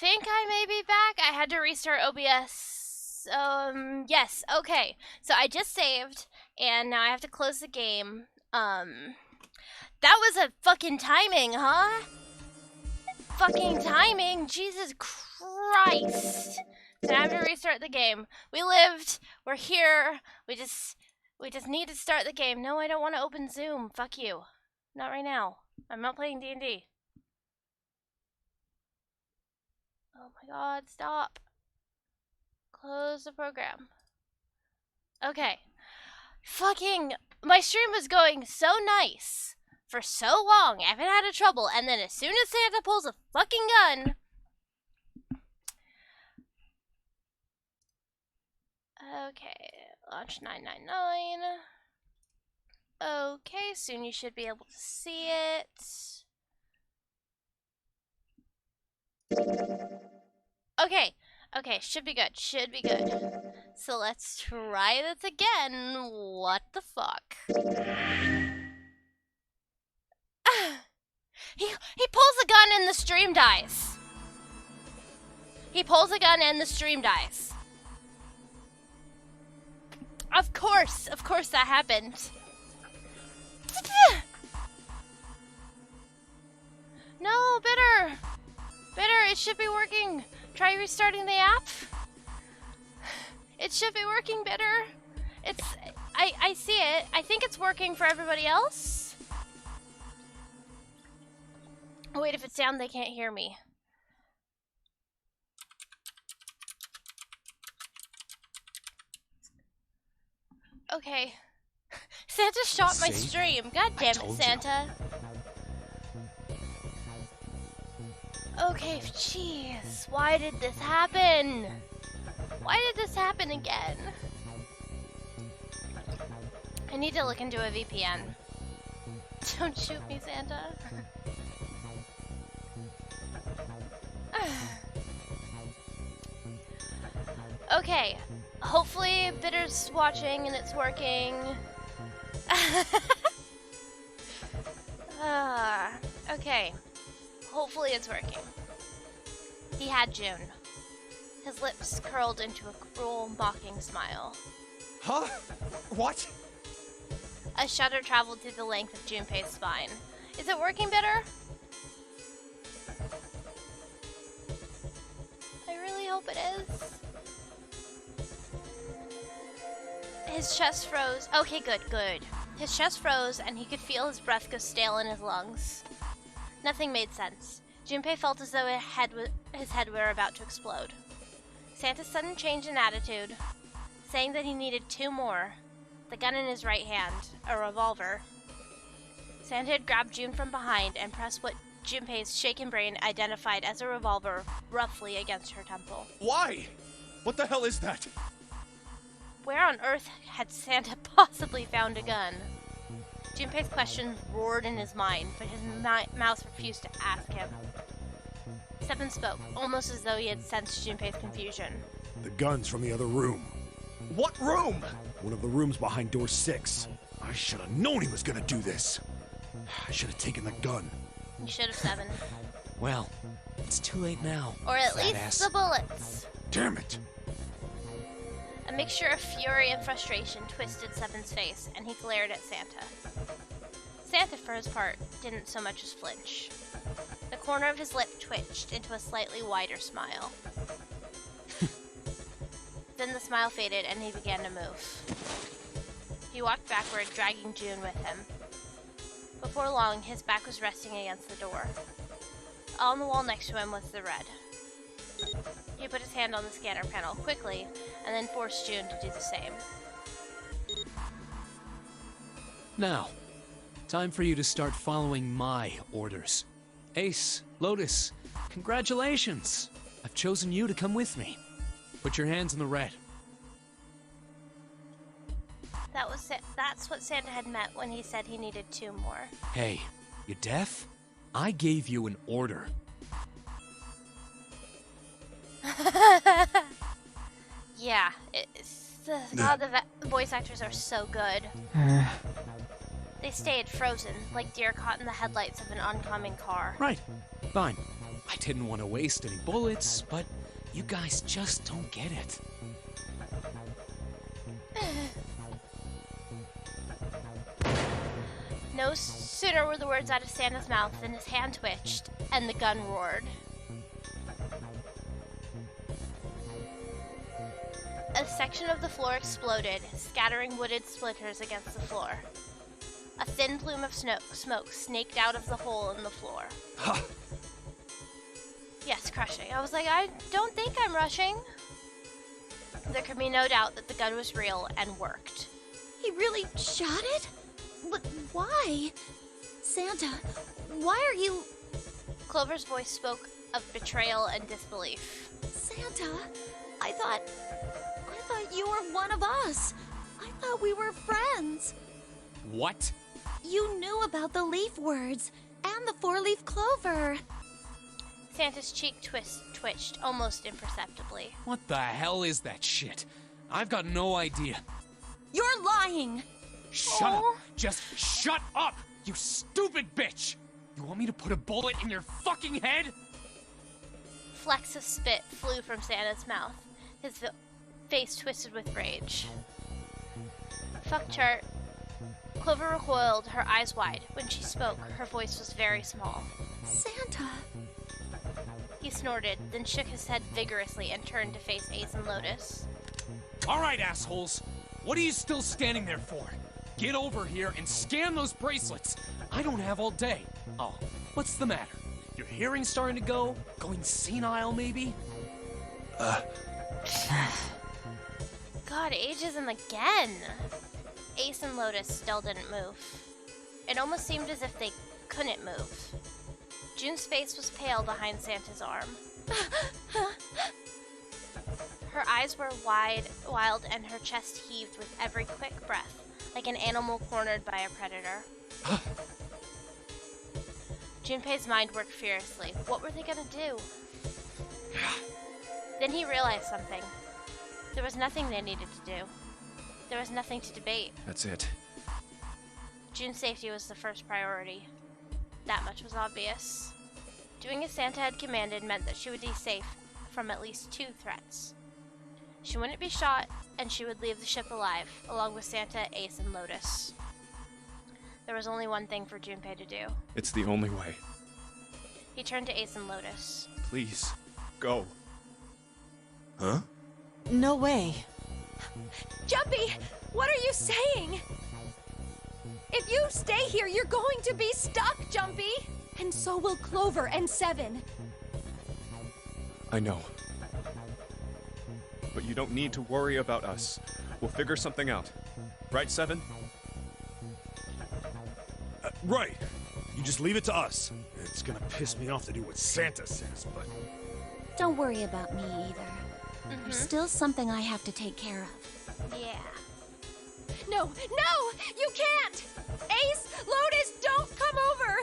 think I may be back. I had to restart OBS. Yes, okay. So I just saved, and now I have to close the game. That was a fucking timing, huh? Fucking timing, Jesus Christ. So I have to restart the game. We lived, we're here, we just need to start the game. No, I don't want to open Zoom. Fuck you. Not right now. I'm not playing D&D. Oh my god, stop. Close the program. Okay. Fucking, my stream was going so nice for so long. I haven't had a trouble, and then as soon as Santa pulls a fucking gun. Okay, launch 999. Okay, soon you should be able to see it. Okay, should be good, So let's try this again. What the fuck? He pulls a gun and the stream dies. He pulls a gun and the stream dies. Of course that happened. No, Bitter, it should be working. Try restarting the app. It should be working, Bitter. I see it. I think it's working for everybody else. Oh wait, if it's down, they can't hear me. Okay. Santa shot my stream. God damn it, Santa. Okay, jeez. Why did this happen? Why did this happen again? I need to look into a VPN. Don't shoot me, Santa. Okay. Hopefully Bitter's watching and it's working. Okay. Hopefully it's working. He had June. His lips curled into a cruel, mocking smile. Huh? What? A shudder traveled through the length of Junpei's spine. Is it working, Bitter? I really hope it is. His chest froze. Okay, good. His chest froze, and he could feel his breath go stale in his lungs. Nothing made sense. Junpei felt as though his head were about to explode. Santa's sudden change in attitude, saying that he needed 2 more, the gun in his right hand, a revolver. Santa had grabbed June from behind and pressed what Junpei's shaken brain identified as a revolver roughly against her temple. Why? What the hell is that? Where on earth had Santa possibly found a gun? Junpei's questions roared in his mind, but his mouth refused to ask him. Seven spoke, almost as though he had sensed Junpei's confusion. The gun's from the other room. What room? One of the rooms behind door 6. I should have known he was gonna do this. I should have taken the gun. You should have, Seven. Well, it's too late now. Or at least the bullets. Damn it! A mixture of fury and frustration twisted Seven's face, and he glared at Santa. Santa, for his part, didn't so much as flinch. The corner of his lip twitched into a slightly wider smile. Then the smile faded, and he began to move. He walked backward, dragging June with him. Before long, his back was resting against the door. On the wall next to him was the red. He put his hand on the scanner panel quickly, and then forced June to do the same. Now, time for you to start following my orders. Ace, Lotus, congratulations! I've chosen you to come with me. Put your hands in the red. That's what Santa had meant when he said he needed 2 more. Hey, you deaf? I gave you an order. Yeah, God, the voice actors are so good. They stayed frozen, like deer caught in the headlights of an oncoming car. Right, fine. I I didn't want to waste any bullets, but you guys just don't get it. No sooner were the words out of Santa's mouth than his hand twitched and the gun roared. A section of the floor exploded, scattering wooded splinters against the floor. A thin plume of smoke snaked out of the hole in the floor. Ha! Yes, crushing. I was like, I don't think I'm rushing. There could be no doubt that the gun was real and worked. He really shot it? But why? Santa, why are you... Clover's voice spoke of betrayal and disbelief. Santa, I thought you were one of us. I thought we were friends. What? You knew about the leaf words and the four-leaf clover. Santa's cheek twitched almost imperceptibly. What the hell is that shit? I've got no idea. You're lying. Shut Aw. up! Just shut up! You stupid bitch! You want me to put a bullet in your fucking head? Flecks of spit flew from Santa's mouth. His face twisted with rage. Fuck Chart. Clover recoiled, her eyes wide. When she spoke, her voice was very small. Santa. He snorted, then shook his head vigorously and turned to face Ace and Lotus. Alright, assholes. What are you still standing there for? Get over here and scan those bracelets. I don't have all day. Oh, what's the matter? Your hearing's starting to go? Going senile, maybe? God, ageism again! Ace and Lotus still didn't move. It almost seemed as if they couldn't move. June's face was pale behind Santa's arm. Her eyes were wild, and her chest heaved with every quick breath, like an animal cornered by a predator. Junpei's mind worked furiously. What were they gonna do? Then he realized something. There was nothing they needed to do. There was nothing to debate. That's it. June's safety was the first priority. That much was obvious. Doing as Santa had commanded meant that she would be safe from at least 2 threats. She wouldn't be shot, and she would leave the ship alive, along with Santa, Ace, and Lotus. There was only one thing for Junpei to do. It's the only way. He turned to Ace and Lotus. Please, go. Huh? No way. Jumpy, what are you saying? If you stay here, you're going to be stuck, Jumpy. And so will Clover and Seven. I know. But you don't need to worry about us. We'll figure something out. Right, Seven? Right. You just leave it to us. It's gonna piss me off to do what Santa says, but... Don't worry about me either. There's still something I have to take care of. Yeah. No, you can't! Ace, Lotus, don't come over!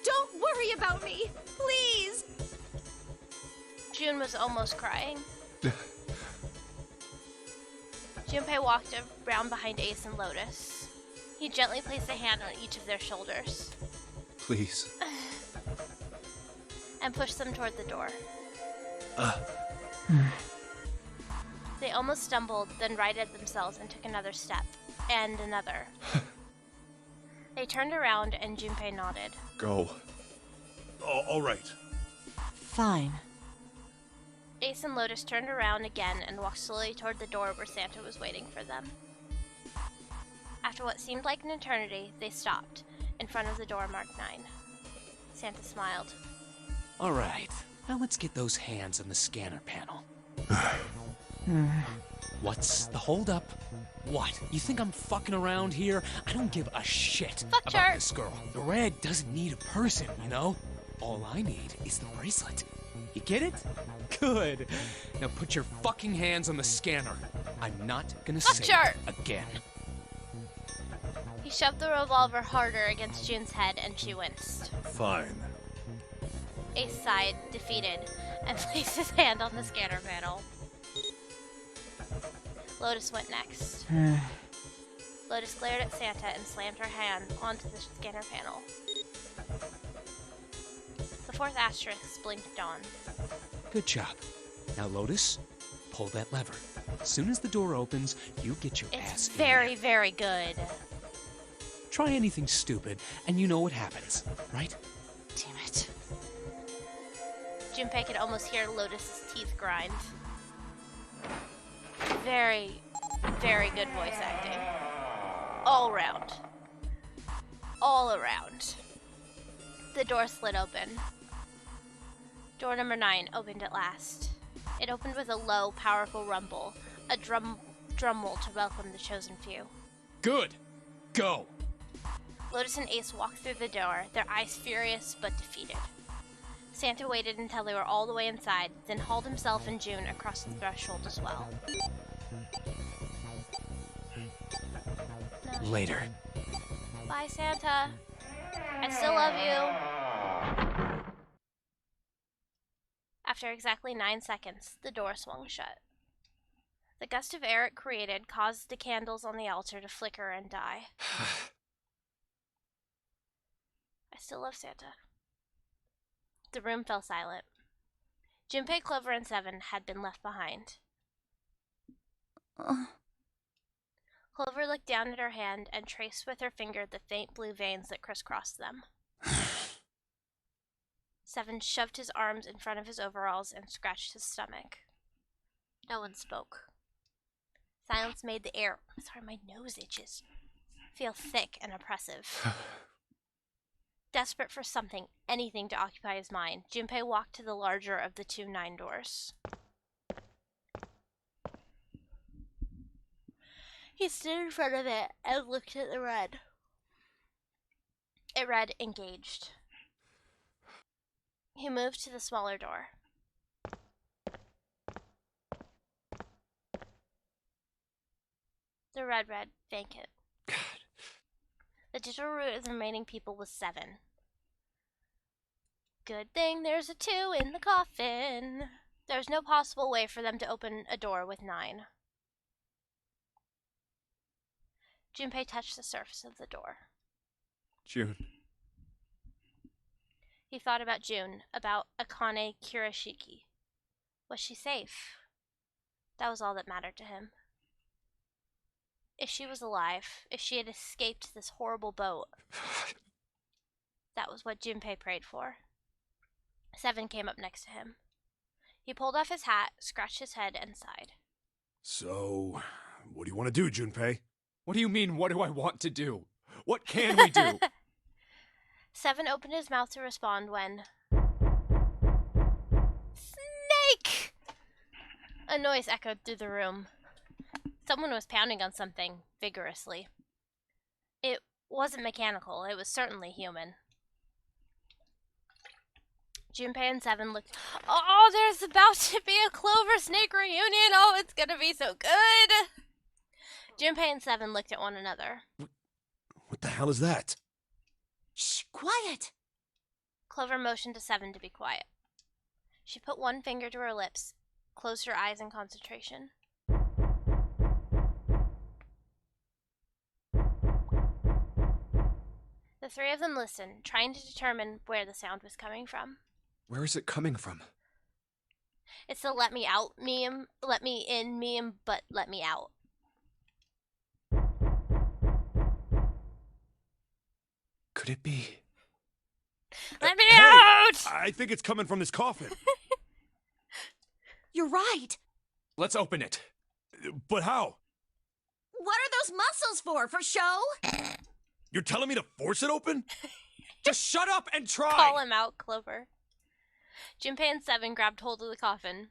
Don't worry about me, please! June was almost crying. Junpei walked around behind Ace and Lotus. He gently placed a hand on each of their shoulders Please. and pushed them toward the door. They almost stumbled, then righted themselves and took another step. And another. They turned around and Junpei nodded. Go. Oh, all right. Fine. Ace and Lotus turned around again and walked slowly toward the door where Santa was waiting for them. After what seemed like an eternity, they stopped, in front of the door marked 9. Santa smiled. Alright, now let's get those hands on the scanner panel. What's the holdup? What? You think I'm fucking around here? I don't give a shit Fuck about Chart. this girl. The red doesn't need a person, you know? All I need is the bracelet. You get it? Good. Now put your fucking hands on the scanner. I'm not gonna Fuck say Chart. it again. He shoved the revolver harder against June's head and she winced. Fine. Ace sighed, defeated, and placed his hand on the scanner panel. Lotus went next. Lotus glared at Santa and slammed her hand onto the scanner panel. The fourth asterisk blinked on. Good job. Now, Lotus, pull that lever. As soon as the door opens, you get your ass It's in very, there. very good. Try anything stupid, and you know what happens, right? Damn it. Junpei could almost hear Lotus's teeth grind. Very, very good voice acting. All around. All around. The door slid open. Door number 9 opened at last. It opened with a low, powerful rumble, a drum roll to welcome the chosen few. Good. Go. Lotus and Ace walked through the door, their eyes furious but defeated. Santa waited until they were all the way inside, then hauled himself and June across the threshold as well. No. Later. Bye, Santa. I still love you. After exactly 9 seconds, the door swung shut. The gust of air it created caused the candles on the altar to flicker and die. I still love Santa. The room fell silent. Junpei, Clover, and Seven had been left behind. Clover looked down at her hand and traced with her finger the faint blue veins that crisscrossed them. Seven shoved his arms in front of his overalls and scratched his stomach. No one spoke. Silence made the air, sorry, my nose itches, feel thick and oppressive. Desperate for something, anything to occupy his mind, Junpei walked to the larger of the 2 9 doors. He stood in front of it and looked at the red. It read, engaged. He moved to the smaller door. The red read, vacant. The digital root of the remaining people was 7. Good thing there's a 2 in the coffin. There was no possible way for them to open a door with 9. Junpei touched the surface of the door. June. He thought about June, about Akane Kirishiki. Was she safe? That was all that mattered to him. If she was alive, if she had escaped this horrible boat, that was what Junpei prayed for. 7 came up next to him. He pulled off his hat, scratched his head, and sighed. So, what do you want to do, Junpei? What do you mean, what do I want to do? What can we do? 7 opened his mouth to respond when... Snake! A noise echoed through the room. Someone was pounding on something, vigorously. It wasn't mechanical, it was certainly human. Junpei and 7 looked... Oh, there's about to be a Clover Snake reunion! Oh, it's gonna be so good! Junpei and 7 looked at one another. What the hell is that? Shh, quiet. Clover motioned to 7 to be quiet. She put one finger to her lips, closed her eyes in concentration. The 3 of them listened, trying to determine where the sound was coming from. Where is it coming from? It's the let me out meme, let me in meme, but let me out. Could it be? Let me Hey, out! I think it's coming from this coffin. You're right. Let's open it. But how? What are those muscles for? For show? You're telling me to force it open? Just shut up and try! Call him out, Clover. Junpei and 7 grabbed hold of the coffin.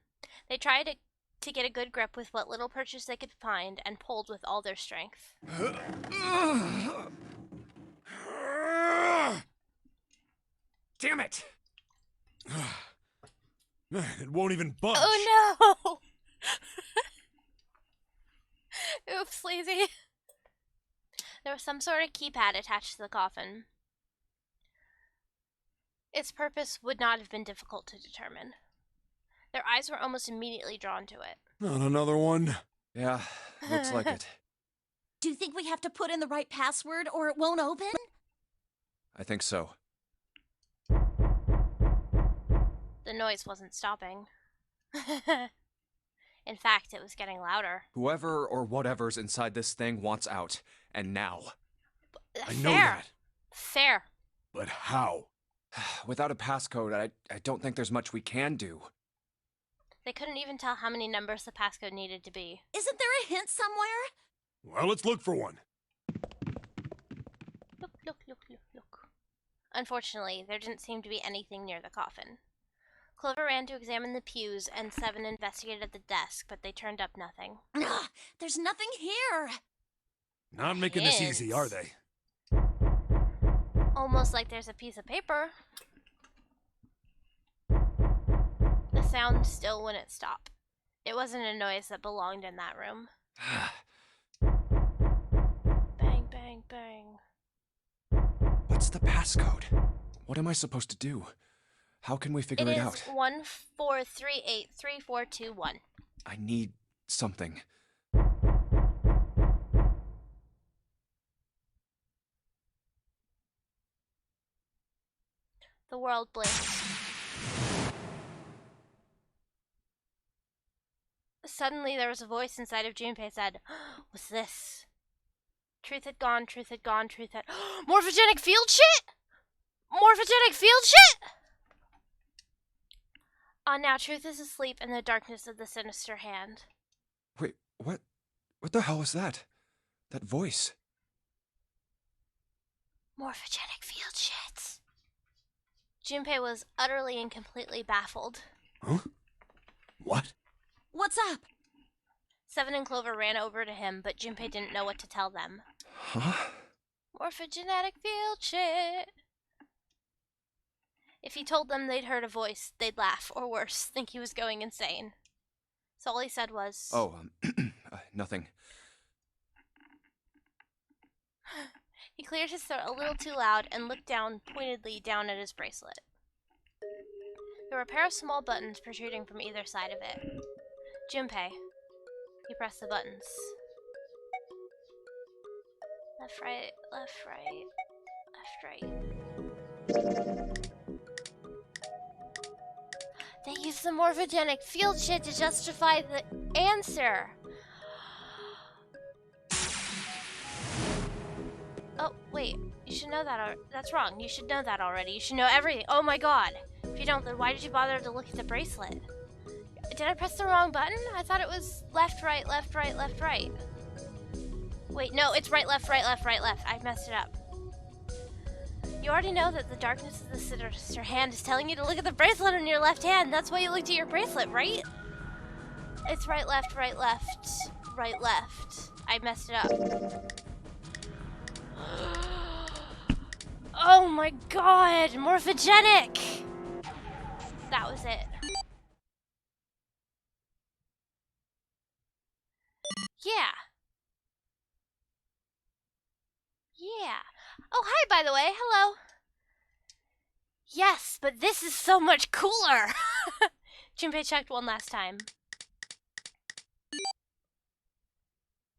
They tried to get a good grip with what little purchase they could find and pulled with all their strength. Damn it! It won't even budge. Oh no! Oops, lazy. There was some sort of keypad attached to the coffin. Its purpose would not have been difficult to determine. Their eyes were almost immediately drawn to it. Not another one. Yeah, looks like it. Do you think we have to put in the right password or it won't open? I think so. The noise wasn't stopping. In fact, it was getting louder. Whoever or whatever's inside this thing wants out. And now. I know Fair. that. Fair. But how? Without a passcode, I don't think there's much we can do. They couldn't even tell how many numbers the passcode needed to be. Isn't there a hint somewhere? Well, let's look for one. Look, look, look, look, look. Unfortunately, there didn't seem to be anything near the coffin. Clover ran to examine the pews, and Seven investigated the desk, but they turned up nothing. Ugh, there's nothing here. Not making this easy, are they? Almost like there's a piece of paper. The sound still wouldn't stop. It wasn't a noise that belonged in that room. Bang, bang, bang. What's the passcode? What am I supposed to do? How can we figure it out? 14383421. I need something. The world blinked. Suddenly there was a voice inside of Junpei said, "What's this?" Truth had gone, truth had gone, truth had... Morphogenic field shit? Morphogenic field shit? Now Truth is asleep in the darkness of the sinister hand. Wait, what? What the hell was that? That voice? Morphogenic field shit. Junpei was utterly and completely baffled. Huh? What? What's up? Seven and Clover ran over to him, but Junpei didn't know what to tell them. Huh? Morphogenetic field shit. If he told them they'd heard a voice, they'd laugh, or worse, think he was going insane. So all he said was... Oh, nothing. He cleared his throat a little too loud and looked down pointedly down at his bracelet. There were a pair of small buttons protruding from either side of it. Junpei. He pressed the buttons. Left, right, left, right, left, right. They used the morphogenic field shit to justify the answer. Oh, wait. You should know that. That's wrong. You should know that already. You should know everything. Oh my god. If you don't, then why did you bother to look at the bracelet? Did I press the wrong button? I thought it was left, right, left, right, left, right. Wait, no, it's right, left, right, left, right, left. I messed it up. You already know that the darkness of the sinister hand is telling you to look at the bracelet on your left hand. That's why you looked at your bracelet, right? It's right, left, right, left, right, left. I messed it up. Oh my god, morphogenic! That was it. Yeah. Yeah. Oh, hi, by the way. Hello. Yes, but this is so much cooler. Junpei checked one last time.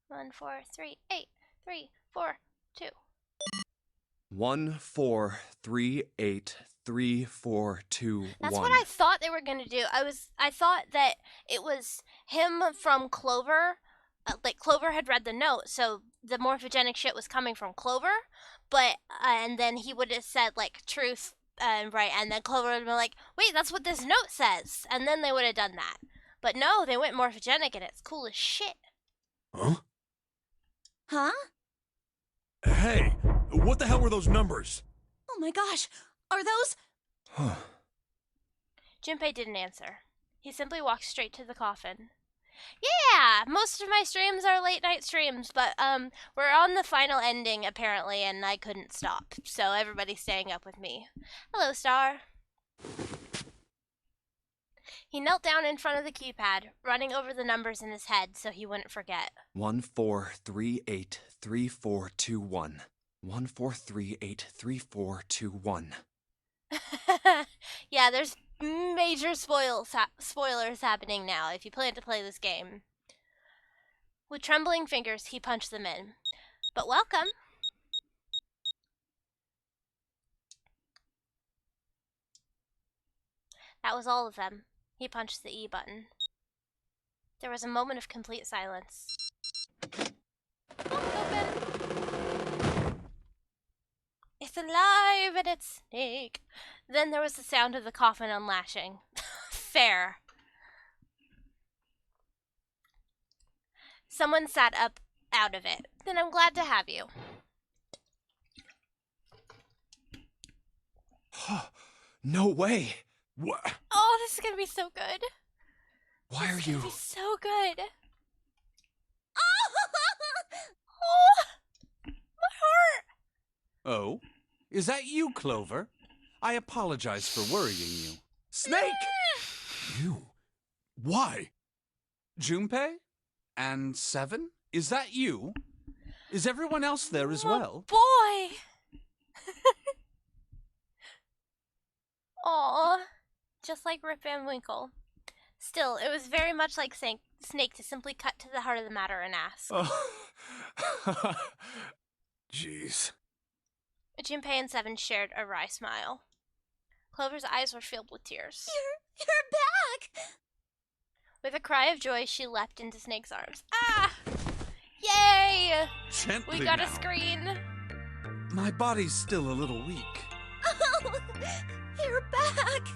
1, 4, 3, 8, 3, 4, 2. 1, 4, 3, 8, 3, 4, 2, 1. That's what I thought they were gonna do. I thought that it was him from Clover. Like Clover had read the note, so the morphogenic shit was coming from Clover. But and then he would have said like truth, right, and then Clover would have been like, wait, that's what this note says, and then they would have done that. But no, they went morphogenic, and it's cool as shit. Huh? Huh? Hey, what the hell were those numbers? Oh my gosh. Are those... Huh. Junpei didn't answer. He simply walked straight to the coffin. Yeah, most of my streams are late night streams, but we're on the final ending apparently, and I couldn't stop, so everybody's staying up with me. Hello, Star. He knelt down in front of the keypad, running over the numbers in his head so he wouldn't forget. 1, 4, 3, 8, 3, 4, 2, 1. 1, 4, 3, 8, 3, 4, 2, 1. Yeah, there's major spoilers happening now if you plan to play this game. With trembling fingers, he punched them in. But welcome. That was all of them. He punched the E button. There was a moment of complete silence. It's alive and it's Snake. Then there was the sound of the coffin unlashing. Fair. Someone sat up out of it. Then I'm glad to have you. No way. What? Oh, this is gonna be so good. Why are This is you? gonna be so good. Oh, my heart. Oh? Is that you, Clover? I apologize for worrying you. Snake! You? Why? Junpei? And Seven? Is that you? Is everyone else there as well? Boy. Aw, just like Rip Van Winkle. Still, it was very much like Snake to simply cut to the heart of the matter and ask. Oh. Jeez. Junpei and Seven shared a wry smile. Clover's eyes were filled with tears. You're back! With a cry of joy, she leapt into Snake's arms. Ah! Yay! Gently We got now. a screen. My body's still a little weak. Oh, you're back!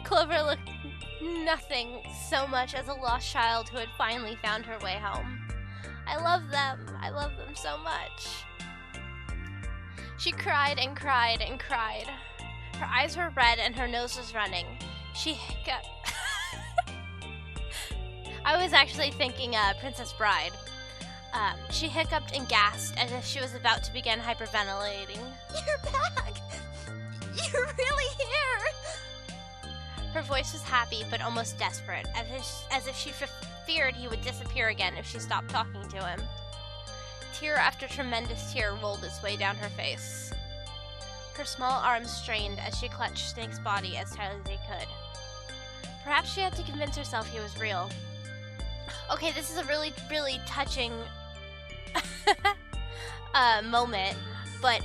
Clover looked nothing so much as a lost child who had finally found her way home. I love them. I love them so much. She cried and cried and cried. Her eyes were red and her nose was running. She hiccuped. I was actually thinking Princess Bride. She hiccuped and gasped as if she was about to begin hyperventilating. You're back! You're really here! Her voice was happy but almost desperate, as if she feared he would disappear again if she stopped talking to him. Tear after tremendous tear rolled its way down her face. Her small arms strained as she clutched Snake's body as tight as they could. Perhaps she had to convince herself he was real. Okay, this is a really, really touching moment, but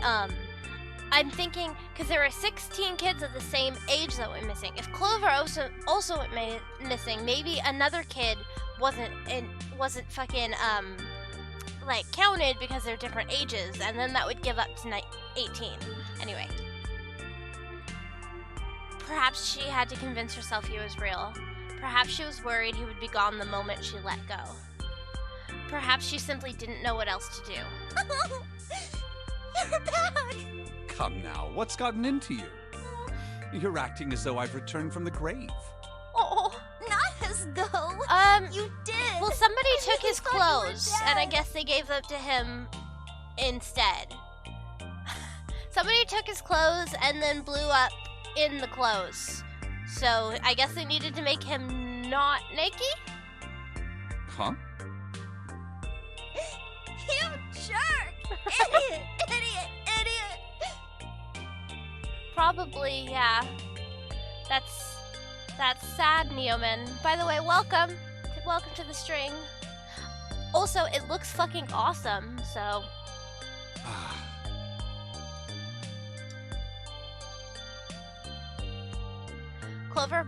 I'm thinking, because there were 16 kids of the same age that went missing. If Clover also went missing, maybe another kid wasn't fucking like counted because they're different ages, and then that would give up to 18. Anyway, perhaps she had to convince herself he was real. Perhaps she was worried he would be gone the moment she let go. Perhaps she simply didn't know what else to do. You're back! Come now, what's gotten into you? You're acting as though I've returned from the grave. Oh, Not as though. You did! well, somebody I took really his thought you were clothes, and I dead. guess they gave them to him instead. Somebody took his clothes and then blew up in the clothes. So I guess they needed to make him not naked? Huh? You jerk! Idiot! Idiot! Idiot! Probably, yeah. That's sad, Neoman. By the way, welcome to the string. Also, it looks fucking awesome, so Clover.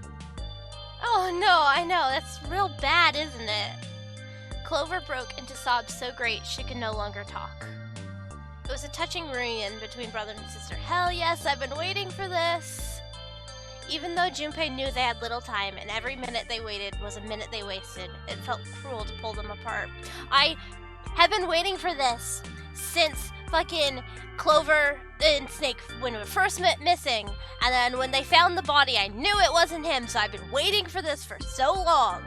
Oh no, I know, that's real bad, isn't it? Clover broke into sobs so great she could no longer talk. It was a touching reunion between brother and sister. Hell yes, I've been waiting for this. Even though Junpei knew they had little time and every minute they waited was a minute they wasted, it felt cruel to pull them apart. I have been waiting for this since fucking Clover and Snake when we were first missing, and then when they found the body, I knew it wasn't him, so I've been waiting for this for so long.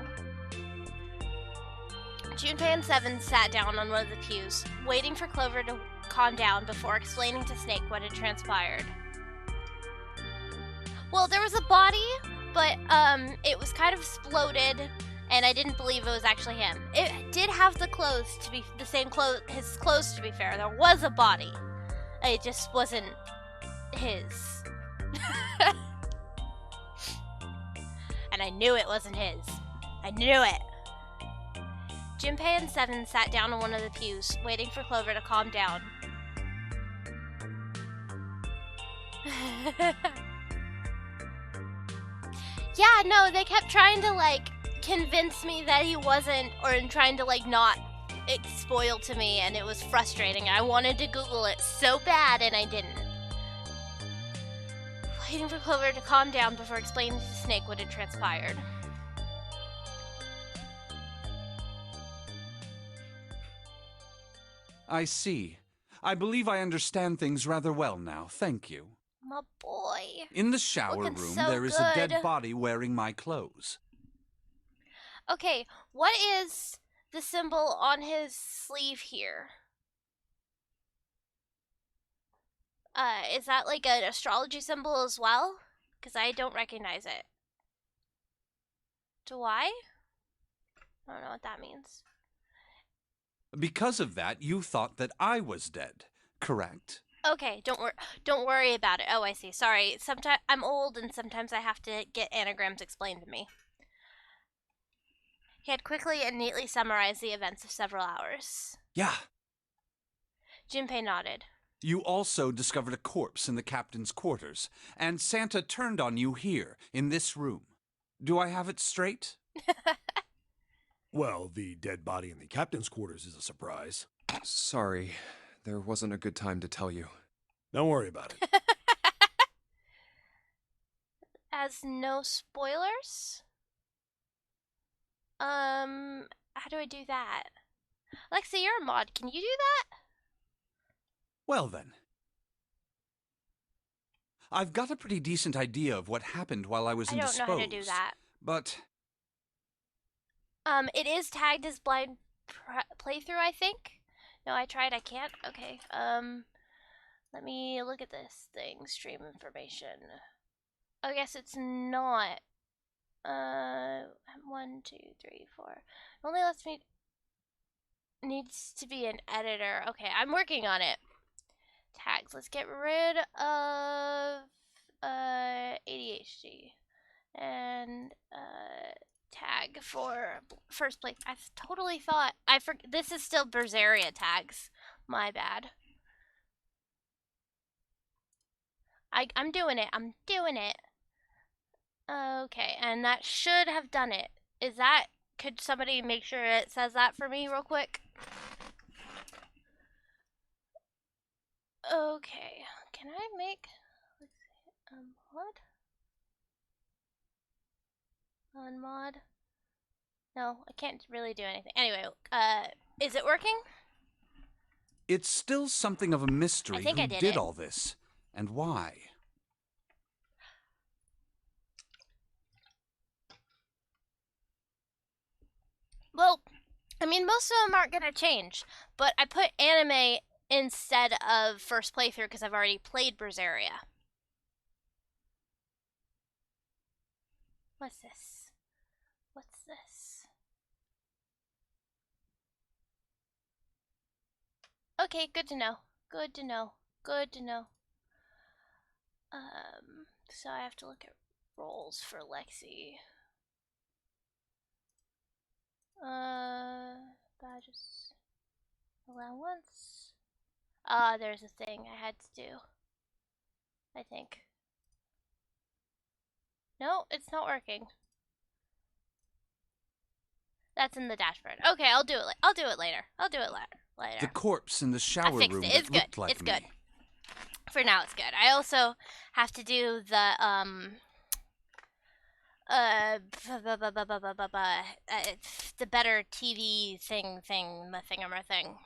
Junpei and Seven sat down on one of the pews, waiting for Clover to calm down before explaining to Snake what had transpired. Well, there was a body, but it was kind of exploded, and I didn't believe it was actually him. It did have the clothes to be the same clothes, his clothes to be fair. There was a body. It just wasn't his. And I knew it wasn't his. I knew it. Junpei and Seven sat down on one of the pews, waiting for Clover to calm down. Yeah, no, they kept trying to, like, convince me that he wasn't, or trying to, like, not spoil to me, and it was frustrating. I wanted to Google it so bad, and I didn't. Waiting for Clover to calm down before explaining to Snake what had transpired. I see. I believe I understand things rather well now. Thank you. My boy. In the shower Looking room, so there is a dead good. body wearing my clothes. Okay, what is the symbol on his sleeve here? Is that like an astrology symbol as well? Because I don't recognize it. Do I? I don't know what that means. Because of that, you thought that I was dead, correct? Okay, don't worry about it. Oh, I see. Sorry. Sometimes I'm old and sometimes I have to get anagrams explained to me. He had quickly and neatly summarized the events of several hours. Yeah. Junpei nodded. You also discovered a corpse in the captain's quarters, and Santa turned on you here, in this room. Do I have it straight? Well, the dead body in the captain's quarters is a surprise. Sorry, there wasn't a good time to tell you. Don't worry about it. As no spoilers? How do I do that? Lexi, you're a mod. Can you do that? Well then. I've got a pretty decent idea of what happened while I was I don't indisposed. know how to do that. But It is tagged as blind playthrough, I think. No, I tried. I can't. Okay. Let me look at this thing. Stream information. Oh, yes, it's not. 1, 2, 3, 4. It only lets me. Needs to be an editor. Okay, I'm working on it. Tags. Let's get rid of ADHD and tag for first place. I totally thought this is still Berseria tags. My bad. I'm doing it. I'm doing it. Okay, and that should have done it. Is that? Could somebody make sure it says that for me real quick? Okay, can I make, let's see, mod? No, I can't really do anything. Anyway, is it working? it's still something of a mystery think who I did it. all this, and why. Well, I mean, most of them aren't gonna change, but I put anime instead of first playthrough because I've already played Berseria. What's this? What's this? Okay, good to know. Good to know. Good to know. So I have to look at roles for Lexi. Badges. Allowance. There's a thing I had to do. I think. No, it's not working. That's in the dashboard. Okay, I'll do it. I'll do it later. I'll do it later. The corpse in the shower fixed room it. that It's good. looked like It's me. good. For now, it's good. I also have to do the the better TV thing, the thing.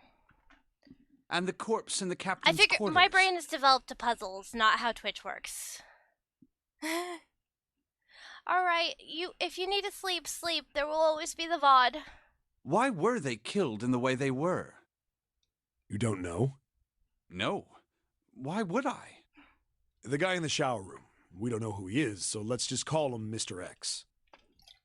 And the corpse in the I captain's figure quarters. my brain has developed to puzzles, not how Twitch works. All right, if you need to sleep, sleep. There will always be the VOD. Why were they killed in the way they were? You don't know? No. Why would I? The guy in the shower room. We don't know who he is, so let's just call him Mr. X.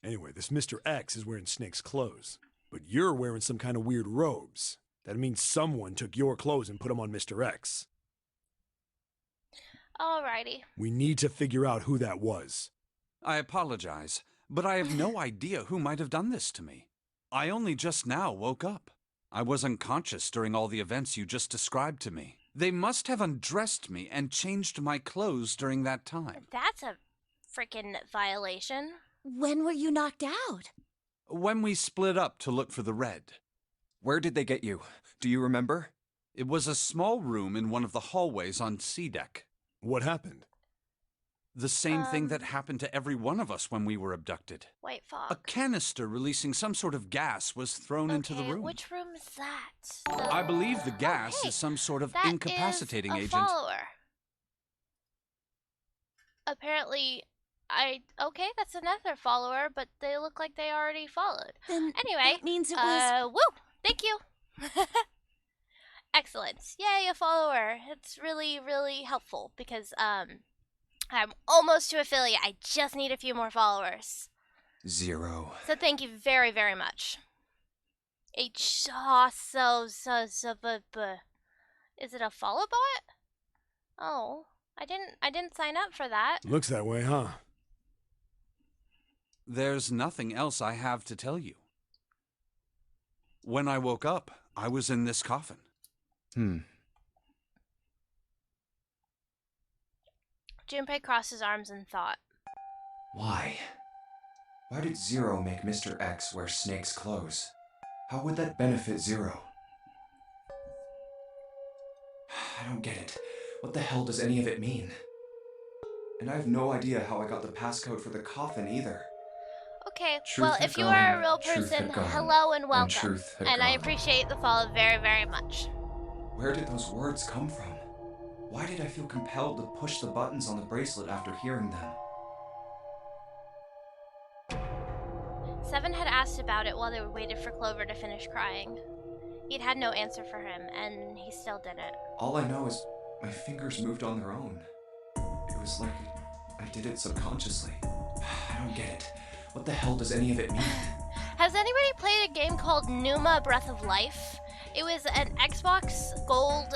Anyway, this Mr. X is wearing Snake's clothes, but you're wearing some kind of weird robes. That means someone took your clothes and put them on Mr. X. Alrighty. We need to figure out who that was. I apologize, but I have no idea who might have done this to me. I only just now woke up. I was unconscious during all the events you just described to me. They must have undressed me and changed my clothes during that time. That's a freaking violation. When were you knocked out? When we split up to look for the red. Where did they get you? Do you remember? It was a small room in one of the hallways on C deck. What happened? The same thing that happened to every one of us when we were abducted. White A fog. canister releasing some sort of gas was thrown into the room. Which room is that? I believe the gas hey, is some sort of that incapacitating is a agent. follower. Apparently, okay, that's another follower, but they look like they already followed. Then Anyway, that means it was... woo! Thank you. Excellent. Yay, a follower. It's really, really helpful because I'm almost to affiliate. I just need a few more followers. 0. So thank you very, very much. Is it a follow bot? Oh, I didn't sign up for that. Looks that way, huh? There's nothing else I have to tell you. When I woke up, I was in this coffin. Junpei crossed his arms in thought. Why? Why did 0 make Mr. X wear Snake's clothes? How would that benefit 0? I don't get it. What the hell does any of it mean? And I have no idea how I got the passcode for the coffin either. Okay, Truth well, had if you gone, are a real truth person, had gone, hello and welcome. truth had And I gone. appreciate the follow very, very much. Where did those words come from? Why did I feel compelled to push the buttons on the bracelet after hearing them? Seven had asked about it while they waited for Clover to finish crying. He'd had no answer for him, and he still didn't. All I know is my fingers moved on their own. It was like I did it subconsciously. I don't get it. What the hell does any of it mean? Has anybody played a game called Numa Breath of Life? It was an Xbox Gold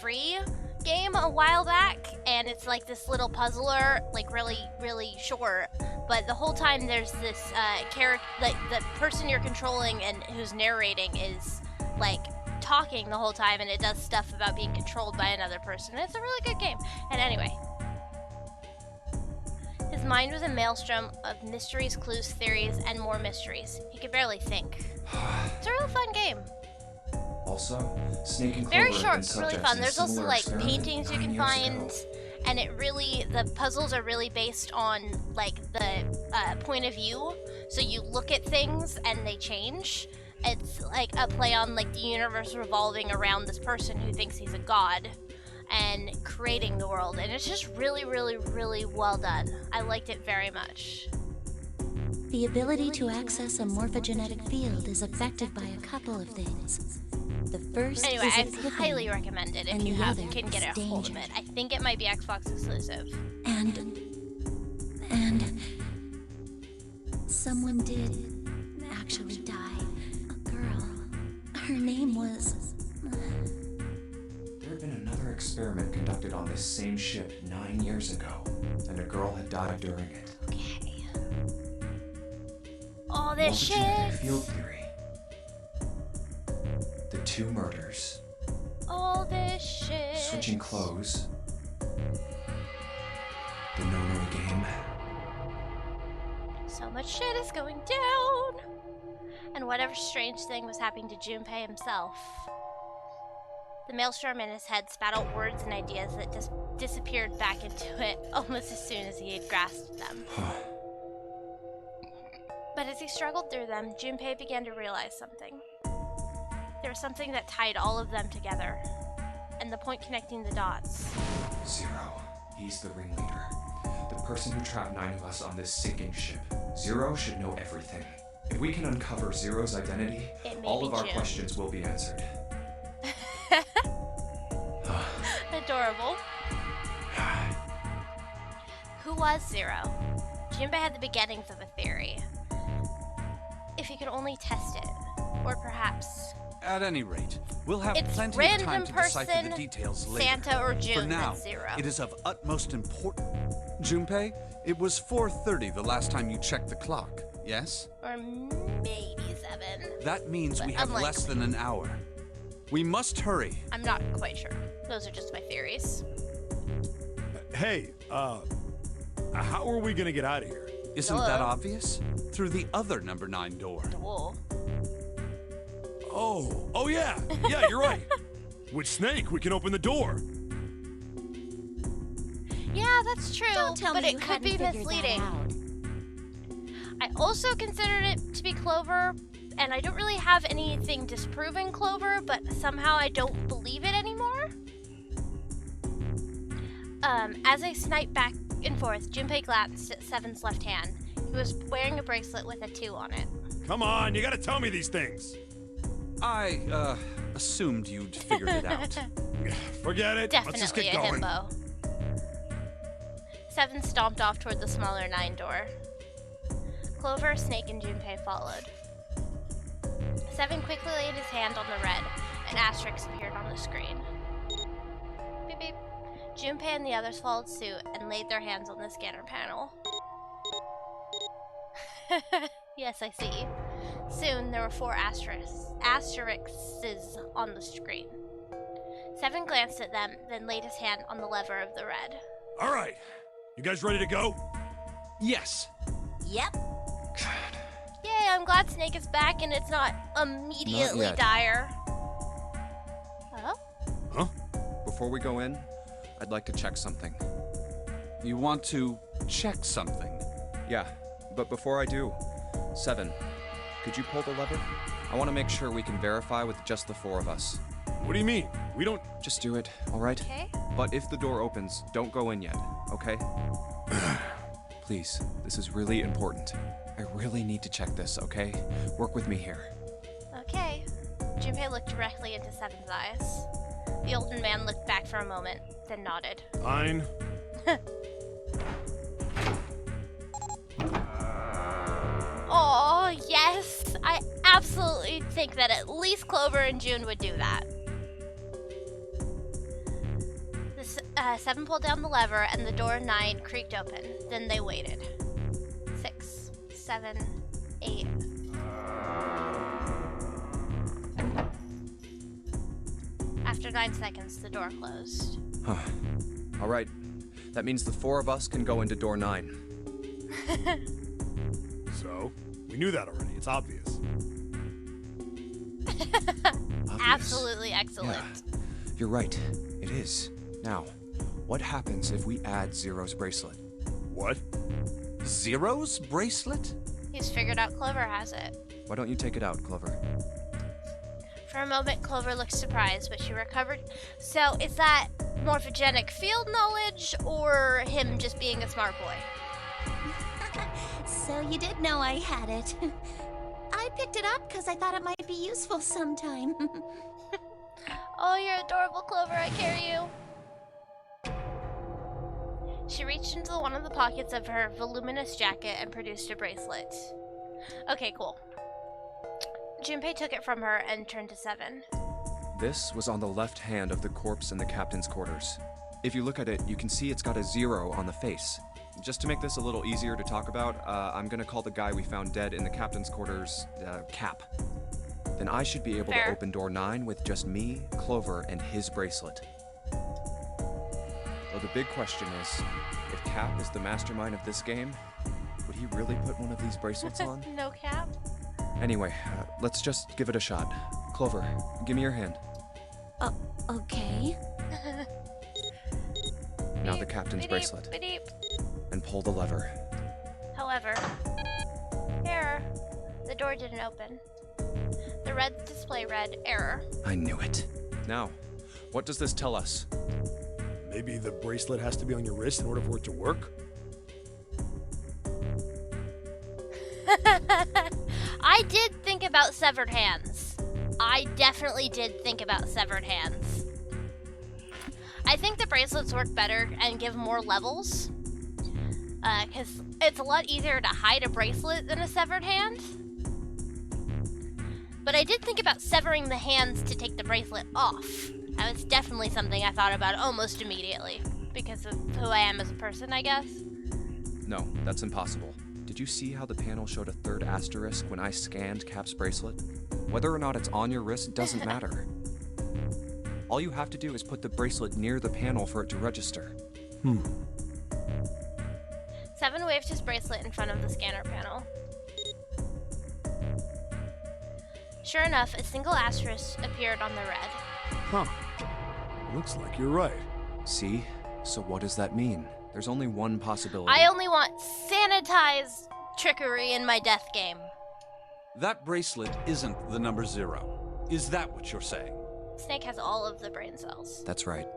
free game a while back, and it's like this little puzzler, like really, really short. But the whole time there's this character, like the person you're controlling and who's narrating is like talking the whole time, and it does stuff about being controlled by another person. It's a really good game. And anyway, his mind was a maelstrom of mysteries, clues, theories, and more mysteries. He could barely think. It's a real fun game. Also, Snake and Clover Very have short, been really subjects fun. in a There's also similar like experiment paintings you 9 can years find, ago. and it really, the puzzles are really based on like the point of view. So you look at things and they change. It's like a play on like the universe revolving around this person who thinks he's a god and creating the world, and it's just really, really, really well done. I liked it very much. The ability to access a morphogenetic field is affected by a couple of things. The first Anyway, is I epiphany, highly recommend it if and you the have other can get is a hold of danger. it. I think it might be Xbox exclusive. and someone did actually die. A girl. Her name was... There had been another experiment conducted on this same ship 9 years ago, and a girl had died during it. Okay. All this Morphogenetic shit. field theory. The 2 murders. All this shit. Switching clothes. The no-no game. So much shit is going down. And whatever strange thing was happening to Junpei himself. The maelstrom in his head spat out words and ideas that just disappeared back into it almost as soon as he had grasped them. But as he struggled through them, Junpei began to realize something. There was something that tied all of them together, and the point connecting the dots. 0. He's the ringleader. The person who trapped 9 of us on this sinking ship. 0 should know everything. If we can uncover 0's identity, It may all be of our June. questions will be answered. Adorable. Who was 0? Junpei had the beginnings of a theory. If he could only test it. Or perhaps At any rate, we'll have it's plenty of random time to decipher person, the details later. Santa or June For now, that's 0. it is of utmost importance. Junpei, it was 4:30 the last time you checked the clock, yes? Or maybe 7. That means we But have less unlikely. than an hour. We must hurry. I'm not quite sure. Those are just my theories. Hey, how are we gonna get out of here? Isn't that obvious? Through the other number 9 door. Whoa. Oh yeah, yeah, you're right. With Snake, we can open the door. Yeah, that's true, Don't tell but me it you could hadn't be figured that misleading. out. I also considered it to be Clover, and I don't really have anything disproving Clover, but somehow I don't believe it anymore. As I sniped back and forth, Junpei glanced at Seven's left hand. He was wearing a bracelet with a 2 on it. Come on, you gotta tell me these things. I, assumed you'd figured it out. Forget it. Let's just Definitely get a going. himbo. Seven stomped off toward the smaller 9 door. Clover, Snake, and Junpei followed. Seven quickly laid his hand on the red. An asterisk appeared on the screen. Beep beep. Junpei and the others followed suit and laid their hands on the scanner panel. Yes, I see. Soon there were 4 asterisks on the screen. Seven glanced at them, then laid his hand on the lever of the red. All right, you guys ready to go? Yes. Yep. Yay, I'm glad Snake is back and it's not immediately yet. dire. Oh? Huh? Before we go in, I'd like to check something. You want to check something? Yeah, but before I do, Seven, could you pull the lever? I want to make sure we can verify with just the 4 of us. What do you mean? We don't. Just do it, all right? Okay. But if the door opens, don't go in yet, okay? Please, this is really important. I really need to check this, okay? Work with me here. Okay. Junpei looked directly into Seven's eyes. The older man looked back for a moment, then nodded. Fine. Oh, yes! I absolutely think that at least Clover and June would do that. Seven pulled down the lever and the door 9 creaked open. Then they waited. 6, 7, 8. After 9 seconds, the door closed. All right, that means the 4 of us can go into door 9. So, we knew that already. It's obvious. Absolutely excellent. Yeah, you're right. It is. Now, what happens if we add Zero's bracelet? What? Zero's bracelet? He's figured out Clover has it. Why don't you take it out, Clover? For a moment, Clover looked surprised, but she recovered. So, is that morphogenic field knowledge, or him just being a smart boy? So you did know I had it. I picked it up because I thought it might be useful sometime. Oh, you're adorable, Clover. I carry you. She reached into one of the pockets of her voluminous jacket and produced a bracelet. Okay, cool. Junpei took it from her and turned to Seven. This was on the left hand of the corpse in the captain's quarters. If you look at it, you can see it's got a 0 on the face. Just to make this a little easier to talk about, I'm gonna call the guy we found dead in the captain's quarters, Cap. Then I should be able Fair. to open door 9 with just me, Clover, and his bracelet. Though the big question is, if Cap is the mastermind of this game, would he really put one of these bracelets on? No cap? Anyway, let's just give it a shot. Clover, give me your hand. Okay. Now the captain's Beep, bracelet. beep, beep. And pull the lever. However, error. The door didn't open. The red display read error. I knew it. Now, what does this tell us? Maybe the bracelet has to be on your wrist in order for it to work? I did think about severed hands. I definitely did think about severed hands. I think the bracelets work better and give more levels. Because it's a lot easier to hide a bracelet than a severed hand. But I did think about severing the hands to take the bracelet off. That was definitely something I thought about almost immediately. Because of who I am as a person, I guess. No, that's impossible. Did you see how the panel showed a 3rd asterisk when I scanned Cap's bracelet? Whether or not it's on your wrist doesn't matter. All you have to do is put the bracelet near the panel for it to register. Seven waved his bracelet in front of the scanner panel. Sure enough, a single asterisk appeared on the red. Huh. Looks like you're right. See? So what does that mean? There's only one possibility. I only want sanitized trickery in my death game. That bracelet isn't the number 0. Is that what you're saying? Snake has all of the brain cells. That's right.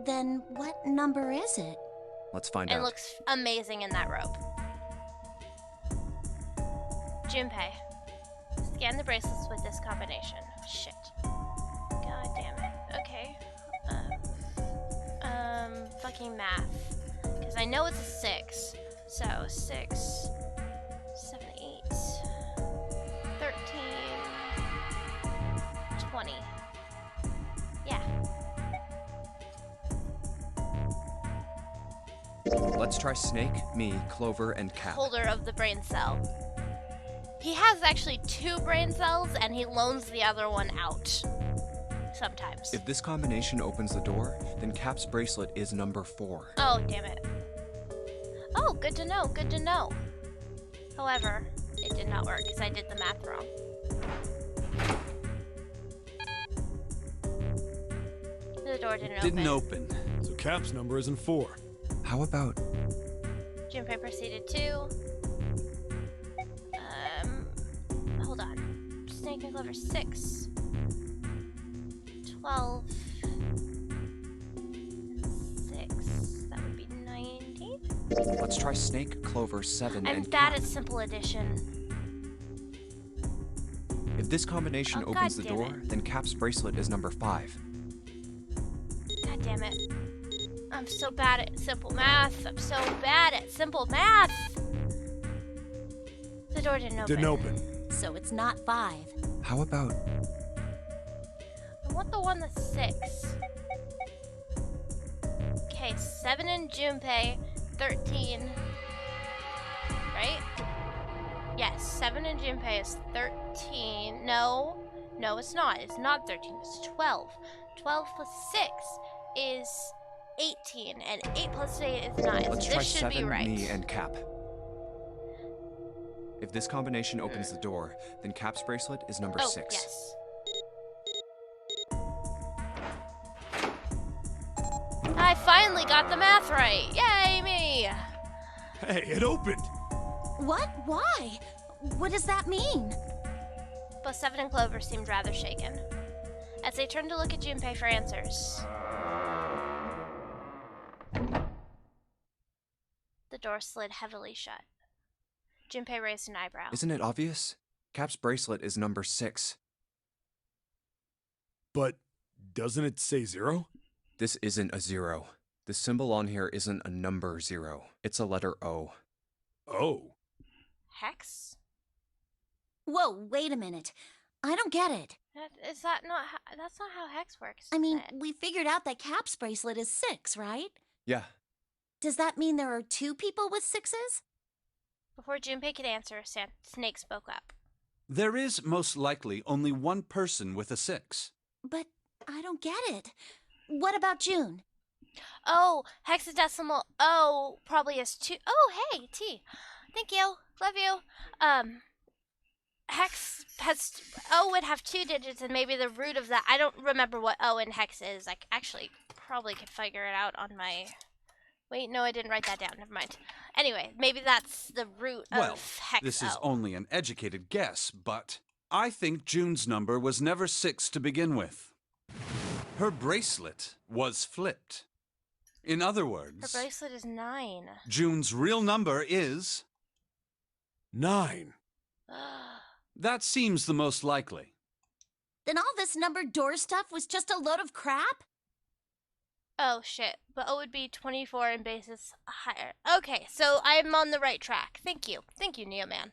Then what number is it? Let's find It out. looks amazing in that robe. Junpei, scan the bracelets with this combination. Shit. God damn it. Okay. Fucking math. Because I know it's a 6. So, 6, 7, 8, 13, 20. Yeah. Let's try Snake, me, Clover, and Cap. Holder of the brain cell. He has actually 2 brain cells and he loans the other one out. Sometimes. If this combination opens the door, then Cap's bracelet is number 4. Oh, damn it. Oh, good to know, good to know. However, it did not work because I did the math wrong. The door didn't open. So Cap's number isn't 4. How about... Junpei proceeded to... Hold on. Snake and Clover 6. 12. 6. That would be 19. Let's try Snake, Clover, 7, I'm and bad Cap. at simple addition. If this combination Oh, opens the God damn door, it. then Cap's bracelet is number 5. God damn it. I'm so bad at simple math. I'm so bad at simple math. The door didn't open. Didn't open. So it's not 5. How about... I want the one that's 6. Okay, 7 in Junpei, 13. Right? Yes, 7 in Junpei is 13. No, it's not. It's not 13. It's 12. 12 plus 6 is 18, and 8 plus 8 is 9. Let's So try this should 7, be right. me, and Cap. If this combination opens the door, then Cap's bracelet is number 6. Yes. I finally got the math right. Yay, me! Hey, it opened! What? Why? What does that mean? Both 7 and Clover seemed rather shaken. As they turned to look at Junpei for answers, the door slid heavily shut. Junpei raised an eyebrow. Isn't it obvious? Cap's bracelet is number 6. But doesn't it say 0? This isn't a 0. The symbol on here isn't a number 0. It's a letter O. Oh. Hex? Whoa, wait a minute. I don't get it. Is that not how, that's not how hex works. I mean, is it? we figured out that Cap's bracelet is 6, right? Yeah. Does that mean there are 2 people with 6s? Before Junpei could answer, Snake spoke up. There is most likely only one person with a 6. But I don't get it. What about June? Oh, hexadecimal O probably has 2. Oh, hey, T. Thank you. Love you. Hex has O would have 2 digits, and maybe the root of that. I don't remember what O in hex is. I actually probably could figure it out on my. Wait, no, I didn't write that down. Never mind. Anyway, maybe that's the root Well, of hex this is O. only an educated guess, but I think June's number was never 6 to begin with. Her bracelet was flipped. In other Her words, bracelet is 9. June's real number is... 9. That seems the most likely. Then all this numbered door stuff was just a load of crap? Oh shit, but O would be 24 and base is higher. Okay, so I'm on the right track. Thank you, Neo Man.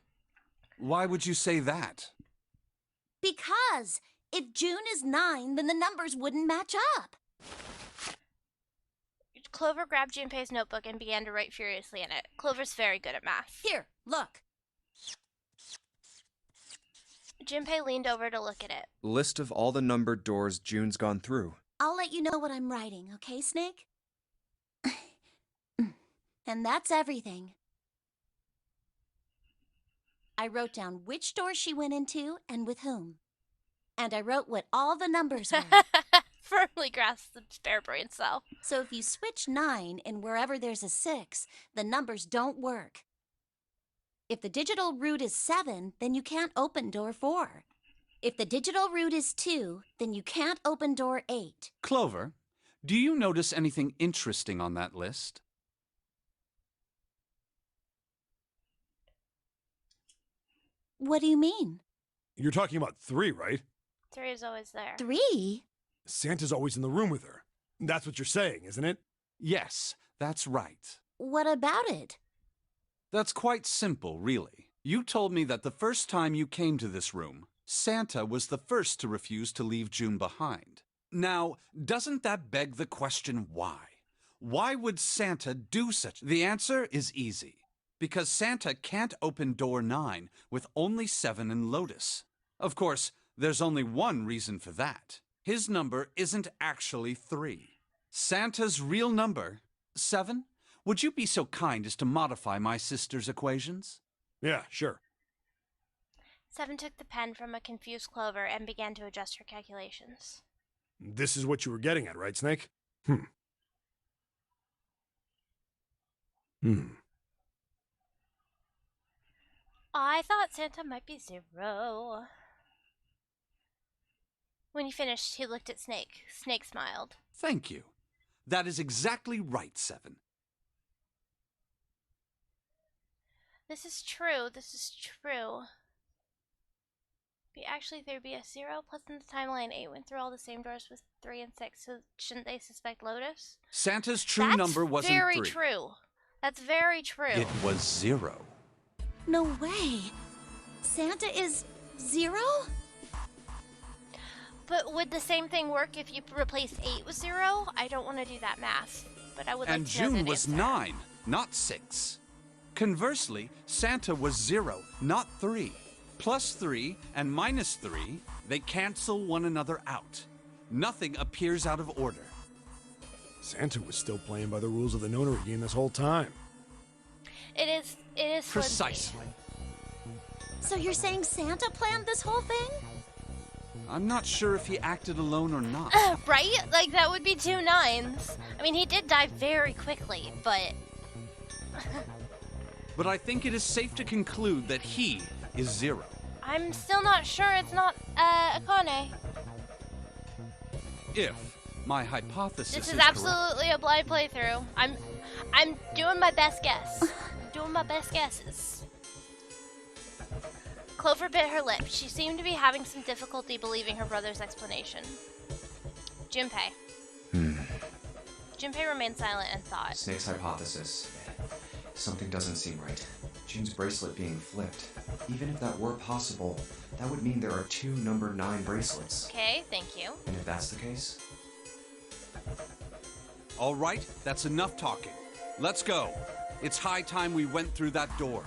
Why would you say that? Because if June is 9, then the numbers wouldn't match up. Clover grabbed Junpei's notebook and began to write furiously in it. Clover's very good at math. Here, look. Junpei leaned over to look at it. List of all the numbered doors June's gone through. I'll let you know what I'm writing, okay, Snake? And that's everything. I wrote down which door she went into and with whom. And I wrote what all the numbers were. Firmly grasped the spare brain cell. So if you switch 9 in wherever there's a 6, the numbers don't work. If the digital root is 7, then you can't open door 4. If the digital root is 2, then you can't open door 8. Clover, do you notice anything interesting on that list? What do you mean? You're talking about 3, right? 3 is always there. 3? Santa's always in the room with her. That's what you're saying, isn't it? Yes, that's right. What about it? That's quite simple, really. You told me that the first time you came to this room, Santa was the first to refuse to leave June behind. Now, doesn't that beg the question why? Why would Santa do such? The answer is easy. Because Santa can't open door 9 with only 7 and Lotus. Of course, there's only one reason for that. His number isn't actually 3. Santa's real number, 7? Would you be so kind as to modify my sister's equations? Yeah, sure. 7 took the pen from a confused Clover and began to adjust her calculations. This is what you were getting at, right, Snake? I thought Santa might be 0. When he finished, he looked at Snake. Snake smiled. Thank you. That is exactly right, 7. This is true. This is true. Actually, there'd be a 0, plus in the timeline 8 went through all the same doors with 3 and 6, so shouldn't they suspect Lotus? Santa's true That's number wasn't 3. very true. That's very true. It was 0. No way. Santa is 0? But would the same thing work if you replaced 8 with 0? I don't want to do that math, but I would like And to know June that was answer. 9, not 6. Conversely, Santa was 0, not 3. Plus 3 and minus 3, they cancel one another out. Nothing appears out of order. Santa was still playing by the rules of the nonary game this whole time. It is flimsy. Precisely. So you're saying Santa planned this whole thing? I'm not sure if he acted alone or not. Right? Like, that would be 2 9s. I mean, he did die very quickly, but... But I think it is safe to conclude that he is 0. I'm still not sure it's not, Akane. If my hypothesis This is is correct. absolutely a blind playthrough. I'm doing my best guess. I'm doing my best guesses. Clover bit her lip. She seemed to be having some difficulty believing her brother's explanation. Junpei. Junpei remained silent and thought. Snake's hypothesis. Something doesn't seem right. June's bracelet being flipped. Even if that were possible, that would mean there are 2 number 9 bracelets. Okay, thank you. And if that's the case, All right, that's enough talking. Let's go. It's high time we went through that door.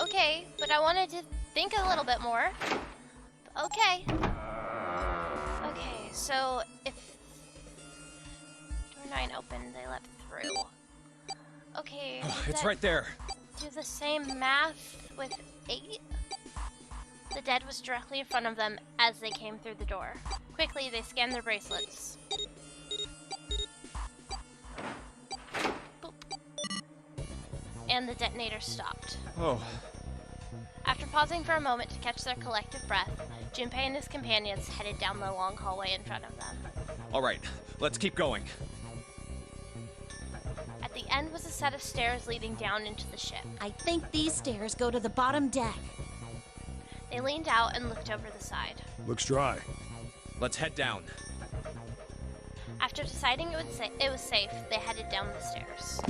Okay, but I wanted to think a little bit more. Okay. Okay, so if door 9 opened, they let through. Okay. does it's that right there. Do the same math with 8? The dead was directly in front of them as they came through the door. Quickly, they scanned their bracelets. Boop. And the detonator stopped. Oh, After pausing for a moment to catch their collective breath, Junpei and his companions headed down the long hallway in front of them. all right. Let's keep going. At the end was a set of stairs leading down into the ship. I think these stairs go to the bottom deck. They leaned out and looked over the side. Looks dry. Let's head down. After deciding it was safe, they headed down the stairs.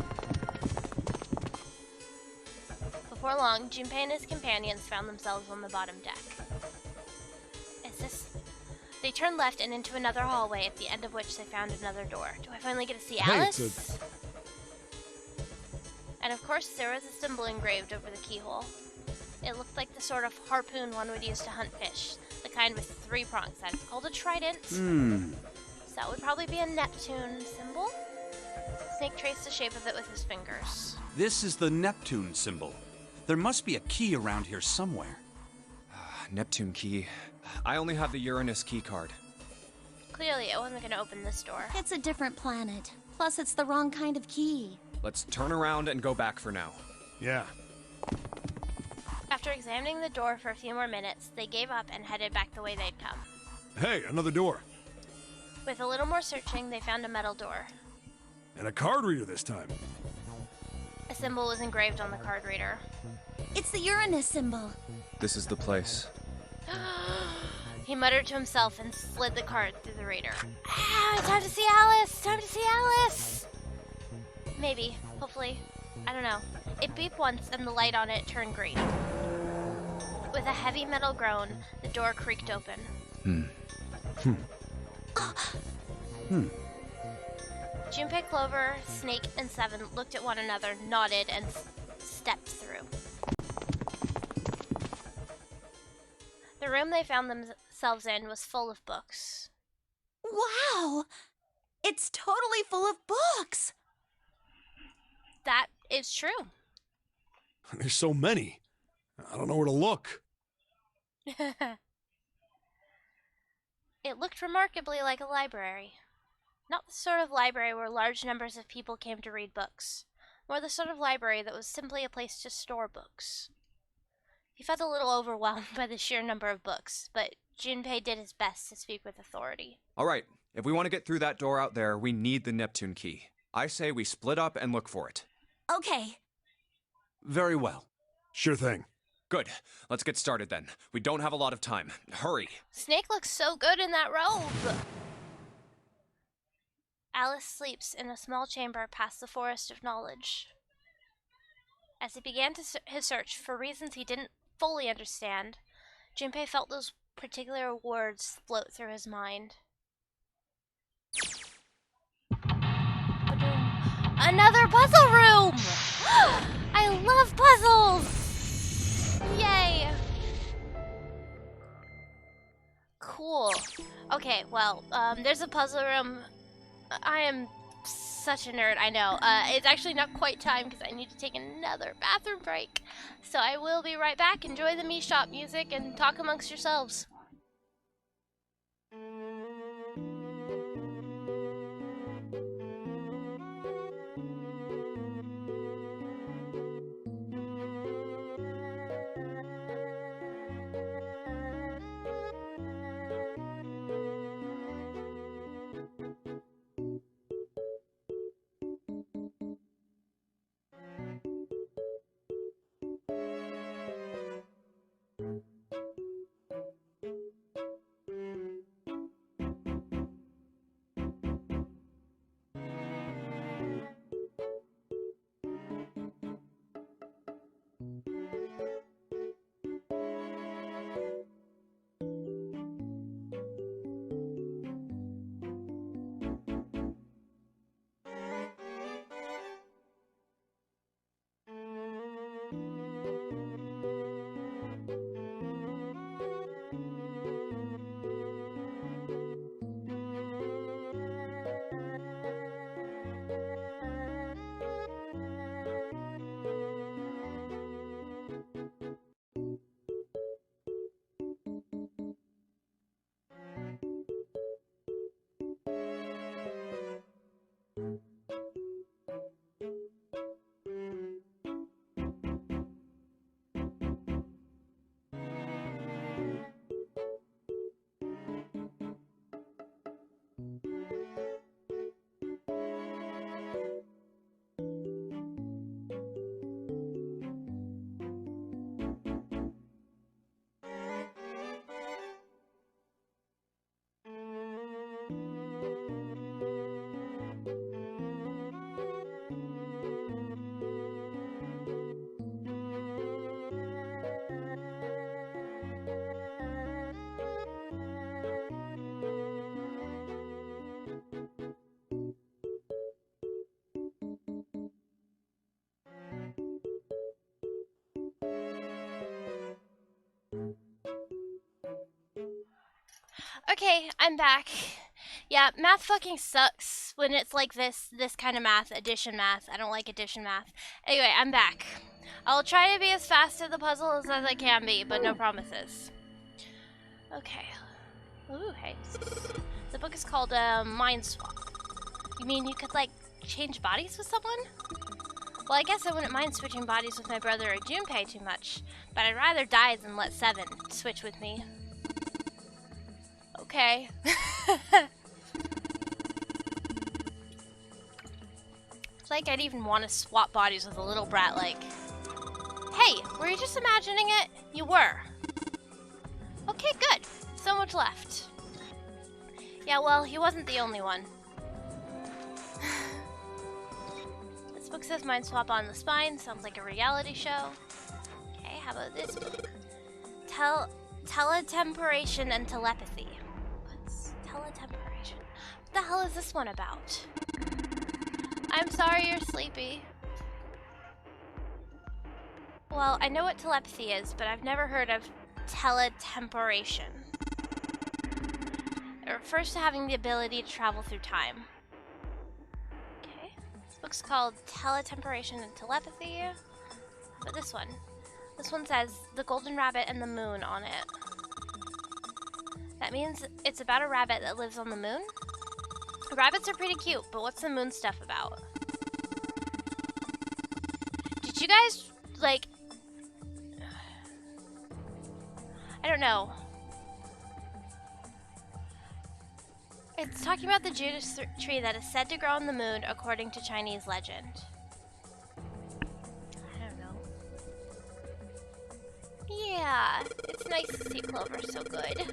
Before long, Junpei and his companions found themselves on the bottom deck. Is this... They turned left and into another hallway, at the end of which they found another door. Do I finally get to see Hey, Alice? it's And of course, there was a symbol engraved over the keyhole. It looked like the sort of harpoon one would use to hunt fish, the kind with 3 prongs. That is called a trident. So that would probably be a Neptune symbol. Snake traced the shape of it with his fingers. This is the Neptune symbol. There must be a key around here somewhere. Neptune key. I only have the Uranus key card. Clearly, it wasn't going to open this door. It's a different planet. Plus, it's the wrong kind of key. Let's turn around and go back for now. Yeah. After examining the door for a few more minutes, they gave up and headed back the way they'd come. Hey, another door. With a little more searching, they found a metal door. And a card reader this time. A symbol was engraved on the card reader. It's the Uranus symbol. This is the place. He muttered to himself and slid the card through the reader. Ah, time to see Alice! Time to see Alice! Maybe. Hopefully. I don't know. It beeped once and the light on it turned green. With a heavy metal groan, the door creaked open. Junpei, Clover, Snake, and Seven looked at one another, nodded, and stepped through. The room they found themselves in was full of books. Wow! It's totally full of books! That is true. There's so many. I don't know where to look. It looked remarkably like a library. Not the sort of library where large numbers of people came to read books, more the sort of library that was simply a place to store books. He felt a little overwhelmed by the sheer number of books, but Junpei did his best to speak with authority. All right, if we want to get through that door out there, we need the Neptune key. I say we split up and look for it. Okay. Very well. Sure thing. Good. Let's get started then. We don't have a lot of time. Hurry. Snake looks so good in that robe! Alice sleeps in a small chamber past the Forest of Knowledge. As he began his search for reasons he didn't fully understand, Junpei felt those particular words float through his mind. Another puzzle room! I love puzzles! Yay! Cool. Okay, well, there's a puzzle room. I am such a nerd, I know. It's actually not quite time because I need to take another bathroom break. So I will be right back. Enjoy the Mii Shop music and talk amongst yourselves. Okay, I'm back. Yeah, math fucking sucks when it's like this kind of math, addition math. I don't like addition math. Anyway, I'm back. I'll try to be as fast at the puzzles as I can be, but no promises. Okay. Ooh, hey. The book is called Mind Swap. You mean you could, like, change bodies with someone? Well, I guess I wouldn't mind switching bodies with my brother or Junpei too much, but I'd rather die than let Seven switch with me. Okay. It's like I'd even want to swap bodies with a little brat like, hey, were you just imagining it? You were. Okay, good. So much left. Yeah, well, he wasn't the only one. This book says Mind Swap on the spine. Sounds like a reality show. Okay, how about this book? Teletemporation and telepathy. What's teletemporation? What the hell is this one about? I'm sorry you're sleepy. Well, I know what telepathy is, but I've never heard of teletemporation. It refers to having the ability to travel through time. Okay, this book's called Teletemporation and Telepathy. How about this one? This one says The Golden Rabbit and the Moon on it. That means it's about a rabbit that lives on the moon? Rabbits are pretty cute, but what's the moon stuff about? Did you guys, like... I don't know. It's talking about the Judas tree that is said to grow on the moon according to Chinese legend. I don't know. Yeah, it's nice to see Clover so good.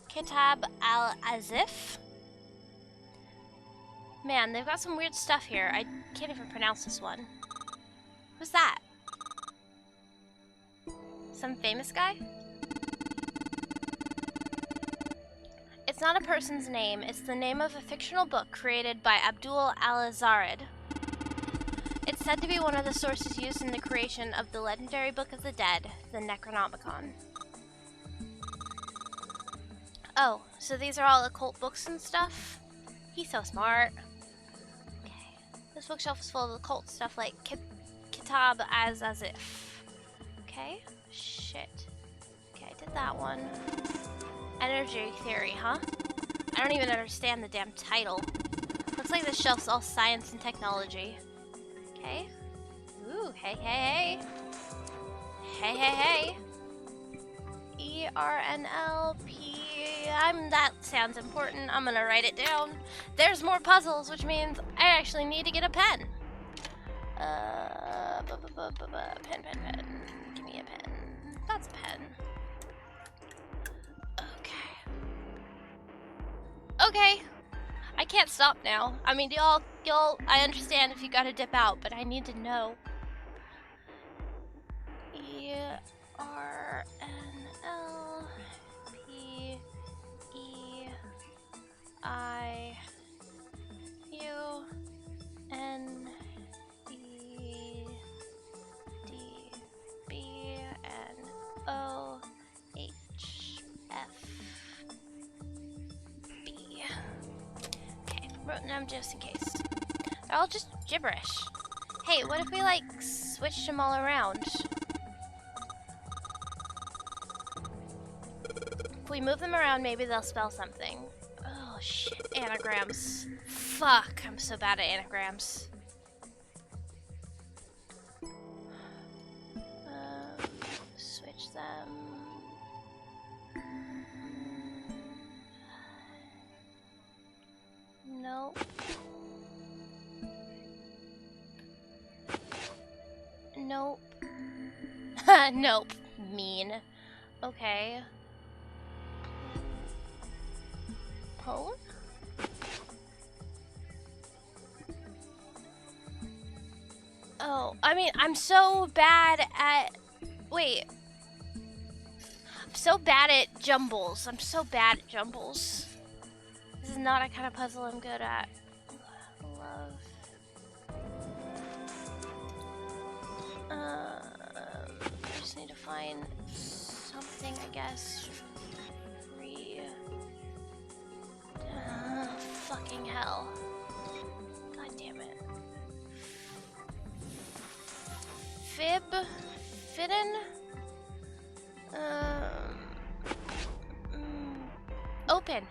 Kitab al-Azif. Man, they've got some weird stuff here. I can't even pronounce this one. Who's that? Some famous guy? It's not a person's name, it's the name of a fictional book created by Abdul al-Zarid. It's said to be one of the sources used in the creation of the legendary Book of the Dead, the Necronomicon. Oh, so these are all occult books and stuff? He's so smart. Okay, this bookshelf is full of occult stuff like Kitab as-If. Okay, shit. Okay, I did that one. Energy theory, huh? I don't even understand the damn title. Looks like this shelf's all science and technology. Okay. Ooh, hey, hey, hey. Hey, hey, hey. ERNLP. That sounds important. I'm gonna write it down. There's more puzzles, which means I actually need to get a pen. Pen, pen, pen. Give me a pen. That's a pen. Okay. I can't stop now. I mean, y'all, I understand if you gotta dip out, but I need to know. Wrote them just in case. They're all just gibberish. Hey, what if we, like, switched them all around? If we move them around, maybe they'll spell something. Oh, shit. Anagrams. Fuck, I'm so bad at anagrams. Switch them. Nope. Nope. Nope. Mean. Okay. Pone? Oh, I mean, I'm so bad at... Wait. I'm so bad at jumbles. I'm so bad at jumbles. This is not a kind of puzzle I'm good at. Love. I just need to find something guess. Free. Fucking hell. God damn it. Fib? Fidden? Open.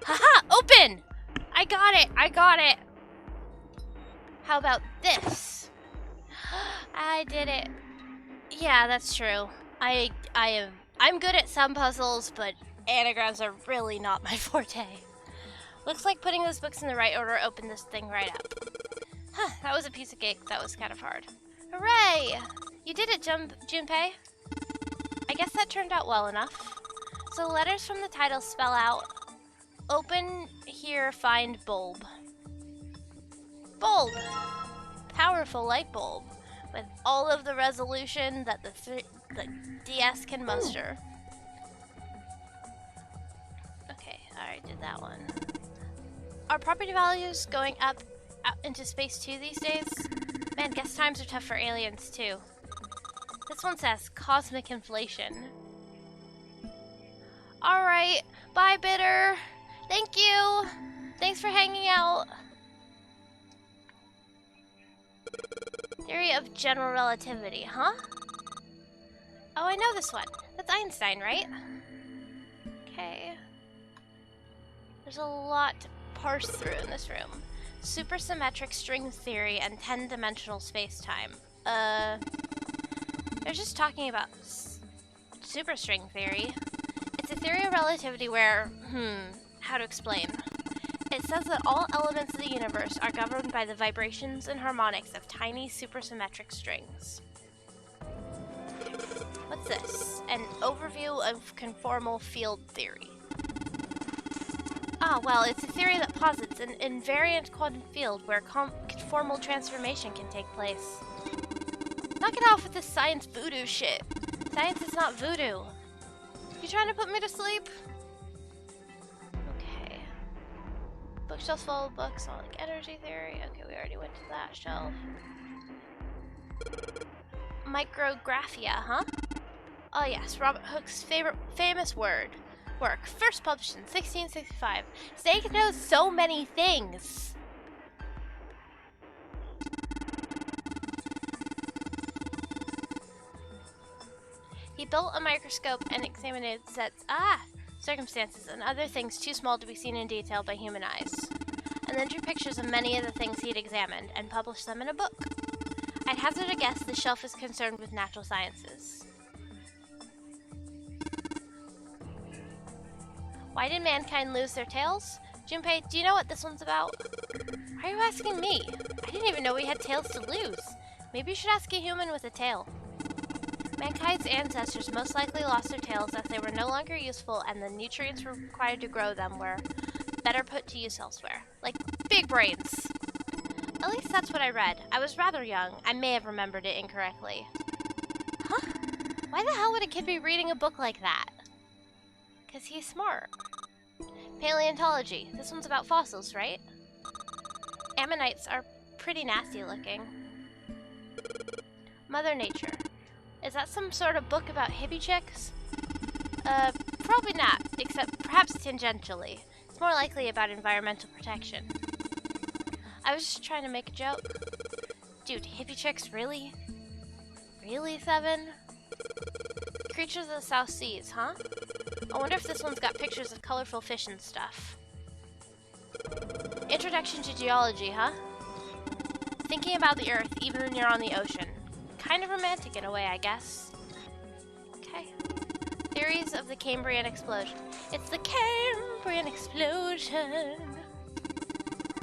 Haha! Open! I got it! I got it! How about this? I did it. Yeah, that's true. I'm good at some puzzles, but anagrams are really not my forte. Looks like putting those books in the right order opened this thing right up. Huh, that was a piece of cake. That was kind of hard. Hooray! You did it, Junpei. I guess that turned out well enough. So the letters from the title spell out, open here, find bulb. Bulb! Powerful light bulb with all of the resolution that the DS can muster. Okay, alright, did that one. Are property values going up out into space too these days? Man, guess times are tough for aliens too. This one says cosmic inflation. Alright, bye Bitter. Thank you. Thanks for hanging out. Theory of general relativity, huh? Oh, I know this one. That's Einstein, right? Okay. There's a lot to parse through in this room. Supersymmetric string theory and 10-dimensional space-time. They're just talking about superstring theory. It's a theory of relativity where, how to explain? It says that all elements of the universe are governed by the vibrations and harmonics of tiny supersymmetric strings. What's this? An overview of conformal field theory. Ah, well, it's a theory that posits an invariant quantum field where conformal transformation can take place. Knock it off with this science voodoo shit. Science is not voodoo. You trying to put me to sleep? Okay. Bookshelf full of books on like energy theory. Okay, we already went to that shelf. Micrographia, huh? Oh yes, Robert Hooke's famous work, first published in 1665. Snake knows so many things. He built a microscope and examined its circumstances and other things too small to be seen in detail by human eyes, and then drew pictures of many of the things he'd examined and published them in a book. I'd hazard a guess this shelf is concerned with natural sciences. Why did mankind lose their tails? Junpei, do you know what this one's about? Why are you asking me? I didn't even know we had tails to lose. Maybe you should ask a human with a tail. Mankind's ancestors most likely lost their tails as they were no longer useful and the nutrients required to grow them were better put to use elsewhere. Like big brains. At least that's what I read. I was rather young. I may have remembered it incorrectly. Huh? Why the hell would a kid be reading a book like that? 'Cause he's smart. Paleontology. This one's about fossils, right? Ammonites are pretty nasty looking. Mother Nature. Is that some sort of book about hippie chicks? Probably not, except perhaps tangentially. It's more likely about environmental protection. I was just trying to make a joke. Dude, hippie chicks, really? Really, Seven? Creatures of the South Seas, huh? I wonder if this one's got pictures of colorful fish and stuff. Introduction to geology, huh? Thinking about the Earth even when you're on the ocean. Kind of romantic in a way, I guess. Okay. Theories of the Cambrian explosion. It's the Cambrian explosion.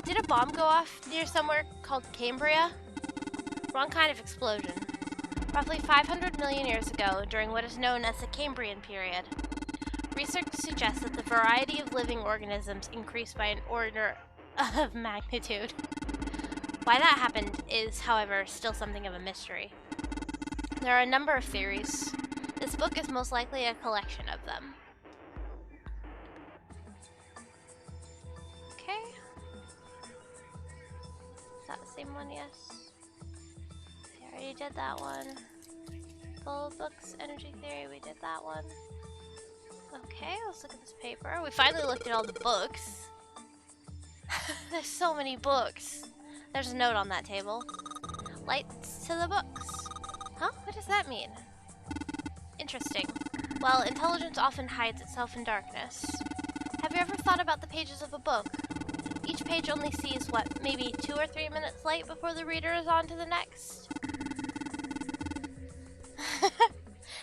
Did a bomb go off near somewhere called Cambria? Wrong kind of explosion. Roughly 500 million years ago, during what is known as the Cambrian period. Research suggests that the variety of living organisms increased by an order of magnitude. Why that happened is, however, still something of a mystery. There are a number of theories. This book is most likely a collection of them. Okay. Is that the same one? Yes. Yeah, I already did that one. Full books, energy theory, we did that one. Okay, let's look at this paper. We finally looked at all the books. There's so many books. There's a note on that table. Lights to the books. Huh? What does that mean? Interesting. Well, intelligence often hides itself in darkness. Have you ever thought about the pages of a book? Each page only sees, what, maybe 2 or 3 minutes light before the reader is on to the next?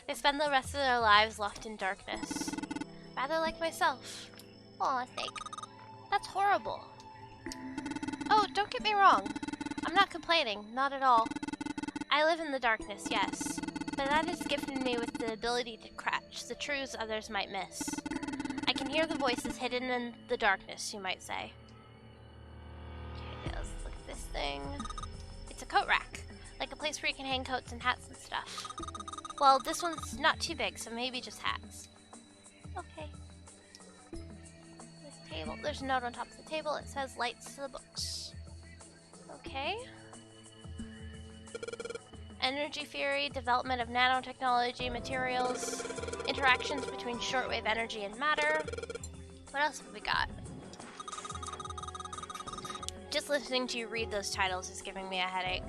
They spend the rest of their lives locked in darkness. Rather like myself. Aw, Nick. That's horrible. Oh, don't get me wrong. I'm not complaining, not at all. I live in the darkness, yes. But that has gifted me with the ability to catch the truths others might miss. I can hear the voices hidden in the darkness, you might say. Okay, let's look at this thing. It's a coat rack. Like a place where you can hang coats and hats and stuff. Well, this one's not too big, so maybe just hats. Okay. This table, there's a note on top of the table. It says lights to the books. Okay. Energy theory, development of nanotechnology, materials, interactions between shortwave energy and matter. What else have we got? Just listening to you read those titles is giving me a headache.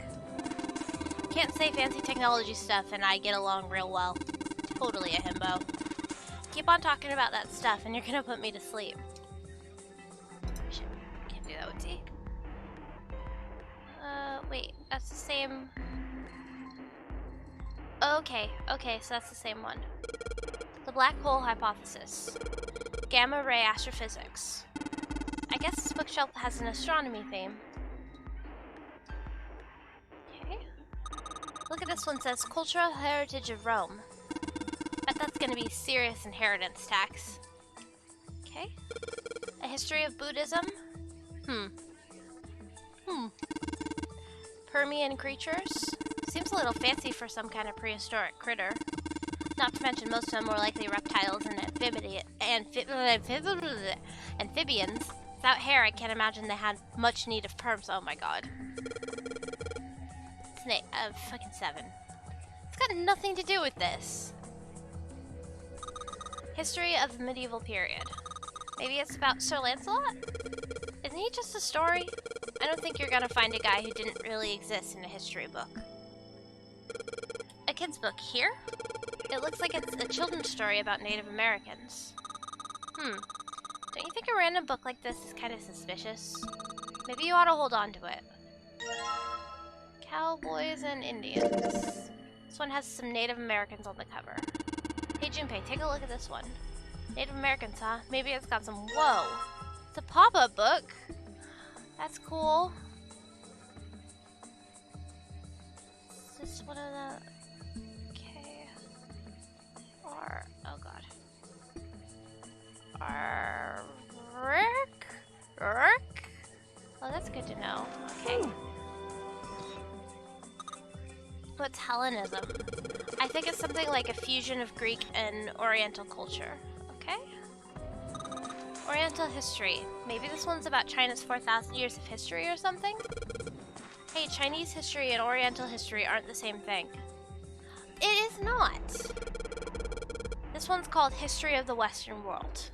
Can't say fancy technology stuff and I get along real well. Totally a himbo. Keep on talking about that stuff and you're gonna put me to sleep. Shit, can't do that with tea. Wait, that's the same... Okay, so that's the same one. The black hole hypothesis. Gamma ray astrophysics. I guess this bookshelf has an astronomy theme. Okay. Look at this one, says Cultural Heritage of Rome. Bet that's gonna be serious inheritance tax. Okay. A history of Buddhism? Permian creatures? Seems a little fancy for some kind of prehistoric critter. Not to mention most of them were likely reptiles and amphibians. Without hair, I can't imagine they had much need of perms. Oh my god. Snake, fucking 7. It's got nothing to do with this. History of the medieval period. Maybe it's about Sir Lancelot? Isn't he just a story? I don't think you're gonna find a guy who didn't really exist in a history book. A kid's book here? It looks like it's a children's story about Native Americans. Don't you think a random book like this is kind of suspicious? Maybe you ought to hold on to it. Cowboys and Indians. This one has some Native Americans on the cover. Hey Junpei, take a look at this one. Native Americans, huh? Maybe it's got some... Whoa! It's a pop-up book! That's cool. Is this one of the... Okay... Oh god. Rick? Oh, that's good to know. Okay. What's Hellenism? I think it's something like a fusion of Greek and Oriental culture. Okay. Oriental history. Maybe this one's about China's 4,000 years of history or something? Hey, Chinese history and Oriental history aren't the same thing. It is not. This one's called History of the Western World.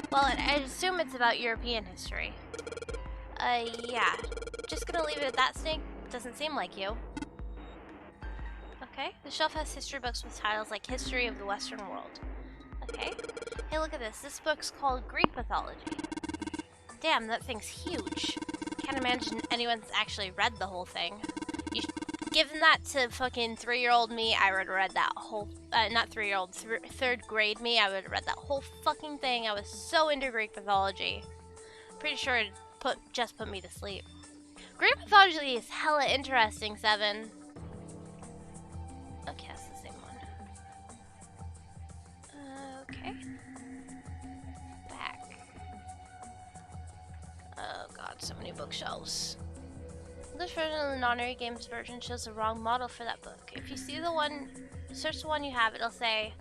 Well, I assume it's about European history. Yeah. Just gonna leave it at that, Snake. Doesn't seem like you. Okay. The shelf has history books with titles like History of the Western World. Okay. Hey, look at this. This book's called Greek Mythology. Damn, that thing's huge. Can't imagine anyone's actually read the whole thing. Given that to fucking 3-year-old me, I would have read that whole... not 3-year-old, 3rd grade me, I would have read that whole fucking thing. I was so into Greek mythology. Pretty sure it just put me to sleep. Greek mythology is hella interesting, 7. Okay, that's the same one. Okay. Back. Oh god, so many bookshelves. English version of the non-Ari Games version shows the wrong model for that book. If you see the one, search the one you have, it'll say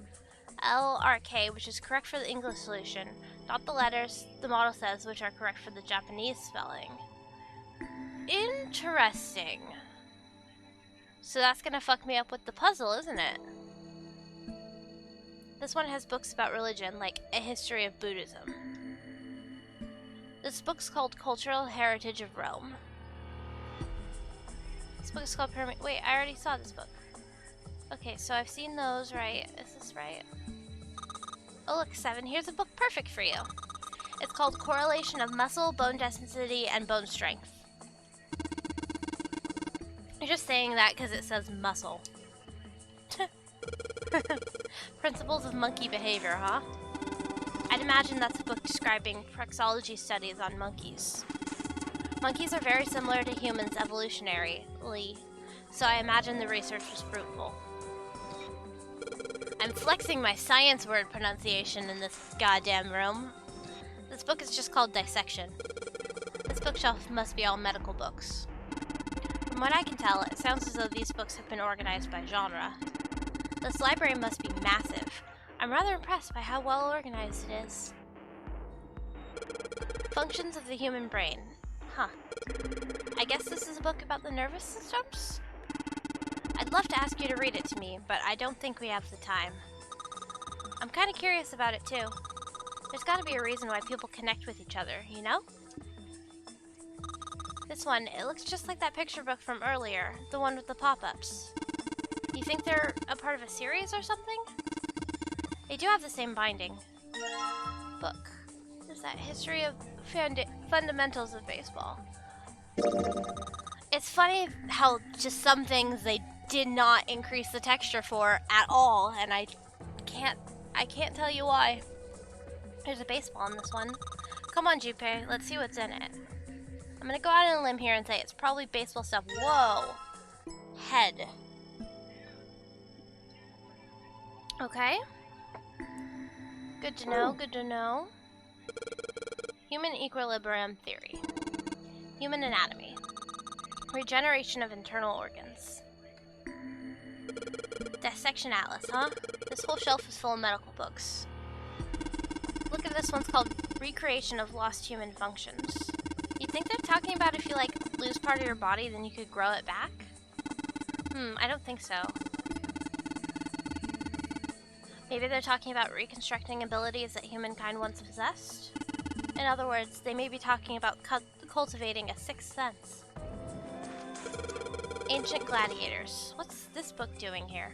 LRK, which is correct for the English solution, not the letters the model says, which are correct for the Japanese spelling. Interesting. So that's gonna fuck me up with the puzzle, isn't it? This one has books about religion, like A History of Buddhism. This book's called Cultural Heritage of Rome. This book is called Pyramid. Wait, I already saw this book. Okay, so I've seen those, right? Is this right? Oh look, 7. Here's a book perfect for you. It's called Correlation of Muscle, Bone Density, and Bone Strength. You're just saying that because it says muscle. Principles of Monkey Behavior, huh? I'd imagine that's a book describing praxeology studies on monkeys. Monkeys are very similar to humans evolutionarily, so I imagine the research was fruitful. I'm flexing my science word pronunciation in this goddamn room. This book is just called Dissection. This bookshelf must be all medical books. From what I can tell, it sounds as though these books have been organized by genre. This library must be massive. I'm rather impressed by how well organized it is. Functions of the human brain. Huh. I guess this is a book about the nervous systems? I'd love to ask you to read it to me, but I don't think we have the time. I'm kind of curious about it too. There's gotta be a reason why people connect with each other, you know? This one, it looks just like that picture book from earlier, the one with the pop-ups. You think they're a part of a series or something? They do have the same binding. Book. Is that History of Fundamentals of Baseball? It's funny how just some things they did not increase the texture for at all, and I can't tell you why. There's a baseball in this one. Come on, Junpei, let's see what's in it. I'm gonna go out on a limb here and say it's probably baseball stuff. Whoa! Head. Okay. Good to know, good to know. Human equilibrium theory. Human anatomy. Regeneration of internal organs. Dissection atlas, huh? This whole shelf is full of medical books. Look at this one's called Recreation of Lost Human Functions. You think they're talking about if you, like, lose part of your body, then you could grow it back? I don't think so. Maybe they're talking about reconstructing abilities that humankind once possessed? In other words, they may be talking about cultivating a sixth sense. Ancient gladiators. What's this book doing here?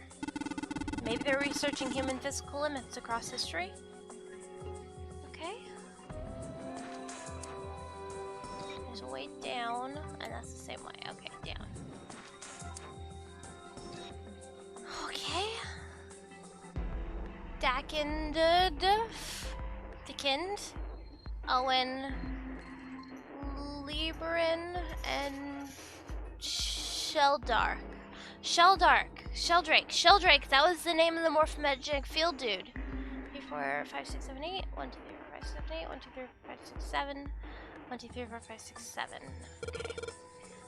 Maybe they're researching human physical limits across history? Okay. There's a way down, and that's the same way. Okay, down. Okay. Dakind, Owen, Liberin, and Sheldark. Sheldrake, that was the name of the morphomagnetic field dude. 3, 4, 5, 6, 7, 8. 1, 2, 3, 4, 5, 6, 7, 8. 1, 2, 3, 4, 5, 6, 7. 1, 2, 3, 4, 5, 6, 7. Okay.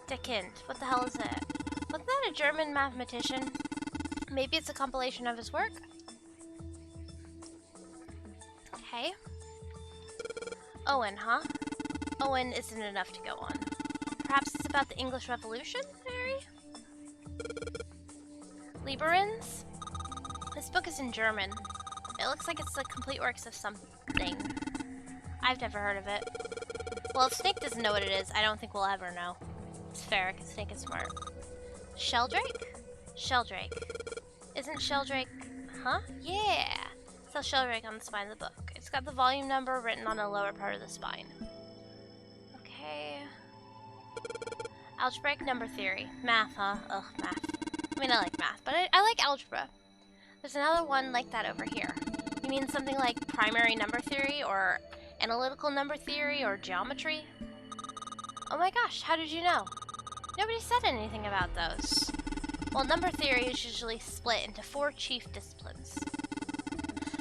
Dakind, what the hell is it? Wasn't that a German mathematician? Maybe it's a compilation of his work? Okay. Owen, huh? Owen isn't enough to go on. Perhaps it's about the English Revolution, Mary? Liberins? This book is in German. It looks like it's the complete works of something. I've never heard of it. Well, if Snake doesn't know what it is, I don't think we'll ever know. It's fair, because Snake is smart. Sheldrake? Sheldrake. Isn't Sheldrake... Huh? Yeah! It says Sheldrake on the spine of the book. It's got the volume number written on the lower part of the spine. Okay... Algebraic number theory. Math, huh? Ugh, math. I mean, I like math, but I like algebra. There's another one like that over here. You mean something like primary number theory, or analytical number theory, or geometry? Oh my gosh, how did you know? Nobody said anything about those. Well, number theory is usually split into 4 chief disciplines.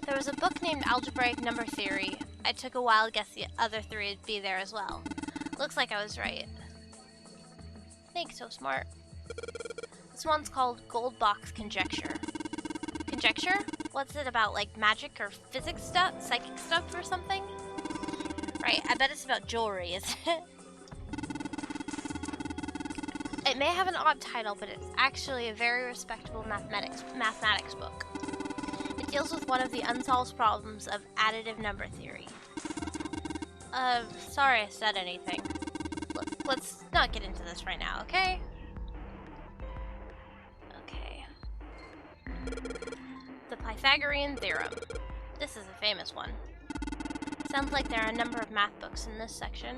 There was a book named Algebraic Number Theory. I took a wild guess the other 3 would be there as well. Looks like I was right. Snake, so smart. This one's called Gold Box Conjecture. Conjecture? What's it about, like magic or physics stuff? Psychic stuff or something? Right, I bet it's about jewelry, isn't it? It may have an odd title, but it's actually a very respectable mathematics book. It deals with one of the unsolved problems of additive number theory. Sorry I said anything. Let's not get into this right now, okay? Okay. The Pythagorean Theorem. This is a famous one. Sounds like there are a number of math books in this section.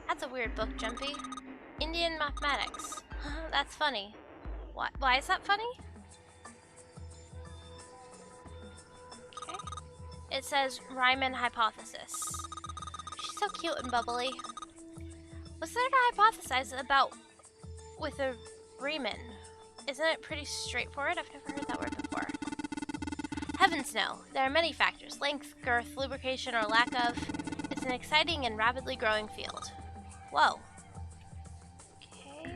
That's a weird book, Jumpy. Indian mathematics. That's funny. Why is that funny? Okay. It says Riemann hypothesis. She's so cute and bubbly. What's there to hypothesize about with a Riemann? Isn't it pretty straightforward? I've never heard that word before. Heavens no. There are many factors. Length, girth, lubrication, or lack of. It's an exciting and rapidly growing field. Whoa. Okay.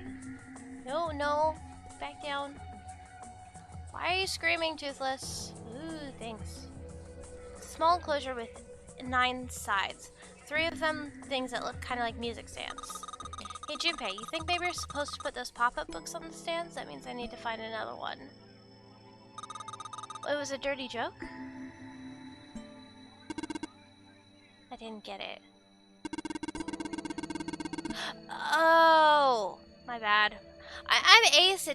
No. Back down. Why are you screaming, Toothless? Ooh, thanks. Small enclosure with 9 sides. 3 of them things that look kind of like music stands. Hey, Junpei, you think maybe we're supposed to put those pop-up books on the stands? That means I need to find another one. It was a dirty joke? I didn't get it. Oh, my bad. I'm Ace.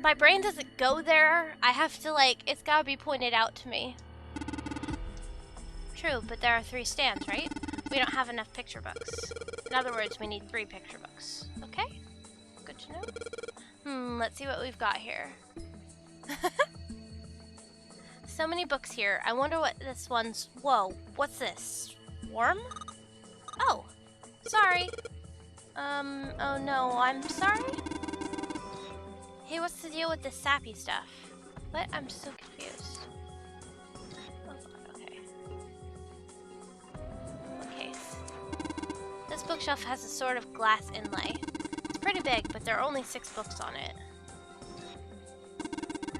My brain doesn't go there. I have to it's gotta be pointed out to me. True, but there are 3 stands, right? We don't have enough picture books. In other words, we need 3 picture books. Okay? Good to know. Let's see what we've got here. So many books here. I wonder what this one's... Whoa, what's this? Worm? Oh, sorry. Oh no, I'm sorry? Hey, what's the deal with this sappy stuff? What? I'm so confused. Oh god, okay. Okay. This bookshelf has a sort of glass inlay. It's pretty big, but there are only 6 books on it.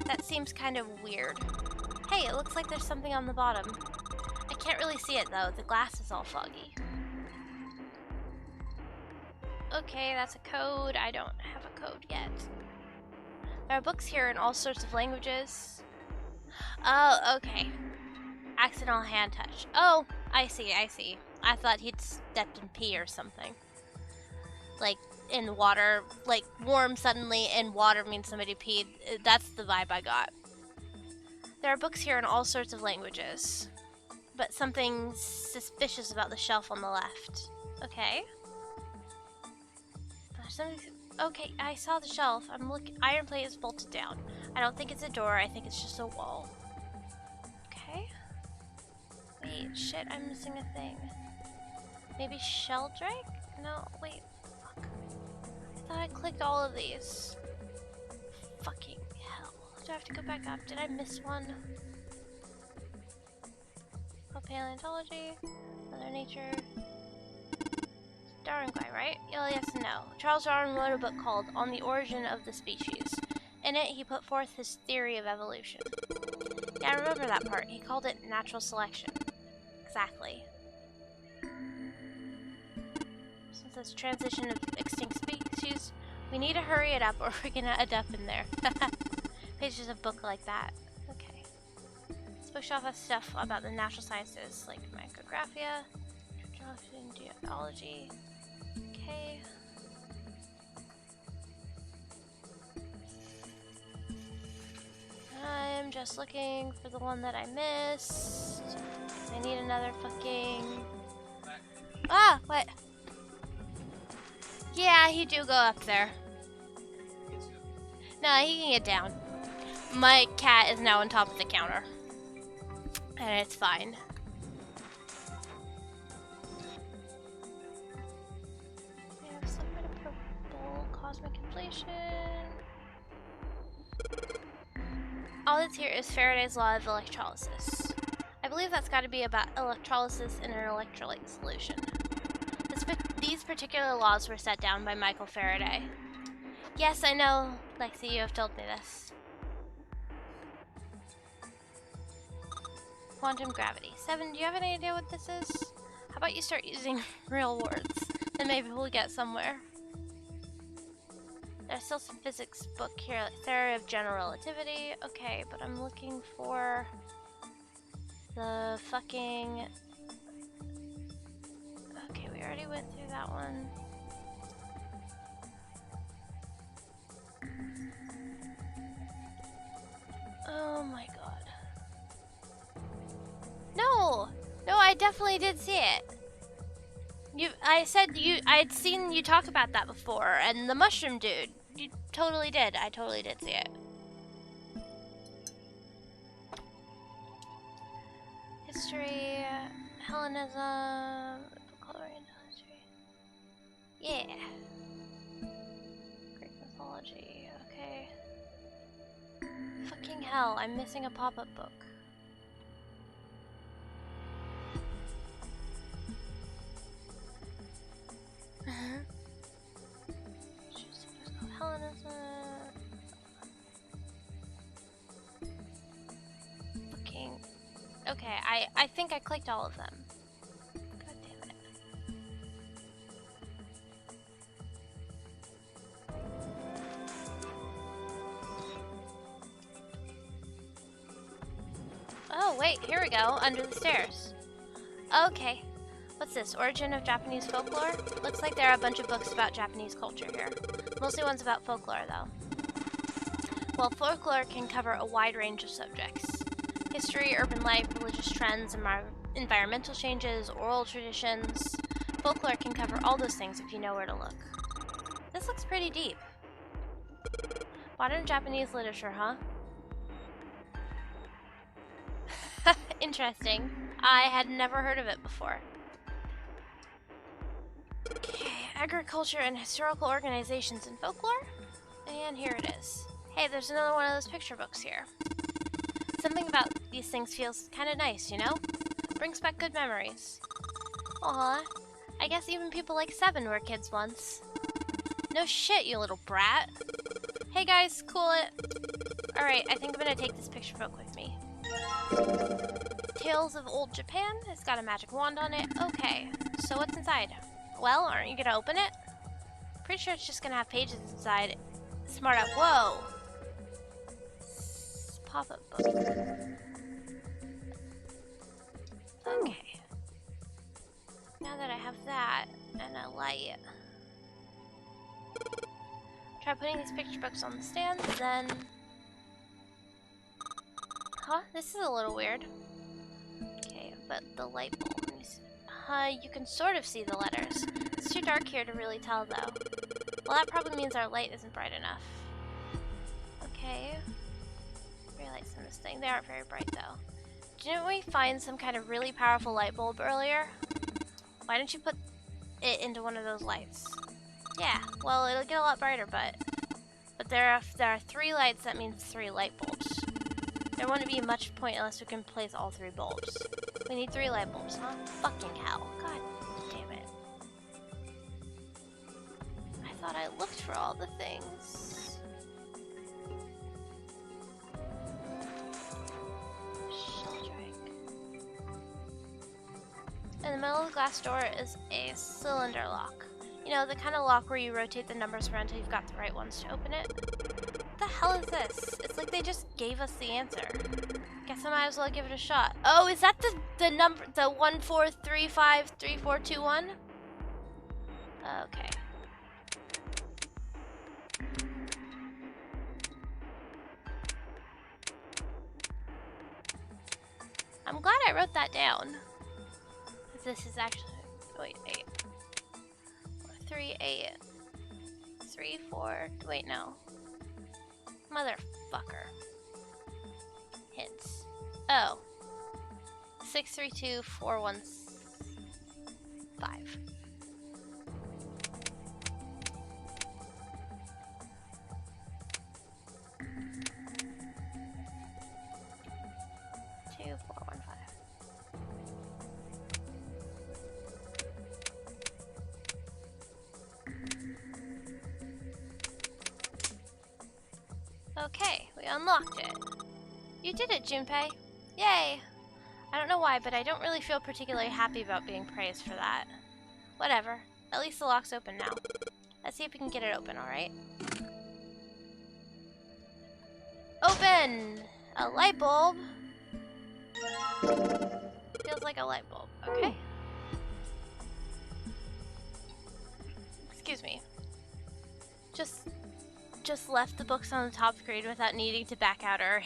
That seems kind of weird. Hey, it looks like there's something on the bottom. I can't really see it though, the glass is all foggy. Okay, that's a code. I don't have a code yet. There are books here in all sorts of languages. Oh, okay. Accidental hand touch. Oh, I see. I thought he'd stepped in pee or something. Like, in the water. Like, warm suddenly and water means somebody peed. That's the vibe I got. There are books here in all sorts of languages. But something suspicious about the shelf on the left. Okay. Okay, I saw the shelf. I'm looking. Iron plate is bolted down. I don't think it's a door. I think it's just a wall. Okay. Wait, shit, I'm missing a thing. Maybe Sheldrake? No, wait. Fuck. I thought I clicked all of these. Fucking hell. Do I have to go back up? Did I miss one? Oh, paleontology. Mother Nature. Darwin guy, right? Yes and no. Charles Darwin wrote a book called On the Origin of the Species. In it, he put forth his theory of evolution. Yeah, I remember that part. He called it natural selection. Exactly. Since it's transition of extinct species, we need to hurry it up or we're gonna end up in there. Pages of book like that. Okay. This bookshelf has stuff about the natural sciences, like micrographia, geology. Okay. I'm just looking for the one that I missed. I need another fucking... Ah! What? Yeah, he do go up there. No, he can get down. My cat is now on top of the counter. And it's fine. I have some kind of purple cosmic inflation. All that's here is Faraday's law of electrolysis. I believe that's got to be about electrolysis in an electrolyte solution. These particular laws were set down by Michael Faraday. Yes, I know, Lexi, you have told me this. Quantum gravity. 7, do you have any idea what this is? How about you start using real words? Then maybe we'll get somewhere. There's still some physics book here, like theory of general relativity. Okay, but I'm looking for the fucking... Okay, we already went through that one. Oh my god. No! No, I definitely did see it. I'd seen you talk about that before, and the mushroom dude. You totally did. I totally did see it. History, Hellenism, Oriental history. Yeah. Greek mythology, okay. Fucking hell, I'm missing a pop-up book. Hellenism. Fucking. Okay, I think I clicked all of them. God damn it. Oh, wait, here we go, under the stairs. Okay. What's this? Origin of Japanese folklore? Looks like there are a bunch of books about Japanese culture here. Mostly ones about folklore, though. Well, folklore can cover a wide range of subjects. History, urban life, religious trends, environmental changes, oral traditions. Folklore can cover all those things if you know where to look. This looks pretty deep. Modern Japanese literature, huh? Interesting. I had never heard of it before. Okay, agriculture and historical organizations and folklore. And here it is. Hey, there's another one of those picture books here. Something about these things feels kind of nice, you know? Brings back good memories. Aw, I guess even people like Seven were kids once. No shit, you little brat. Hey guys, cool it. Alright, I think I'm gonna take this picture book with me. Tales of Old Japan. It's got a magic wand on it. Okay, so what's inside? Well, aren't you gonna open it? Pretty sure it's just gonna have pages inside. Smart up. Whoa! Pop-up book. Okay. Now that I have that and a light, try putting these picture books on the stand, then... Huh? This is a little weird. Okay, but the light bulb. You can sort of see the letters. It's too dark here to really tell, though. Well, that probably means our light isn't bright enough. Okay. Very lights in this thing. They aren't very bright, though. Didn't we find some kind of really powerful light bulb earlier? Why didn't you put it into one of those lights? Yeah, well, it'll get a lot brighter, but there are 3 lights. That means 3 light bulbs. There wouldn't be much point unless we can place all 3 bulbs. We need 3 light bulbs, huh? Fucking hell. God damn it. I thought I looked for all the things. Sheldrake. In the middle of the glass door is a cylinder lock. You know, the kind of lock where you rotate the numbers around until you've got the right ones to open it. What the hell is this? It's like they just gave us the answer. Guess I might as well give it a shot. Oh, is that the number, the 14353421? Okay. I'm glad I wrote that down. This is actually, wait, 8. 3, 8. 3, 4, wait, no. Motherfucker. Hints. Oh. 632415. Okay, we unlocked it. You did it, Junpei. Yay! I don't know why, but I don't really feel particularly happy about being praised for that. Whatever. At least the lock's open now. Let's see if we can get it open, alright? Open! A light bulb. Feels like a light bulb. Okay. Excuse me. Just left the books on the top screen without needing to back out or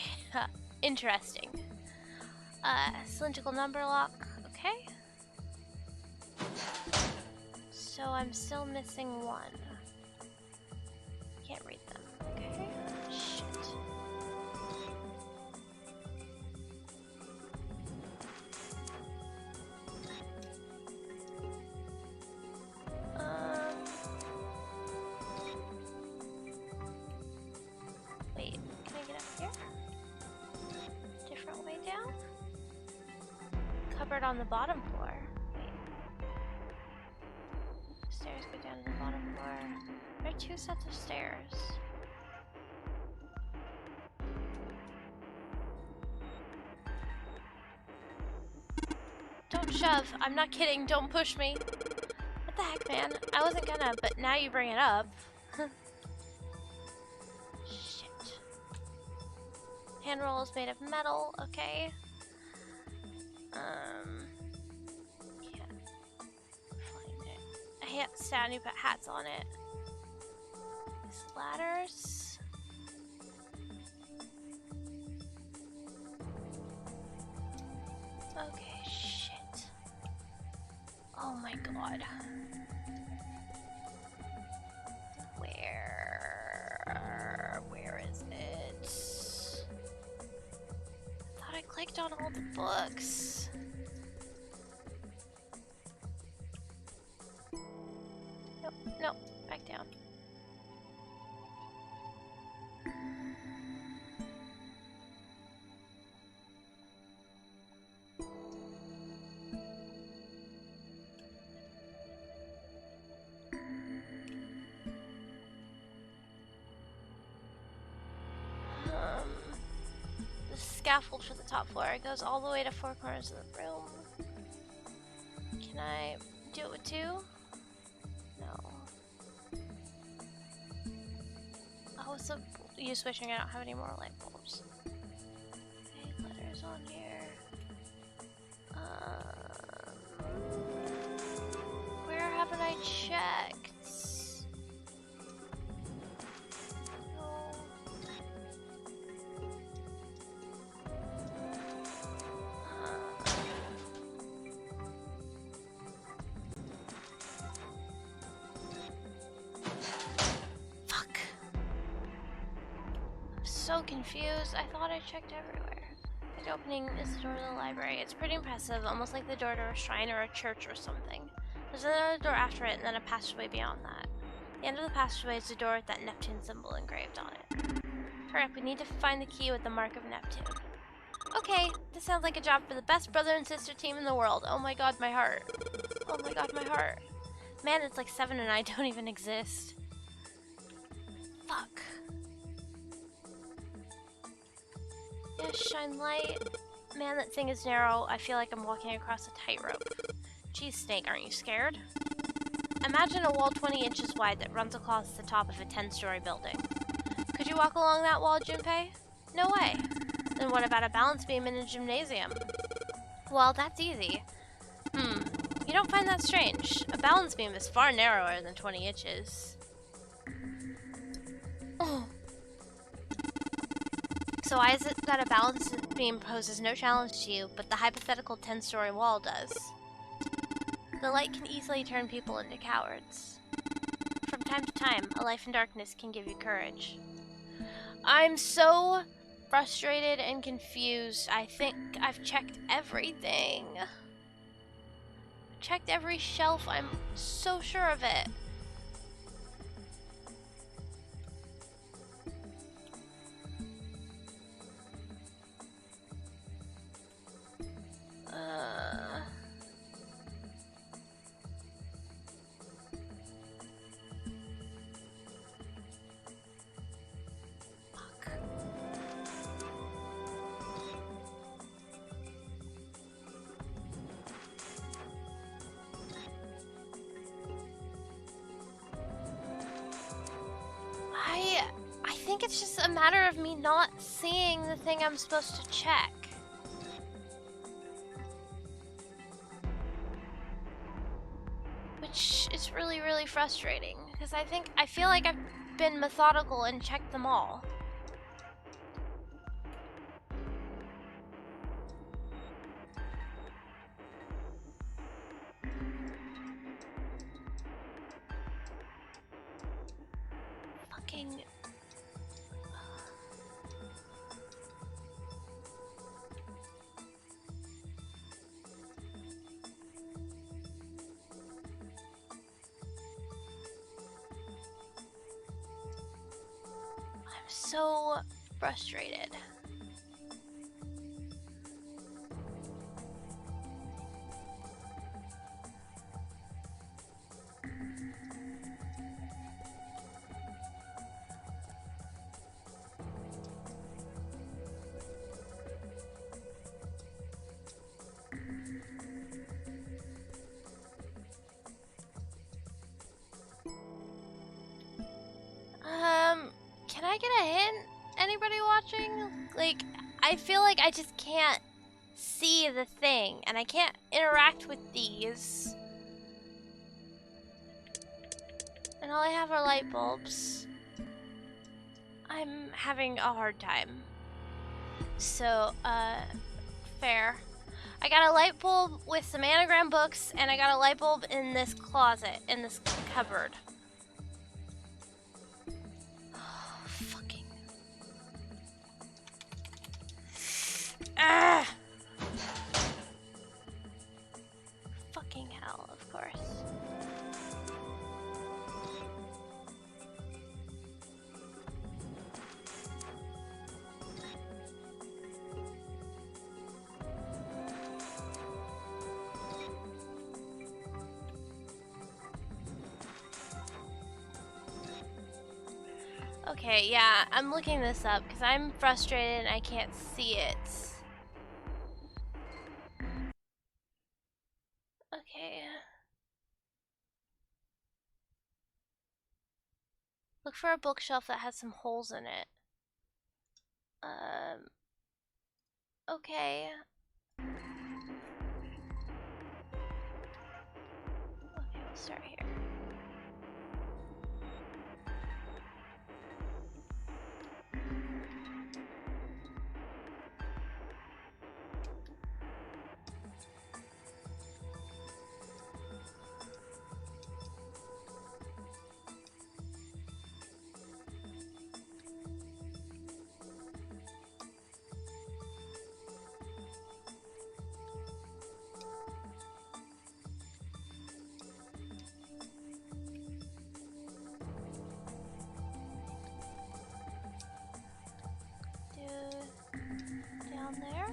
interesting. Cylindrical number lock. Okay. So I'm still missing one. Can't read them. Okay. Shit. Wait, can I get up here? Different way down? Cupboard on the bottom floor. Wait. Stairs go down to the bottom floor. There are 2 sets of stairs. Don't shove. I'm not kidding. Don't push me. What the heck, man? I wasn't gonna, but now you bring it up. Shit. Handroll is made of metal. Okay. Can't find it. I can't stand you put hats on it. These ladders. Okay, shit. Oh my god. Where is it? I thought I clicked on all the books. Nope, nope, back down. The scaffold for the top floor. It goes all the way to 4 corners of the room. Can I do it with 2? No. Oh, what's the use wishing I don't have any more light bulbs? Okay, letters on here. Where haven't I checked? So confused. I thought I checked everywhere. The opening is the door to the library. It's pretty impressive, almost like the door to a shrine or a church or something. There's another door after it and then a passageway beyond that. The end of the passageway is the door with that Neptune symbol engraved on it. Hurry up, we need to find the key with the mark of Neptune. Okay, this sounds like a job for the best brother and sister team in the world. Oh my god, my heart. Oh my god, my heart. Man, it's like Seven and I don't even exist. Fuck. Yeah, shine light. Man, that thing is narrow. I feel like I'm walking across a tightrope. Geez, Snake, aren't you scared? Imagine a wall 20 inches wide that runs across the top of a 10-story building. Could you walk along that wall, Junpei? No way. Then what about a balance beam in a gymnasium? Well, that's easy. You don't find that strange. A balance beam is far narrower than 20 inches. Oh. So why is it that a balance beam poses no challenge to you, but the hypothetical 10-story wall does? The light can easily turn people into cowards. From time to time, a life in darkness can give you courage. I'm so frustrated and confused. I think I've checked everything. Checked every shelf. I'm so sure of it. Fuck. it's just a matter of me not seeing the thing I'm supposed to check. Which is really, really frustrating, because I feel like I've been methodical and checked them all. Fucking... I'm so frustrated. Can I get a hint? Anybody watching? Like, I feel like I just can't see the thing, and I can't interact with these. And all I have are light bulbs. I'm having a hard time. So, fair. I got a light bulb with some anagram books, and I got a light bulb in this closet, in this cupboard. Fucking. Ah! Fucking hell, of course. Okay, yeah, I'm looking this up because I'm frustrated and I can't see it. Okay. Look for a bookshelf that has some holes in it. Okay. Okay, we'll start here. Down there.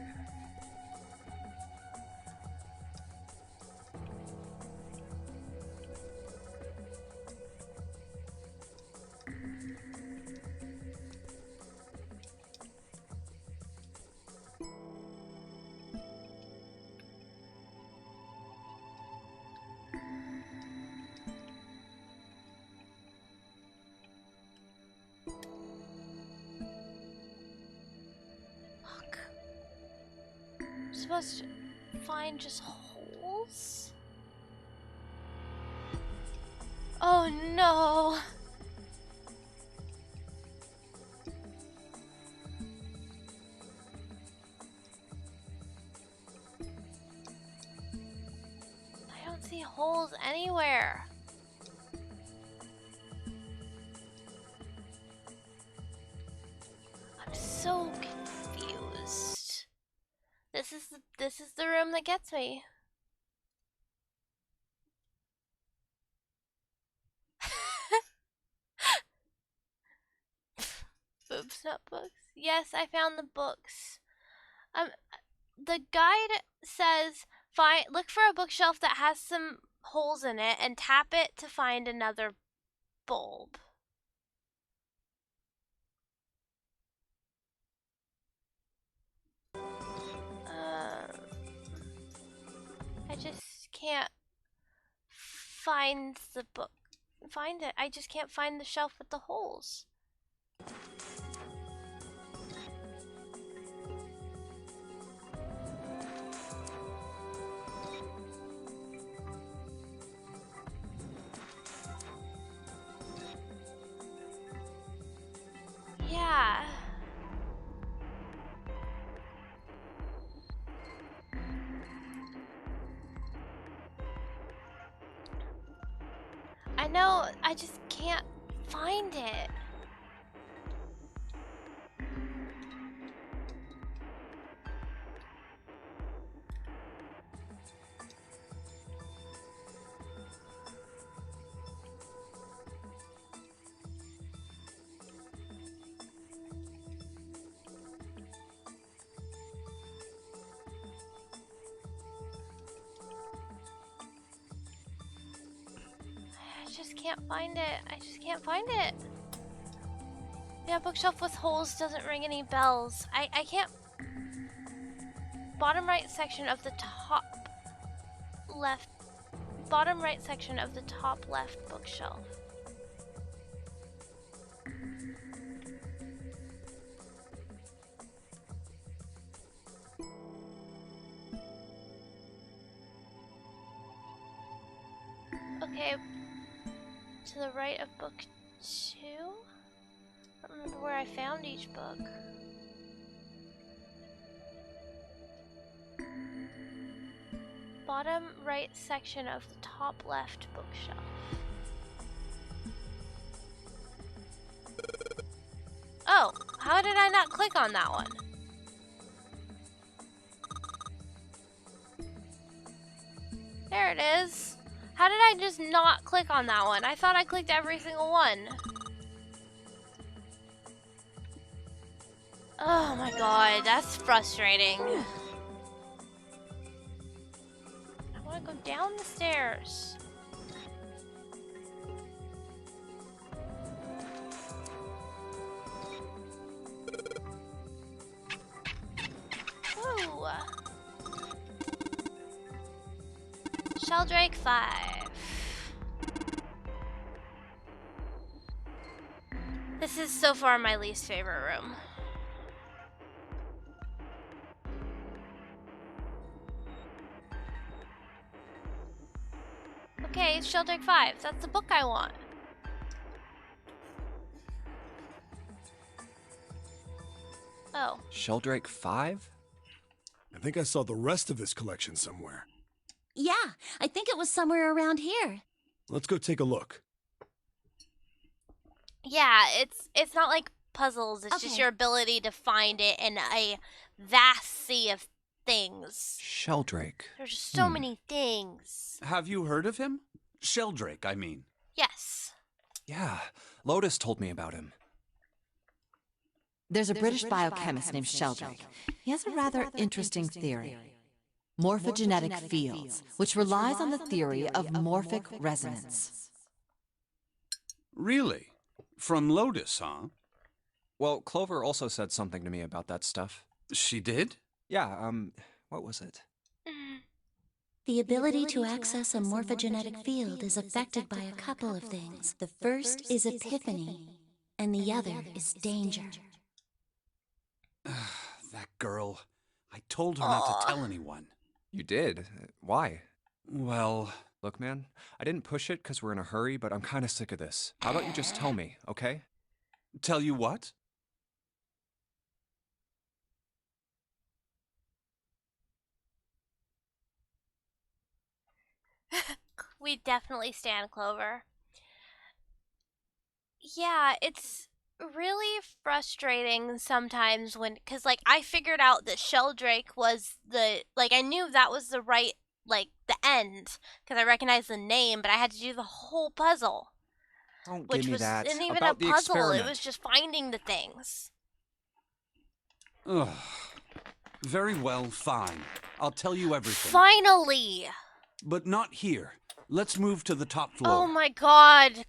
Supposed to find just holes? Oh no! I don't see holes anywhere. I'm so confused. This is the room that gets me. Boobs notebooks. Yes, I found the books. The guide says look for a bookshelf that has some holes in it and tap it to find another bulb. I just can't find the book. Find it. I just can't find the shelf with the holes. know, I just can't find it. I just can't find it. I just can't find it. Yeah, bookshelf with holes doesn't ring any bells. I can't. Bottom right section of the top left. Bottom right section of the top left bookshelf. Okay. To the right of book 2? I don't remember where I found each book. Bottom right section of the top left bookshelf. Oh, how did I not click on that one? There it is. How did I just not click on that one? I thought I clicked every single one. Oh my god, that's frustrating. I want to go down the stairs. Ooh. Sheldrake 5. This is so far my least favorite room. Okay, it's Sheldrake 5. That's the book I want. Oh. Sheldrake 5? I think I saw the rest of this collection somewhere. Yeah, I think it was somewhere around here. Let's go take a look. Yeah, it's not like puzzles. It's just Okay. your ability to find it in a vast sea of things. Sheldrake. There's just so many things. Have you heard of him? Sheldrake, I mean. Yes. Yeah, Lotus told me about him. There's a British biochemist named Sheldrake. He has a rather interesting theory. Morphogenetic fields, which relies on the theory of morphic resonance. Really? From Lotus, huh? Well, Clover also said something to me about that stuff. She did? Yeah, what was it? The ability to access a morphogenetic field is affected by a couple of things. The first is epiphany, and the other is danger. That girl. I told her not to tell anyone. You did? Why? Well, Look, man, I didn't push it because we're in a hurry, but I'm kind of sick of this. How about you just tell me, okay? tell you what? We definitely stand Clover. Yeah, it's really frustrating sometimes when, cause like I figured out that Sheldrake was I knew that was the right, the end, cause I recognized the name, but I had to do the whole puzzle. Don't Which give me was that. isn't even About a the puzzle, experiment. it was just finding the things. Ugh. Very well, fine. I'll tell you everything. Finally! But not here. Let's move to the top floor. Oh my god,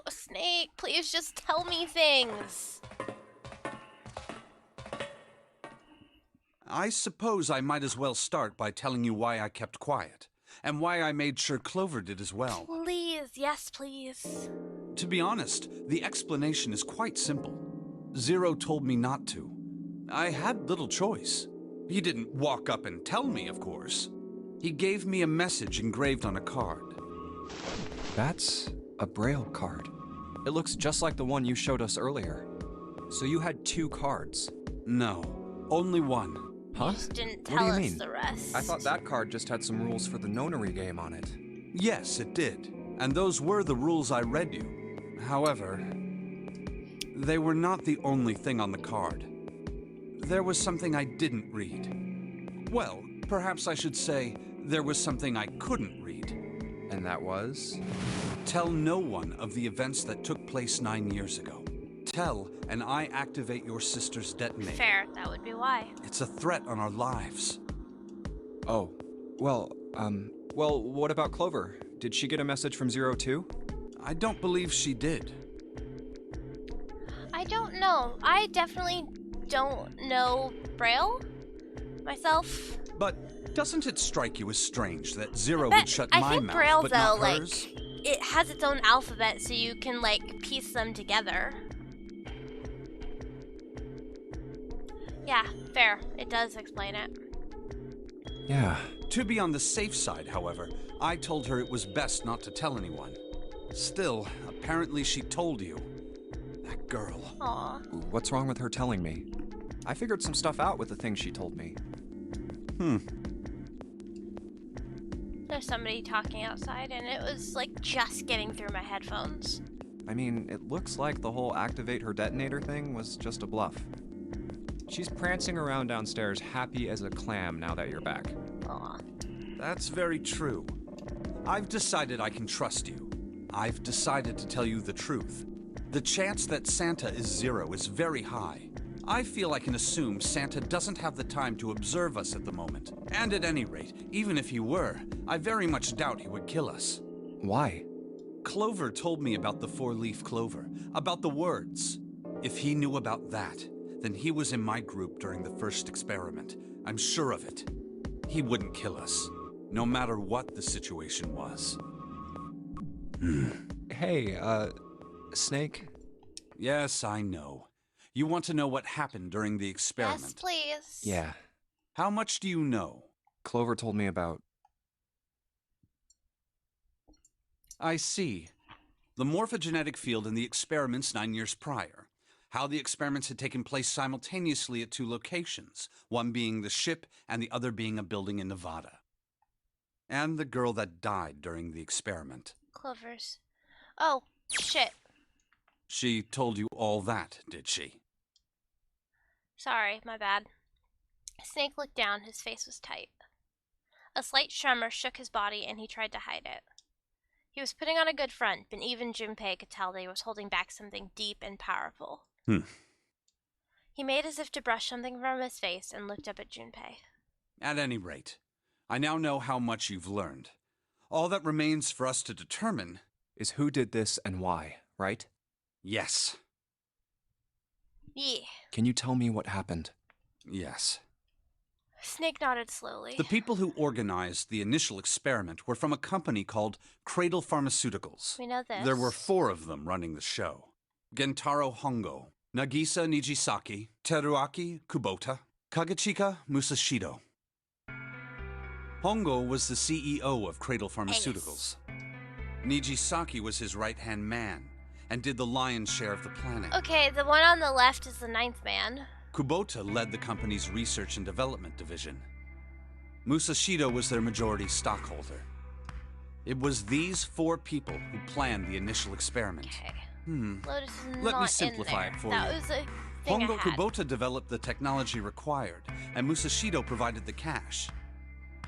Snake, please just tell me things. I suppose I might as well start by telling you why I kept quiet, and why I made sure Clover did as well. Please, yes, please. To be honest, the explanation is quite simple. Zero told me not to. I had little choice. He didn't walk up and tell me, of course. He gave me a message engraved on a card. That's a Braille card. It looks just like the one you showed us earlier. So you had 2 cards. No, only one. Huh? Just didn't What do tell you us mean? the rest. I thought that card just had some rules for the nonary game on it. Yes, it did. And those were the rules I read you. However, they were not the only thing on the card. There was something I didn't read. Well, perhaps I should say, there was something I couldn't read. And that was? Tell no one of the events that took place 9 years ago. Tell, and I activate your sister's detonator. Fair, that would be why. It's a threat on our lives. Oh, well, what about Clover? Did she get a message from Zero too? I don't believe she did. I don't know. I definitely don't know Braille myself. But doesn't it strike you as strange that Zero But would shut I my think mouth, Braille, but though, not hers? it has its own alphabet, so you can, like, piece them together. Yeah, fair. It does explain it. Yeah. To be on the safe side, however, I told her it was best not to tell anyone. Still, apparently she told you. That girl. Aw. What's wrong with her telling me? I figured some stuff out with the things she told me. There's somebody talking outside, and it was, like, just getting through my headphones. I mean, it looks like the whole activate her detonator thing was just a bluff. She's prancing around downstairs happy as a clam now that you're back. Aw. That's very true. I've decided I can trust you. I've decided to tell you the truth. The chance that Santa is Zero is very high. I feel I can assume Santa doesn't have the time to observe us at the moment. And at any rate, even if he were, I very much doubt he would kill us. Why? Clover told me about the four-leaf clover, about the words. If he knew about that, then he was in my group during the first experiment. I'm sure of it. He wouldn't kill us, no matter what the situation was. Hey, Snake? Yes, I know. You want to know what happened during the experiment? Yes, please. Yeah. How much do you know? Clover told me about... I see. The morphogenetic field in the experiments 9 years prior. How the experiments had taken place simultaneously at 2 locations, one being the ship and the other being a building in Nevada. And the girl that died during the experiment. Clovers. Oh, shit. She told you all that, did she? Sorry, my bad. Snake looked down. His face was tight. A slight tremor shook his body, and he tried to hide it. He was putting on a good front, but even Junpei could tell that he was holding back something deep and powerful. He made as if to brush something from his face and looked up at Junpei. At any rate, I now know how much you've learned. All that remains for us to determine is who did this and why, right? Yes. Yeah. Can you tell me what happened? Yes. Snake nodded slowly. The people who organized the initial experiment were from a company called Cradle Pharmaceuticals. We know this. There were 4 of them running the show. Gentaro Hongo, Nagisa Nijisaki, Teruaki Kubota, Kagechika Musashido. Hongo was the CEO of Cradle Pharmaceuticals. Nijisaki was his right-hand man and did the lion's share of the planning. Okay, the one on the left is the 9th man. Kubota led the company's research and development division. Musashido was their majority stockholder. It was these 4 people who planned the initial experiment. Okay. Lotus is Let not me simplify in there. it for that you. was a thing Hongo I had. Kubota developed the technology required, and Musashido provided the cash.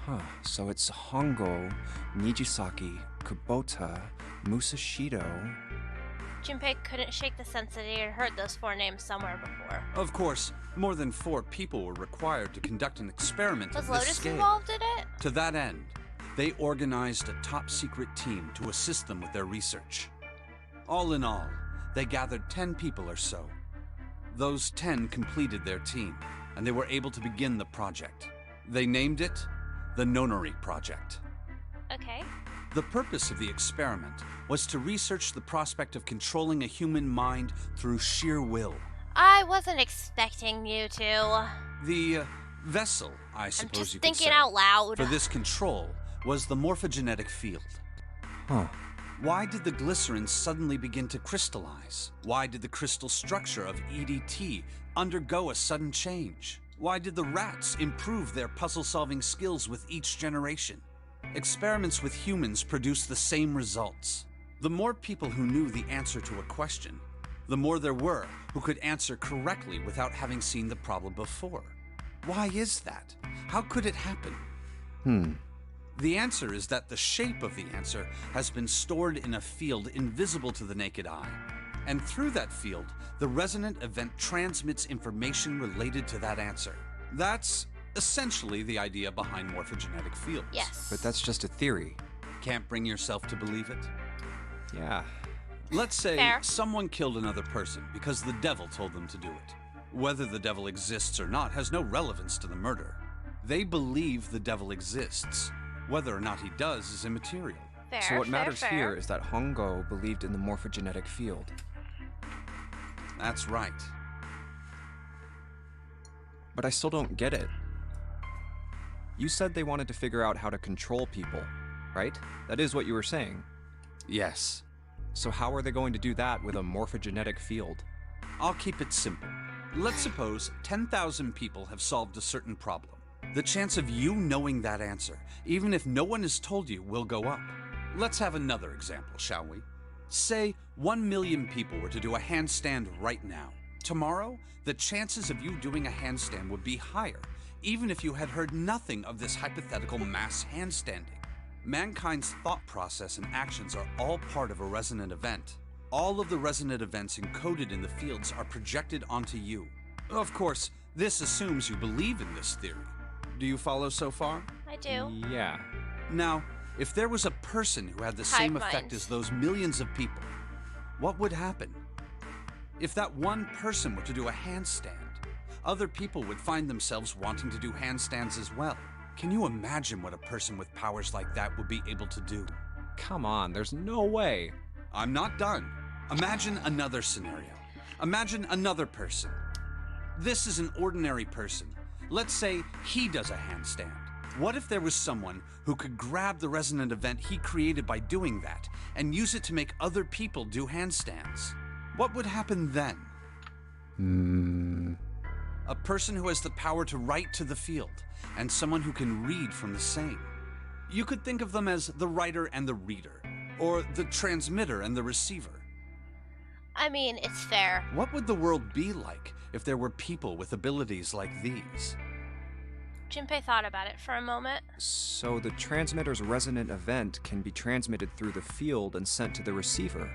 Huh, so it's Hongo, Nijisaki, Kubota, Musashido... Junpei couldn't shake the sense that he had heard those 4 names somewhere before. Of course, more than 4 people were required to conduct an experiment Was of this Lotus scale. involved in it? To that end, they organized a top-secret team to assist them with their research. All in all, they gathered 10 people or so. Those 10 completed their team, and they were able to begin the project. They named it the Nonori Project. Okay. The purpose of the experiment was to research the prospect of controlling a human mind through sheer will. I wasn't expecting you to. The vessel, I suppose I'm just you could thinking say, out loud. for this control was the morphogenetic field. Huh. Why did the glycerin suddenly begin to crystallize? Why did the crystal structure of EDT undergo a sudden change? Why did the rats improve their puzzle-solving skills with each generation? Experiments with humans produce the same results. The more people who knew the answer to a question, the more there were who could answer correctly without having seen the problem before. Why is that? How could it happen? The answer is that the shape of the answer has been stored in a field invisible to the naked eye. And through that field, the resonant event transmits information related to that answer. That's essentially the idea behind morphogenetic fields. Yes. But that's just a theory. Can't bring yourself to believe it? Yeah. Let's say Fair. someone killed another person because the devil told them to do it. Whether the devil exists or not has no relevance to the murder. They believe the devil exists. Whether or not he does is immaterial. Fair, So what fair, matters fair. here is that Hongo believed in the morphogenetic field. That's right. But I still don't get it. You said they wanted to figure out how to control people, right? That is what you were saying. Yes. So how are they going to do that with a morphogenetic field? I'll keep it simple. Let's suppose 10,000 people have solved a certain problem. The chance of you knowing that answer, even if no one has told you, will go up. Let's have another example, shall we? Say 1 million people were to do a handstand right now. Tomorrow, the chances of you doing a handstand would be higher, even if you had heard nothing of this hypothetical mass handstanding. Mankind's thought process and actions are all part of a resonant event. All of the resonant events encoded in the fields are projected onto you. Of course, this assumes you believe in this theory. Do you follow so far? I do. Yeah. Now, if there was a person who had the Hive same mind. effect as those millions of people, what would happen? If that one person were to do a handstand, other people would find themselves wanting to do handstands as well. Can you imagine what a person with powers like that would be able to do? Come on, there's no way. I'm not done. Imagine another scenario. Imagine another person. This is an ordinary person. Let's say he does a handstand. What if there was someone who could grab the resonant event he created by doing that and use it to make other people do handstands? What would happen then? A person who has the power to write to the field, and someone who can read from the same. You could think of them as the writer and the reader, or the transmitter and the receiver. I mean, it's fair. What would the world be like if there were people with abilities like these? Junpei thought about it for a moment. So the transmitter's resonant event can be transmitted through the field and sent to the receiver.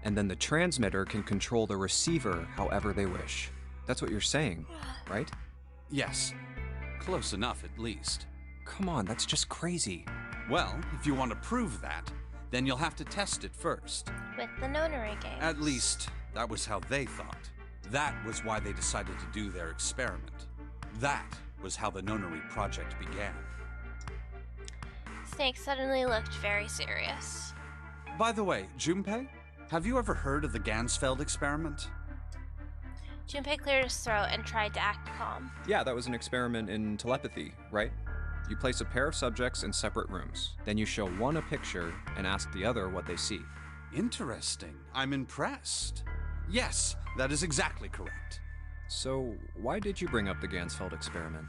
And then the transmitter can control the receiver however they wish. That's what you're saying, right? Yes. Close enough, at least. Come on, that's just crazy. Well, if you want to prove that, then you'll have to test it first. With the nonary game. At least, that was how they thought. That was why they decided to do their experiment. That was how the Nonary project began. Snake suddenly looked very serious. By the way, Junpei, have you ever heard of the Gansfeld experiment? Junpei cleared his throat and tried to act calm. Yeah, that was an experiment in telepathy, right? You place a pair of subjects in separate rooms. Then you show one a picture and ask the other what they see. Interesting. I'm impressed. Yes, that is exactly correct. So, why did you bring up the Gansfeld experiment?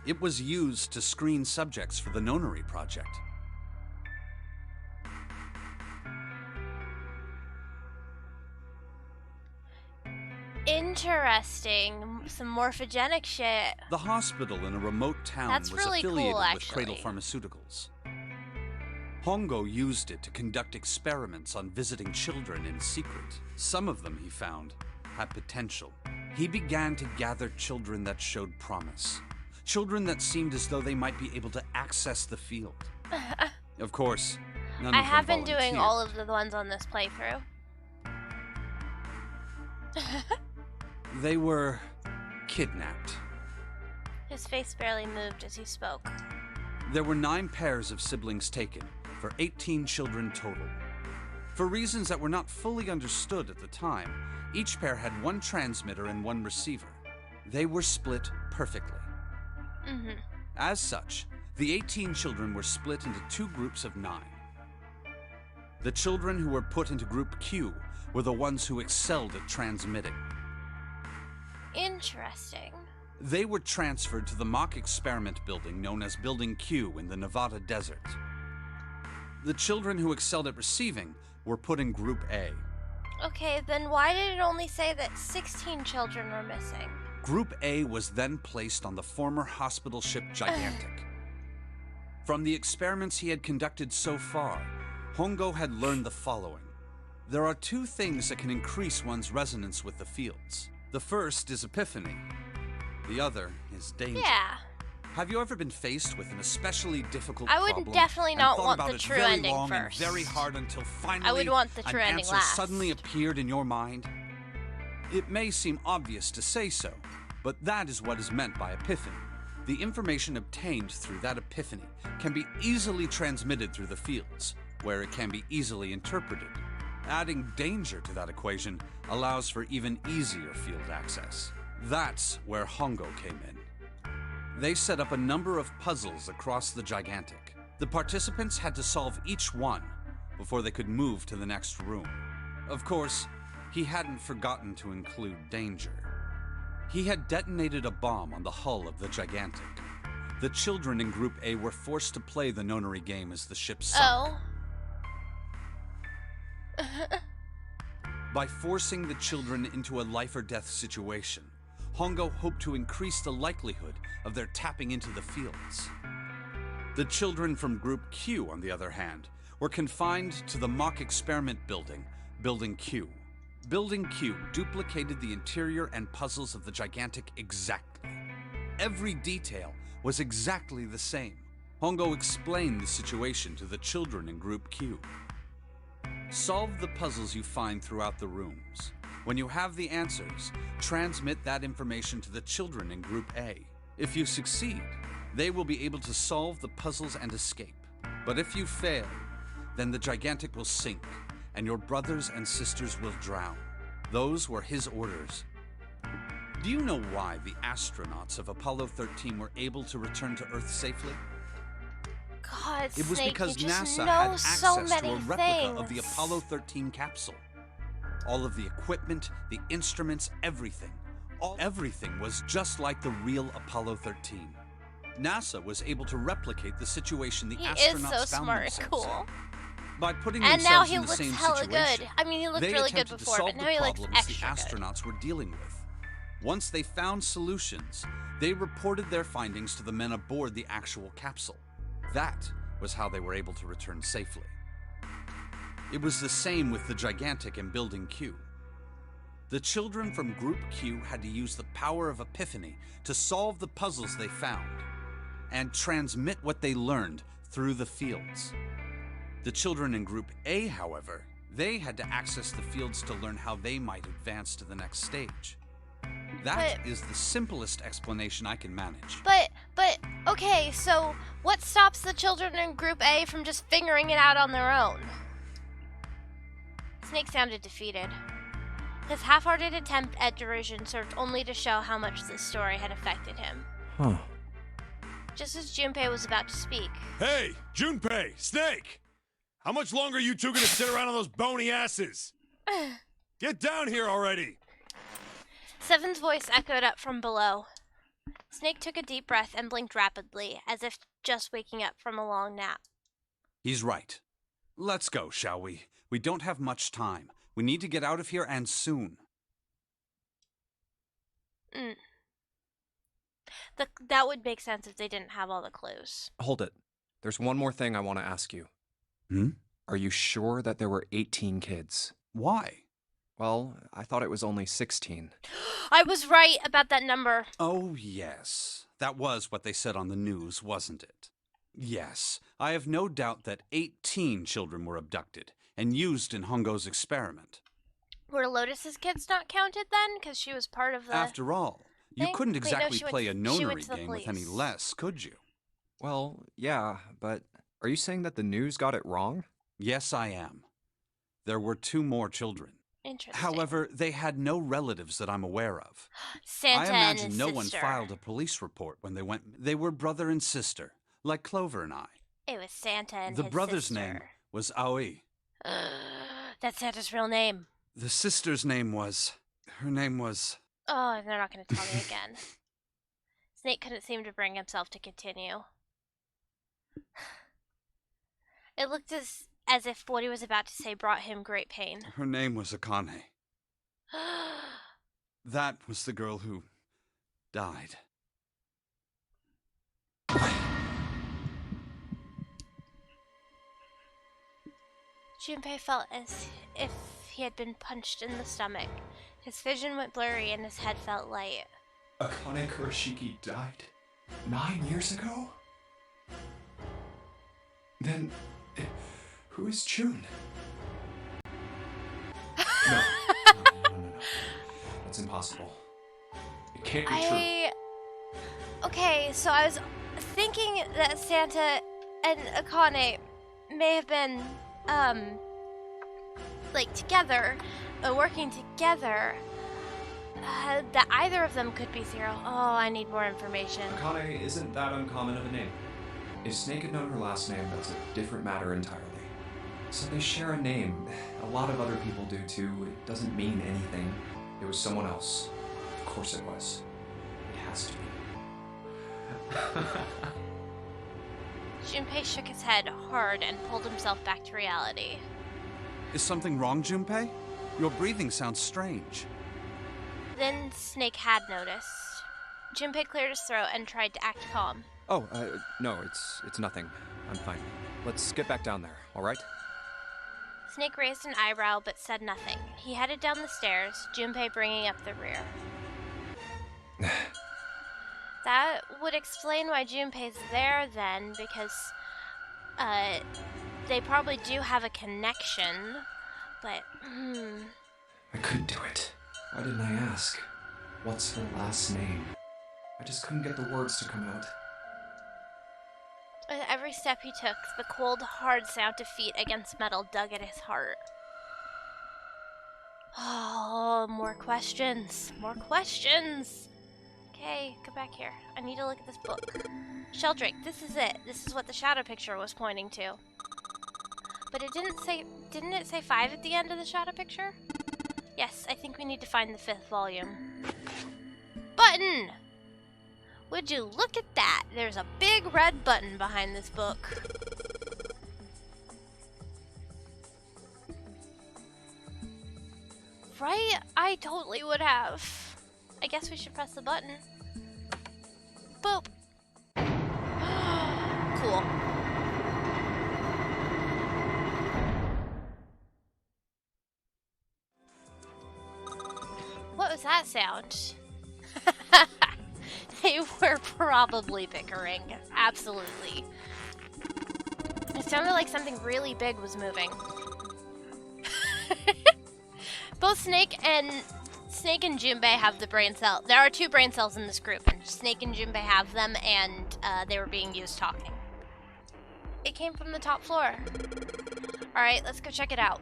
It was used to screen subjects for the Nonary project. Interesting. Some morphogenic shit. The hospital in a remote town That's was really affiliated cool, with Cradle actually. Pharmaceuticals. Hongo used it to conduct experiments on visiting children in secret. Some of them, he found, had potential. He began to gather children that showed promise. Children that seemed as though they might be able to access the field. Of course, none I of them have been doing volunteered. all of the ones on this playthrough. They were kidnapped. His face barely moved as he spoke. There were 9 pairs of siblings taken, for 18 children total. For reasons that were not fully understood at the time, each pair had 1 transmitter and 1 receiver. They were split perfectly. Mm-hmm. As such, the 18 children were split into 2 groups of 9. The children who were put into Group Q were the ones who excelled at transmitting. Interesting. They were transferred to the mock experiment building known as Building Q in the Nevada desert. The children who excelled at receiving were put in Group A. Okay, then why did it only say that 16 children were missing? Group A was then placed on the former hospital ship Gigantic. From the experiments he had conducted so far, Hongo had learned the following. There are two things that can increase one's resonance with the fields. The first is epiphany. The other is danger. Yeah. Have you ever been faced with an especially difficult I would problem definitely and not thought want about the it true very ending long first. and very hard until finally I would want the true an ending answer last. suddenly appeared in your mind? It may seem obvious to say so, but that is what is meant by epiphany. The information obtained through that epiphany can be easily transmitted through the fields, where it can be easily interpreted. Adding danger to that equation allows for even easier field access. That's where Hongo came in. They set up a number of puzzles across the Gigantic. The participants had to solve each one before they could move to the next room. Of course, he hadn't forgotten to include danger. He had detonated a bomb on the hull of the Gigantic. The children in Group A were forced to play the nonary game as the ship sunk. Oh. By forcing the children into a life-or-death situation, Hongo hoped to increase the likelihood of their tapping into the fields. The children from Group Q, on the other hand, were confined to the mock experiment building, Building Q. Building Q duplicated the interior and puzzles of the Gigantic exactly. Every detail was exactly the same. Hongo explained the situation to the children in Group Q. Solve the puzzles you find throughout the rooms. When you have the answers, transmit that information to the children in Group A. If you succeed, they will be able to solve the puzzles and escape. But if you fail, then the Gigantic will sink, and your brothers and sisters will drown. Those were his orders. Do you know why the astronauts of Apollo 13 were able to return to Earth safely? God, It was Snake, because you just NASA know had so access to many a replica of the things. Apollo 13 capsule. All of the equipment, the instruments, everything. Everything was just like the real Apollo 13. NASA was able to replicate the situation the He astronauts is so found smart and themselves cool. in. By putting And now themselves he in the looks same hella situation, good. I mean, he looked they really good attempted before, to but solve now the he looks problems the extra good. astronauts were dealing with. Once they found solutions, they reported their findings to the men aboard the actual capsule. That was how they were able to return safely. It was the same with the Gigantic and Building Q. The children from Group Q had to use the power of epiphany to solve the puzzles they found and transmit what they learned through the fields. The children in Group A, however, they had to access the fields to learn how they might advance to the next stage. That is the simplest explanation I can manage. But, okay, so what stops the children in Group A from just figuring it out on their own? Snake sounded defeated. His half-hearted attempt at derision served only to show how much this story had affected him. Huh. Just as Junpei was about to speak. Hey, Junpei, Snake! How much longer are you two gonna sit around on those bony asses? Get down here already! Seven's voice echoed up from below. Snake took a deep breath and blinked rapidly, as if just waking up from a long nap. He's right. Let's go, shall we? We don't have much time. We need to get out of here, and soon. That would make sense if they didn't have all the clues. Hold it. There's one more thing I want to ask you. Hmm? Are you sure that there were 18 kids? Why? Well, I thought it was only 16. I was right about that number. Oh, yes. That was what they said on the news, wasn't it? Yes, I have no doubt that 18 children were abducted and used in Hongo's experiment. Were Lotus's kids not counted then? Because she was part of the... After all, you thing? couldn't Wait, no, exactly she went play a to- she went nonary to the game with any police. less, could you? Well, yeah, but are you saying that the news got it wrong? Yes, I am. There were 2 more children. Interesting. However, they had no relatives that I'm aware of. Santa I and imagine his no sister. one filed a police report when they went. They were brother and sister, like Clover and I. It was Santa and The his brother's sister. name was Aoi. That's Santa's real name. The sister's name was... Her name was... Oh, they're not going to tell me again. Snake couldn't seem to bring himself to continue. It looked as if what he was about to say brought him great pain. Her name was Akane. That was the girl who died. Junpei felt as if he had been punched in the stomach. His vision went blurry and his head felt light. Akane Kurashiki died 9 years ago? Then, who is June? No. That's impossible. It can't be true. Okay, so I was thinking that Santa and Akane may have been, like, together, working together. That either of them could be Zero. Oh, I need more information. Akane isn't that uncommon of a name. If Snake had known her last name, that's a different matter entirely. So they share a name. A lot of other people do too. It doesn't mean anything. It was someone else. Of course it was. It has to be. Junpei shook his head hard and pulled himself back to reality. Is something wrong, Junpei? Your breathing sounds strange. Then Snake had noticed. Junpei cleared his throat and tried to act calm. Oh, no, it's nothing. I'm fine. Let's get back down there, all right? Snake raised an eyebrow but said nothing. He headed down the stairs, Junpei bringing up the rear. That would explain why Junpei's there then, because they probably do have a connection, but I couldn't do it. Why didn't I ask? What's her last name? I just couldn't get the words to come out. With every step he took, the cold, hard sound of feet against metal dug at his heart. Oh, more questions. More questions. Okay, come back here. I need to look at this book. Sheldrake, this is it. This is what the shadow picture was pointing to. But it didn't it say 5 at the end of the shadow picture? Yes, I think we need to find the 5th volume. Button! Would you look at that? There's a big red button behind this book. Right? I totally would have. I guess we should press the button. Boop. Cool. What was that sound? They were probably bickering. Absolutely. It sounded like something really big was moving. Both Snake and Junpei have the brain cell. There are 2 brain cells in this group, and Snake and Junpei have them, and they were being used talking. It came from the top floor. Alright, let's go check it out.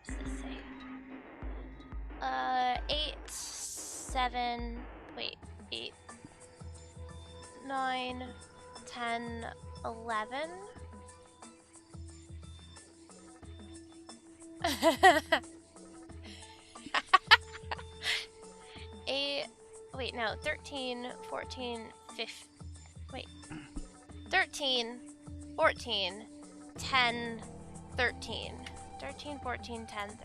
What does this say? 8, 7, wait, 8, 9, 10, 11? Wait, no, 13, 14, 15, wait, 13, 14, 10, 13, 13, 14, 10, 13.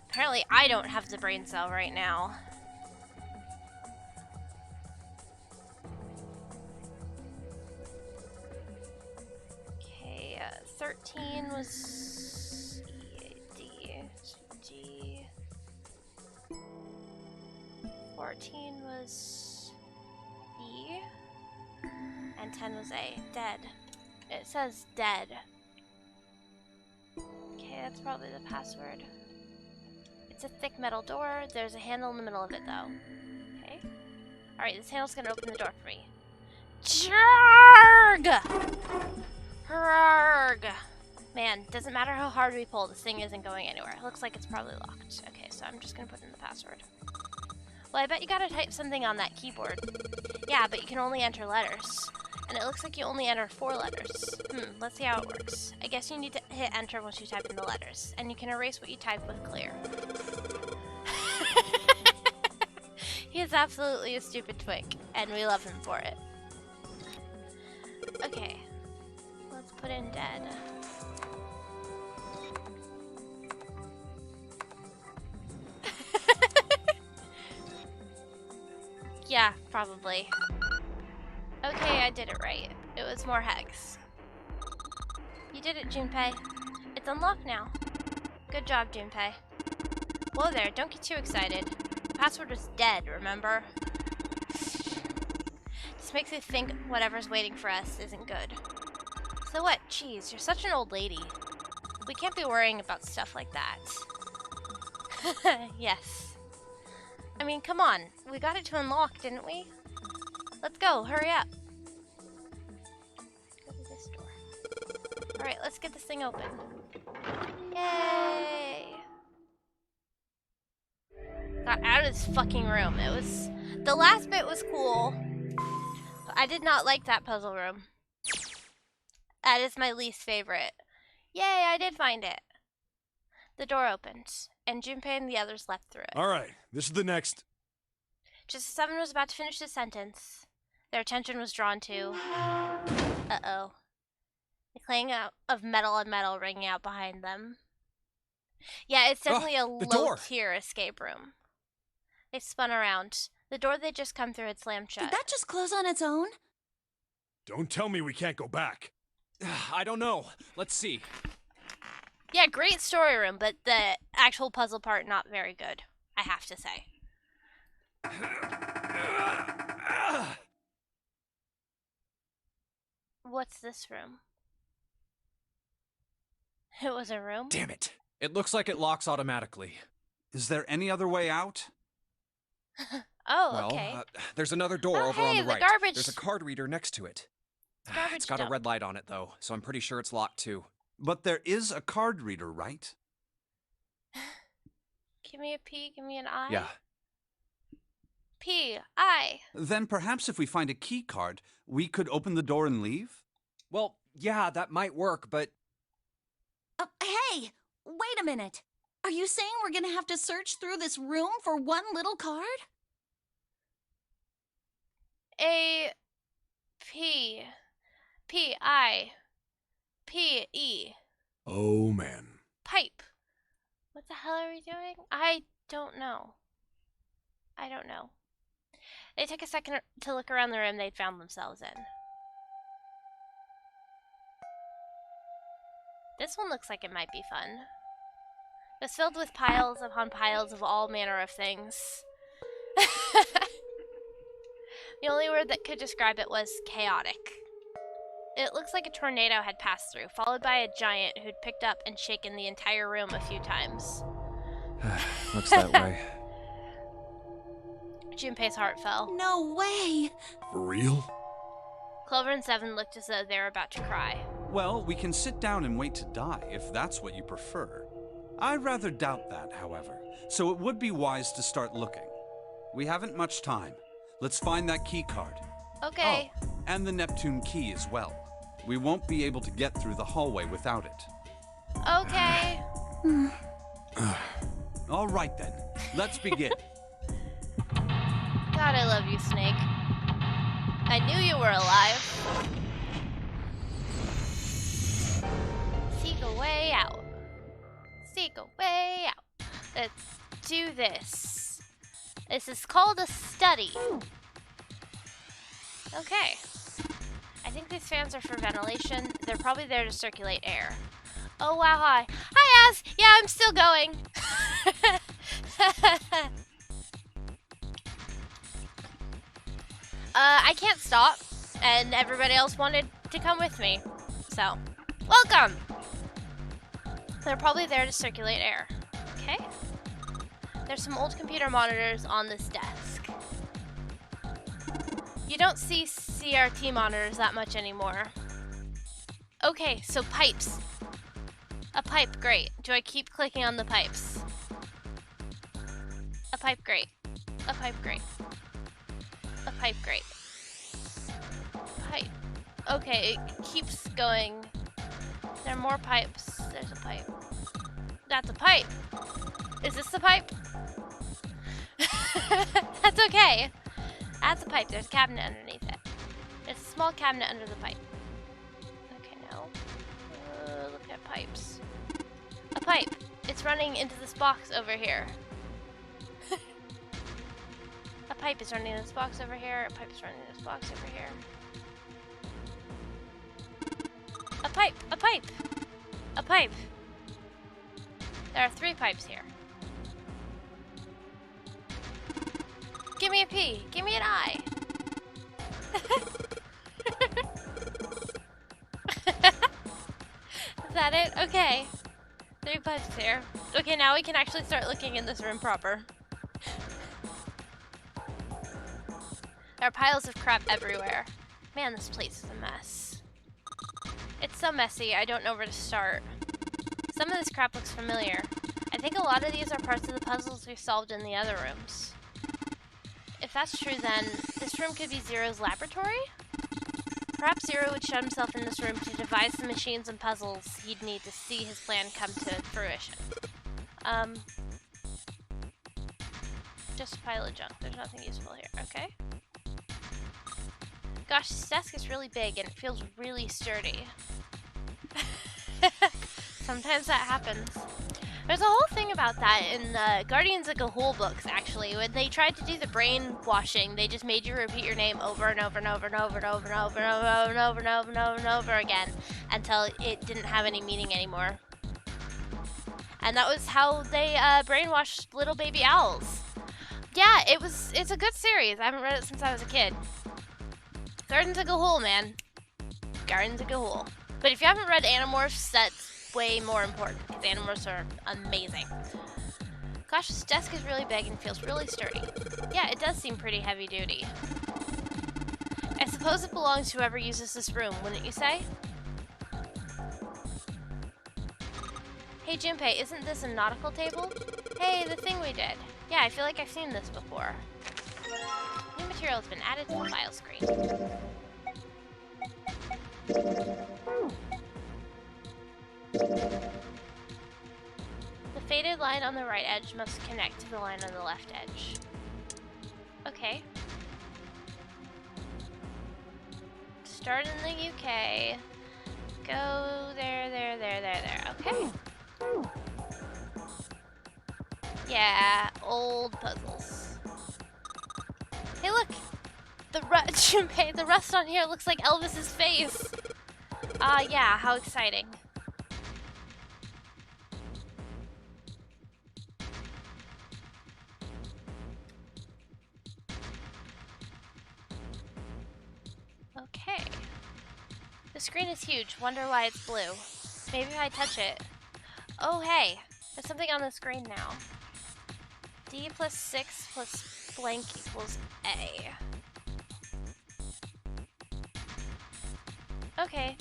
Apparently I don't have the brain cell right now. Okay, 13 was D. 14 was E. And 10 was A. Dead. It says dead. Okay, that's probably the password. It's a thick metal door. There's a handle in the middle of it, though. Okay. Alright, this handle's gonna open the door for me. Jarg! Jarg! Man, doesn't matter how hard we pull, this thing isn't going anywhere. It looks like it's probably locked. Okay, so I'm just gonna put in the password. Well, I bet you gotta type something on that keyboard. Yeah, but you can only enter letters. And it looks like you only enter 4 letters. Let's see how it works. I guess you need to hit enter once you type in the letters. And you can erase what you type with clear. He is absolutely a stupid twink, and we love him for it. Okay. Let's put in dead. Yeah, probably. Okay, I did it right. It was more hex. You did it, Junpei. It's unlocked now. Good job, Junpei. Whoa there, don't get too excited. The password was dead, remember? This makes me think whatever's waiting for us isn't good. So what? Jeez, you're such an old lady. We can't be worrying about stuff like that. Yes. I mean, come on. We got it to unlock, didn't we? Let's go. Hurry up. Go to this door. Alright, let's get this thing open. Yay! Got out of this fucking room. It was... The last bit was cool. But I did not like that puzzle room. That is my least favorite. Yay, I did find it. The door opened, and Junpei and the others left through it. All right, this is the next. Just as Seven was about to finish the sentence, their attention was drawn to... Uh-oh. The clang of metal on metal ringing out behind them. Yeah, it's definitely a low-tier escape room. They spun around. The door they'd just come through had slammed shut. Did that just close on its own? Don't tell me we can't go back. I don't know. Let's see. Yeah, great story room, but the actual puzzle part not very good, I have to say. What's this room? It was a room? Damn it. It looks like it locks automatically. Is there any other way out? Oh, Well, okay. there's another door Oh, over on hey, the the right. garbage- There's a card reader next to it. Garbage It's got a dump. red light on it, though, so I'm pretty sure it's locked, too. But there is a card reader, right? Give me a P, give me an I. Yeah. P, I. Then perhaps if we find a key card, we could open the door and leave? Well, yeah, that might work, but... Hey! Wait a minute. Are you saying we're gonna have to search through this room for one little card? A, P, P, I, P, E. Oh, man. Pipe. What the hell are we doing? I don't know. I don't know. They took a second to look around the room they'd found themselves in. This one looks like it might be fun. It was filled with piles upon piles of all manner of things. The only word that could describe it was chaotic. It looks like a tornado had passed through, followed by a giant who'd picked up and shaken the entire room a few times. Looks that way. Junpei's heart fell. No way! For real? Clover and Seven looked as though they were about to cry. Well, we can sit down and wait to die, if that's what you prefer. I rather doubt that, however, so it would be wise to start looking. We haven't much time. Let's find that key card. Okay. Oh, and the Neptune key as well. We won't be able to get through the hallway without it. Okay. All right then, let's begin. God, I love you, Snake. I knew you were alive. Seek a way out. Seek a way out. Let's do this. This is called a study. Okay. I think these fans are for ventilation. They're probably there to circulate air. Oh, wow, hi. Hi, Az! Yeah, I'm still going. I can't stop, and everybody else wanted to come with me. So, welcome! They're probably there to circulate air. Okay. There's some old computer monitors on this desk. You don't see CRT monitors that much anymore. Okay, so pipes. A pipe, great. Do I keep clicking on the pipes? A pipe, great. A pipe, great. A pipe, great. Pipe, Okay, it keeps going. There are more pipes. There's a pipe. That's a pipe. Is this the pipe? That's okay. That's a pipe. There's a cabinet underneath it. There's a small cabinet under the pipe. Okay, now. Look at pipes. A pipe. It's running into this box over here. A pipe is running in this box over here. A pipe is running in this box over here. A pipe! A pipe! A pipe! There are 3 pipes here. Give me a P! Give me an I! Is that it? Okay. 3 pipes here. Okay, now we can actually start looking in this room proper. There are piles of crap everywhere. Man, this place is a mess. It's so messy, I don't know where to start. Some of this crap looks familiar. I think a lot of these are parts of the puzzles we solved in the other rooms. If that's true, then this room could be Zero's laboratory? Perhaps Zero would shut himself in this room to devise the machines and puzzles he'd need to see his plan come to fruition. Just a pile of junk. There's nothing useful here. Okay. Gosh, this desk is really big and it feels really sturdy. Sometimes that happens. There's a whole thing about that in the Guardians of Ga'Hoole books, actually. When they tried to do the brainwashing, they just made you repeat your name over and over and over and over and over and over and over and over and over and over and over again until it didn't have any meaning anymore. And that was how they brainwashed little baby owls. Yeah, it's a good series. I haven't read it since I was a kid. Guardians of Ga'Hoole, man. Guardians of Ga'Hoole. But if you haven't read Animorphs, that's way more important, because Animorphs are amazing. Gosh, this desk is really big and feels really sturdy. Yeah, it does seem pretty heavy duty. I suppose it belongs to whoever uses this room, wouldn't you say? Hey Junpei, isn't this a nautical table? Hey, the thing we did. Yeah, I feel like I've seen this before. New material has been added to the file screen. The faded line on the right edge must connect to the line on the left edge. Okay. Start in the UK. Go there. Okay. Yeah, old puzzles. Hey, look! Junpei, the rust on here looks like Elvis's face! Yeah, how exciting. Okay. The screen is huge. Wonder why it's blue. Maybe if I touch it. Oh, hey! There's something on the screen now. D plus 6 plus blank equals A. Okay.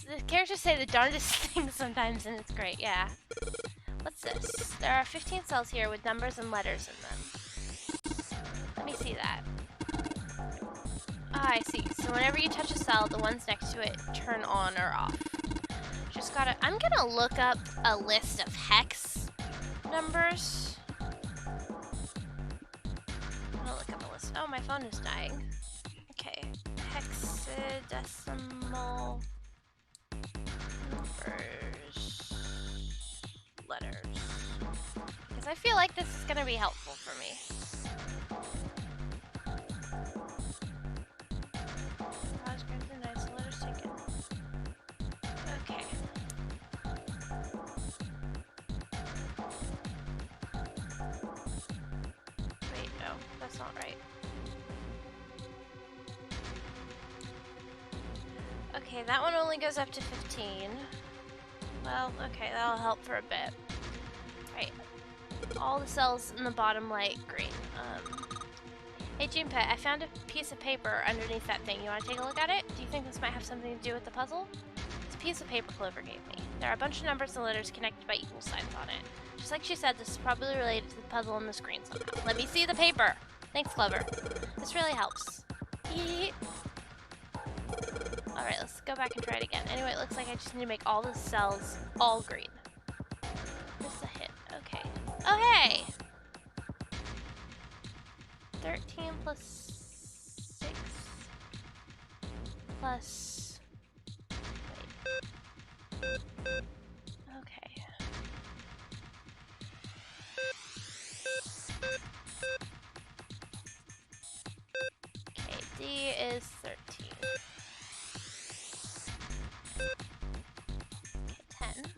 The characters say the darndest things sometimes, and it's great, yeah. What's this? There are 15 cells here with numbers and letters in them. Let me see that. Ah, I see. So whenever you touch a cell, the ones next to it turn on or off. Just gotta... I'm gonna look up a list of hex numbers. I'm gonna look up a list. Oh, my phone is dying. Okay. Hexadecimal numbers. Letters. Because I feel like this is gonna be helpful for me. Okay. Wait, no, that's not right. Okay, that one only goes up to 15. Well, okay, that'll help for a bit. Right. All the cells in the bottom light green. Hey Junpei, I found a piece of paper underneath that thing. You want to take a look at it? Do you think this might have something to do with the puzzle? It's a piece of paper Clover gave me. There are a bunch of numbers and letters connected by equal signs on it. Just like she said, this is probably related to the puzzle on the screen somehow. Let me see the paper! Thanks, Clover. This really helps. Alright, let's go back and try it again. Anyway, it looks like I just need to make all the cells all green. Just a hit. Okay. Oh, hey! 13 plus 6 plus... Wait. Okay. Okay, D is 13. Okay, 10.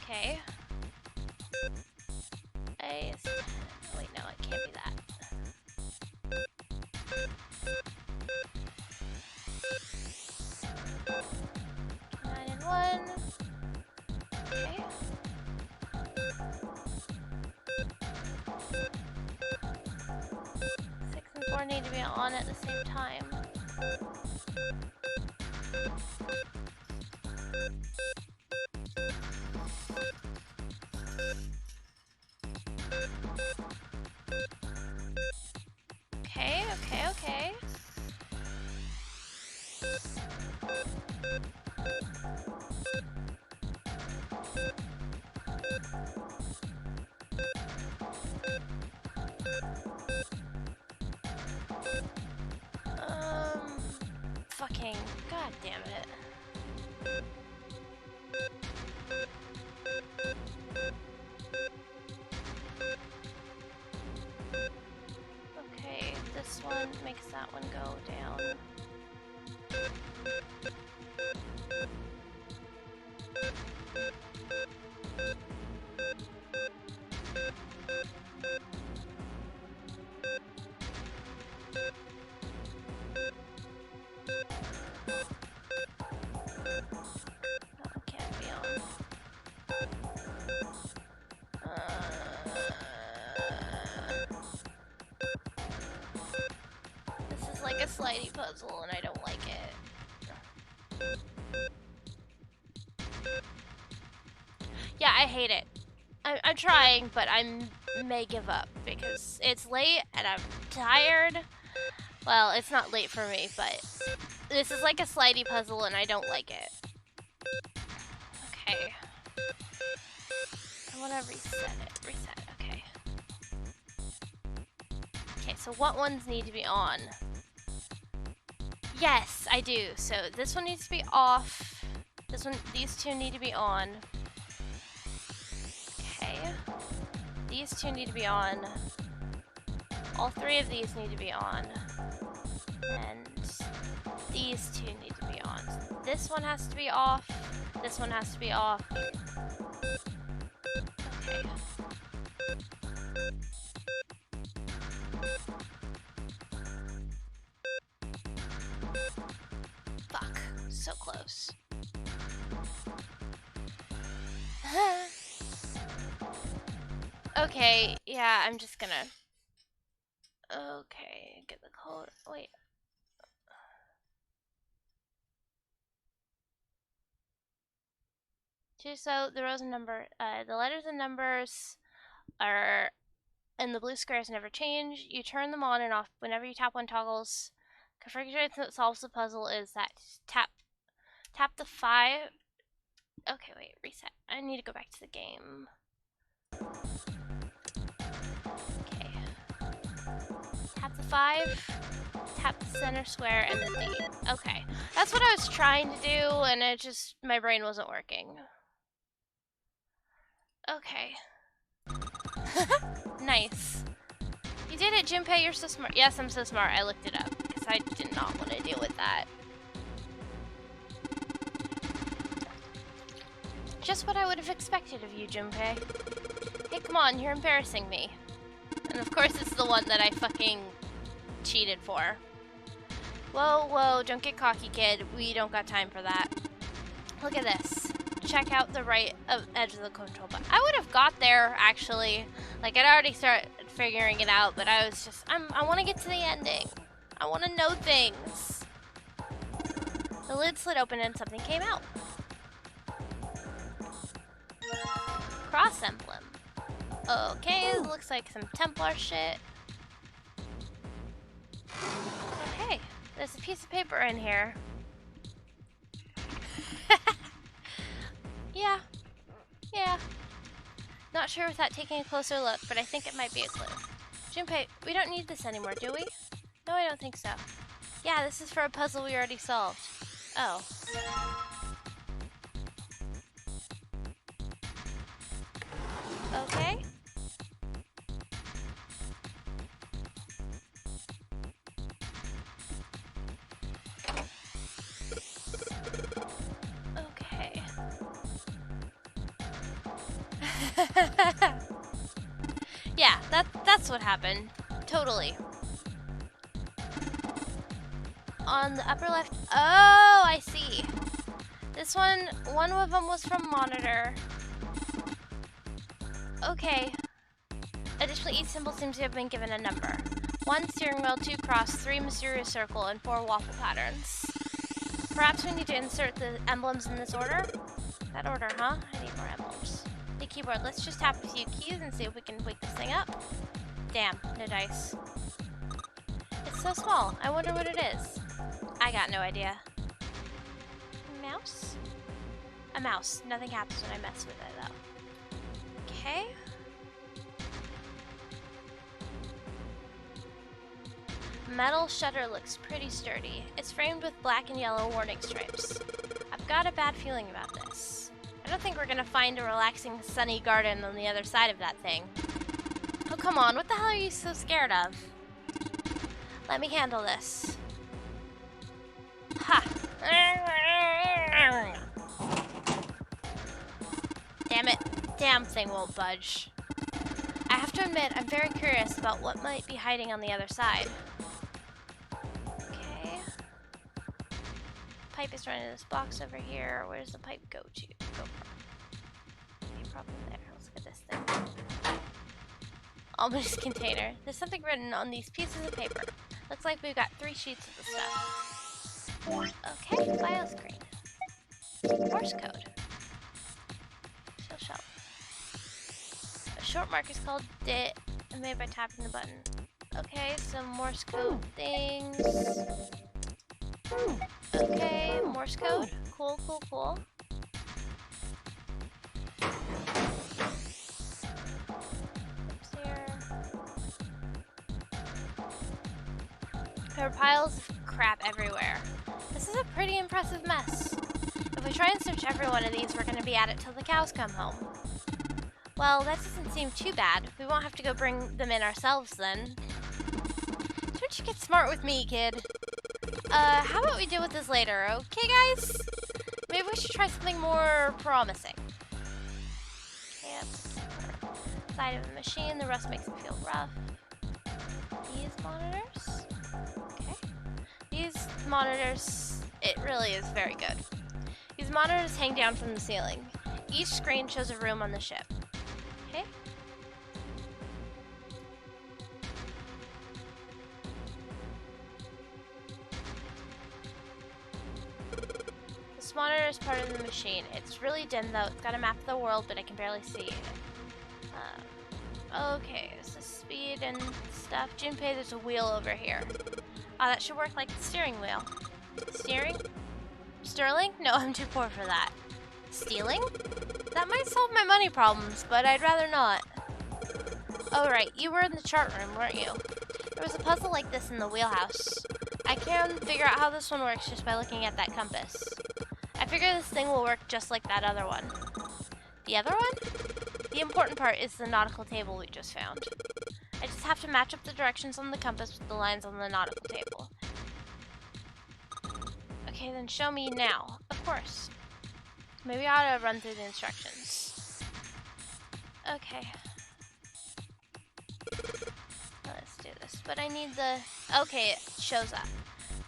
Okay. A is 10. Wait, no, it can't be that. 9 and 1. Okay. 6 and 4 need to be on at the same time. Okay, okay, okay. Fucking, god damn it. Okay, this one makes that one go down. That can't be on. This is like a slidey puzzle and I don't like it. Yeah, I hate it. I'm trying, but I may give up because it's late and I'm tired. Well, it's not late for me, but this is like a slidey puzzle and I don't like it. Okay. I want to reset it. Reset, okay. Okay, so what ones need to be on? Yes, I do. So this one needs to be off. This one, these two need to be on. Okay. These two need to be on. All three of these need to be on. And these two need to be on. This one has to be off. This one has to be off. Okay. Fuck. So close. Okay, yeah, I'm just gonna... Okay, get the code. Wait. So the rows and the letters and numbers are, and the blue squares never change. You turn them on and off whenever you tap one toggles. Configuration that solves the puzzle is that tap the 5. Okay, wait, reset. I need to go back to the game. Okay. Tap the 5, tap the center square, and then the... Okay. That's what I was trying to do, and it just... my brain wasn't working. Okay. Nice. You did it, Junpei, you're so smart. Yes, I'm so smart. I looked it up, because I did not want to deal with that. Just what I would have expected of you, Junpei. Hey, come on, you're embarrassing me. And of course it's the one that I fucking cheated for. Whoa, whoa, don't get cocky, kid. We don't got time for that. Look at this. Check out the right edge of the control button. I would have got there, actually. Like, I'd already started figuring it out, but I was just... I want to get to the ending. I want to know things. The lid slid open and something came out. Cross emblem. Okay, it looks like some Templar shit. Okay, there's a piece of paper in here. not sure without taking a closer look, but I think it might be a clue. Junpei, we don't need this anymore, do we? No, I don't think so. Yeah, this is for a puzzle we already solved. Oh. Okay. Okay. Yeah, that's what happened. Totally. On the upper left. Oh, I see. This one of them was from monitor. Okay. Additionally, each symbol seems to have been given a number. 1 steering wheel, 2 cross, 3 mysterious circle, and 4 waffle patterns. Perhaps we need to insert the emblems in this order? That order, huh? I need more emblems. The keyboard, let's just tap a few keys and see if we can wake this thing up. Damn, no dice. It's so small. I wonder what it is. I got no idea. Mouse? A mouse. Nothing happens when I mess with it, though. Okay. Metal shutter looks pretty sturdy. It's framed with black and yellow warning stripes. I've got a bad feeling about this. I don't think we're gonna find a relaxing sunny garden on the other side of that thing. Oh, come on. What the hell are you so scared of? Let me handle this. Ha! Damn it. Damn thing won't budge. I have to admit, I'm very curious about what might be hiding on the other side. Okay. Pipe is running to this box over here. Where does the pipe go to? Go from? Okay, problem there. Let's look at this thing. Ominous container. There's something written on these pieces of paper. Looks like we've got 3 sheets of the stuff. Okay, file screen. Morse code. Show. A short mark is called DIT and made by tapping the button. Okay, some Morse code things. Okay, Morse code. Cool. Oops, here. There are piles of crap everywhere. This is a pretty impressive mess. If we try and search every one of these, we're going to be at it till the cows come home. Well, that doesn't seem too bad. We won't have to go bring them in ourselves then. Don't you get smart with me, kid. How about we deal with this later, okay, guys? Maybe we should try something more promising. Okay, side of the machine. The rust makes it feel rough. These monitors. Okay. These monitors, it really is very good. These monitors hang down from the ceiling. Each screen shows a room on the ship. Okay. This monitor is part of the machine. It's really dim though. It's got a map of the world, but I can barely see it. Okay, this is speed and stuff. Junpei, there's a wheel over here. That should work like the steering wheel. Steering? Sterling? No, I'm too poor for that. Stealing? That might solve my money problems, but I'd rather not. Oh right, you were in the chart room, weren't you? There was a puzzle like this in the wheelhouse. I can figure out how this one works just by looking at that compass. I figure this thing will work just like that other one. The other one? The important part is the nautical table we just found. I just have to match up the directions on the compass with the lines on the nautical table. Okay, then show me now. Of course. Maybe I ought to run through the instructions. Okay. Let's do this. But I need the... Okay, it shows up.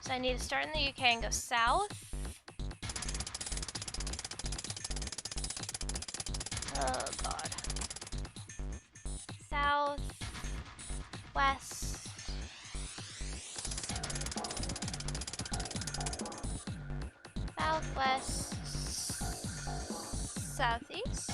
So I need to start in the UK and go south. Oh, God. South. West. Southwest. Southeast.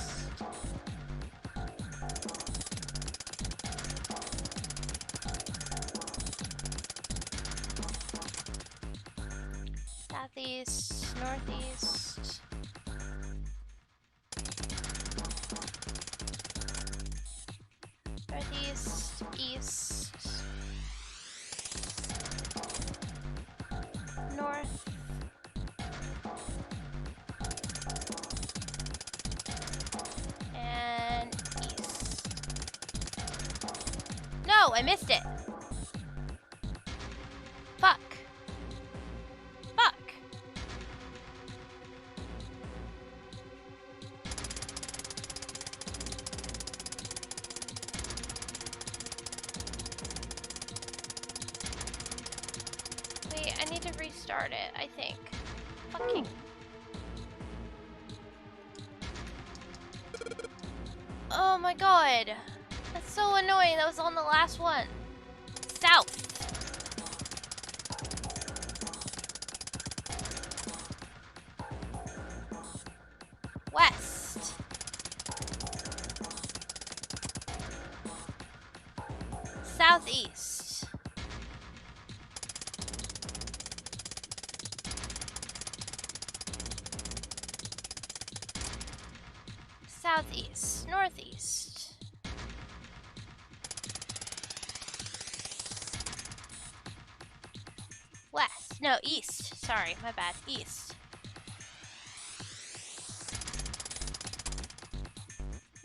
Southeast, northeast. No, I missed it. Fuck. Fuck. Wait, I need to restart it, I think. Fucking. Oh my god. That's so annoying. That was on the last one. South. West. Southeast. Southeast. Northeast. West. No, east. Sorry, my bad. East.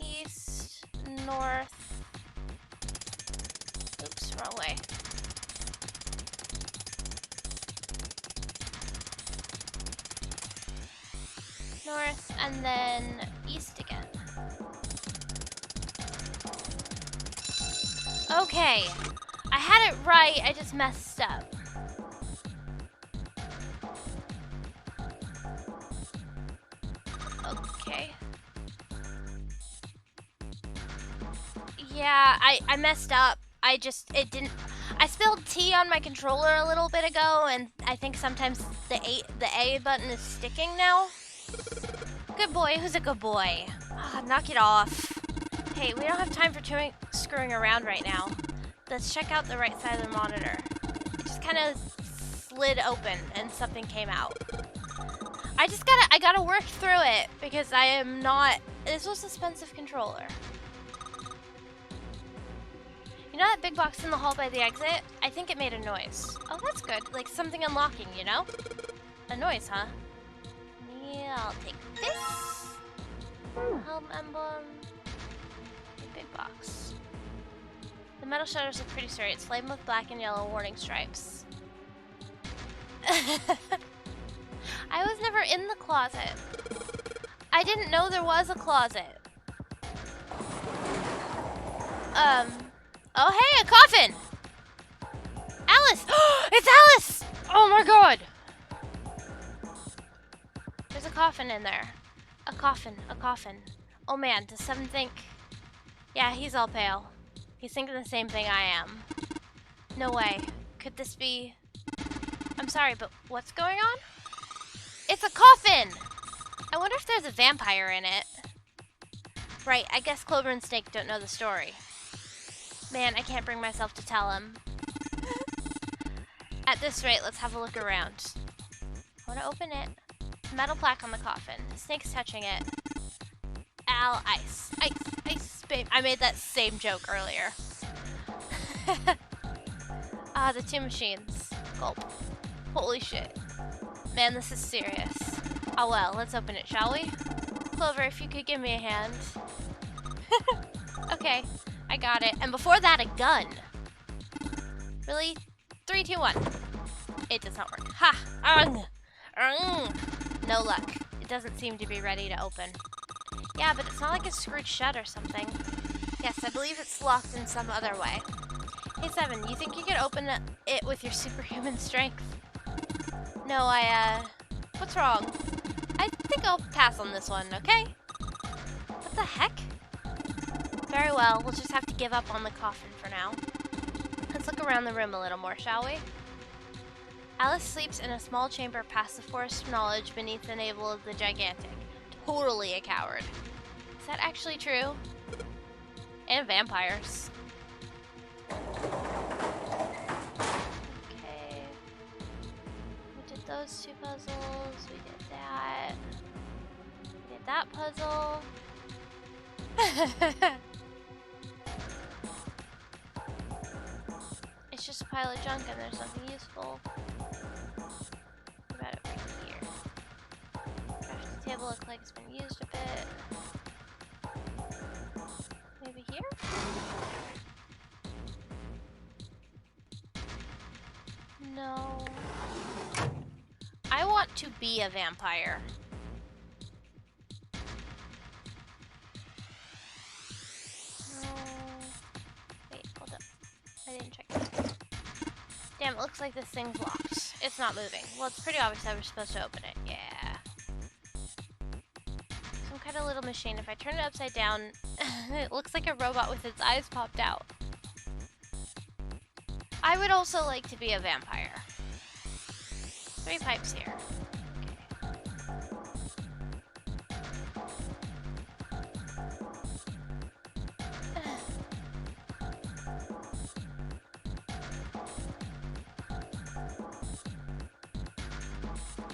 East. North. Oops, wrong way. North, and then east again. Okay. I had it right, I just messed up. Okay. Yeah, I messed up. It didn't. I spilled tea on my controller a little bit ago, and I think sometimes the A button is sticking now. Good boy, who's a good boy? Ah, knock it off. Hey, we don't have time for screwing around right now. Let's check out the right side of the monitor. It just kind of slid open and something came out. I gotta work through it because I am not. This was a expensive controller. You know that big box in the hall by the exit? I think it made a noise. Oh, that's good. Like something unlocking, you know? A noise, huh? Yeah, I'll take this. Home emblem. Big box. The metal shutters look pretty sturdy. It's labeled with black and yellow warning stripes. I was never in the closet. I didn't know there was a closet. Oh hey, a coffin! Alice! It's Alice! Oh my god! There's a coffin in there. A coffin. Oh man, does Seven think... Yeah, he's all pale. He's thinking the same thing I am. No way. Could this be... I'm sorry, but what's going on? It's a coffin! I wonder if there's a vampire in it. Right, I guess Clover and Snake don't know the story. Man, I can't bring myself to tell him. At this rate, let's have a look around. I want to open it. Metal plaque on the coffin. Snake's touching it. Al, ice. Ice, babe. I made that same joke earlier. Ah, the two machines. Gulp. Holy shit. Man, this is serious. Oh well, let's open it, shall we? Clover, if you could give me a hand. Okay, I got it. And before that, a gun. Really? 3, 2, 1. It does not work. Ha! No luck. It doesn't seem to be ready to open. Yeah, but it's not like it's screwed shut or something. Yes, I believe it's locked in some other way. Hey, Seven, you think you could open it with your superhuman strength? No, what's wrong? I think I'll pass on this one, okay? What the heck? Very well, we'll just have to give up on the coffin for now. Let's look around the room a little more, shall we? Alice sleeps in a small chamber past the forest of knowledge beneath the navel of the gigantic. Totally a coward. Is that actually true? And vampires. Okay. We did those 2 puzzles. We did that. We did that puzzle. It's just a pile of junk and there's nothing useful. What about it right here? Gosh, the table looks like it's been used a bit. Maybe here? No. I want to be a vampire. No. Wait, hold up. I didn't check that. Damn, it looks like this thing's locked. It's not moving. Well, it's pretty obvious I was supposed to open it. Yeah. Some kind of little machine. If I turn it upside down, it looks like a robot with its eyes popped out. I would also like to be a vampire. 3 pipes here.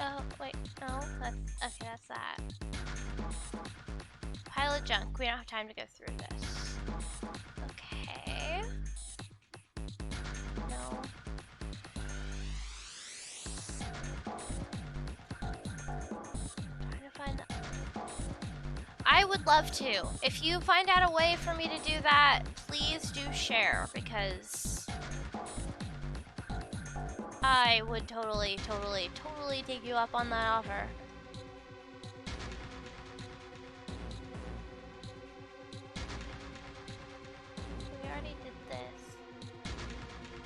Oh, wait, no, that's, okay, that's that. Pile of junk, we don't have time to go through this. Okay. No. Trying to find that. I would love to. If you find out a way for me to do that, please do share, because I would totally take you up on that offer. We already did this.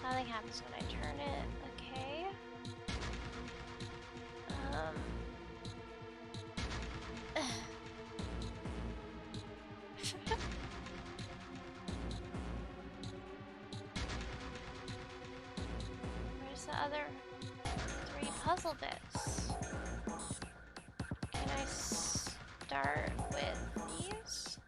Nothing happens when I turn it. Okay. Where's the other 3 puzzle bits? Can I start with these?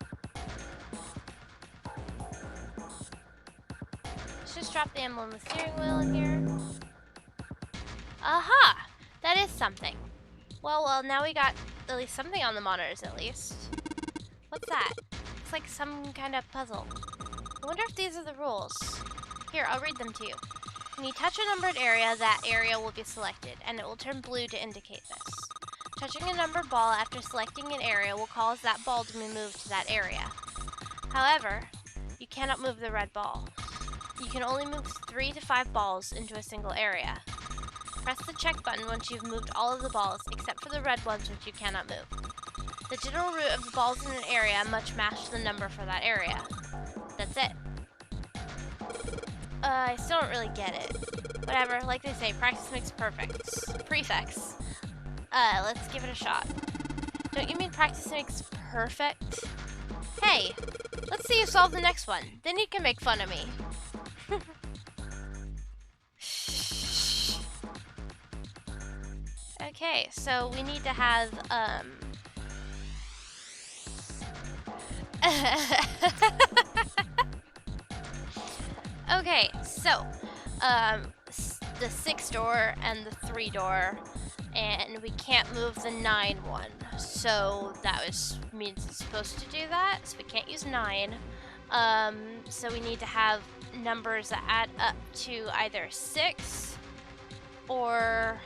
Let's just drop the emblem of the steering wheel in here. Aha! That is something. Well, now we got at least something on the monitors, at least. What's that? It's like some kind of puzzle. I wonder if these are the rules. Here, I'll read them to you. When you touch a numbered area, that area will be selected, and it will turn blue to indicate this. Touching a numbered ball after selecting an area will cause that ball to be moved to that area. However, you cannot move the red ball. You can only move 3 to 5 balls into a single area. Press the check button once you've moved all of the balls, except for the red ones which you cannot move. The general root of the balls in an area must match the number for that area. That's it. I still don't really get it. Whatever, like they say, practice makes perfect. Prefix. Let's give it a shot. Don't you mean practice makes perfect? Hey, let's see you solve the next one. Then you can make fun of me. Okay, so we need to have, okay, so, the 6 door and the 3 door, and we can't move the 9 one, so that means it's supposed to do that, so we can't use 9, so we need to have numbers that add up to either 6, or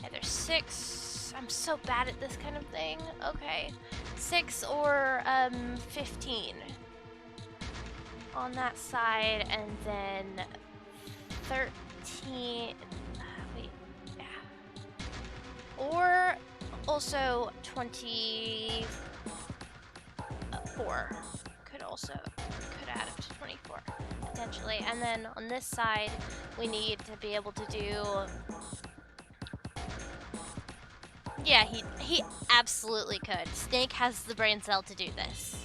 either 6, I'm so bad at this kind of thing, okay, 6 or 15 on that side, and then 13, wait, yeah, or also 24, could add up to 24, potentially, and then on this side, we need to be able to do, yeah, he absolutely could. Snake has the brain cell to do this.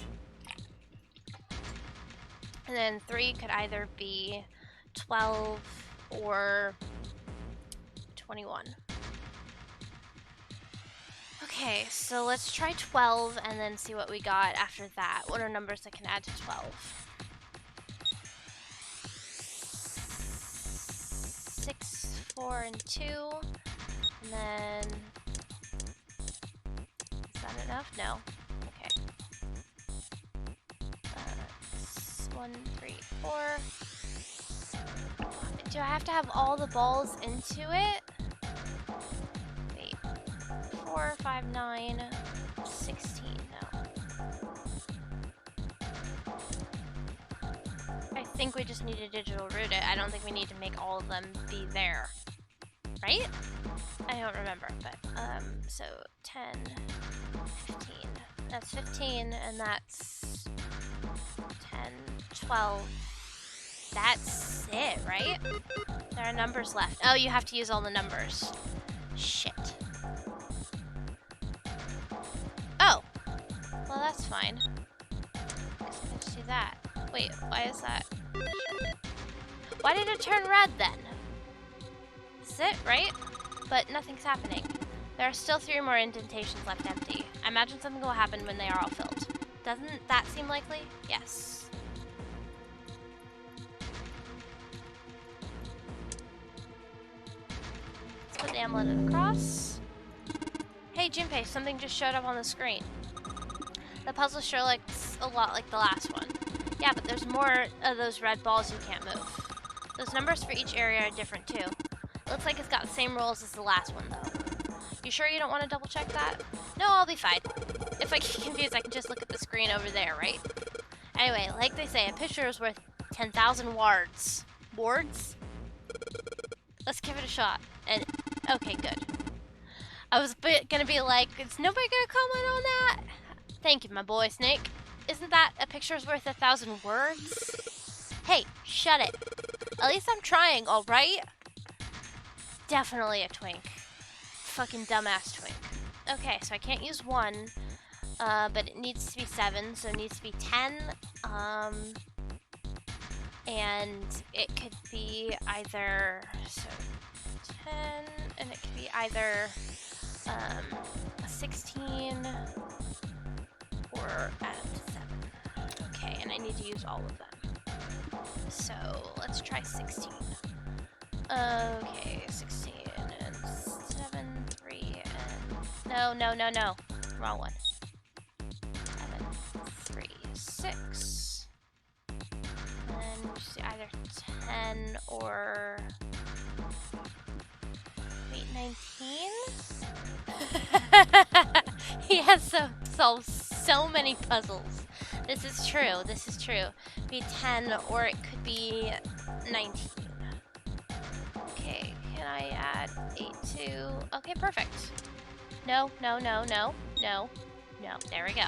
And then 3 could either be 12 or 21. Okay, so let's try 12 and then see what we got after that. What are numbers that can add to 12? 6, 4, and 2. And then... is that enough? No. Okay. 1, 3, 4. Do I have to have all the balls into it? Wait. 4, 5, 9, 16. No. I think think we just need to digital root it. I don't think we need to make all of them be there. Right? I don't remember, but, so 10, 15. That's 15, and that's 10, 12. That's it, right? There are numbers left. Oh, you have to use all the numbers. Shit. Oh. Well, that's fine. Guess I can just do that. Wait, why is that? Why did it turn red then? This is it, right? But nothing's happening. There are still 3 more indentations left empty. I imagine something will happen when they are all filled. Doesn't that seem likely? Yes. Let's put the amulet across. Hey Junpei, something just showed up on the screen. The puzzle sure looks a lot like the last one. Yeah, but there's more of those red balls you can't move. Those numbers for each area are different too. Looks like it's got the same rules as the last one though. You sure you don't want to double check that? No, I'll be fine. If I get confused, I can just look at the screen over there, right? Anyway, like they say, a picture is worth 10,000 words. Words? Let's give it a shot. And, okay, good. I was gonna be like, is nobody gonna comment on that? Thank you, my boy, Snake. Isn't that a picture's worth 1,000 words? Hey, shut it. At least I'm trying, alright? Definitely a twink. Fucking dumbass twink. Okay, so I can't use 1, but it needs to be 7, so it needs to be 10, and it could be either, so 10, and it could be either, 16, or add up to 7. Okay, and I need to use all of them. So, let's try 16. Okay, 16, and 7, 3, and... No. Wrong one. 7, 3, 6. And just either 10 or... Wait, 19? He has solved so many puzzles. This is true. Be 10 or it could be 19. Okay, can I add 8 to... Okay, perfect. No. There we go.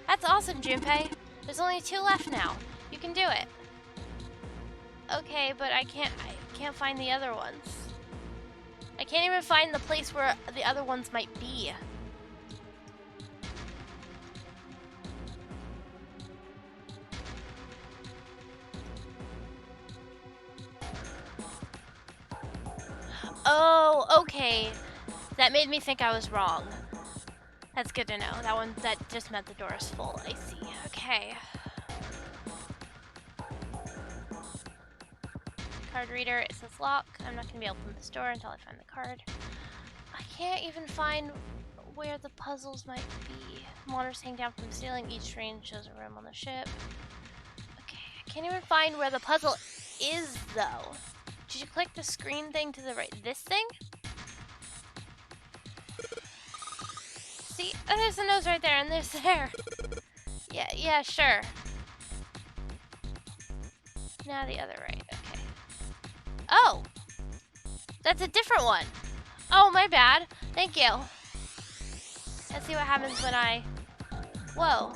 That's awesome, Junpei. There's only 2 left now. You can do it. Okay, but I can't find the other ones. I can't even find the place where the other ones might be. Oh, okay. That made me think I was wrong. That's good to know. That just meant the door is full. I see. Okay. Card reader, it says lock. I'm not gonna be able to open this door until I find the card. I can't even find where the puzzles might be. Monitors hang down from the ceiling. Each screen shows a room on the ship. Okay, I can't even find where the puzzle is though. Did you click the screen thing to the right? This thing? See, there's a nose right there, and there's there. Yeah, sure. Now the other right, okay. Oh! That's a different one. Oh, my bad. Thank you. Let's see what happens when I... Whoa.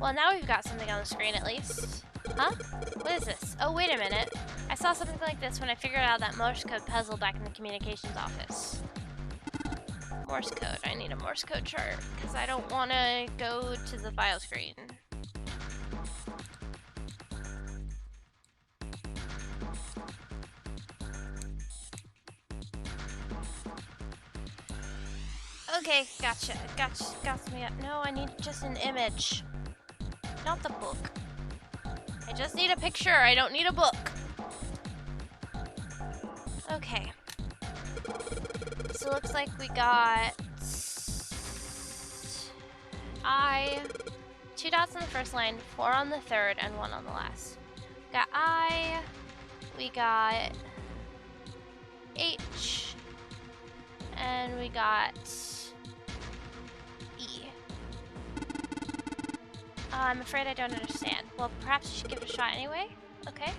Well, now we've got something on the screen at least. Huh? What is this? Oh, wait a minute. I saw something like this when I figured out that Morse code puzzle back in the communications office. Morse code. I need a Morse code chart because I don't want to go to the file screen. Okay, gotcha. Got me up. No, I need just an image. Not the book. I just need a picture. I don't need a book. Okay. So it looks like we got 2 dots on the first line, 4 on the third, and 1 on the last. We got I, we got H, and we got E. I'm afraid I don't understand. Well, perhaps you should give it a shot anyway? Okay.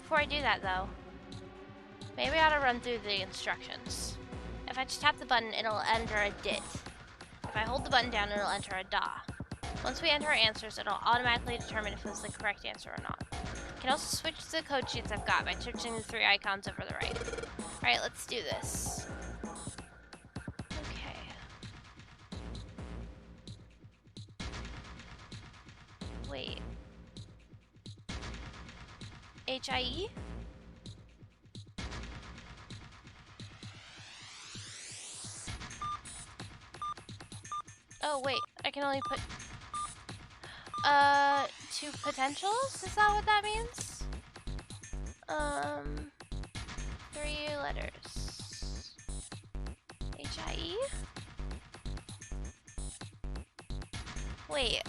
Before I do that, though, maybe I ought to run through the instructions. If I just tap the button, it'll enter a dit. If I hold the button down, it'll enter a da. Once we enter our answers, it'll automatically determine if it was the correct answer or not. I can also switch to the code sheets I've got by touching the 3 icons over the right. Alright, let's do this. Okay. Wait. HIE? Oh, wait. I can only put... 2 potentials? Is that what that means? 3 letters. HIE? Wait.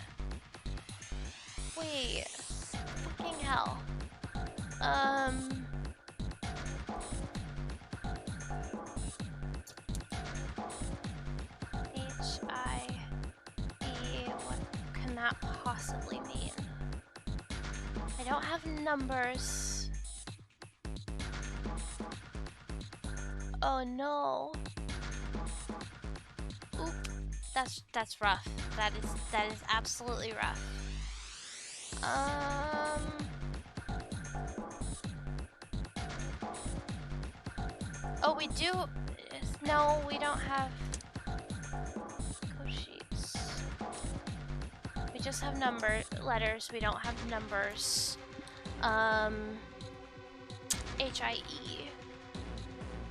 Wait. Fucking hell. HIE, what can that possibly mean? I don't have numbers. Oh no. Oop. That's rough. That is absolutely rough. Oh, we do. No, we don't have code sheets. We just have letters. We don't have numbers. HIE.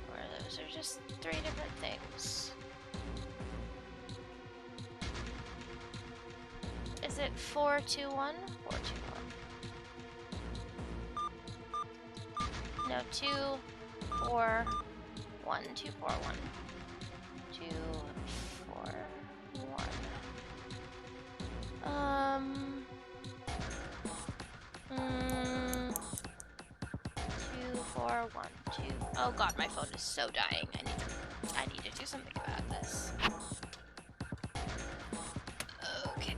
Or those are just 3 different things. Is it 421? 421. No, 2, 4, 1, 2, 4, 1. 2, 4, 1. 2, 4, 1, 2. Oh god, my phone is so dying. I need to do something about this. Okay.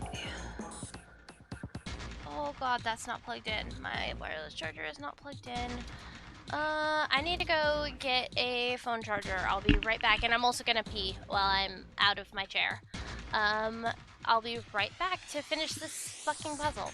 Oh god, that's not plugged in. My wireless charger is not plugged in. I need to go get a phone charger. I'll be right back, and I'm also gonna pee while I'm out of my chair. I'll be right back to finish this fucking puzzle.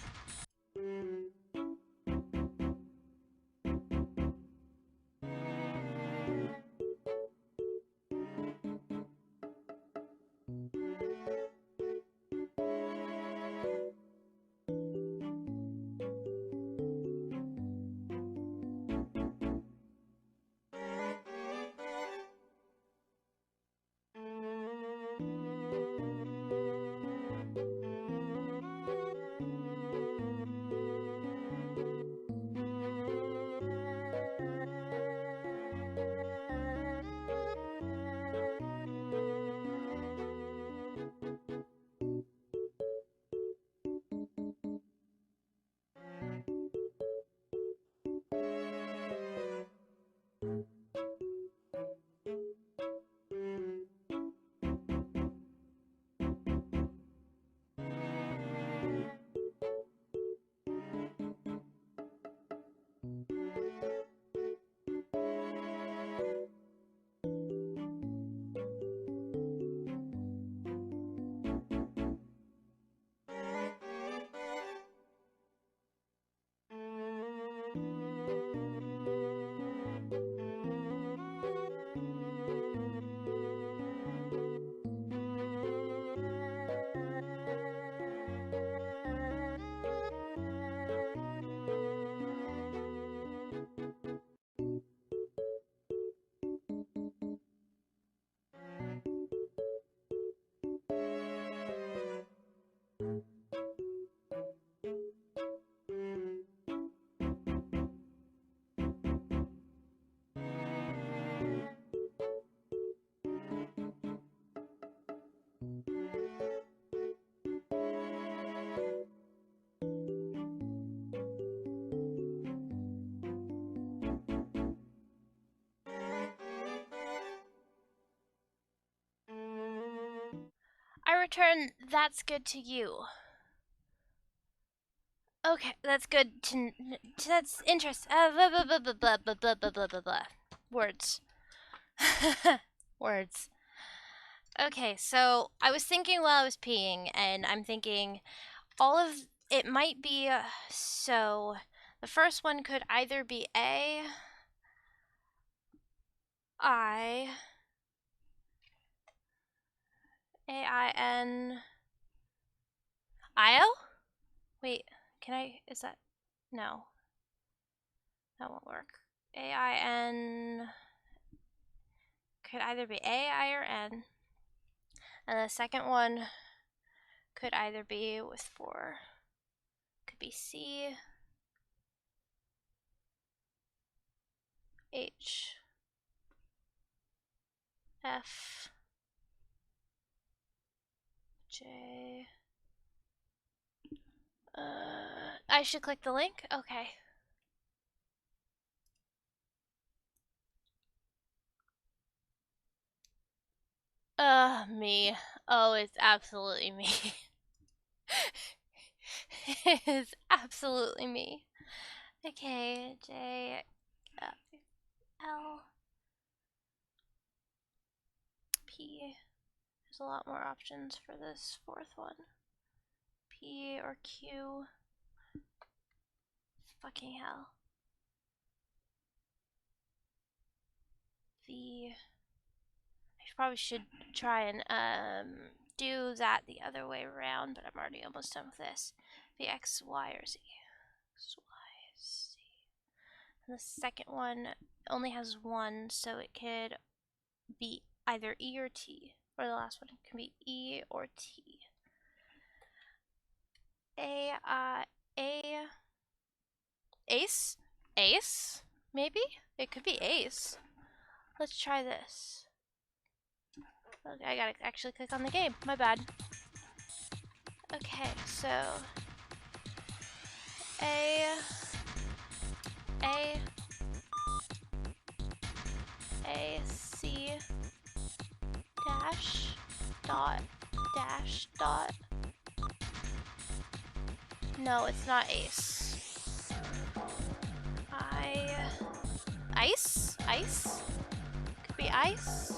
I return, that's good to you. Okay, that's good that's interesting. Blah, blah, blah, blah, blah, blah, blah, blah, blah, blah, blah. Words. Words. Okay, so I was thinking while I was peeing, and I'm thinking all of it might be, so the first one could either be A, I, A-I-N, I-O? Wait, can I, is that, no. That won't work. A-I-N, could either be A, I, or N. And the second one could either be with 4, could be C, H, F, J. I should click the link? Okay. Me. Oh, it's absolutely me. It is absolutely me. Okay, J, L, P. There's a lot more options for this fourth one. P or Q. Fucking hell. V. I probably should try and do that the other way around, but I'm already almost done with this. V, X, Y, or Z. X, Y, Z. And the second one only has 1, so it could be either E or T. Or the last one can be E or T. Ace? Ace? Maybe? It could be Ace. Let's try this. Okay, I gotta actually click on the game. My bad. Okay, so A, C, dash, dot, dash, dot. No, it's not Ace. Ice? Ice? Could be ice.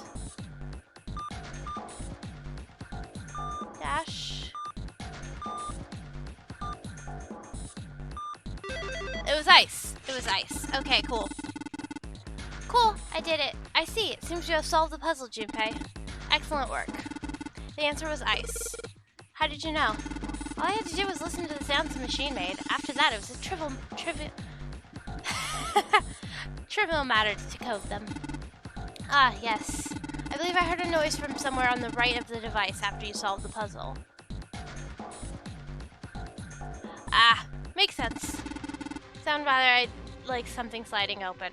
Dash. It was ice. It was ice. Okay, cool. Cool, I did it. I see. It seems you have solved the puzzle, Junpei. Excellent work. The answer was ice. How did you know? All I had to do was listen to the sounds the machine made. After that, it was a trivial matter to code them. Ah, yes. I believe I heard a noise from somewhere on the right of the device after you solved the puzzle. Ah, makes sense. Sound rather like something sliding open.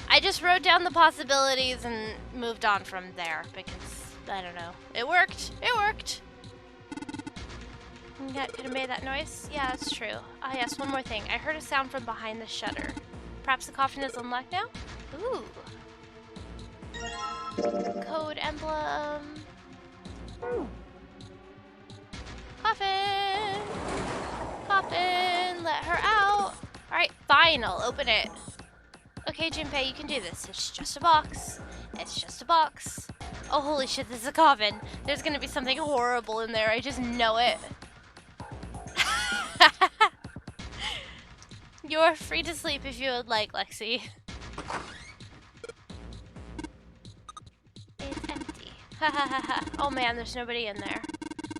I just wrote down the possibilities and moved on from there because, I don't know. It worked. It worked. That could have made that noise? Yeah, that's true. Ah, yes, one more thing. I heard a sound from behind the shutter. Perhaps the coffin is unlocked now? Ooh. Code emblem. Coffin! Coffin! Let her out! Alright, fine, I'll open it. Okay, Junpei, you can do this. It's just a box. It's just a box. Oh, holy shit, this is a coffin. There's gonna be something horrible in there. I just know it. You're free to sleep if you would like, Lexi. It's empty. Ha ha ha ha. Oh man, there's nobody in there.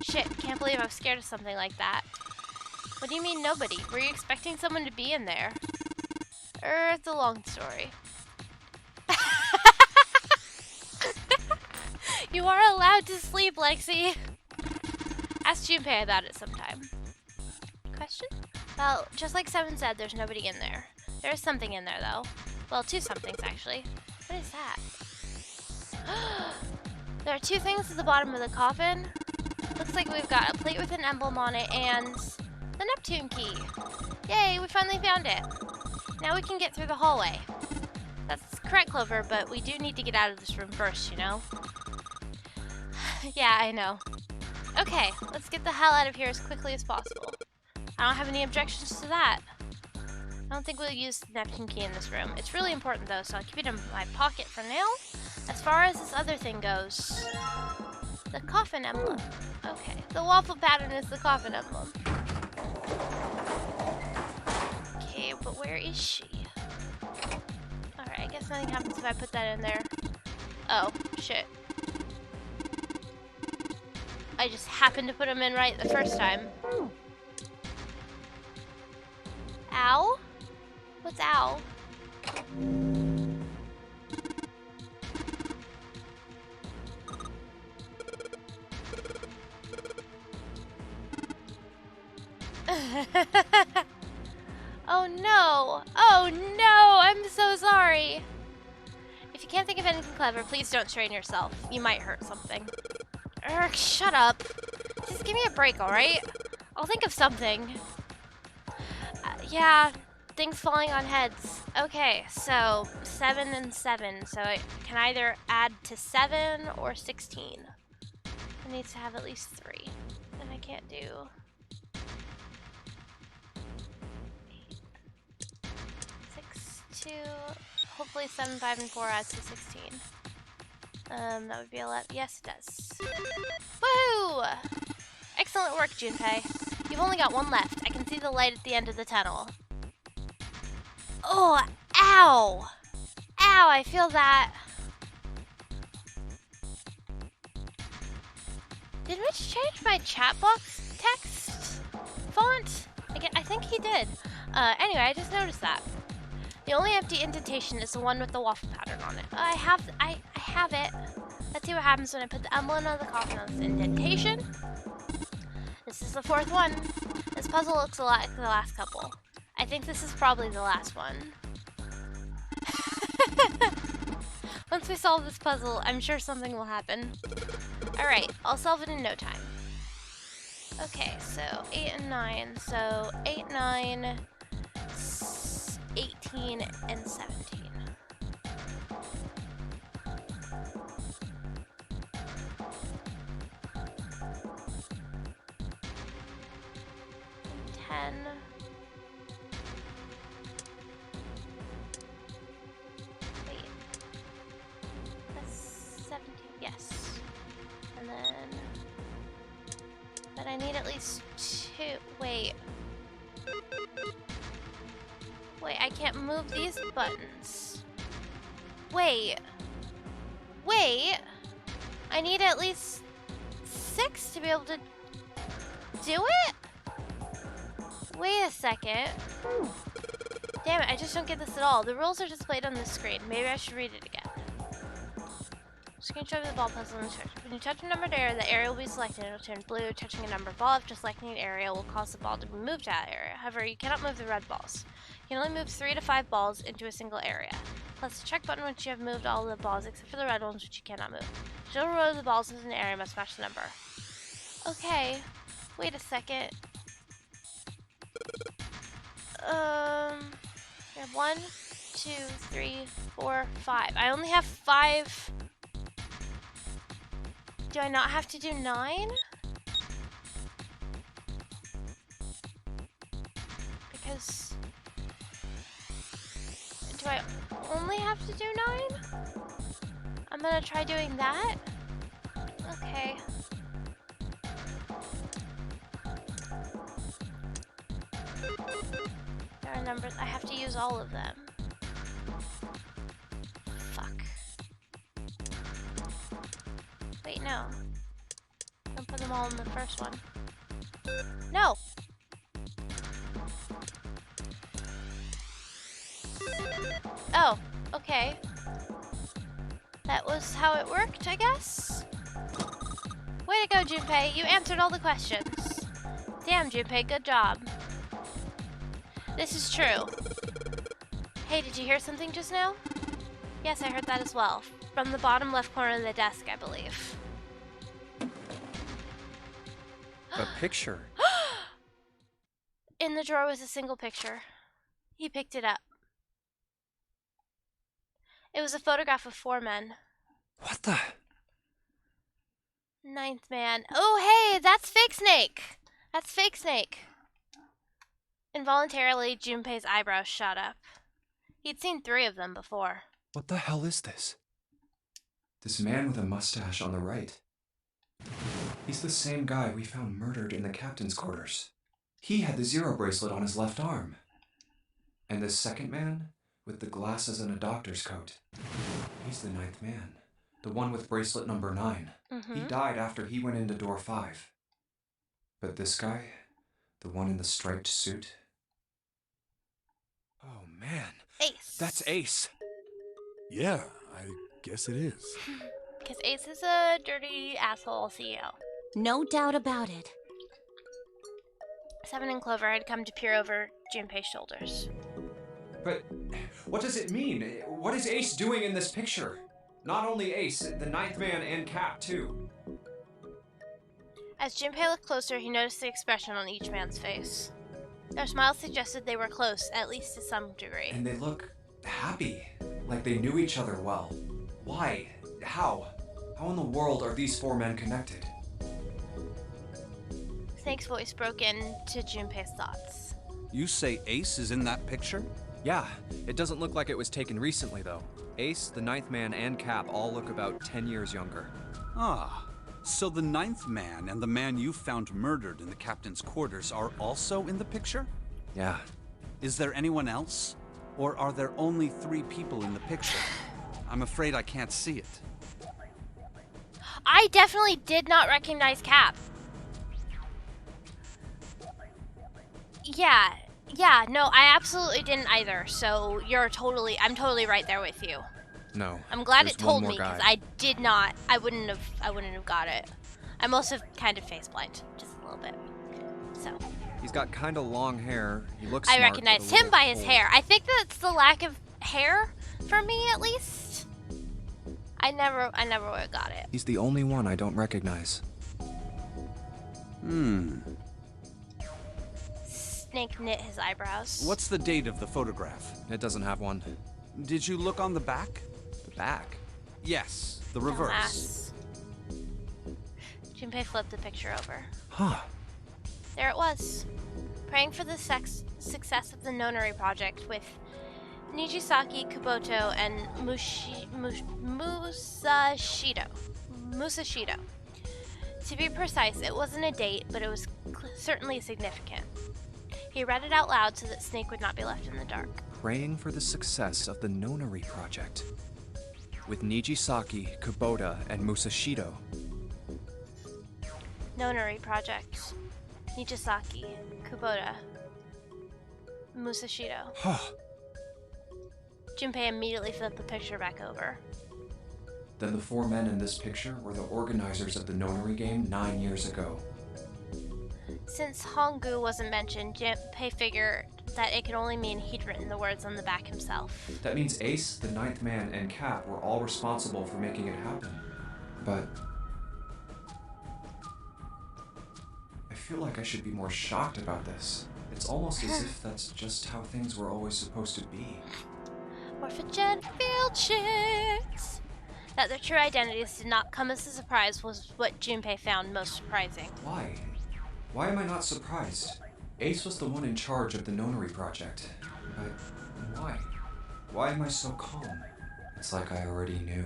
Shit, can't believe I was scared of something like that. What do you mean nobody? Were you expecting someone to be in there? It's a long story. You are allowed to sleep, Lexi. Ask Junpei about it sometime. Question? Well, just like Seven said, there's nobody in there. There is something in there, though. Well, 2 somethings, actually. What is that? There are 2 things at the bottom of the coffin. Looks like we've got a plate with an emblem on it and the Neptune key. Yay, we finally found it. Now we can get through the hallway. That's correct, Clover, but we do need to get out of this room first, you know? Yeah, I know. Okay, let's get the hell out of here as quickly as possible. I don't have any objections to that. I don't think we'll use the Neptune key in this room. It's really important though, so I'll keep it in my pocket for now. As far as this other thing goes, the coffin emblem. Okay, the waffle pattern is the coffin emblem. Okay, but where is she? Alright, I guess nothing happens if I put that in there. Oh, shit. I just happened to put them in right the first time. Ow? What's ow? Oh no! Oh no! I'm so sorry! If you can't think of anything clever, please don't strain yourself. You might hurt something. Urgh, shut up. Just give me a break, alright? I'll think of something. Yeah, things falling on heads. Okay, so 7 and 7. So I can either add to 7 or 16. It needs to have at least 3. And I can't do... 6, 2... Hopefully 7, 5, and 4 adds to 16. That would be 11. Yes, it does. Woo! Excellent work, Junpei. You've only got one left. I can see the light at the end of the tunnel. Oh, ow! Ow, I feel that. Did Mitch change my chat box text font? I think he did. Anyway, I just noticed that. The only empty indentation is the one with the waffle pattern on it. I have it. Let's see what happens when I put the emblem of the coffin on this indentation. This is the 4th one. This puzzle looks a lot like the last couple. I think this is probably the last one. Once we solve this puzzle, I'm sure something will happen. Alright, I'll solve it in no time. Okay, so 8 and 9. So 8, 9, 18, and 17. Wait. That's 17, yes. And then... But I need at least 2... Wait. Wait, I can't move these buttons. Wait. Wait. I need at least 6 to be able to do it? Wait a second. Damn it, I just don't get this at all. The rules are displayed on the screen. Maybe I should read it again. Screen show the ball puzzle instructions. When you touch a numbered area, the area will be selected. It will turn blue. Touching a numbered ball after selecting an area will cause the ball to be moved to that area. However, you cannot move the red balls. You can only move 3 to 5 balls into a single area. Press the check button once you have moved all the balls except for the red ones, which you cannot move. The total row of the balls in an area must match the number. Okay. Wait a second. We have 1, 2, 3, 4, 5. I only have 5. Do I not have to do 9? Because... Do I only have to do 9? I'm gonna try doing that. Okay. There are numbers. I have to use all of them. Fuck. Wait, no. Don't put them all in the first one. No! Oh, okay. That was how it worked, I guess? Way to go, Junpei. You answered all the questions. Damn, Junpei, good job. This is true. Hey, did you hear something just now? Yes, I heard that as well. From the bottom left corner of the desk, I believe. A picture. In the drawer was a single picture. He picked it up. It was a photograph of 4 men. What the? 9th man. Oh, hey, that's Fake Snake. That's Fake Snake. Involuntarily, Junpei's eyebrows shot up. He'd seen 3 of them before. What the hell is this? This man with a mustache on the right. He's the same guy we found murdered in the captain's quarters. He had the zero bracelet on his left arm. And this second man, with the glasses and a doctor's coat. He's the 9th man. The one with bracelet number 9. He died after he went into door 5. But this guy, the one in the striped suit. Oh man. Ace. That's Ace. Yeah, I guess it is. Because Ace is a dirty asshole CEO. No doubt about it. Seven and Clover had come to peer over Junpei's shoulders. But what does it mean? What is Ace doing in this picture? Not only Ace, the 9th man and Cap too. As Junpei looked closer, he noticed the expression on each man's face. Their smiles suggested they were close, at least to some degree. And they look happy, like they knew each other well. Why? How? How in the world are these 4 men connected? Snake's voice broke into Junpei's thoughts. You say Ace is in that picture? Yeah, it doesn't look like it was taken recently though. Ace, the 9th man, and Cap all look about 10 years younger. Ah, so the 9th man and the man you found murdered in the captain's quarters are also in the picture? Yeah. Is there anyone else? Or are there only 3 people in the picture? I'm afraid I can't see it. I definitely did not recognize Cap. Yeah, no, I absolutely didn't either. So I'm totally right there with you. No. I'm glad there's it told one me more because guy. I did not. I wouldn't have got it. I'm also kind of face blind, just a little bit. So He's got kind of long hair. He looks I smart, recognized but a him little by his cold. hair. I think that's the lack of hair for me, at least. I never would have got it. He's the only one I don't recognize. Snake knit his eyebrows. What's the date of the photograph? It doesn't have one. Did you look on the back? The back? Yes, the reverse. Dumbass. Junpei flipped the picture over. Huh. There it was. Praying for the success of the Nonary project with Nijisaki Kuboto and Musashido. To be precise, it wasn't a date, but it was certainly significant. He read it out loud so that Snake would not be left in the dark. Praying for the success of the Nonary project. With Nijisaki, Kubota, and Musashido. Nonary project. Nijisaki, Kubota, Musashido. Huh. Junpei immediately flipped the picture back over. Then the 4 men in this picture were the organizers of the Nonary game 9 years ago. Since Honggu wasn't mentioned, Junpei figured that it could only mean he'd written the words on the back himself. That means Ace, the 9th man, and Cap were all responsible for making it happen. But I feel like I should be more shocked about this. It's almost as if that's just how things were always supposed to be. Morphogen field shit! That their true identities did not come as a surprise was what Junpei found most surprising. Why? Why am I not surprised? Ace was the one in charge of the Nonary project. But why? Why am I so calm? It's like I already knew.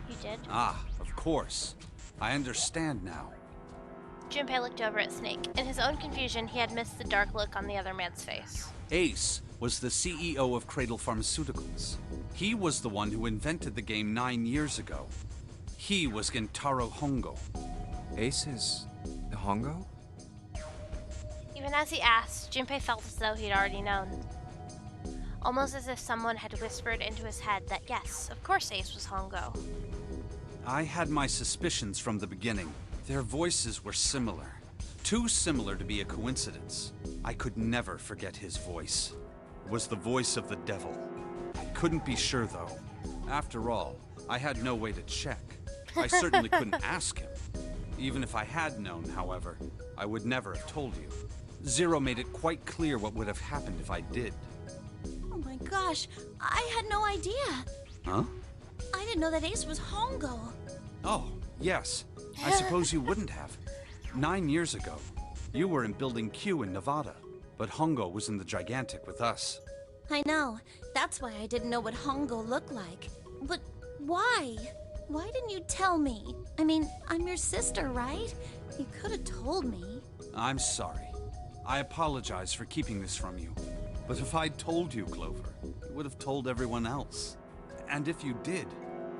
You did? Ah, of course. I understand now. Junpei looked over at Snake. In his own confusion, he had missed the dark look on the other man's face. Ace was the CEO of Cradle Pharmaceuticals. He was the one who invented the game 9 years ago. He was Gentaro Hongo. Ace is Hongo? Even as he asked, Junpei felt as though he'd already known. Almost as if someone had whispered into his head that yes, of course Ace was Hongo. I had my suspicions from the beginning. Their voices were similar. Too similar to be a coincidence. I could never forget his voice. It was the voice of the devil. I couldn't be sure though. After all, I had no way to check. I certainly couldn't ask him. Even if I had known, however, I would never have told you. Zero made it quite clear what would have happened if I did. Oh my gosh, I had no idea. Huh? I didn't know that Ace was Hongo. Oh, yes. I suppose you wouldn't have. 9 years ago, you were in Building Q in Nevada. but Hongo was in the Gigantic with us. I know. That's why I didn't know what Hongo looked like. But why? Why didn't you tell me? I mean, I'm your sister, right? You could have told me. I'm sorry. I apologize for keeping this from you. But if I'd told you, Clover, you would have told everyone else. And if you did,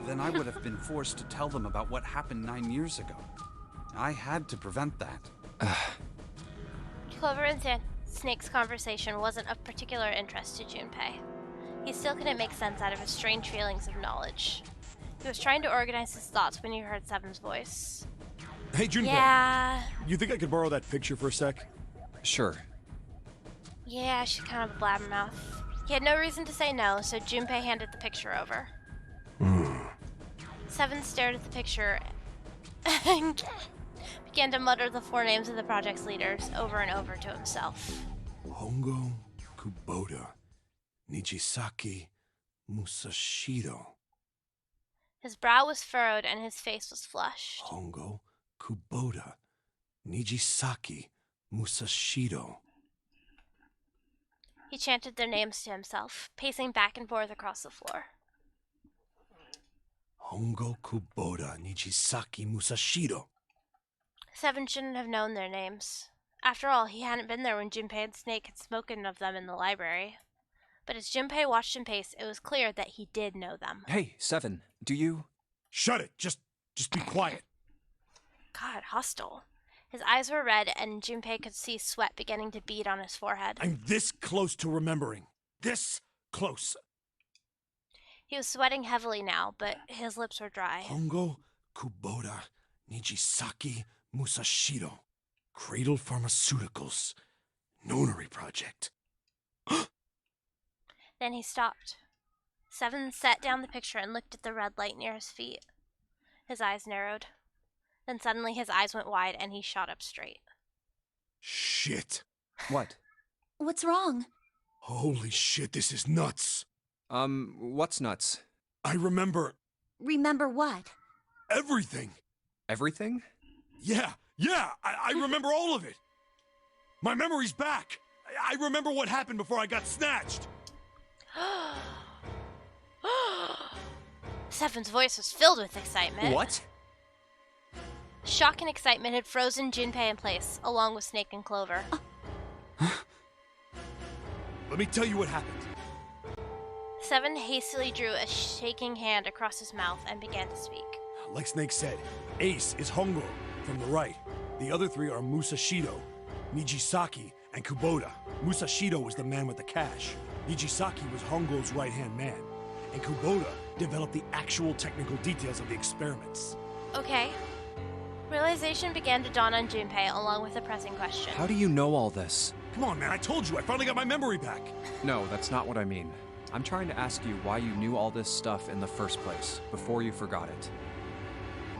then I would have been forced to tell them about what happened 9 years ago. I had to prevent that. Clover and Snake's conversation wasn't of particular interest to Junpei. He still couldn't make sense out of his strange feelings of knowledge. He was trying to organize his thoughts when he heard Seven's voice. Hey, Junpei. Yeah. You think I could borrow that picture for a sec? Sure. Yeah, she's kind of a blabbermouth. He had no reason to say no, so Junpei handed the picture over. Seven stared at the picture and began to mutter the 4 names of the project's leaders over and over to himself. Hongo, Kubota, Nijisaki, Musashiro. His brow was furrowed and his face was flushed. Hongo, Kubota, Nijisaki, Musashiro. He chanted their names to himself, pacing back and forth across the floor. Hongo, Kubota, Nijisaki, Musashiro. Seven shouldn't have known their names. After all, he hadn't been there when Junpei and Snake had spoken of them in the library. But as Junpei watched him pace, it was clear that he did know them. Hey, Seven, do you... Shut it! Just be quiet. God, hostile. His eyes were red, and Junpei could see sweat beginning to bead on his forehead. I'm this close to remembering. This close. He was sweating heavily now, but his lips were dry. Hongo, Kubota, Nijisaki, Musashiro. Cradle Pharmaceuticals. Nonary Project. Then he stopped. Seven set down the picture and looked at the red light near his feet. His eyes narrowed. Then suddenly his eyes went wide and he shot up straight. Shit. What? What's wrong? Holy shit, this is nuts. What's nuts? I remember Remember what? everything. Everything? Yeah, I remember all of it. My memory's back. I remember what happened before I got snatched. Seven's voice was filled with excitement. What? Shock and excitement had frozen Junpei in place, along with Snake and Clover. Let me tell you what happened. Seven hastily drew a shaking hand across his mouth and began to speak. Like Snake said, Ace is Hongo from the right. The other 3 are Musashiro, Nijisaki, and Kubota. Musashiro was the man with the cash. Nijisaki was Hongo's right-hand man. And Kubota developed the actual technical details of the experiments. Okay. Realization began to dawn on Junpei, along with a pressing question. How do you know all this? Come on, man, I told you, I finally got my memory back. No, that's not what I mean. I'm trying to ask you why you knew all this stuff in the first place, before you forgot it.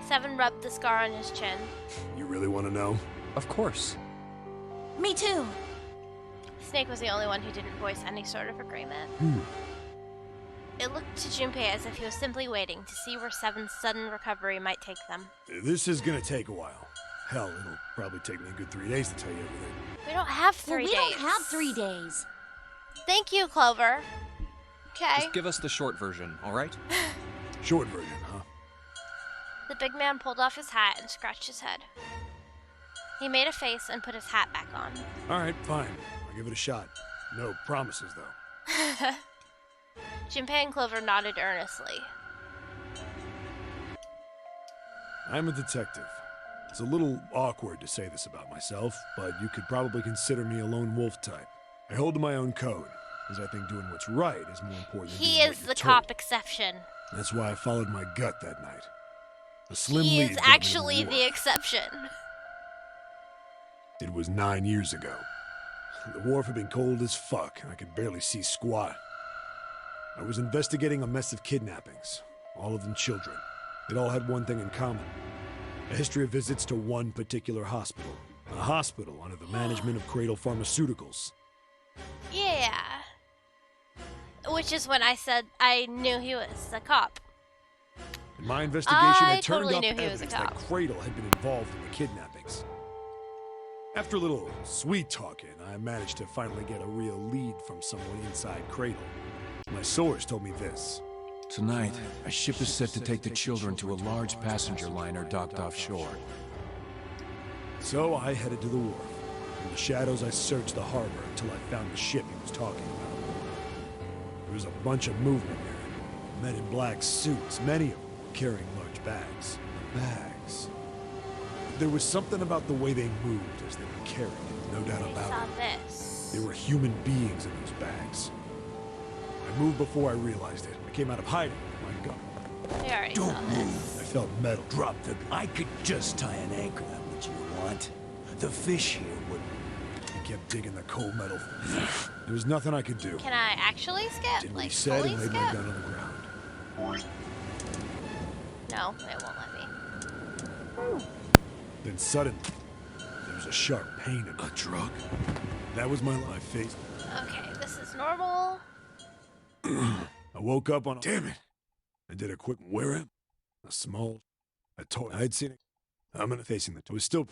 Seven rubbed the scar on his chin. You really want to know? Of course. Me too. Snake was the only one who didn't voice any sort of agreement. It looked to Junpei as if he was simply waiting to see where Seven's sudden recovery might take them. This is gonna take a while. Hell, it'll probably take me a good 3 days to tell you everything. We don't have 3 Well, days. we don't have 3 days. Thank you, Clover. Okay. Just give us the short version, all right? Short version, huh? The big man pulled off his hat and scratched his head. He made a face and put his hat back on. All right, fine. I'll give it a shot. No promises, though. Junpei and Clover nodded earnestly. I'm a detective. It's a little awkward to say this about myself, but you could probably consider me a lone wolf type. I hold to my own code, as I think doing what's right is more important than He doing is what the you're cop told. exception. That's why I followed my gut that night. A slim He lead is got me to actually war. the exception. It was 9 years ago. The wharf had been cold as fuck, and I could barely see squat. I was investigating a mess of kidnappings, all of them children. It all had one thing in common. A history of visits to one particular hospital. A hospital under the management of Cradle Pharmaceuticals. Yeah. Which is when I said I knew he was a cop. In my investigation, I I turned totally up knew he was a evidence that cop. Cradle had been involved in the kidnappings. After a little sweet talking, I managed to finally get a real lead from someone inside Cradle. My source told me this. Tonight, a ship is set to take the children to a large passenger liner docked offshore. So I headed to the wharf. In the shadows, I searched the harbor until I found the ship he was talking about. There was a bunch of movement there. Men in black suits, many of them carrying large bags. Bags. There was something about the way they moved as they were carried, no doubt I about saw it. this. There were human beings in those bags. I moved before I realized it. I came out of hiding with my gun. We already saw this. I felt metal. Drop the... I could just tie an anchor, that what you want. The fish here would... I kept digging the cold metal. There was nothing I could do. Can I actually skip? Did what Like, he said fully and laid skip? my gun on the ground. No, it won't let me. Then suddenly, there was a sharp pain in my truck. That was my life face. Okay, this is normal. I woke up on. Damn it! I did a quick wear him. A small. A toy. I'd seen it. I'm gonna facing the. It was still.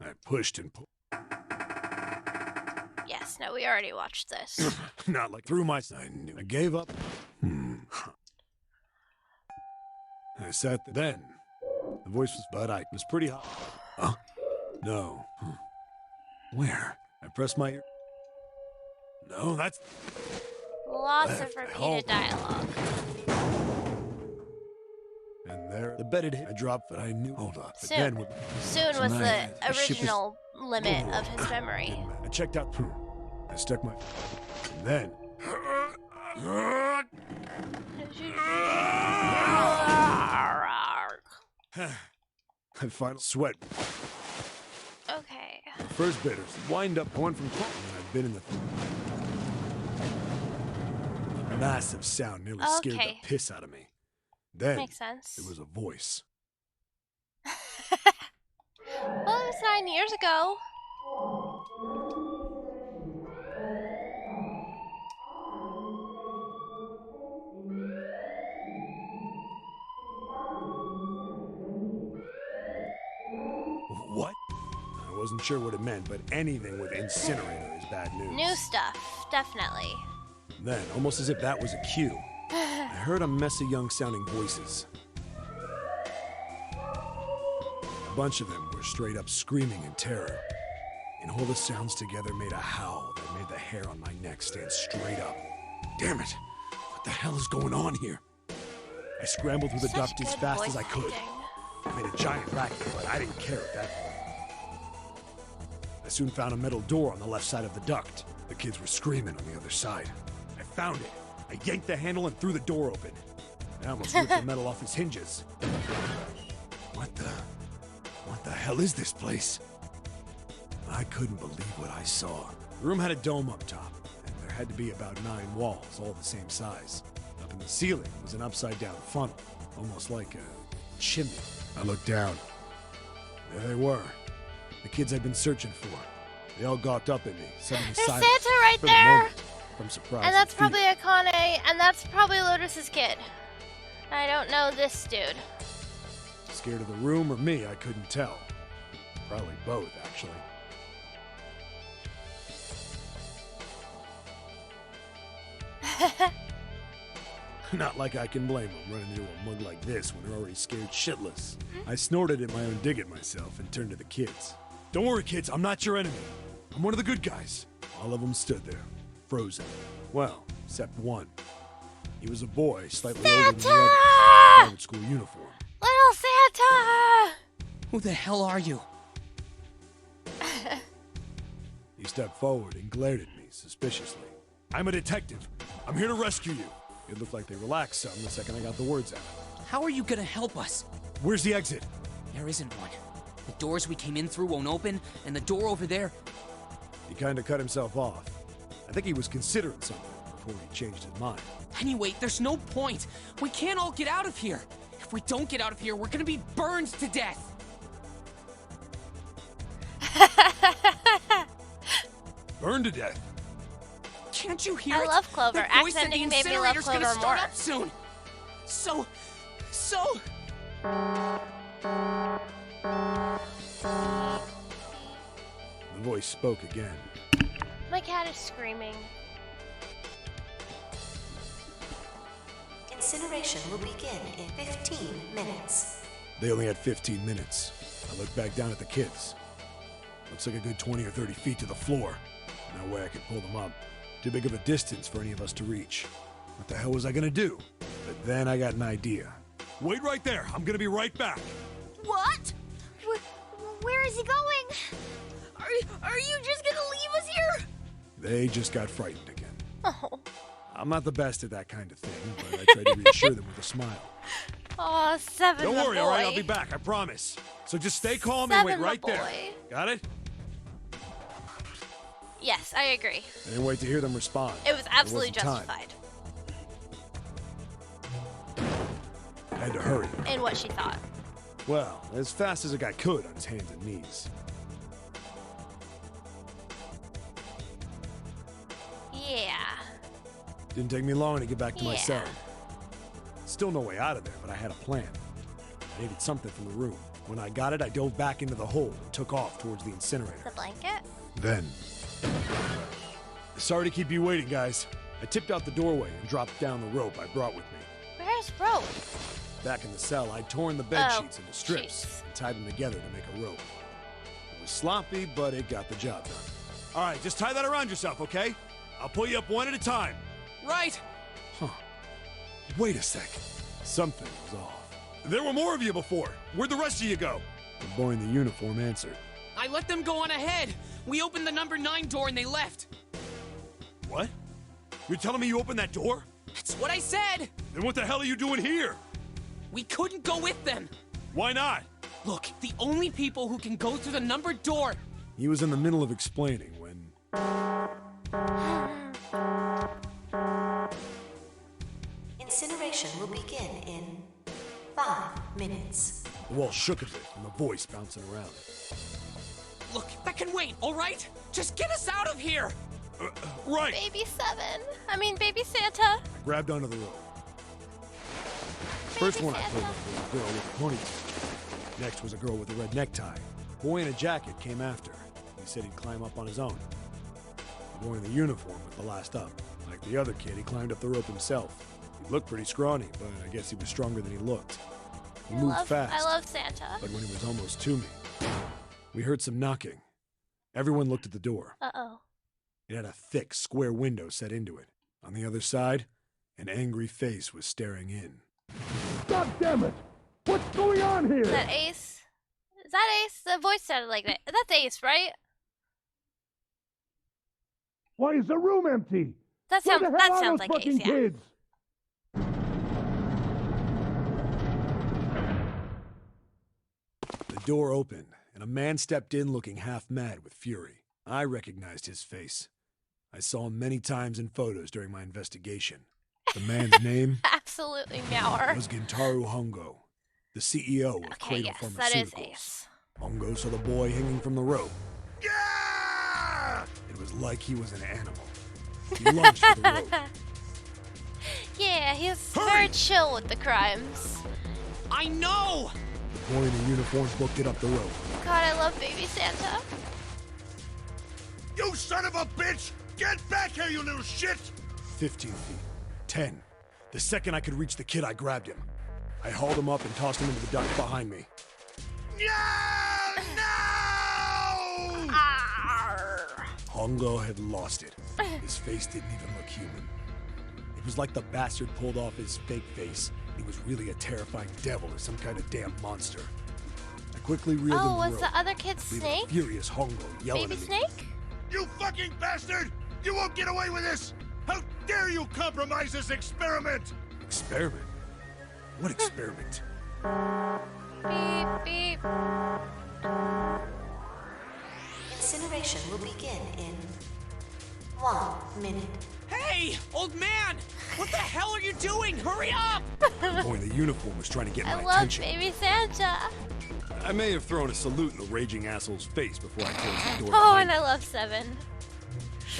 I pushed and pulled. Yes, no, we already watched this. Not like through my. I knew. I gave up. I sat there. Then the voice was, but I was pretty hot. Huh? No. Where? I pressed my ear. No, that's. Lots of Left. repeated dialogue. And there, the bed had hit. I dropped, but I knew. Hold up. But Soon. then, with, Soon was Tonight, the the ship is- original limit of his memory. didn't matter. I checked out. I stuck my. And then. I finally sweat. Okay. First bitters. Wind up. I went from and I'd been in the. A massive sound nearly scared Okay. the piss out of me. Then Makes sense. there was a voice. Well, it was 9 years ago. What? I wasn't sure what it meant, but anything with incinerator is bad news. New stuff, definitely. Then, almost as if that was a cue, I heard a mess of young sounding voices. A bunch of them were straight up screaming in terror. And all the sounds together made a howl that made the hair on my neck stand straight up. Damn it! What the hell is going on here? I scrambled through the Such duct as good fast voice as I could. acting. I made a giant racket, but I didn't care at that point. I soon found a metal door on the left side of the duct. The kids were screaming on the other side. I found it. I yanked the handle and threw the door open. I almost ripped the metal off its hinges. What the hell is this place? I couldn't believe what I saw. The room had a dome up top, and there had to be about 9 walls, all the same size. Up in the ceiling was an upside-down funnel, almost like a chimney. I looked down. There they were. The kids I'd been searching for. They all gawked up at me, suddenly There's silent. Santa right for the there! moment, from surprise And that's fear. probably Akane, and that's probably Lotus's kid. I don't know this dude. Scared of the room or me, I couldn't tell. Probably both, actually. Not like I can blame them running into a mug like this when they're already scared shitless. I snorted at my own dig at myself and turned to the kids. Don't worry, kids, I'm not your enemy. I'm one of the good guys. All of them stood there, frozen. Well, except one. He was a boy, slightly older than the Santa! others, in school uniform. Little Santa! Who the hell are you? He stepped forward and glared at me suspiciously. I'm a detective. I'm here to rescue you. It looked like they relaxed some the second I got the words out. How are you gonna help us? Where's the exit? There isn't one. The doors we came in through won't open, and the door over there... He kind of cut himself off. I think he was considering something before he changed his mind. Anyway, there's no point. We can't all get out of here. If we don't get out of here, we're gonna be burned to death. Burned to death? Can't you hear I it? love Clover. That voice in Accenting the made me love incinerator's gonna Clover start more. up soon. So... The voice spoke again. My cat is screaming. Incineration will begin in 15 minutes. They only had 15 minutes. I looked back down at the kids. Looks like a good 20 or 30 feet to the floor. No way I could pull them up. Too big of a distance for any of us to reach. What the hell was I gonna do? But then I got an idea. Wait right there. I'm gonna be right back. What? Where is he going? Are you just gonna leave us here? They just got frightened again. Oh. I'm not the best at that kind of thing, but I tried to reassure them with a smile. Oh, Seven, Don't my worry, boy. all right? I'll be back, I promise. So just stay calm and wait Seven, my right there. boy. Got it? Yes, I agree. I didn't wait to hear them respond. It was absolutely There wasn't time. justified I had to hurry. in what she thought. Well, as fast as a guy could on his hands and knees. Yeah. Didn't take me long to get back to my Yeah. cell. Still no way out of there, but I had a plan. I needed something from the room. When I got it, I dove back into the hole and took off towards the incinerator. The blanket? Then... Sorry to keep you waiting, guys. I tipped out the doorway and dropped down the rope I brought with me. Where's rope? Back in the cell, I'd torn the bed Oh, sheets into strips jeez. and tied them together to make a rope. It was sloppy, but it got the job done. All right, just tie that around yourself, okay? I'll pull you up one at a time. Right. Huh. Wait a sec. Something was off. There were more of you before. Where'd the rest of you go? The boy in the uniform answered. I let them go on ahead. We opened the number 9 door and they left. What? You're telling me you opened that door? That's what I said. Then what the hell are you doing here? We couldn't go with them. Why not? Look, the only people who can go through the numbered door. He was in the middle of explaining when... Incineration will begin in 5 minutes. The wall shook a bit and the voice bouncing around. Look, that can wait, all right? Just get us out of here. Right! Baby Baby Santa. I grabbed onto the rope. First one I pulled up was a girl with a ponytail. Next was a girl with a red necktie. A boy in a jacket came after. He said he'd climb up on his own. The boy in the uniform was the last up. Like the other kid, he climbed up the rope himself. He looked pretty scrawny, but I guess he was stronger than he looked. He moved fast. I love Santa. But when he was almost to me, we heard some knocking. Everyone looked at the door. Uh-oh. It had a thick, square window set into it. On the other side, an angry face was staring in. God damn it! What's going on here? Is that Ace? Is that Ace? The voice sounded like that. That's Ace, right? Why is the room empty? That Where sounds the hell are sounds those like Ace, fucking yeah. kids? The door opened, and a man stepped in looking half mad with fury. I recognized his face. I saw him many times in photos during my investigation. The man's name Absolutely Meower. was Gintaro Hongo, the CEO of Okay, Cradle yes, Pharmaceuticals. that is Ace. Hongo saw the boy hanging from the rope. Yeah! It was like he was an animal. He lunged for the rope. Yeah, he's very chill with the crimes. I know! The boy in the uniform booked it up the rope. God, I love Baby Santa. You son of a bitch! Get back here, you little shit! 15 feet. 10. The second I could reach the kid, I grabbed him. I hauled him up and tossed him into the duct behind me. No! Hongo had lost it. His face didn't even look human. It was like the bastard pulled off his fake face. He was really a terrifying devil or some kind of damn monster. I quickly reeled him Oh, was rope, the other kid leaving Snake? a furious Hongo yelling Baby at me. Snake? You fucking bastard! You won't get away with this! How dare you compromise this experiment! Experiment? What experiment? Beep, beep. Incineration will begin in 1 minute. Hey, old man! What the hell are you doing? Hurry up! The boy in the uniform was trying to get I my love attention. Baby Santa. I may have thrown a salute in the raging asshole's face before I closed the door Oh, behind and I love Seven.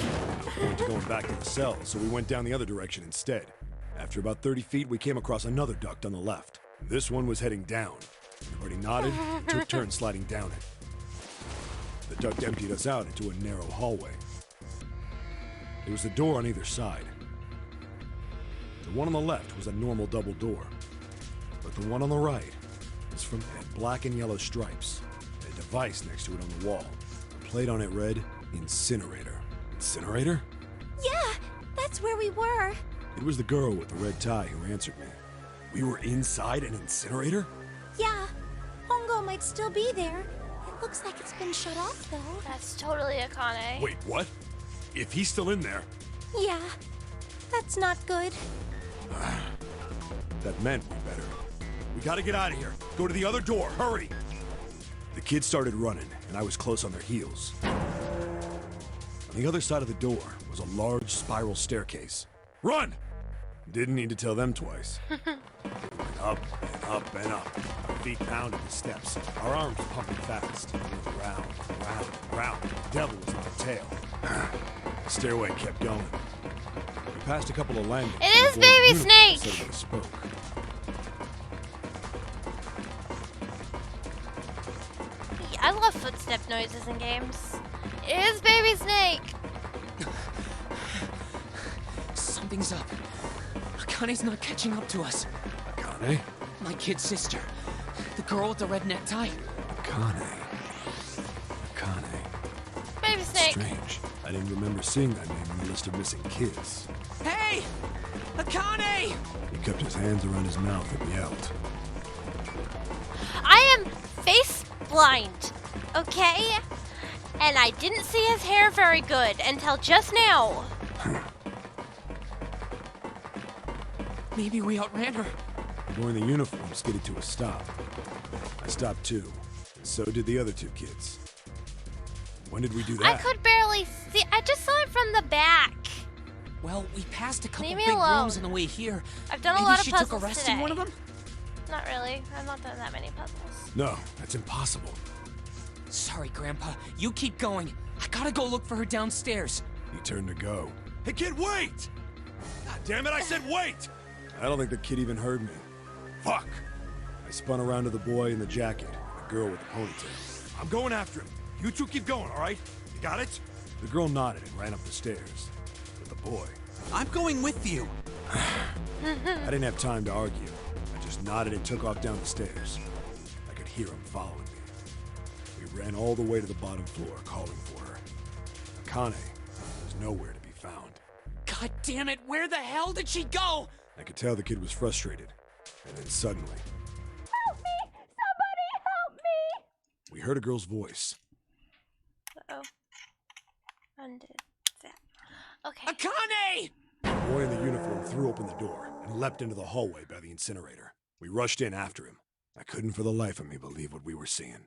No point to going back to the cell, so we went down the other direction instead. After about 30 feet, we came across another duct on the left. This one was heading down. Everybody nodded and took turns sliding down it. The duct emptied us out into a narrow hallway. There was a door on either side. The one on the left was a normal double door, but the one on the right was from had black and yellow stripes, and a device next to it on the wall. A plate on it read, Incinerator. Incinerator? Yeah, that's where we were. It was the girl with the red tie who answered me. We were inside an incinerator? Yeah, Hongo might still be there. It looks like it's been shut off, though. That's totally Akane. Wait, what? If he's still in there, Yeah, that's not good. that meant we better. We gotta get out of here. Go to the other door, hurry! The kids started running, and I was close on their heels. On the other side of the door was a large spiral staircase. Run! Didn't need to tell them twice. We went up and up and up. Our feet pounded the steps. Our arms pumping fast. We went round, round, round. The devil was at the tail. The stairway kept going. We passed a couple of landings. It is and the boy Baby in uniform Snake! suddenly spoke. I love footstep noises in games. It is Baby Snake! Something's up. Akane's not catching up to us. Akane? My kid sister. The girl with the red necktie. Akane. Baby Snake! Strange. I didn't remember seeing that name on the list of missing kids. Hey! Akane! He kept his hands around his mouth and yelled. I am face blind, okay? And I didn't see his hair very good until just now. Maybe we outran her. The boy in the uniform skidded to a stop. I stopped too, and so did the other two kids. When did we do that? I could barely see. I just saw it from the back. Well, we passed a couple Leave me big alone. rooms on the way here. I've done Maybe a lot of she puzzles took a rest today. in one of them? Not really. I've not done that many puzzles. No, that's impossible. Sorry, Grandpa. You keep going. I gotta go look for her downstairs. He turned to go. Hey, kid, wait! God damn it, I said wait! I don't think the kid even heard me. Fuck! I spun around to the boy in the jacket, the girl with the ponytail. I'm going after him. You two keep going, all right? You got it? The girl nodded and ran up the stairs. But the boy... I'm going with you. I didn't have time to argue. I just nodded and took off down the stairs. I could hear him following me. We ran all the way to the bottom floor, calling for her. Akane was nowhere to be found. God damn it, where the hell did she go? I could tell the kid was frustrated. And then suddenly... Help me! Somebody help me! we heard a girl's voice. Uh-oh. Undid that. Okay. Akane! The boy in the uniform threw open the door and leapt into the hallway by the incinerator. We rushed in after him. I couldn't for the life of me believe what we were seeing.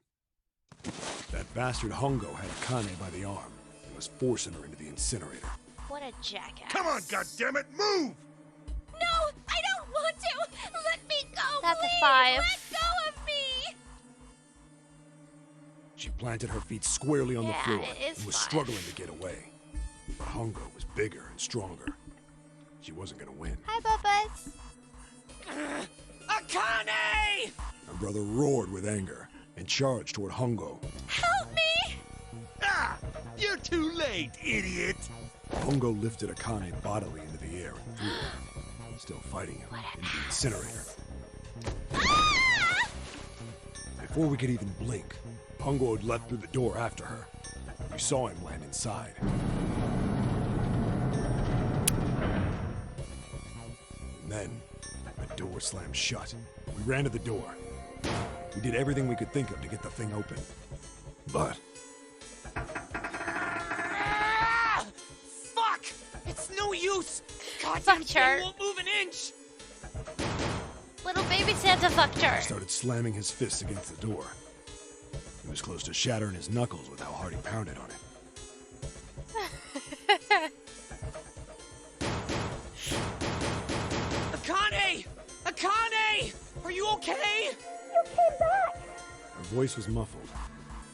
That bastard Hongo had Akane by the arm and was forcing her into the incinerator. What a jackass. Come on, goddammit, move! No, I don't want to! Let me go, That's please! a 5. Let go of me! She planted her feet squarely on the Yeah, floor it is and was 5. struggling to get away. But Hongo was bigger and stronger. She wasn't gonna win. Hi, Bubba's. Akane! My brother roared with anger and charged toward Hongo. Help me! Ah! You're too late, idiot! Hongo lifted Akane bodily into the air and threw her, still fighting him, into the incinerator. Ah! Before we could even blink, Hongo had leapt through the door after her. We saw him land inside. And then, the door slammed shut. We ran to the door. We did everything we could think of to get the thing open. But Ah! Fuck! It's no use! Goddamn Fucked her. thing won't move an inch! Little baby Santa fucked her. he started slamming his fists against the door. He was close to shattering his knuckles with how hard he pounded on it. Akane! Akane! Are you okay? You came back! Her voice was muffled,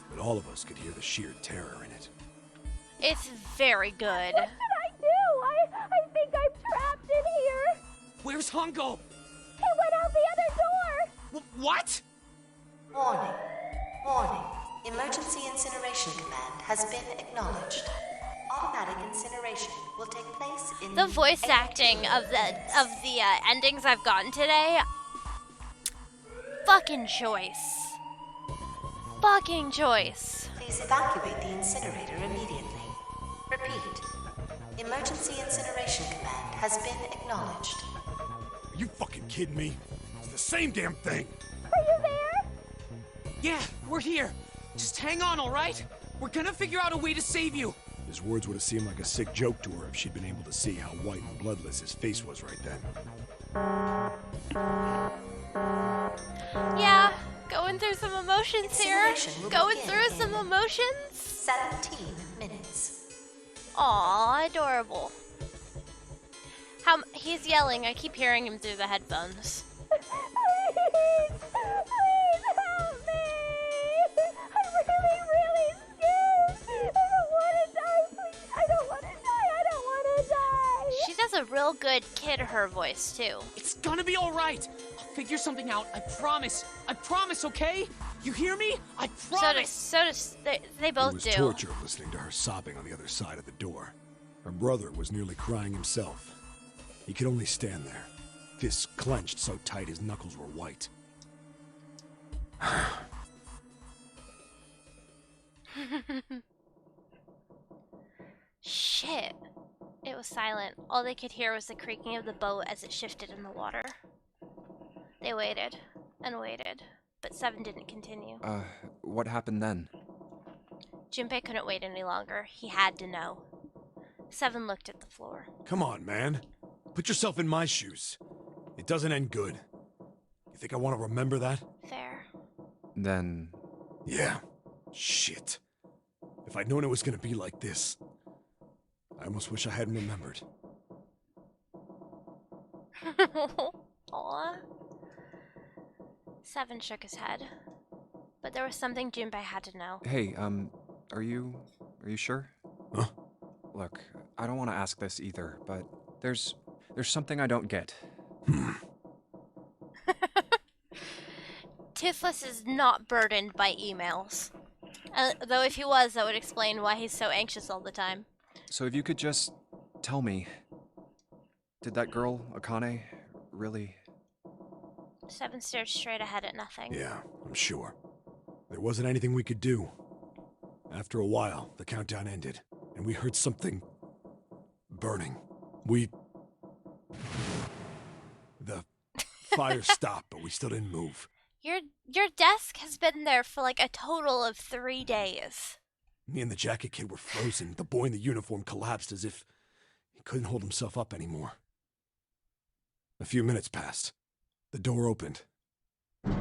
but all of us could hear the sheer terror in it. It's very good. What should I do? I think I'm trapped in here! Where's Hongo? He went out the other door! What? Warning. Warning. Emergency incineration command has been acknowledged. Automatic incineration will take place in The voice 8 acting of the endings I've gotten today. Fucking choice. Fucking choice. Please evacuate the incinerator immediately. Repeat. Emergency incineration command has been acknowledged. Are you fucking kidding me? It's the same damn thing. Yeah, we're here. Just hang on, all right? We're gonna figure out a way to save you. His words would have seemed like a sick joke to her if she'd been able to see how white and bloodless his face was right then. Yeah, going through some emotions here. Incineration will Going begin through in some emotions. 17 minutes. Aw, adorable. He's yelling. I keep hearing him through the headphones. Please help me! I'm really scared! I don't want to die, please! I don't want to die! I don't want to die! She does a real good Kid Her voice, too. It's gonna be all right. I'll figure something out. I promise. I promise, okay? You hear me? I promise. They both It was do. torture listening to her sobbing on the other side of the door. Her brother was nearly crying himself. He could only stand there, fists clenched so tight his knuckles were white. Shit. It was silent. All they could hear was the creaking of the boat as it shifted in the water. They waited and waited, but Seven didn't continue. What happened then? Junpei couldn't wait any longer. He had to know. Seven looked at the floor. Come on, man. Put yourself in my shoes. It doesn't end good. You think I want to remember that? Fair. Then... Yeah. Shit. If I'd known it was gonna be like this, I almost wish I hadn't remembered. Aw. Seven shook his head. But there was something Junpei had to know. Hey, are you sure? Huh? Look, I don't want to ask this either, but there's something I don't get. Toothless is not burdened by emails. Though if he was, that would explain why he's so anxious all the time. So if you could just tell me, did that girl, Akane, really... Seven stared straight ahead at nothing. Yeah, I'm sure. There wasn't anything we could do. After a while, the countdown ended, and we heard something... burning. The fire stopped, but we still didn't move. Your desk has been there for like a total of 3 days. Me and the jacket kid were frozen. The boy in the uniform collapsed as if he couldn't hold himself up anymore. A few minutes passed. The door opened. The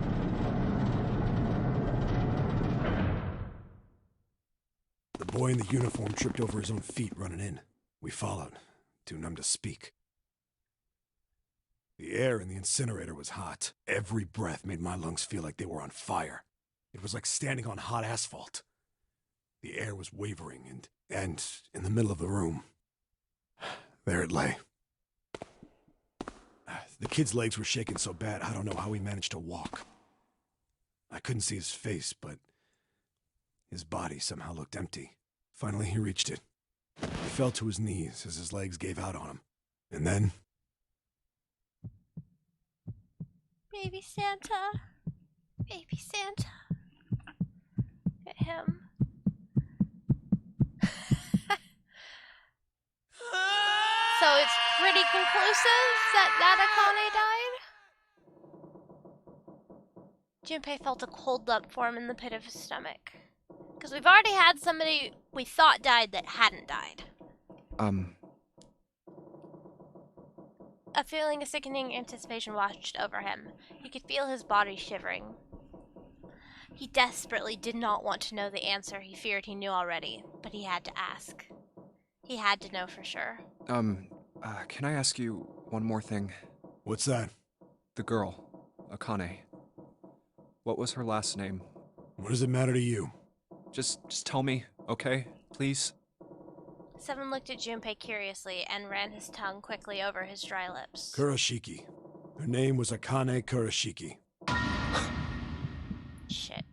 boy in the uniform tripped over his own feet running in. We followed, too numb to speak. The air in the incinerator was hot. Every breath made my lungs feel like they were on fire. It was like standing on hot asphalt. The air was wavering, and in the middle of the room, there it lay. The kid's legs were shaking so bad, I don't know how he managed to walk. I couldn't see his face, but his body somehow looked empty. Finally, he reached it. He fell to his knees as his legs gave out on him. And then... Baby Santa. Baby Santa. Get him. So it's pretty conclusive that Akane died? Junpei felt a cold lump form in the pit of his stomach. Because we've already had somebody we thought died that hadn't died. A feeling of sickening anticipation washed over him. He could feel his body shivering. He desperately did not want to know the answer he feared he knew already, but he had to ask. He had to know for sure. Can I ask you one more thing? What's that? The girl, Akane. What was her last name? What does it matter to you? Just tell me, okay? Please? Seven looked at Junpei curiously and ran his tongue quickly over his dry lips. Kurashiki. Her name was Akane Kurashiki. Shit.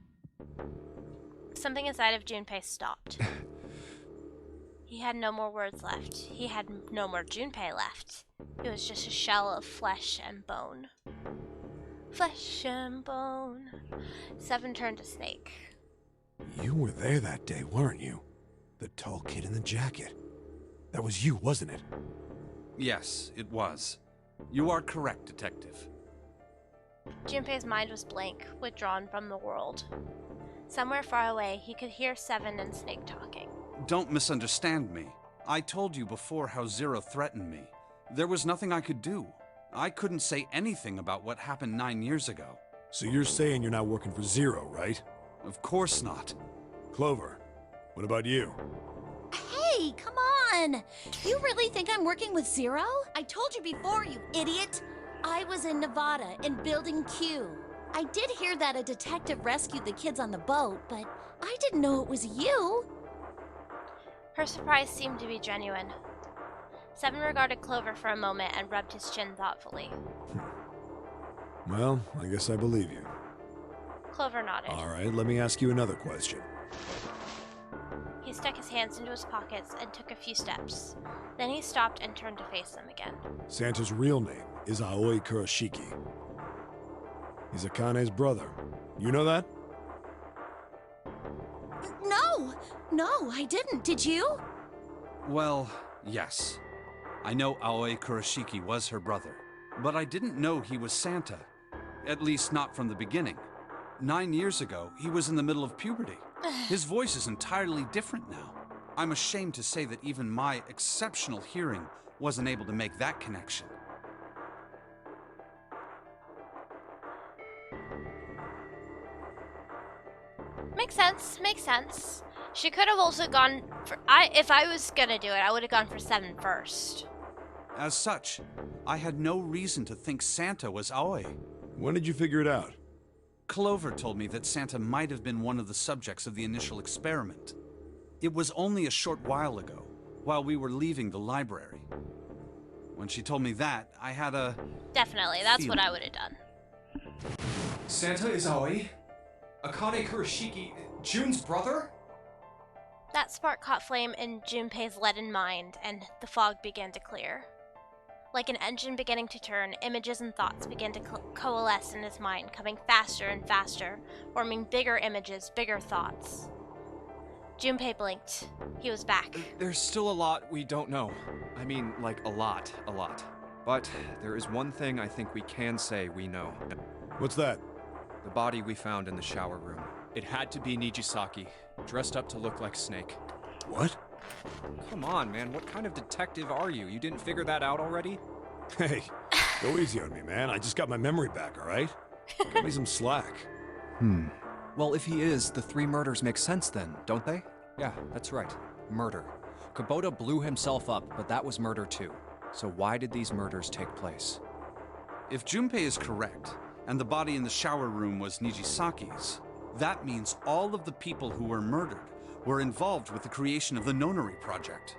Something inside of Junpei stopped. He had no more words left. He had no more Junpei left. It was just a shell of flesh and bone. Flesh and bone. Seven turned to Snake. You were there that day, weren't you? The tall kid in the jacket. That was you, wasn't it? Yes, it was. You are correct, Detective. Junpei's mind was blank, withdrawn from the world. Somewhere far away, he could hear Seven and Snake talking. Don't misunderstand me. I told you before how Zero threatened me. There was nothing I could do. I couldn't say anything about what happened 9 years ago. So you're saying you're not working for Zero, right? Of course not. Clover, what about you? Hey, come on! You really think I'm working with Zero? I told you before, you idiot! I was in Nevada, in Building Q. I did hear that a detective rescued the kids on the boat, but I didn't know it was you. Her surprise seemed to be genuine. Seven regarded Clover for a moment and rubbed his chin thoughtfully. Well, I guess I believe you. Clover nodded. All right, let me ask you another question. He stuck his hands into his pockets and took a few steps. Then he stopped and turned to face them again. Santa's real name is Aoi Kurashiki. He's Akane's brother. You know that? No, I didn't. Did you? Well, yes. I know Aoi Kurashiki was her brother, but I didn't know he was Santa. At least not from the beginning. 9 years ago, he was in the middle of puberty. His voice is entirely different now. I'm ashamed to say that even my exceptional hearing wasn't able to make that connection. Makes sense. She could have also gone for... If I was gonna do it, I would have gone for Seven first. As such, I had no reason to think Santa was Aoi. When did you figure it out? Clover told me that Santa might have been one of the subjects of the initial experiment. It was only a short while ago, while we were leaving the library. When she told me that, I had a... Definitely, that's what I would have done. Santa is Aoi? Akane Kurashiki, June's brother? That spark caught flame in Junpei's leaden mind, and the fog began to clear. Like an engine beginning to turn, images and thoughts began to coalesce in his mind, coming faster and faster, forming bigger images, bigger thoughts. Junpei blinked. He was back. There's still a lot we don't know. I mean, like, a lot. But there is one thing I think we can say we know. What's that? The body we found in the shower room. It had to be Nijisaki, dressed up to look like Snake. What? Come on, man. What kind of detective are you? You didn't figure that out already? Hey, go easy on me, man. I just got my memory back, all right? Give me some slack. Well, if he is, the 3 murders make sense then, don't they? Yeah, that's right. Murder. Kubota blew himself up, but that was murder too. So why did these murders take place? If Junpei is correct, and the body in the shower room was Nijisaki's, that means all of the people who were murdered were involved with the creation of the Nonary Project.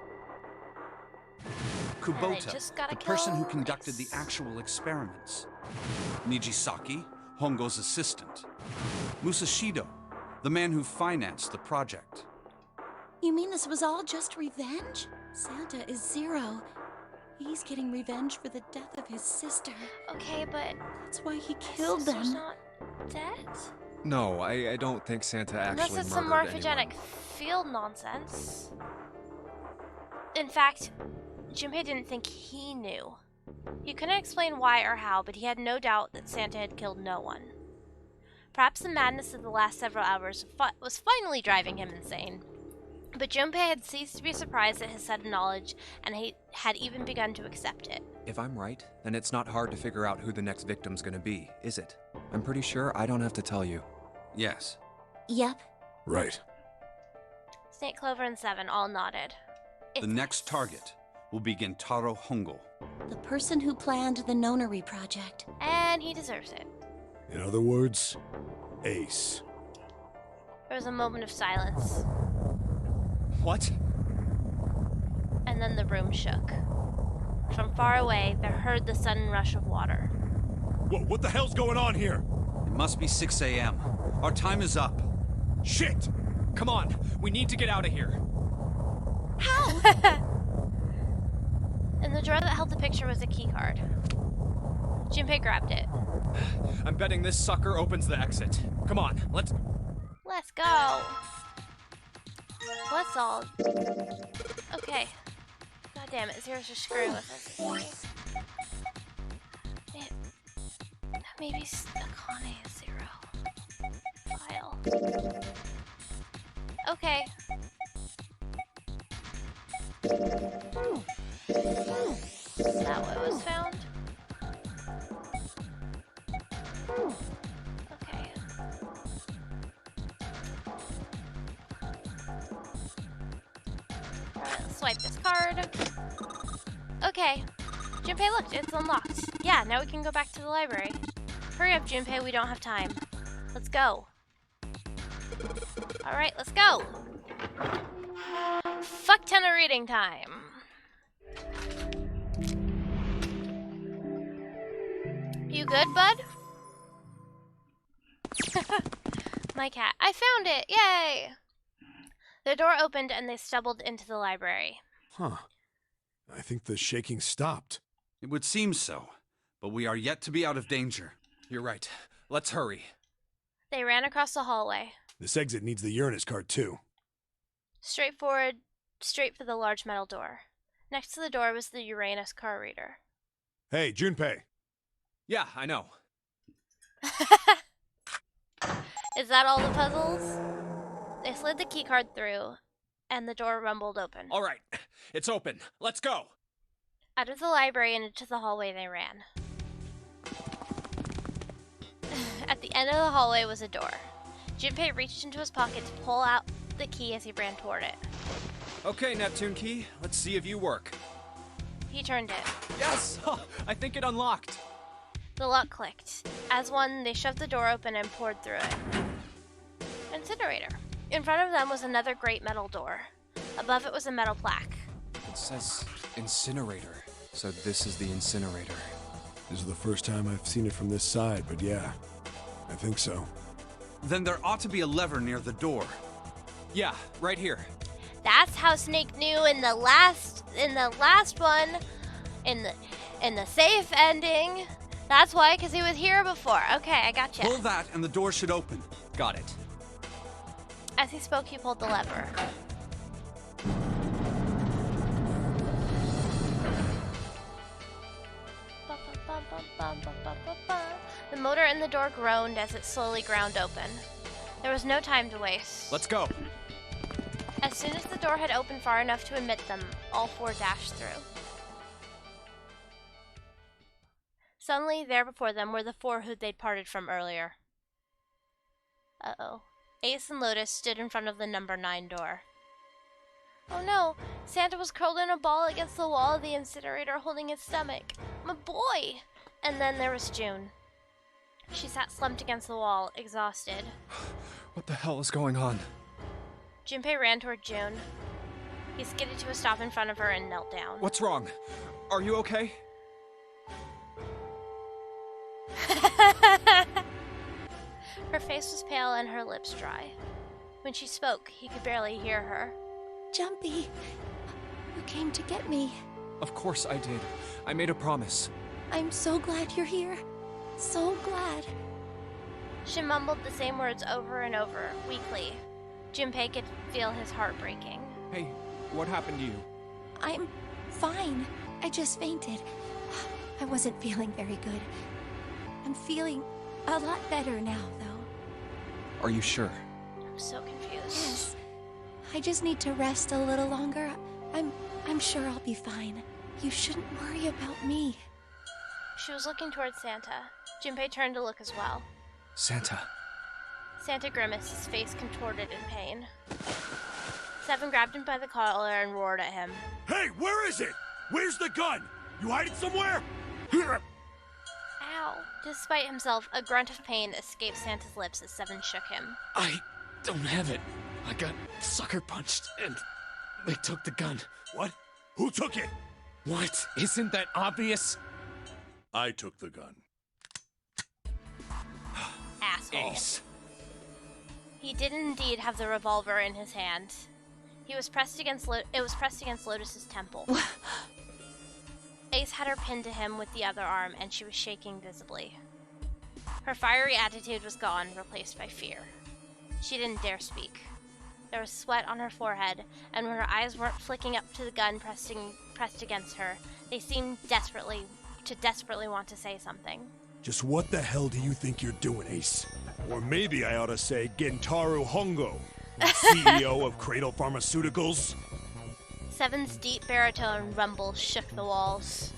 Kubota, the person who conducted the actual experiments. Nijisaki, Hongo's assistant. Musashido, the man who financed the project. You mean this was all just revenge? Santa is Zero. He's getting revenge for the death of his sister. Okay, but... That's why he killed them. His sister's not dead? No, I don't think Santa actually Unless it's some murdered morphogenic field nonsense. In fact, Junpei didn't think he knew. He couldn't explain why or how, but he had no doubt that Santa had killed no one. Perhaps the madness of the last several hours was finally driving him insane. But Junpei had ceased to be surprised at his sudden knowledge, and he had even begun to accept it. If I'm right, then it's not hard to figure out who the next victim's gonna be, is it? I'm pretty sure I don't have to tell you. Yes. Yep. Right. Snake, Clover, and Seven all nodded. The next target will be Gentaro Hongo. The person who planned the Nonary Project. And he deserves it. In other words, Ace. There was a moment of silence. What? And then the room shook. From far away, they heard the sudden rush of water. Whoa, what the hell's going on here? It must be 6 a.m. Our time is up. Shit! Come on, we need to get out of here. In the drawer that held the picture was a key card. Junpei grabbed it. I'm betting this sucker opens the exit. Come on, let's go. Let's all. Okay. God damn it, Zero's just screwing with us. Maybe Akane is Zero. File. Okay. Is that what was found? Okay. Alright, let's swipe this card. Okay. Junpei, look, it's unlocked. Yeah, now we can go back to the library. Hurry up, Junpei, we don't have time. Let's go. Alright, let's go. Fuck ton of reading time. You good, bud? My cat. I found it! Yay! The door opened and they stumbled into the library. Huh. I think the shaking stopped. It would seem so, but we are yet to be out of danger. You're right. Let's hurry. They ran across the hallway. This exit needs the Uranus card, too. Straight forward, straight for the large metal door. Next to the door was the Uranus car reader. Hey, Junpei. Yeah, I know. Is that all the puzzles? They slid the keycard through, and the door rumbled open. All right, it's open. Let's go. Out of the library and into the hallway they ran. At the end of the hallway was a door. Junpei reached into his pocket to pull out the key as he ran toward it. Okay, Neptune Key, let's see if you work. He turned it. Yes! I think it unlocked. The lock clicked. As one, they shoved the door open and poured through it. Incinerator. In front of them was another great metal door. Above it was a metal plaque. It says incinerator, so this is the incinerator. This is the first time I've seen it from this side, but yeah, I think so. Then there ought to be a lever near the door. Yeah, right here. That's how Snake knew in the last one, in the safe ending. That's why, because he was here before. Okay, I gotcha. Pull that and the door should open. Got it. As he spoke, he pulled the lever. The motor in the door groaned as it slowly ground open. There was no time to waste. Let's go. As soon as the door had opened far enough to admit them, all four dashed through. Suddenly, there before them were the four who they'd parted from earlier. Uh-oh. Ace and Lotus stood in front of the number 9 door. Oh no! Santa was curled in a ball against the wall of the incinerator holding his stomach. My boy! And then there was June. She sat slumped against the wall, exhausted. What the hell is going on? Junpei ran toward June. He skidded to a stop in front of her and knelt down. What's wrong? Are you okay? Her face was pale and her lips dry. When she spoke, he could barely hear her. Jumpy, you came to get me. Of course I did. I made a promise. I'm so glad you're here. So glad. She mumbled the same words over and over, weakly. Junpei could feel his heart breaking. Hey, what happened to you? I'm fine. I just fainted. I wasn't feeling very good. I'm feeling a lot better now, though. Are you sure? I'm so confused. Yes. I just need to rest a little longer. I'm sure I'll be fine. You shouldn't worry about me. She was looking toward Santa. Junpei turned to look as well. Santa. Santa grimaced, his face contorted in pain. Seven grabbed him by the collar and roared at him. Hey, where is it? Where's the gun? You hide it somewhere? Ow. Despite himself, a grunt of pain escaped Santa's lips as Seven shook him. I don't have it. I got sucker punched and they took the gun. What? Who took it? What? Isn't that obvious? I took the gun. Asshole. Ace. He did indeed have the revolver in his hand. It was pressed against Lotus's temple. Ace had her pinned to him with the other arm, and she was shaking visibly. Her fiery attitude was gone, replaced by fear. She didn't dare speak. There was sweat on her forehead, and when her eyes weren't flicking up to the gun pressed against her, they seemed desperately want to say something. Just what the hell do you think you're doing, Ace? Or maybe I ought to say Gentaro Hongo, CEO of Cradle Pharmaceuticals. Seven's deep baritone rumble shook the walls.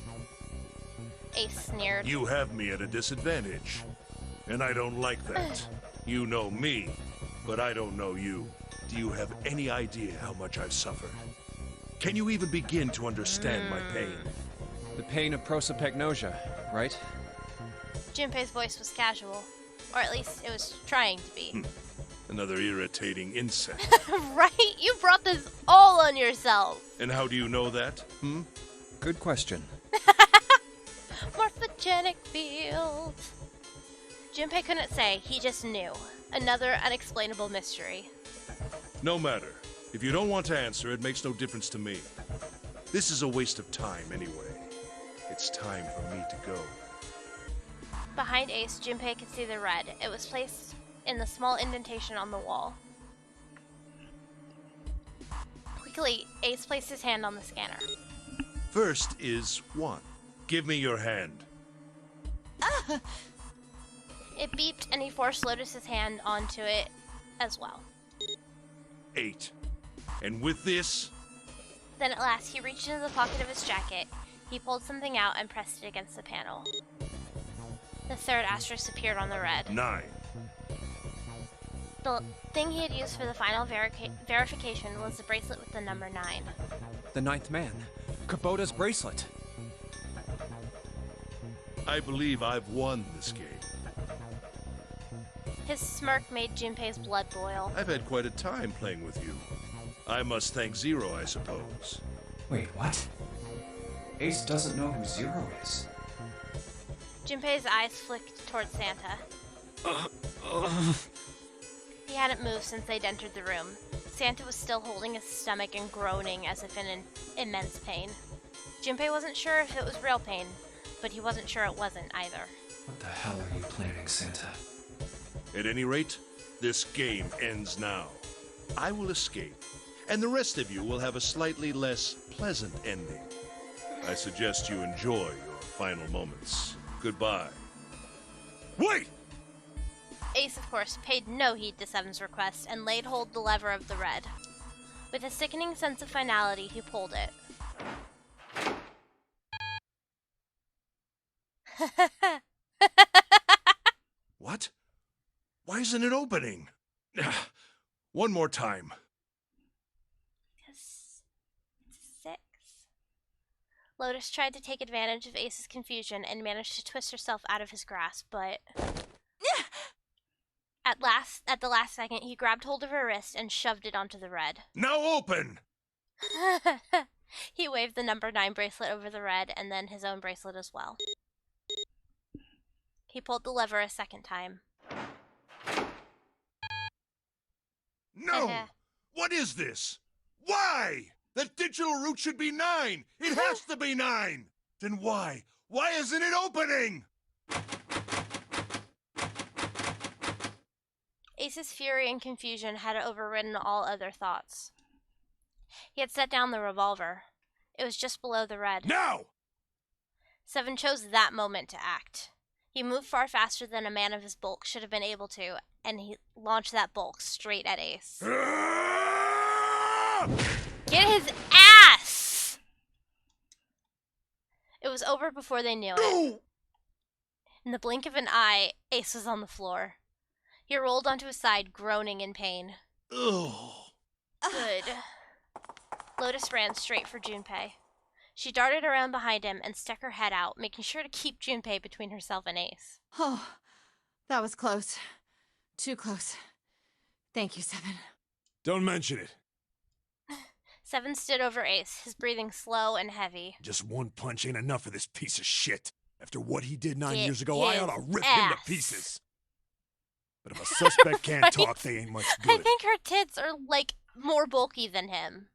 Ace sneered. You have me at a disadvantage, and I don't like that. You know me, but I don't know you. Do you have any idea how much I've suffered? Can you even begin to understand my pain? The pain of prosopagnosia, right? Junpei's voice was casual, or at least it was trying to be. Another irritating insect. Right? You brought this all on yourself. And how do you know that? Good question. Morphogenic field. Junpei couldn't say, he just knew. Another unexplainable mystery. No matter. If you don't want to answer, it makes no difference to me. This is a waste of time anyway. It's time for me to go. Behind Ace, Junpei could see the red. It was placed in the small indentation on the wall. Quickly, Ace placed his hand on the scanner. First is 1. Give me your hand. It beeped, and he forced Lotus's hand onto it as well. 8. And with this... Then at last, he reached into the pocket of his jacket. He pulled something out and pressed it against the panel. The third asterisk appeared on the red. 9. The thing he had used for the final verification was the bracelet with the number 9. The ninth man. Kubota's bracelet. I believe I've won this game. His smirk made Junpei's blood boil. I've had quite a time playing with you. I must thank Zero, I suppose. Wait, what? Ace doesn't know who Zero is. Junpei's eyes flicked towards Santa. He hadn't moved since they'd entered the room. Santa was still holding his stomach and groaning as if in immense pain. Junpei wasn't sure if it was real pain, but he wasn't sure it wasn't either. What the hell are you planning, Santa? At any rate, this game ends now. I will escape, and the rest of you will have a slightly less pleasant ending. I suggest you enjoy your final moments. Goodbye. Wait! Ace, of course, paid no heed to Seven's request and laid hold the lever of the red. With a sickening sense of finality, he pulled it. What? Why isn't it opening? One more time. Because it's 6. Lotus tried to take advantage of Ace's confusion and managed to twist herself out of his grasp, but... At the last second, he grabbed hold of her wrist and shoved it onto the red. Now open! He waved the number 9 bracelet over the red and then his own bracelet as well. He pulled the lever a second time. No! What is this? Why? That digital root should be 9! It has to be 9! Then why? Why isn't it opening? Ace's fury and confusion had overridden all other thoughts. He had set down the revolver. It was just below the red. Now! Seven chose that moment to act. He moved far faster than a man of his bulk should have been able to, and he launched that bulk straight at Ace. Get his ass! It was over before they knew it. In the blink of an eye, Ace was on the floor. He rolled onto his side, groaning in pain. Good. Lotus ran straight for Junpei. She darted around behind him and stuck her head out, making sure to keep Junpei between herself and Ace. Oh, that was close. Too close. Thank you, Seven. Don't mention it. Seven stood over Ace, his breathing slow and heavy. Just one punch ain't enough for this piece of shit. After what he did 9 Get years ago, I ought to rip him to pieces. But if a suspect can't Right? talk, they ain't much I good. think her tits are, like, more bulky than him.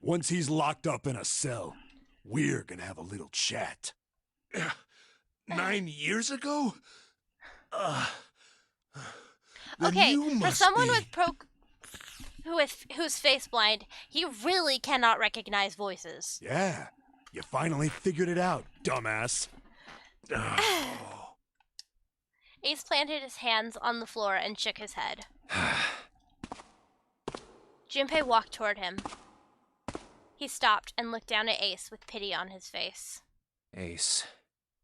Once he's locked up in a cell, we're gonna have a little chat. 9 years ago? Then Okay, you for must someone be... who's face blind, he really cannot recognize voices. Yeah, you finally figured it out, dumbass. Ace planted his hands on the floor and shook his head. Junpei walked toward him. He stopped and looked down at Ace with pity on his face. Ace,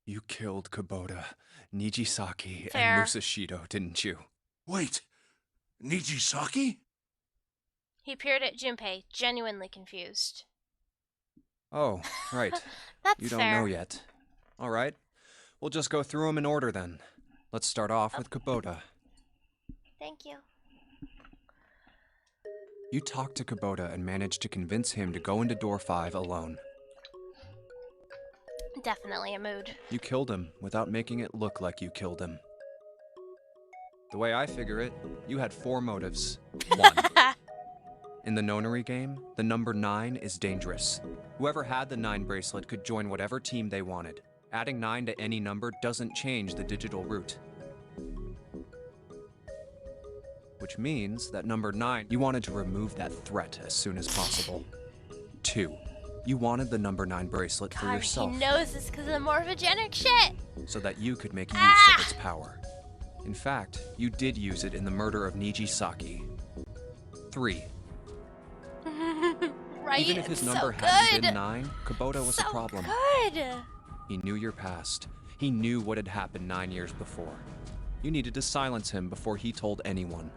you killed Kubota, Nijisaki, Fair. and Musashido, didn't you? Wait, Nijisaki? He peered at Junpei, genuinely confused. Oh, right. That's You don't fair. know yet. All right. We'll just go through them in order then. Let's start off with Kubota. Thank you. You talked to Kubota and managed to convince him to go into door 5 alone. Definitely a mood. You killed him without making it look like you killed him. The way I figure it, you had 4 motives. 1. In the nonary game, the number 9 is dangerous. Whoever had the 9 bracelet could join whatever team they wanted. Adding 9 to any number doesn't change the digital route. Which means that number 9, you wanted to remove that threat as soon as possible. 2. You wanted the number 9 bracelet for God, yourself, he knows this because of the morphogenic shit. so that you could make use of its power. In fact, you did use it in the murder of Nijisaki. 3. Right? Even if his So number hadn't good. been 9, Kubota was so a problem. Good. He knew your past. He knew what had happened 9 years before. You needed to silence him before he told anyone.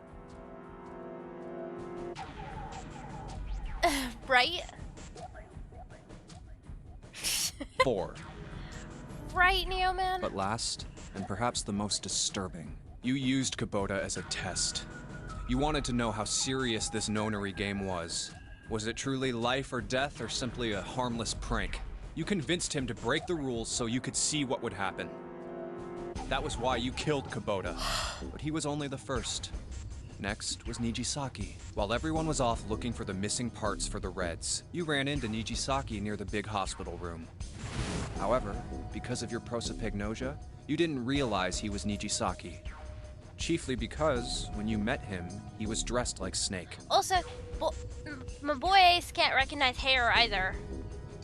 Right? 4. Right, Neo Man? But last, and perhaps the most disturbing, you used Kubota as a test. You wanted to know how serious this nonary game was. Was it truly life or death, or simply a harmless prank? You convinced him to break the rules so you could see what would happen. That was why you killed Kubota. But he was only the first. Next was Nijisaki. While everyone was off looking for the missing parts for the Reds, you ran into Nijisaki near the big hospital room. However, because of your prosopagnosia, you didn't realize he was Nijisaki. Chiefly because, when you met him, he was dressed like Snake. Also, my boy Ace can't recognize hair either.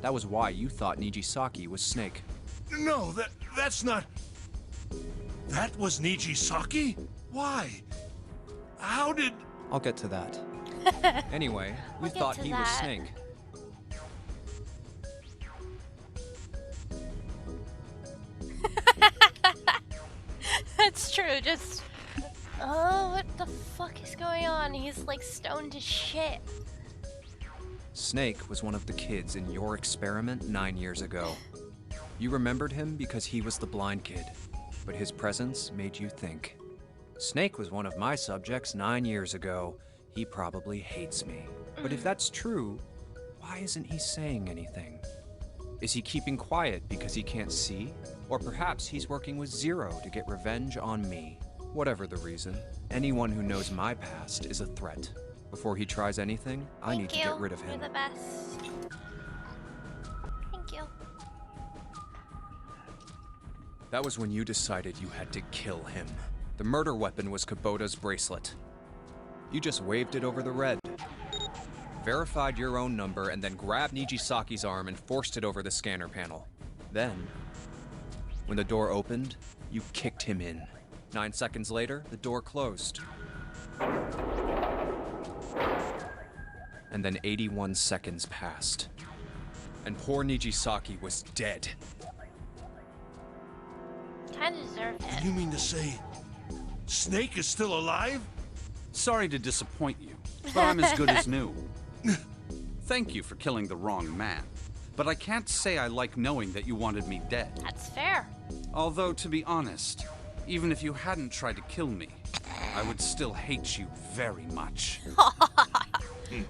That was why you thought Nijisaki was Snake. No, that's not... That was Nijisaki? Why? How did... I'll get to that. Anyway, you We'll get thought to he was that. Snake. That's true, just... Oh, what the fuck is going on? He's like stoned to shit. Snake was one of the kids in your experiment 9 years ago. You remembered him because he was the blind kid, but his presence made you think. Snake was one of my subjects 9 years ago. He probably hates me. But if that's true, why isn't he saying anything? Is he keeping quiet because he can't see? Or perhaps he's working with Zero to get revenge on me. Whatever the reason, anyone who knows my past is a threat. Before he tries anything, I need to get rid of him. You're the best. Thank you. That was when you decided you had to kill him. The murder weapon was Kubota's bracelet. You just waved it over the red, verified your own number, and then grabbed Nijisaki's arm and forced it over the scanner panel. Then, when the door opened, you kicked him in. 9 seconds later, the door closed. And then 81 seconds passed. And poor Nijisaki was dead. Kinda deserved it. You mean to say Snake is still alive? Sorry to disappoint you, but I'm as good as new. Thank you for killing the wrong man, but I can't say I like knowing that you wanted me dead. That's fair. Although, to be honest, even if you hadn't tried to kill me, I would still hate you very much.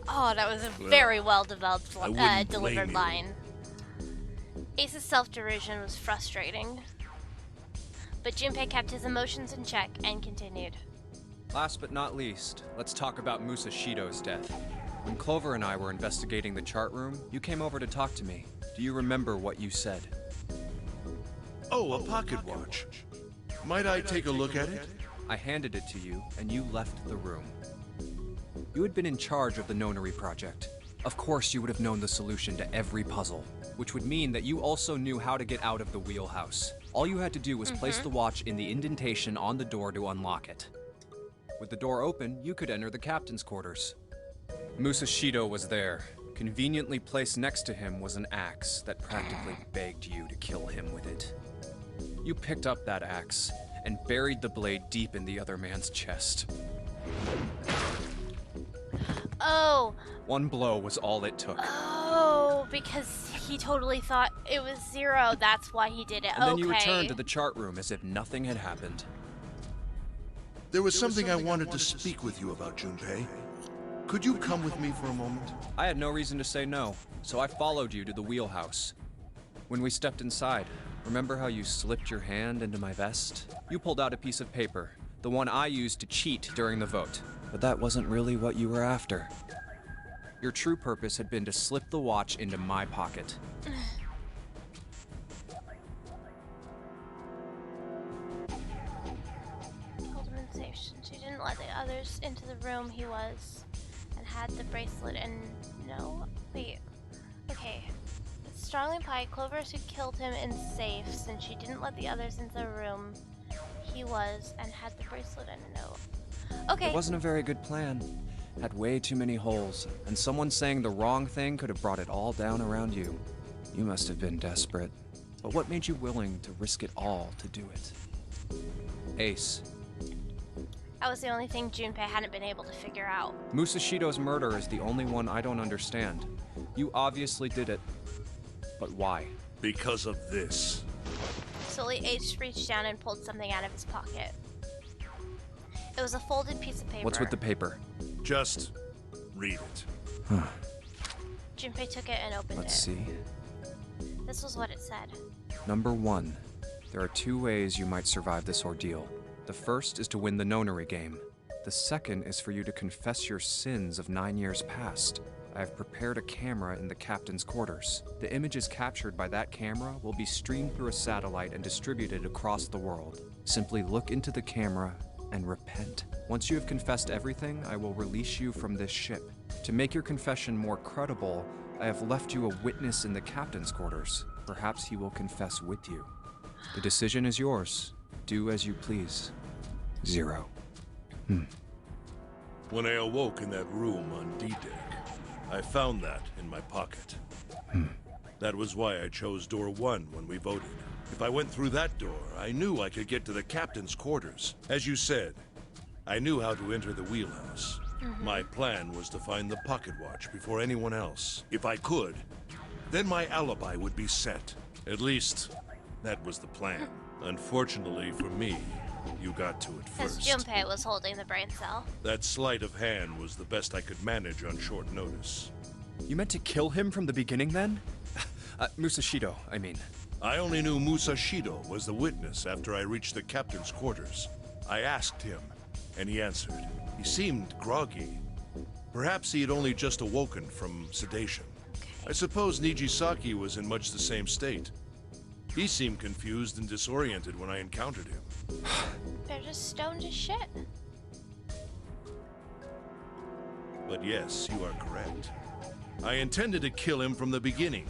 Oh, that was a very well developed I wouldn't delivered blame you. line. Ace's self-derision was frustrating. But Junpei kept his emotions in check and continued. Last but not least, let's talk about Musashido's death. When Clover and I were investigating the chart room, you came over to talk to me. Do you remember what you said? Oh, a pocket watch. Might I take a look at it? I handed it to you, and you left the room. You had been in charge of the Nonary project. Of course you would have known the solution to every puzzle, which would mean that you also knew how to get out of the wheelhouse. All you had to do was place the watch in the indentation on the door to unlock it. With the door open, you could enter the captain's quarters. Musashido was there. Conveniently placed next to him was an axe that practically begged you to kill him with it. You picked up that axe and buried the blade deep in the other man's chest. Oh. One blow was all it took. Oh, because he totally thought it was 0. That's why he did it. And then you returned to the chart room as if nothing had happened. There was something I wanted to speak with you about, Junpei. Could you come with me for a moment? I had no reason to say no, so I followed you to the wheelhouse. When we stepped inside, remember how you slipped your hand into my vest? You pulled out a piece of paper, the one I used to cheat during the vote. But that wasn't really what you were after. Your true purpose had been to slip the watch into my pocket. She didn't let the others into the room he was, and had the bracelet and no, wait, okay. It's strongly implied Clover's who killed him in safe, since she didn't let the others into the room he was, and had the bracelet and no. Okay. It wasn't a very good plan. Had way too many holes, and someone saying the wrong thing could have brought it all down around you. You must have been desperate. But what made you willing to risk it all to do it? Ace. That was the only thing Junpei hadn't been able to figure out. Musashido's murder is the only one I don't understand. You obviously did it. But why? Because of this. Slowly, Ace reached down and pulled something out of his pocket. It was a folded piece of paper. What's with the paper? Just read it. Huh. Junpei took it and opened Let's see. This was what it said. Number 1. There are 2 ways you might survive this ordeal. The first is to win the Nonary game. The second is for you to confess your sins of 9 years past. I have prepared a camera in the captain's quarters. The images captured by that camera will be streamed through a satellite and distributed across the world. Simply look into the camera and repent. Once you have confessed everything, I will release you from this ship. To make your confession more credible, I have left you a witness in the captain's quarters. Perhaps he will confess with you. The decision is yours. Do as you please. 0. When I awoke in that room on D-Deck, I found that in my pocket. That was why I chose door 1 when we voted. If I went through that door, I knew I could get to the captain's quarters. As you said, I knew how to enter the wheelhouse. My plan was to find the pocket watch before anyone else. If I could, then my alibi would be set. At least, that was the plan. Unfortunately for me, you got to it As first. Junpei was holding the brain cell. That sleight of hand was the best I could manage on short notice. You meant to kill him from the beginning then? Musashido, I mean. I only knew Musashido was the witness after I reached the captain's quarters. I asked him, and he answered. He seemed groggy. Perhaps he had only just awoken from sedation. I suppose Nijisaki was in much the same state. He seemed confused and disoriented when I encountered him. They're just stoned as shit. But yes, you are correct. I intended to kill him from the beginning,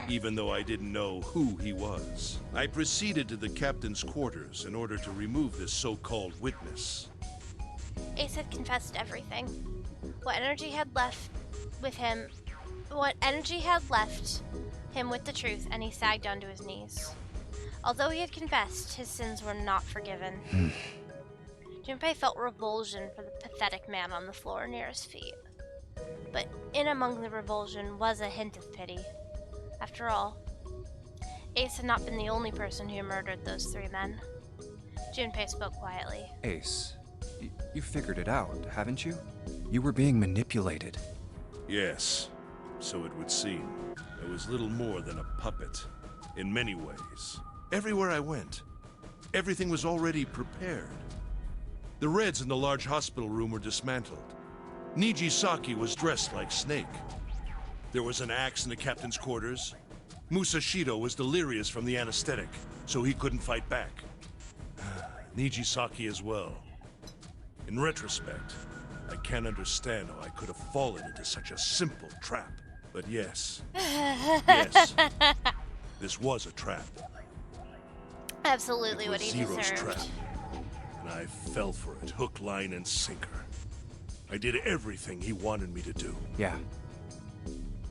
even though I didn't know who he was. I proceeded to the captain's quarters in order to remove this so-called witness. Ace had confessed everything. What energy had left him with the truth, and he sagged onto his knees. Although he had confessed, his sins were not forgiven. Junpei felt revulsion for the pathetic man on the floor near his feet. But in among the revulsion was a hint of pity. After all, Ace had not been the only person who murdered those 3 men. Junpei spoke quietly. Ace, you figured it out, haven't you? You were being manipulated. Yes, so it would seem. I was little more than a puppet, in many ways. Everywhere I went, everything was already prepared. The Reds in the large hospital room were dismantled. Nijisaki was dressed like Snake. There was an axe in the captain's quarters. Musashido was delirious from the anesthetic, so he couldn't fight back. Nijisaki as well. In retrospect, I can't understand how I could have fallen into such a simple trap. But yes, this was a trap. Absolutely It what was he Zero's deserved. trap, and I fell for it, hook, line, and sinker. I did everything he wanted me to do. Yeah.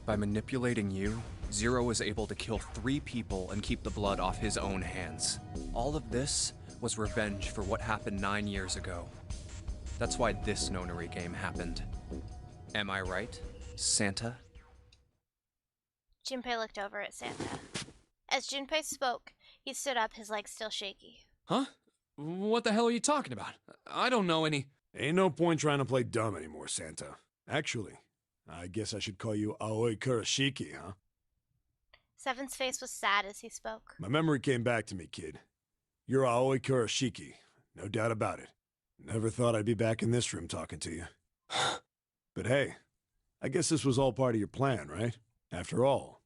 By manipulating you, Zero was able to kill 3 people and keep the blood off his own hands. All of this was revenge for what happened 9 years ago. That's why this Nonary game happened. Am I right, Santa? Junpei looked over at Santa. As Junpei spoke, he stood up, his legs still shaky. Huh? What the hell are you talking about? I don't know any... Ain't no point trying to play dumb anymore, Santa. Actually, I guess I should call you Aoi Kurashiki, huh? Seven's face was sad as he spoke. My memory came back to me, kid. You're Aoi Kurashiki, no doubt about it. Never thought I'd be back in this room talking to you. But hey, I guess this was all part of your plan, right? After all,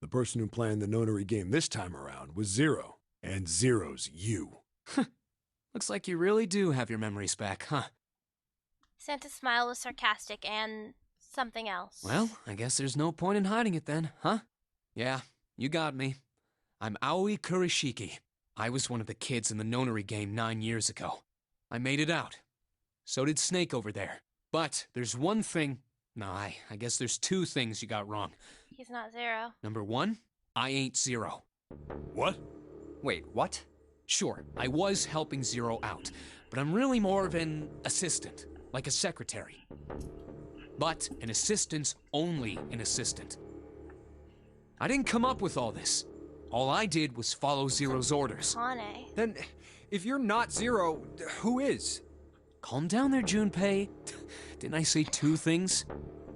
the person who planned the Nonary game this time around was Zero, and Zero's you. Looks like you really do have your memories back, huh? Santa's smile was sarcastic and something else. Well, I guess there's no point in hiding it then, huh? Yeah, you got me. I'm Aoi Kurashiki. I was one of the kids in the Nonary game 9 years ago. I made it out. So did Snake over there. But there's one thing... No, I guess there's 2 things you got wrong. He's not Zero. Number 1, I ain't Zero. What? Wait, what? Sure, I was helping Zero out, but I'm really more of an assistant, like a secretary. But an assistant's only an assistant. I didn't come up with all this. All I did was follow Zero's orders. Kane. Then, if you're not Zero, who is? Calm down there, Junpei. Didn't I say 2 things?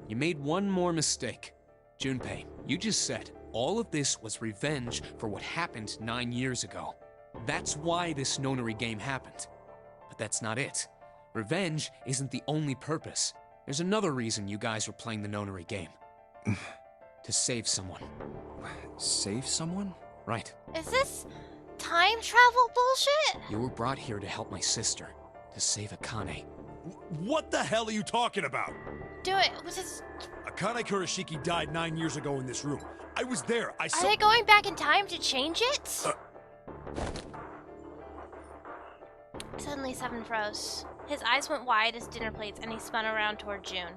You made one more mistake. Junpei, you just said all of this was revenge for what happened 9 years ago. That's why this Nonary game happened. But that's not it. Revenge isn't the only purpose. There's another reason you guys were playing the Nonary game. To save someone. Save someone? Right. Is this time travel bullshit? You were brought here to help my sister. To save Akane. What the hell are you talking about? Do it. Was this... Akane Kurashiki died 9 years ago in this room. I was there. I saw... Are they going back in time to change it? Suddenly, Seven froze. His eyes went wide as dinner plates, and he spun around toward June.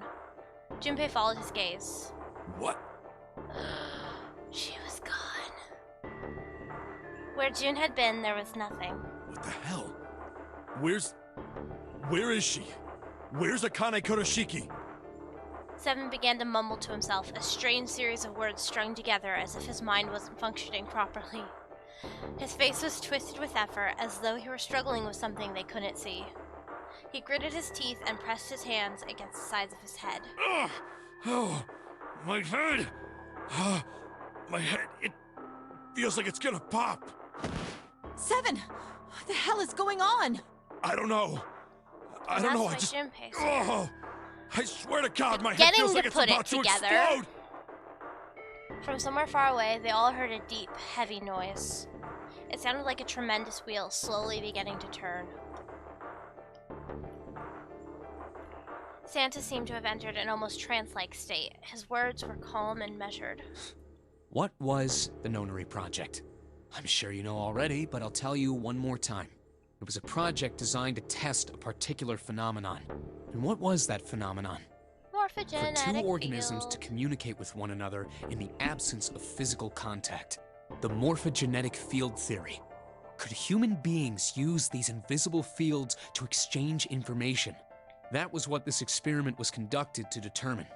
Junpei followed his gaze. What? She was gone. Where June had been, there was nothing. What the hell? Where is she? Where's Akane Kurashiki? Seven began to mumble to himself, a strange series of words strung together as if his mind wasn't functioning properly. His face was twisted with effort, as though he were struggling with something they couldn't see. He gritted his teeth and pressed his hands against the sides of his head. Ugh! Oh, my head! My head, it feels like it's gonna pop! Seven! What the hell is going on? I don't know. I don't know, I just... Oh! I swear to God, my head feels like it's about to explode! From somewhere far away, they all heard a deep, heavy noise. It sounded like a tremendous wheel slowly beginning to turn. Santa seemed to have entered an almost trance-like state. His words were calm and measured. What was the Nonary Project? I'm sure you know already, but I'll tell you one more time. It was a project designed to test a particular phenomenon. And what was that phenomenon? For two organisms to communicate with one another in the absence of physical contact. The morphogenetic field theory. Could human beings use these invisible fields to exchange information? That was what this experiment was conducted to determine.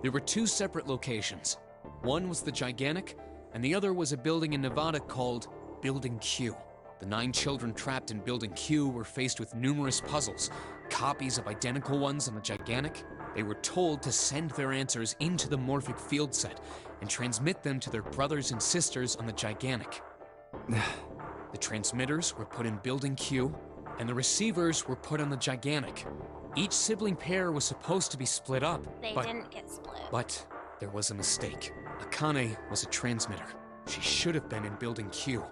There were 2 separate locations. One was the Gigantic, and the other was a building in Nevada called Building Q. The 9 children trapped in Building Q were faced with numerous puzzles, copies of identical ones on the Gigantic. They were told to send their answers into the morphic field set and transmit them to their brothers and sisters on the Gigantic. The transmitters were put in Building Q, and the receivers were put on the gigantic. Each sibling pair was supposed to be split up. They didn't get split. But there was a mistake. Akane was a transmitter. She should have been in Building Q.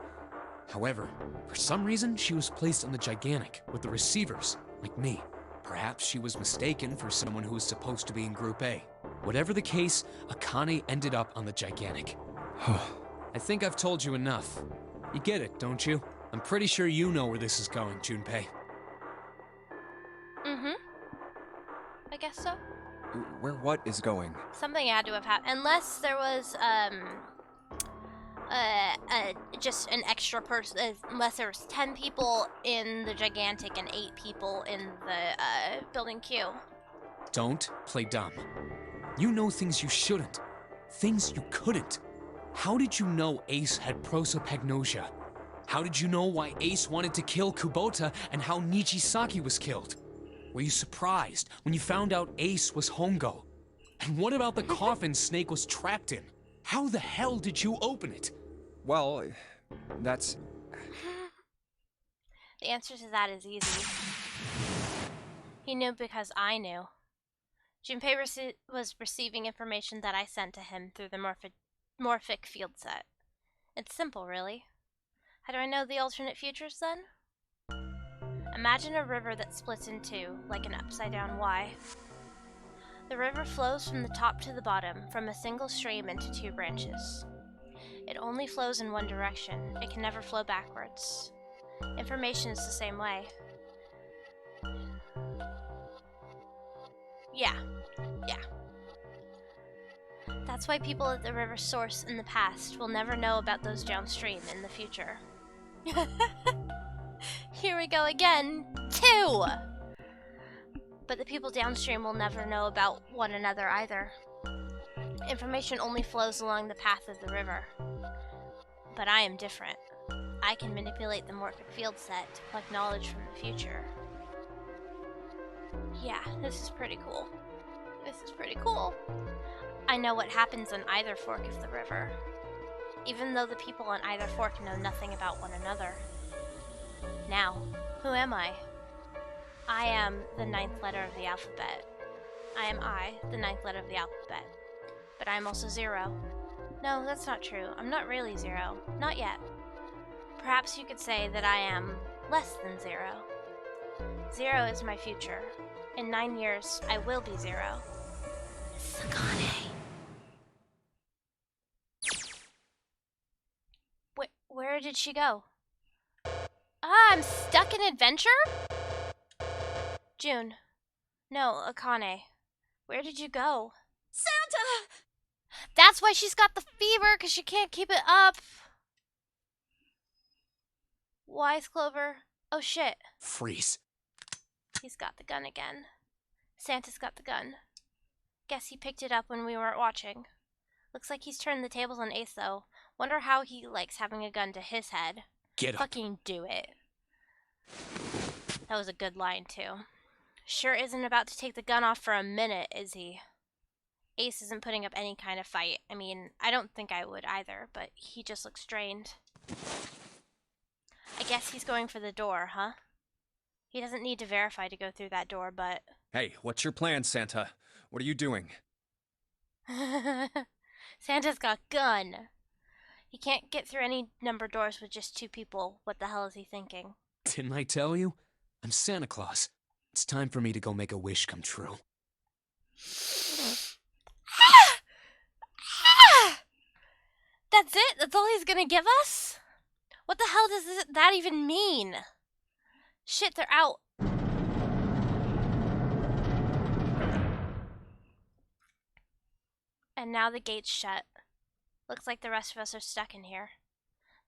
However, for some reason, she was placed on the gigantic with the receivers, like me. Perhaps she was mistaken for someone who was supposed to be in Group A. Whatever the case, Akane ended up on the gigantic. I think I've told you enough. You get it, don't you? I'm pretty sure you know where this is going, Junpei. Mm-hmm. I guess so. Where what is going? Something had to have happened. Unless there was, just an extra person. Unless there was 10 people in the gigantic and 8 people in the, Building Q. Don't play dumb. You know things you shouldn't. Things you couldn't. How did you know Ace had prosopagnosia? How did you know why Ace wanted to kill Kubota and how Nijisaki was killed? Were you surprised when you found out Ace was Hongo? And what about the coffin Snake was trapped in? How the hell did you open it? Well, that's... The answer to that is easy. He knew because I knew. Junpei was receiving information that I sent to him through the morphic field set. It's simple, really. How do I know the alternate futures, then? Imagine a river that splits in two, like an upside-down Y. The river flows from the top to the bottom, from a single stream into 2 branches. It only flows in one direction. It can never flow backwards. Information is the same way. Yeah. That's why people at the river's source in the past will never know about those downstream in the future. Here we go again. 2! But the people downstream will never know about one another either. Information only flows along the path of the river. But I am different. I can manipulate the morphic field set to collect knowledge from the future. Yeah, this is pretty cool. I know what happens on either fork of the river, even though the people on either fork know nothing about one another. Now, who am I? I am the 9th letter of the alphabet. I am the 9th letter of the alphabet. But I am also 0. No, that's not true. I'm not really 0. Not yet. Perhaps you could say that I am less than 0. 0 is my future. In 9 years, I will be 0. Sakane. Where did she go? I'm stuck in adventure? June. No, Akane. Where did you go? Santa! That's why she's got the fever, because she can't keep it up. Wise Clover. Oh shit. Freeze. He's got the gun again. Santa's got the gun. Guess he picked it up when we weren't watching. Looks like he's turned the tables on Ace, though. Wonder how he likes having a gun to his head. Get up. Fucking do it. That was a good line, too. Sure isn't about to take the gun off for a minute, is he? Ace isn't putting up any kind of fight. I mean, I don't think I would either, but he just looks strained. I guess he's going for the door, huh? He doesn't need to verify to go through that door, but... Hey, what's your plan, Santa? What are you doing? Santa's got gun. He can't get through any number doors with just 2 people. What the hell is he thinking? Didn't I tell you? I'm Santa Claus. It's time for me to go make a wish come true. That's it? That's all he's gonna give us? What the hell does that even mean? Shit, they're out. And now the gate's shut. Looks like the rest of us are stuck in here.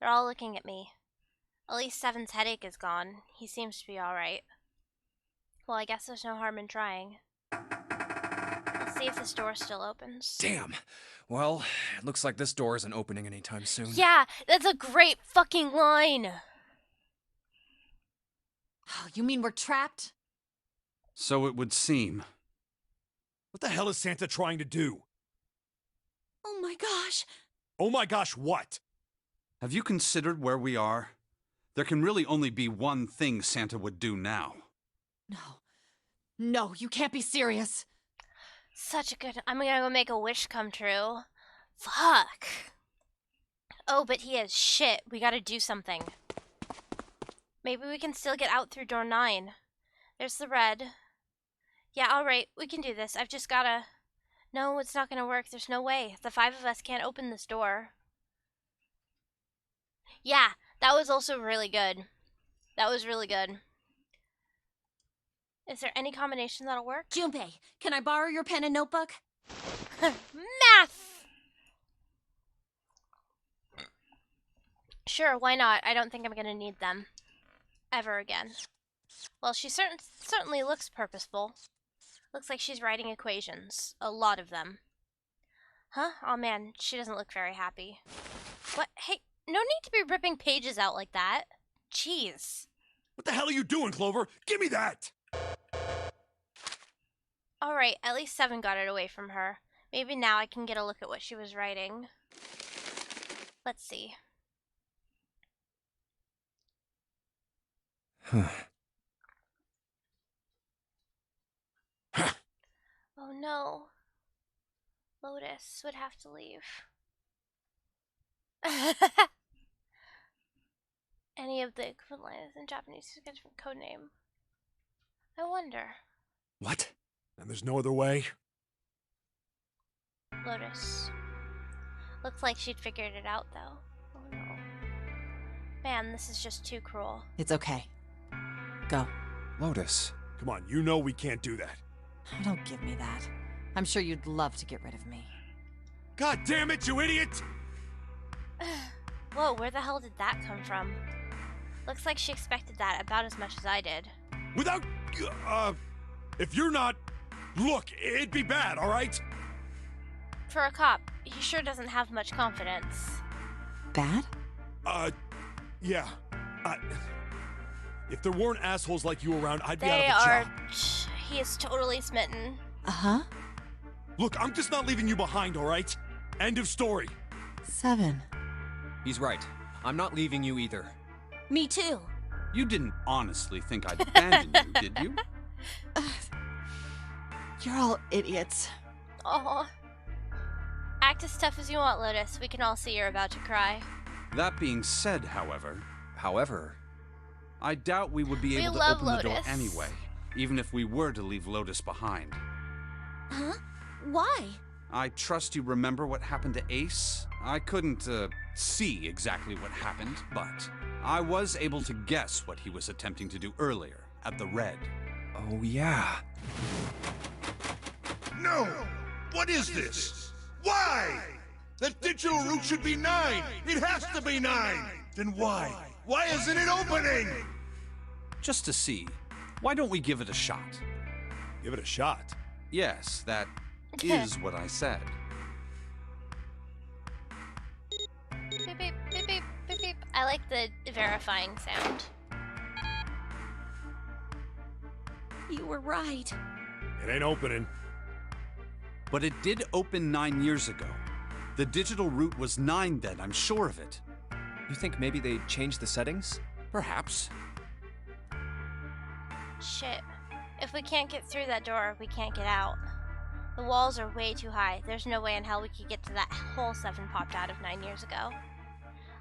They're all looking at me. At least Seven's headache is gone. He seems to be alright. Well, I guess there's no harm in trying. Let's see if this door still opens. Damn. Well, it looks like this door isn't opening anytime soon. Yeah, that's a great fucking line. You mean we're trapped? So it would seem. What the hell is Santa trying to do? Oh my gosh. Oh my gosh, what? Have you considered where we are? There can really only be one thing Santa would do now. No. No, you can't be serious. Such a good. I'm gonna go make a wish come true. Fuck. Oh, but he is shit. We gotta do something. Maybe we can still get out through door 9. There's the red. Yeah, alright. We can do this. I've just gotta... No, it's not gonna work. There's no way. The 5 of us can't open this door. Yeah, that was also really good. That was really good. Is there any combination that'll work? Junpei, can I borrow your pen and notebook? Math! Sure, why not? I don't think I'm gonna need them. Ever again. Well, she certainly looks purposeful. Looks like she's writing equations. A lot of them. Huh? Oh man, she doesn't look very happy. What? Hey, no need to be ripping pages out like that. Jeez. What the hell are you doing, Clover? Give me that! Alright, at least 7 got it away from her. Maybe now I can get a look at what she was writing. Let's see. Oh no. Lotus would have to leave. Any of the equivalents in Japanese to get different code name. I wonder. What? And there's no other way? Lotus. Looks like she'd figured it out though. Oh no. Man, this is just too cruel. It's okay. Go. Lotus. Come on, you know we can't do that. Don't give me that. I'm sure you'd love to get rid of me. God damn it, you idiot! Whoa, where the hell did that come from? Looks like she expected that about as much as I did. Without... if you're not... Look, it'd be bad, alright? For a cop, he sure doesn't have much confidence. Bad? Yeah. If there weren't assholes like you around, I'd be They out of a are... job. He is totally smitten. Uh-huh. Look, I'm just not leaving you behind, alright? End of story. 7. He's right. I'm not leaving you either. Me too. You didn't honestly think I'd abandon you, did you? You're all idiots. Oh. Act as tough as you want, Lotus. We can all see you're about to cry. That being said, however, I doubt we would be We able to love open the door Lotus. anyway, even if we were to leave Lotus behind. Huh? Why? I trust you remember what happened to Ace? I couldn't, see exactly what happened, but I was able to guess what he was attempting to do earlier, at the Red. Oh, yeah. No! What is this? Why? That digital route should be 9! It has to be 9! Then why? Why isn't it opening? Just to see, why don't we give it a shot? Give it a shot. Yes, that is what I said. Beep, beep, beep, beep, beep, beep. I like the verifying sound. You were right. It ain't opening. But it did open 9 years ago. The digital route was 9 then, I'm sure of it. You think maybe they changed the settings? Perhaps. Shit. If we can't get through that door, we can't get out. The walls are way too high. There's no way in hell we could get to that hole 7 popped out of 9 years ago.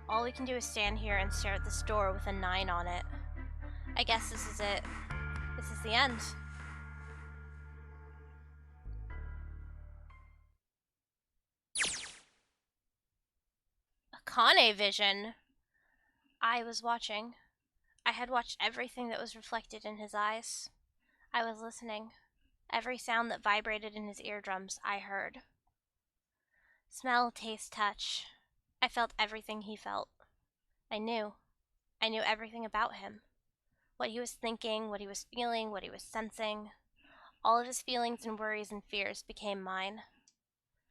All we can do is stand here and stare at this door with a 9 on it. I guess this is it. This is the end. Akane vision. I was watching. I had watched everything that was reflected in his eyes. I was listening. Every sound that vibrated in his eardrums, I heard. Smell, taste, touch. I felt everything he felt. I knew. I knew everything about him. What he was thinking, what he was feeling, what he was sensing. All of his feelings and worries and fears became mine.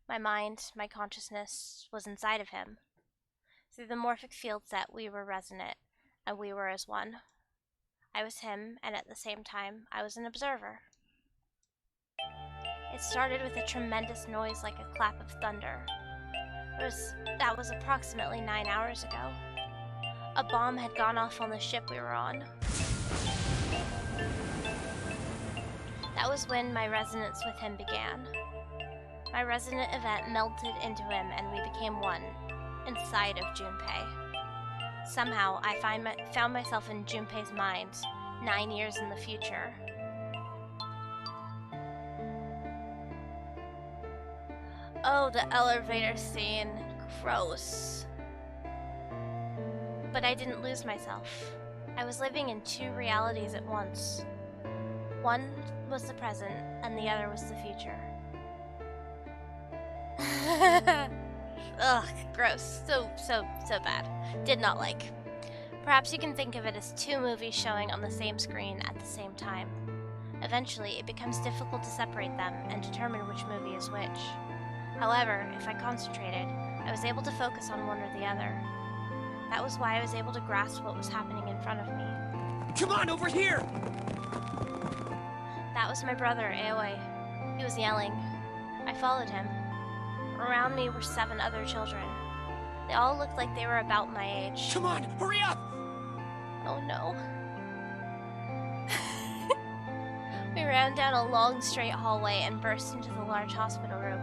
My mind, my consciousness, was inside of him. Through the morphic field set, we were resonant, and we were as one. I was him, and at the same time, I was an observer. It started with a tremendous noise like a clap of thunder. That was approximately 9 hours ago. A bomb had gone off on the ship we were on. That was when my resonance with him began. My resonant event melted into him and we became one, inside of Junpei. Somehow, I found myself in Junpei's mind, 9 years in the future. Oh, the elevator scene. Gross. But I didn't lose myself. I was living in 2 realities at once. One was the present, and the other was the future. Ugh, gross. So bad. Did not like. Perhaps you can think of it as 2 movies showing on the same screen at the same time. Eventually, it becomes difficult to separate them and determine which movie is which. However, if I concentrated, I was able to focus on one or the other. That was why I was able to grasp what was happening in front of me. Come on, over here! That was my brother, Aoi. He was yelling. I followed him. Around me were 7 other children. They all looked like they were about my age. Come on, hurry up! Oh no. We ran down a long straight hallway and burst into the large hospital room.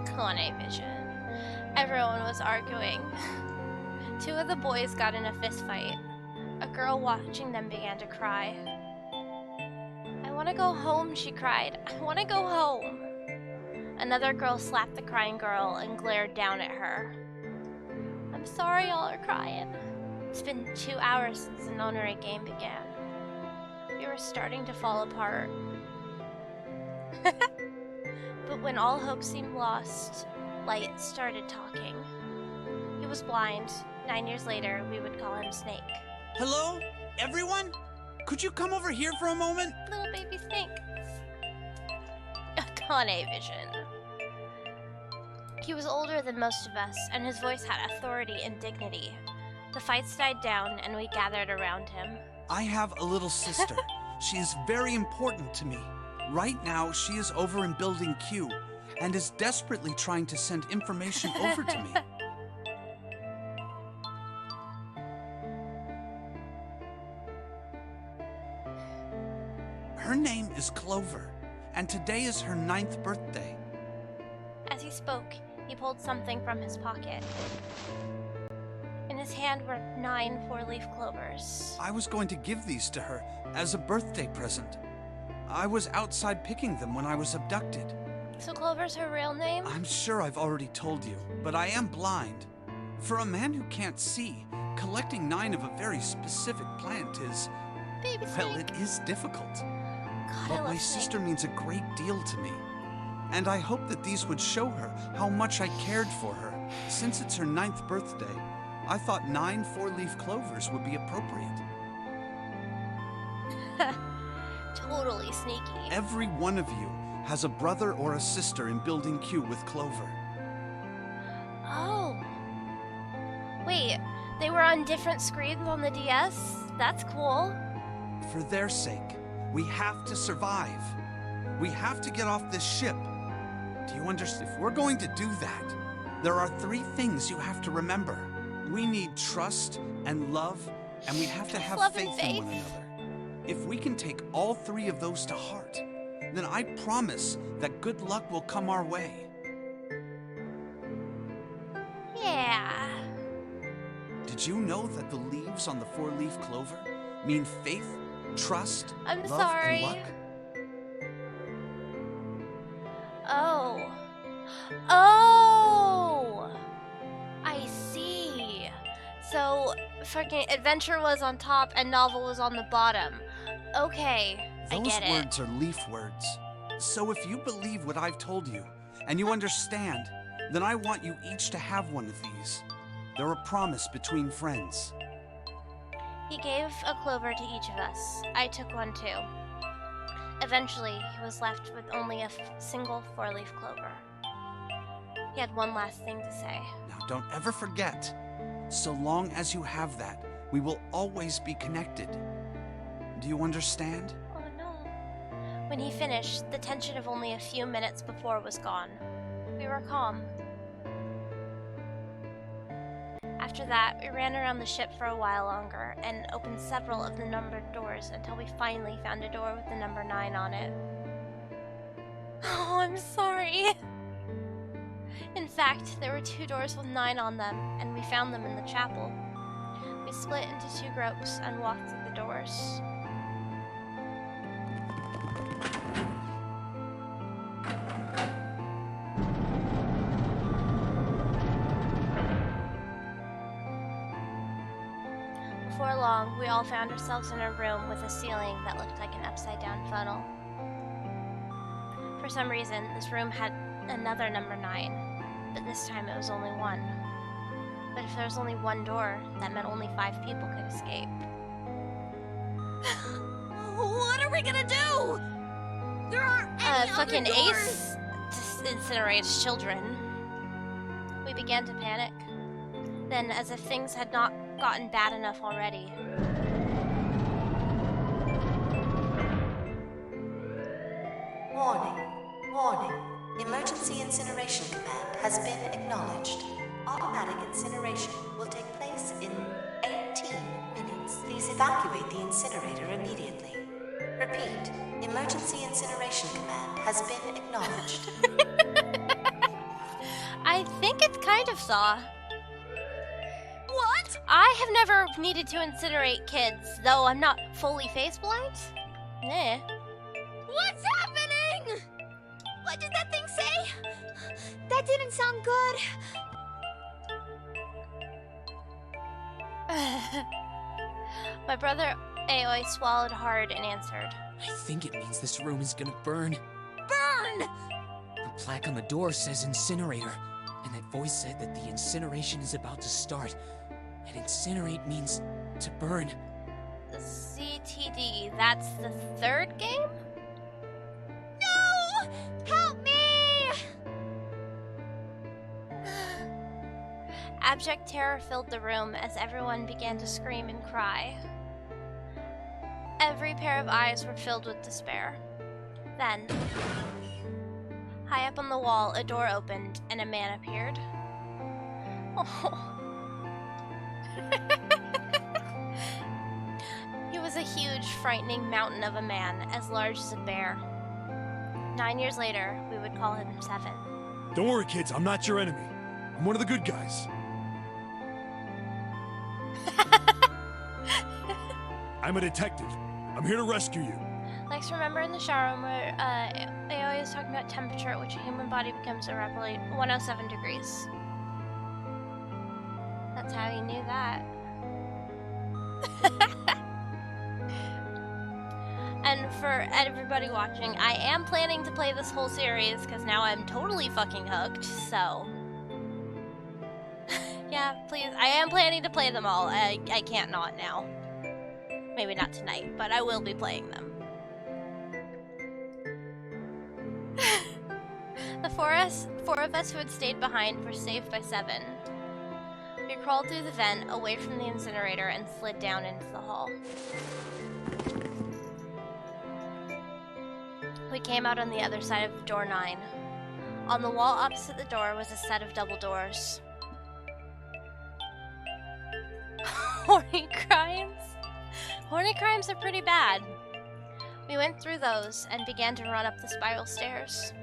Kone vision. Everyone was arguing. 2 of the boys got in a fist fight. A girl watching them began to cry. I want to go home, she cried. I want to go home. Another girl slapped the crying girl and glared down at her. I'm sorry y'all are crying. It's been 2 hours since the Nonore game began. We were starting to fall apart. But when all hope seemed lost, Light started talking. He was blind. 9 years later, we would call him Snake. Hello? Everyone? Could you come over here for a moment? Little baby Snake. Kane vision. He was older than most of us, and his voice had authority and dignity. The fights died down, and we gathered around him. I have a little sister. She is very important to me. Right now, she is over in Building Q, and is desperately trying to send information over to me. Her name is Clover, and today is her 9th birthday. As he spoke, he pulled something from his pocket. In his hand were 9 four-leaf clovers. I was going to give these to her as a birthday present. I was outside picking them when I was abducted. So Clover's her real name? I'm sure I've already told you, but I am blind. For a man who can't see, collecting 9 of a very specific plant is... Baby well, Snake. it is difficult. God, But I my love sister Snake. means a great deal to me. And I hope that these would show her how much I cared for her. Since it's her 9th birthday, I thought 9 four-leaf clovers would be appropriate. Totally sneaky. Every one of you has a brother or a sister in Building Q with Clover. Oh. Wait, they were on different screens on the DS? That's cool. For their sake, we have to survive. We have to get off this ship. Do you understand? If we're going to do that, there are 3 things you have to remember. We need trust and love, and we have to have Love and faith in one another. If we can take all 3 of those to heart, then I promise that good luck will come our way. Yeah. Did you know that the leaves on the 4-leaf clover mean faith, trust, I'm love, sorry. and luck? Oh. Oh! I see. So, freaking adventure was on top and novel was on the bottom. Okay, I Those get it. words are leaf words. So if you believe what I've told you, and you understand, then I want you each to have one of these. They're a promise between friends. He gave a clover to each of us. I took one too. Eventually, he was left with only a single 4-leaf clover. He had one last thing to say. Now don't ever forget, so long as you have that, we will always be connected. Do you understand? Oh no. When he finished, the tension of only a few minutes before was gone. We were calm. After that, we ran around the ship for a while longer and opened several of the numbered doors until we finally found a door with the number 9 on it. Oh, I'm sorry. In fact, there were 2 doors with 9 on them, and we found them in the chapel. We split into 2 groups and walked through the doors. Before long, we all found ourselves in a room with a ceiling that looked like an upside-down funnel. For some reason, this room had another number 9, but this time it was only 1. But if there was only 1 door, that meant only 5 people could escape. What are we gonna do? There aren't any fucking other doors. Ace just incinerates children. We began to panic. Then, as if things had not gotten bad enough already, Warning. Warning. Emergency incineration command has been acknowledged. Automatic incineration will take place in 18 minutes. Please evacuate the incinerator immediately. Repeat. Emergency incineration command has been acknowledged. I think it's kind of Saw. What? I have never needed to incinerate kids, though I'm not fully face blind. Eh. What's happening? What did that thing say? That didn't sound good. My brother Aoi swallowed hard and answered. I think it means this room is gonna burn. Burn! The plaque on the door says incinerator, and that voice said that the incineration is about to start. And incinerate means to burn. CTD, that's the 3rd game? No! Help me! Abject terror filled the room as everyone began to scream and cry. Every pair of eyes were filled with despair. Then, high up on the wall, a door opened and a man appeared. Oh. He was a huge, frightening mountain of a man, as large as a bear. 9 years later, we would call him 7. Don't worry, kids. I'm not your enemy. I'm one of the good guys. I'm a detective. I'm here to rescue you. Lex, remember in the shower room where Aoi is talking about temperature at which a human body becomes irreparably 107 degrees? That's how you knew that. And for everybody watching, I am planning to play this whole series because now I'm totally fucking hooked, so... yeah, please, I am planning to play them all. I can't not now. Maybe not tonight, but I will be playing them. The four of us who had stayed behind were saved by 7. We crawled through the vent, away from the incinerator, and slid down into the hall. We came out on the other side of door 9. On the wall opposite the door was a set of double doors. Horny crimes? Horny crimes are pretty bad. We went through those and began to run up the spiral stairs.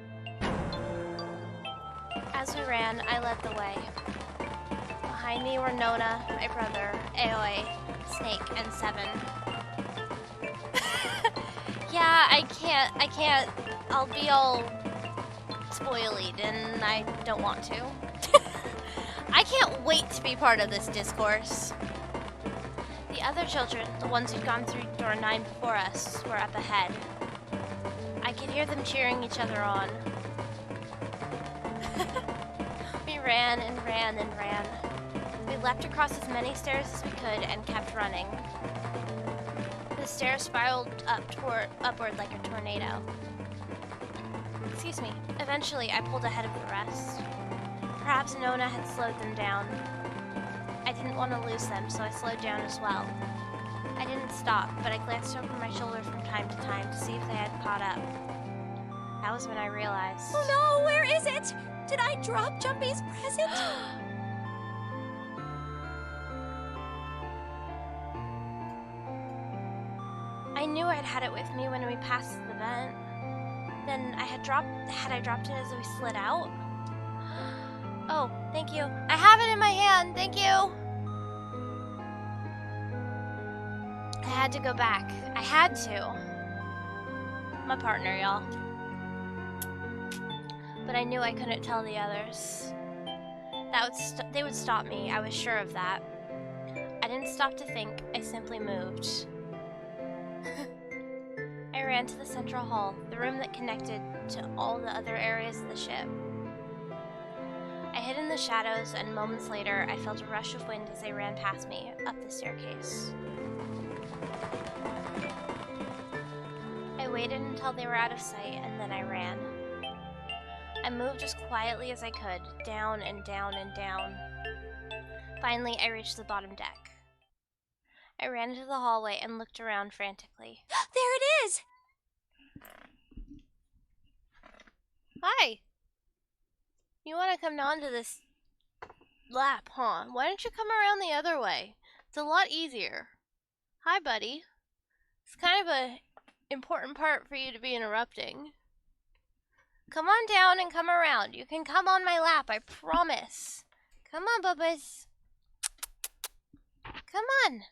As we ran, I led the way. Behind me were Nona, my brother, Aoi, Snake, and 7. Yeah, I can't, I'll be all spoilied, and I don't want to. I can't wait to be part of this discourse. The other children, the ones who'd gone through door 9 before us, were up ahead. I could hear them cheering each other on. We ran and ran and ran. We leapt across as many stairs as we could and kept running. The stairs spiraled upward like a tornado. Excuse me. Eventually, I pulled ahead of the rest. Perhaps Nona had slowed them down. I didn't want to lose them, so I slowed down as well. I didn't stop, but I glanced over my shoulder from time to time to see if they had caught up. That was when I realized... Oh no, where is it? Did I drop Jumpy's present? I knew I'd had it with me when we passed the vent. Then had I dropped it as we slid out? Oh, thank you. I have it in my hand, thank you! I had to go back. I had to. My partner, y'all. But I knew I couldn't tell the others. They would stop me, I was sure of that. I didn't stop to think, I simply moved. I ran to the central hall, the room that connected to all the other areas of the ship. I hid in the shadows, and moments later, I felt a rush of wind as they ran past me, up the staircase. I waited until they were out of sight, and then I ran. I moved as quietly as I could, down and down and down. Finally, I reached the bottom deck. I ran into the hallway and looked around frantically. There it is! Hi! You want to come down to this lap, huh? Why don't you come around the other way? It's a lot easier. Hi, buddy. It's kind of a important part for you to be interrupting. Come on down and come around. You can come on my lap, I promise. Come on, Bubba's. Come on.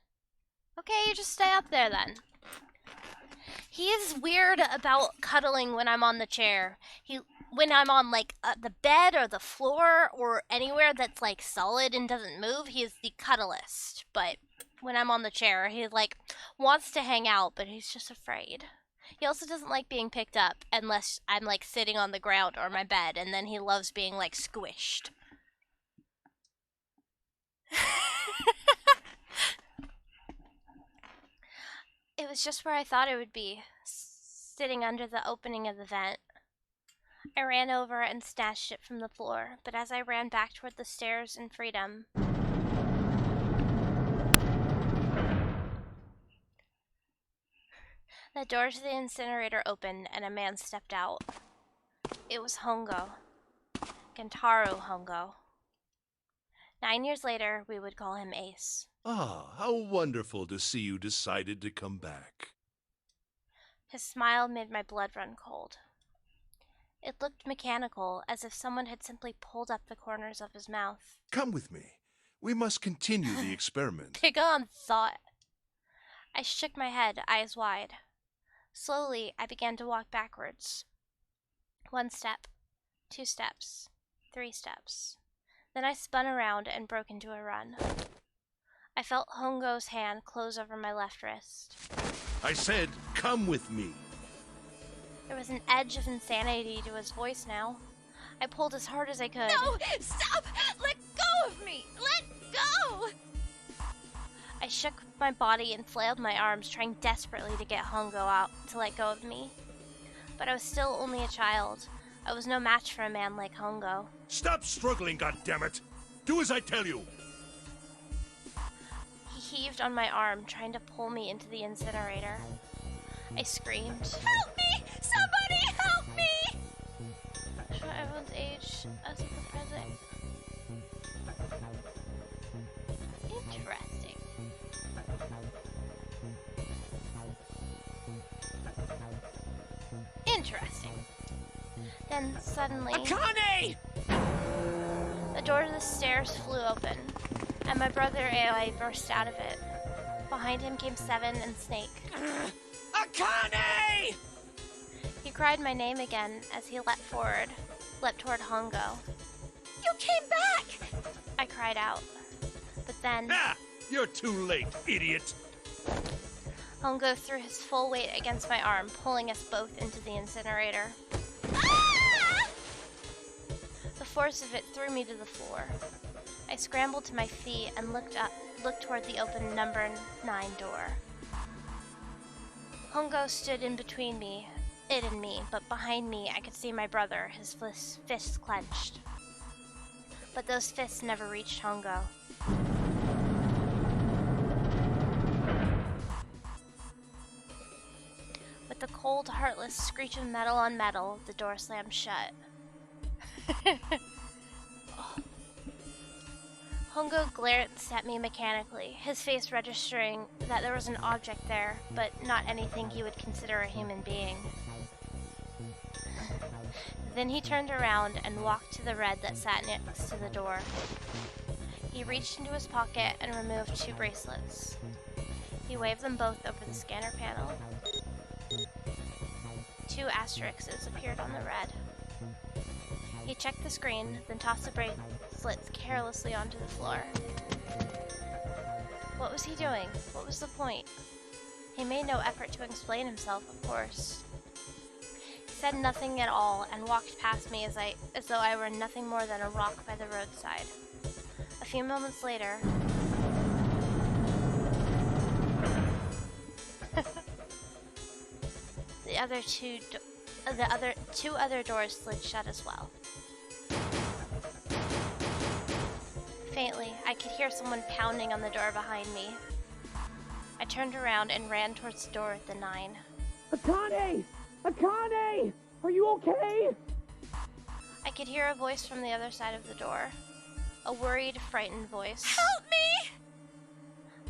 Okay, you just stay up there then. He is weird about cuddling when I'm on the chair. When I'm on like the bed or the floor or anywhere that's like solid and doesn't move, he is the cuddlest. But when I'm on the chair, he like wants to hang out, but he's just afraid. He also doesn't like being picked up unless I'm like sitting on the ground or my bed, and then he loves being like squished. It was just where I thought it would be, sitting under the opening of the vent. I ran over and snatched it from the floor, but as I ran back toward the stairs in freedom, the door to the incinerator opened and a man stepped out. It was Hongo. Gentaro Hongo. 9 years later, we would call him Ace. Ah, how wonderful to see you decided to come back. His smile made my blood run cold. It looked mechanical, as if someone had simply pulled up the corners of his mouth. Come with me. We must continue the experiment. Big on thought. I shook my head, eyes wide. Slowly, I began to walk backwards. 1 step, 2 steps, 3 steps. Then I spun around and broke into a run. I felt Hongo's hand close over my left wrist. I said, come with me. There was an edge of insanity to his voice now. I pulled as hard as I could. No! Stop! Let go of me! Let go! I shook my body and flailed my arms, trying desperately to get Hongo out to let go of me. But I was still only a child. I was no match for a man like Hongo. Stop struggling, goddammit! Do as I tell you! He heaved on my arm, trying to pull me into the incinerator. I screamed. Help me! Somebody help me! Show everyone's age as of the present. Interesting. Interesting. Then suddenly, Akane! the door to the stairs flew open, and my brother Aoi burst out of it. Behind him came Seven and Snake. Akane! He cried my name again as he leapt toward Hongo. You came back! I cried out. But then, Ah! You're too late, idiot! Hongo threw his full weight against my arm, pulling us both into the incinerator. Ah! The force of it threw me to the floor. I scrambled to my feet and looked toward the open number 9 door. Hongo stood in between it and me, but behind me I could see my brother, his fists clenched. But those fists never reached Hongo. With the cold, heartless screech of metal on metal, the door slammed shut. Hongo glanced at me mechanically, his face registering that there was an object there, but not anything he would consider a human being. Then he turned around and walked to the red that sat next to the door. He reached into his pocket and removed 2 bracelets. He waved them both over the scanner panel. 2 asterisks appeared on the red. He checked the screen, then tossed the bracelets carelessly onto the floor. What was he doing? What was the point? He made no effort to explain himself, of course. He said nothing at all and walked past me as though I were nothing more than a rock by the roadside. A few moments later, the two other doors slid shut as well. Faintly, I could hear someone pounding on the door behind me. I turned around and ran towards the door at the 9. Akane! Akane! Are you okay? I could hear a voice from the other side of the door. A worried, frightened voice. Help me!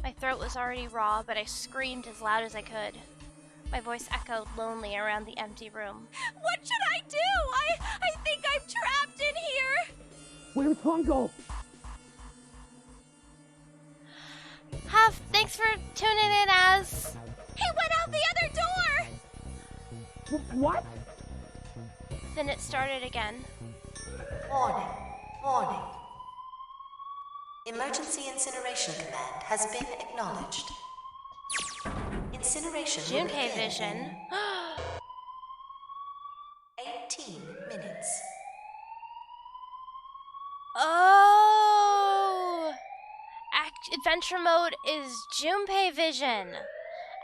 My throat was already raw, but I screamed as loud as I could. My voice echoed lonely around the empty room. What should I do? I think I'm trapped in here! Where's Hongo? Thanks for tuning in, Az. He went out the other door! What? Then it started again. Warning. Warning. Emergency Incineration Command has been acknowledged. Incineration will Junpei begin vision. in 18 minutes. Oh! Adventure mode is Junpei vision,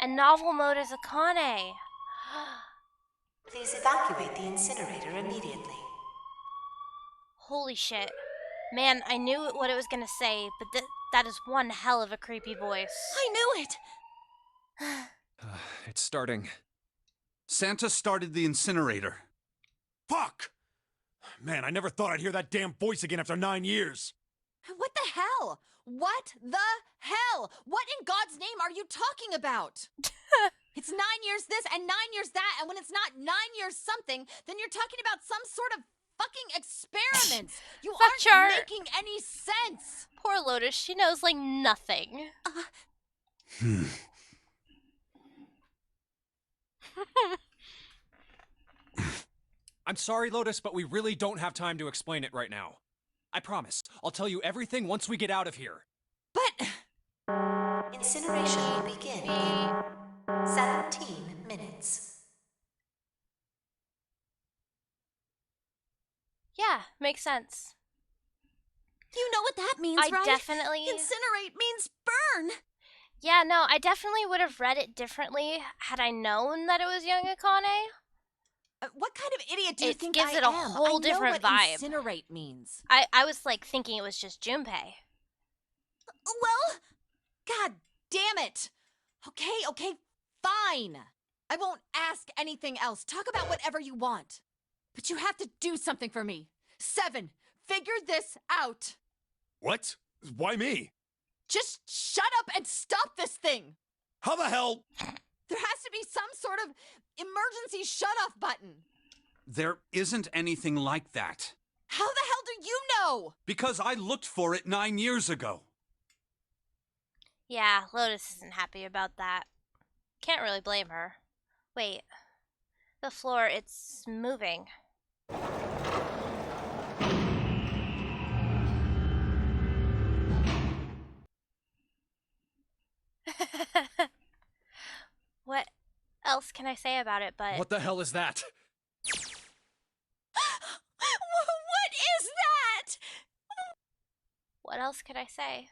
and novel mode is Akane. Please evacuate the incinerator immediately. Holy shit. Man, I knew what it was gonna say, but that is one hell of a creepy voice. I knew it! It's starting. Santa started the incinerator. Fuck! Man, I never thought I'd hear that damn voice again after 9 years. What the hell? What the hell? What in God's name are you talking about? It's 9 years this and 9 years that, and when it's not 9 years something, then you're talking about some sort of fucking experiments. You aren't making any sense. Poor Lotus, she knows like nothing. I'm sorry, Lotus, but we really don't have time to explain it right now. I promise. I'll tell you everything once we get out of here. But... Incineration will begin in 17 minutes. Yeah, makes sense. You know what that means, I right? definitely... Incinerate means burn! Yeah, no, I definitely would have read it differently had I known that it was young Akane. What kind of idiot do you think gives I it a am? whole I different know what vibe. Incinerate means. I was like thinking it was just Junpei. Well, god damn it. Okay, fine. I won't ask anything else. Talk about whatever you want. But you have to do something for me. 7, figure this out. What? Why me? Just shut up and stop this thing. How the hell? There has to be some sort of emergency shut-off button. There isn't anything like that. How the hell do you know? Because I looked for it 9 years ago. Yeah, Lotus isn't happy about that. Can't really blame her. Wait. The floor, it's moving. What else can I say about it but... What the hell is that? What is that? What else could I say?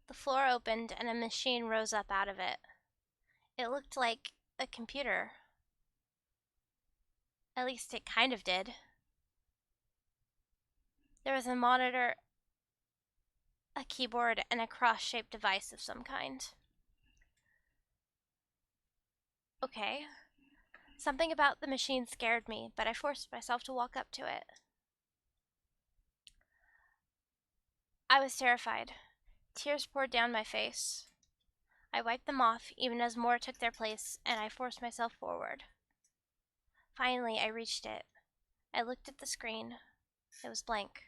The floor opened and a machine rose up out of it. It looked like a computer. At least it kind of did. There was a monitor, a keyboard, and a cross-shaped device of some kind. Okay. Something about the machine scared me, but I forced myself to walk up to it. I was terrified. Tears poured down my face. I wiped them off even as more took their place, and I forced myself forward. Finally, I reached it. I looked at the screen. It was blank.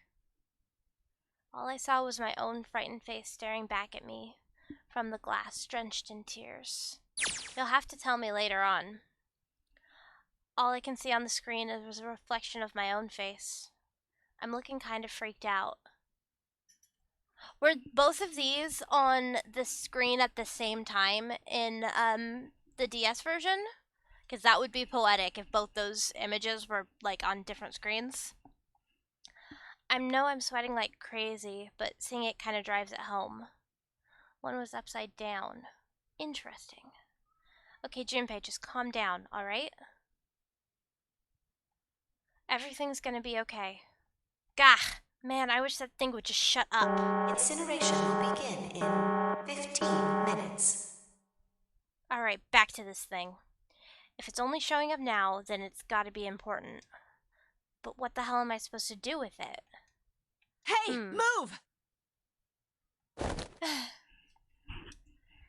All I saw was my own frightened face staring back at me from the glass, drenched in tears. You'll have to tell me later on. All I can see on the screen is a reflection of my own face. I'm looking kind of freaked out. Were both of these on the screen at the same time in the DS version? Because that would be poetic if both those images were like on different screens. I know I'm sweating like crazy, but seeing it kind of drives it home. One was upside down. Interesting. Okay, Junpei, just calm down, alright? Everything's gonna be okay. Gah! Man, I wish that thing would just shut up. Incineration will begin in 15 minutes. Alright, back to this thing. If it's only showing up now, then it's gotta be important. But what the hell am I supposed to do with it? Hey, move!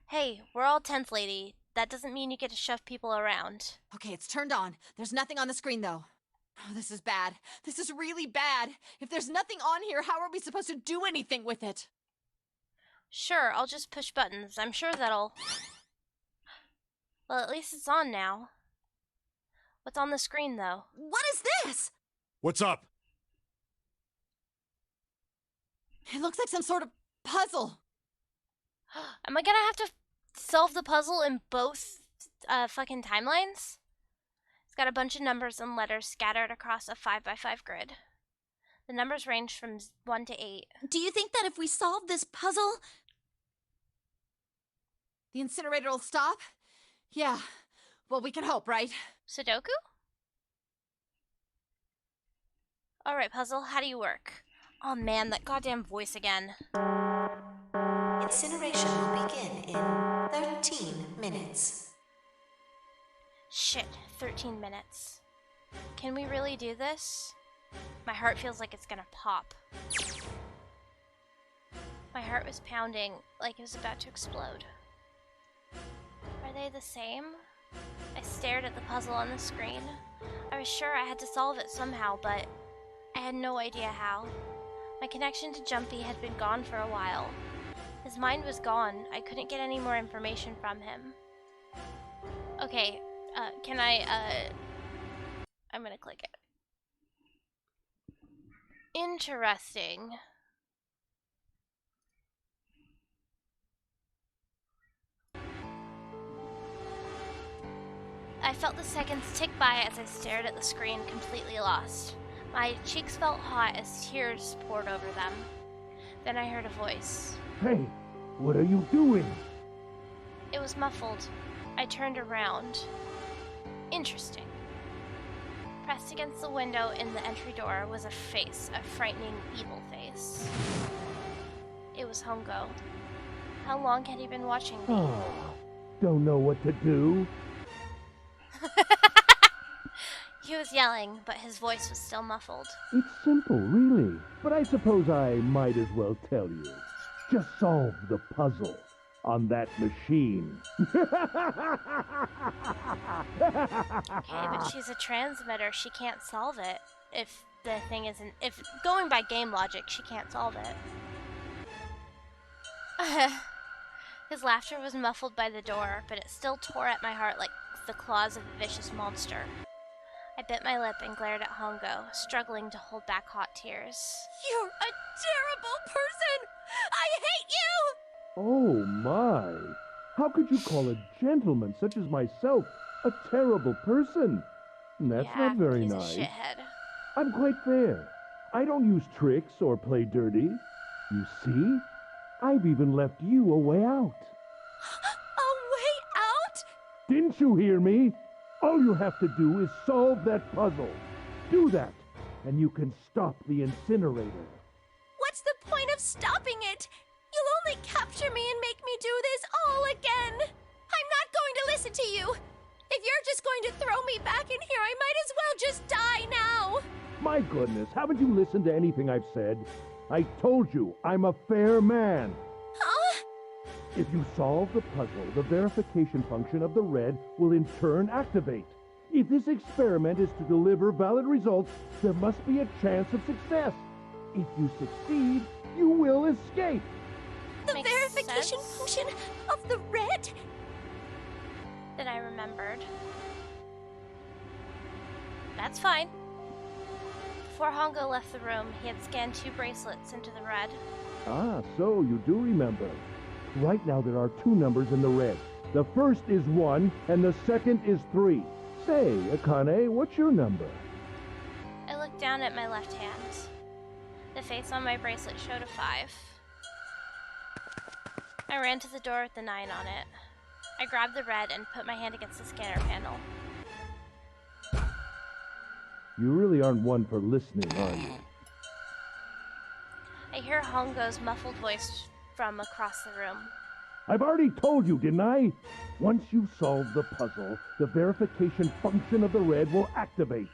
Hey, we're all tense, lady. That doesn't mean you get to shove people around. Okay, it's turned on. There's nothing on the screen, though. Oh, this is bad. This is really bad. If there's nothing on here, how are we supposed to do anything with it? Sure, I'll just push buttons. I'm sure that'll... Well, at least it's on now. What's on the screen, though? What is this? What's up? It looks like some sort of puzzle. Am I gonna have to solve the puzzle in both fucking timelines? It's got a bunch of numbers and letters scattered across a 5x5 grid. The numbers range from 1 to 8. Do you think that if we solve this puzzle... the incinerator will stop? Yeah. Well, we can hope, right? Sudoku? Alright, puzzle, how do you work? Oh man, that goddamn voice again. Incineration will begin in 13 minutes. Shit, 13 minutes. Can we really do this? My heart feels like it's gonna pop. My heart was pounding like it was about to explode. Are they the same? I stared at the puzzle on the screen. I was sure I had to solve it somehow, but I had no idea how. My connection to Jumpy had been gone for a while. His mind was gone. I couldn't get any more information from him. Okay, can I'm gonna click it. Interesting. I felt the seconds tick by as I stared at the screen, completely lost. My cheeks felt hot as tears poured over them. Then I heard a voice. Hey, what are you doing? It was muffled. I turned around. Interesting. Pressed against the window in the entry door was a face, a frightening, evil face. It was Hongo. How long had he been watching me? Oh, don't know what to do. He was yelling, but his voice was still muffled. It's simple, really. But I suppose I might as well tell you. Just solve the puzzle on that machine. Okay, but she's a transmitter. She can't solve it. If the thing isn't... If going by game logic, she can't solve it. His laughter was muffled by the door, but it still tore at my heart like the claws of a vicious monster. I bit my lip and glared at Hongo, struggling to hold back hot tears. You're a terrible person! I hate you! Oh my! How could you call a gentleman such as myself a terrible person? That's not very he's nice. A shithead. I'm quite fair. I don't use tricks or play dirty. You see? I've even left you a way out. A way out? Didn't you hear me? All you have to do is solve that puzzle. Do that, and you can stop the incinerator. What's the point of stopping it? You'll only capture me and make me do this all again. I'm not going to listen to you. If you're just going to throw me back in here, I might as well just die now. My goodness, haven't you listened to anything I've said? I told you, I'm a fair man. Huh? If you solve the puzzle, the verification function of the red will in turn activate. If this experiment is to deliver valid results, there must be a chance of success. If you succeed, you will escape. The Makes verification sense. function of the red? That I remembered. That's fine. Before Hongo left the room, he had scanned 2 bracelets into the red. Ah, so you do remember. Right now there are 2 numbers in the red. The first is 1, and the second is 3. Say, Akane, what's your number? I looked down at my left hand. The face on my bracelet showed a 5. I ran to the door with the 9 on it. I grabbed the red and put my hand against the scanner panel. You really aren't one for listening, are you? I hear Hongo's muffled voice from across the room. I've already told you, didn't I? Once you solve the puzzle, the verification function of the red will activate.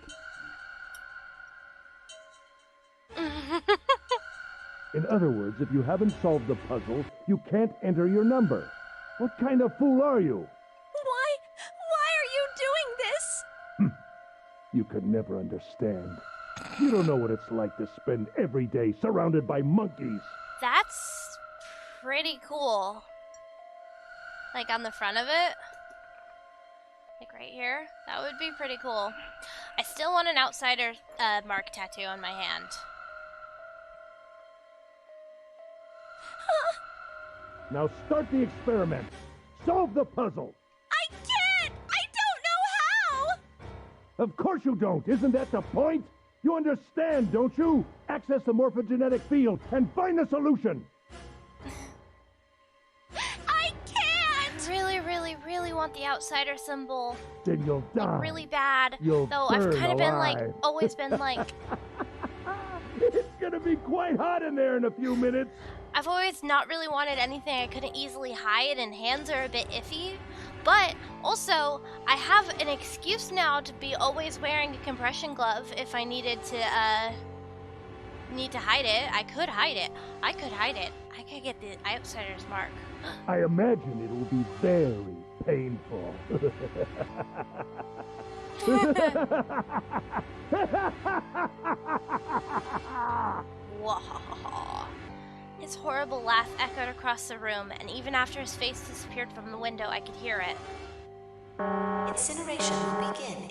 In other words, if you haven't solved the puzzle, you can't enter your number. What kind of fool are you? Why are you doing this? You could never understand. You don't know what it's like to spend every day surrounded by monkeys. That's pretty cool. Like on the front of it? Like right here? That would be pretty cool. I still want an outsider mark tattoo on my hand. Now start the experiment. Solve the puzzle. I can't! I don't know how! Of course you don't. Isn't that the point? You understand, don't you? Access the morphogenetic field and find the solution. I can't! I really want the outsider symbol. Then you'll die. Like really bad. You'll Though I've burn kind of been like, alive. always been like, It's gonna be quite hot in there in a few minutes. I've always not really wanted anything I couldn't easily hide, and hands are a bit iffy. But also, I have an excuse now to be always wearing a compression glove if I needed to, need to hide it. I could hide it. I could get the outsider's mark. I imagine it will be very painful. Whoa. His horrible laugh echoed across the room, and even after his face disappeared from the window, I could hear it. Incineration will begin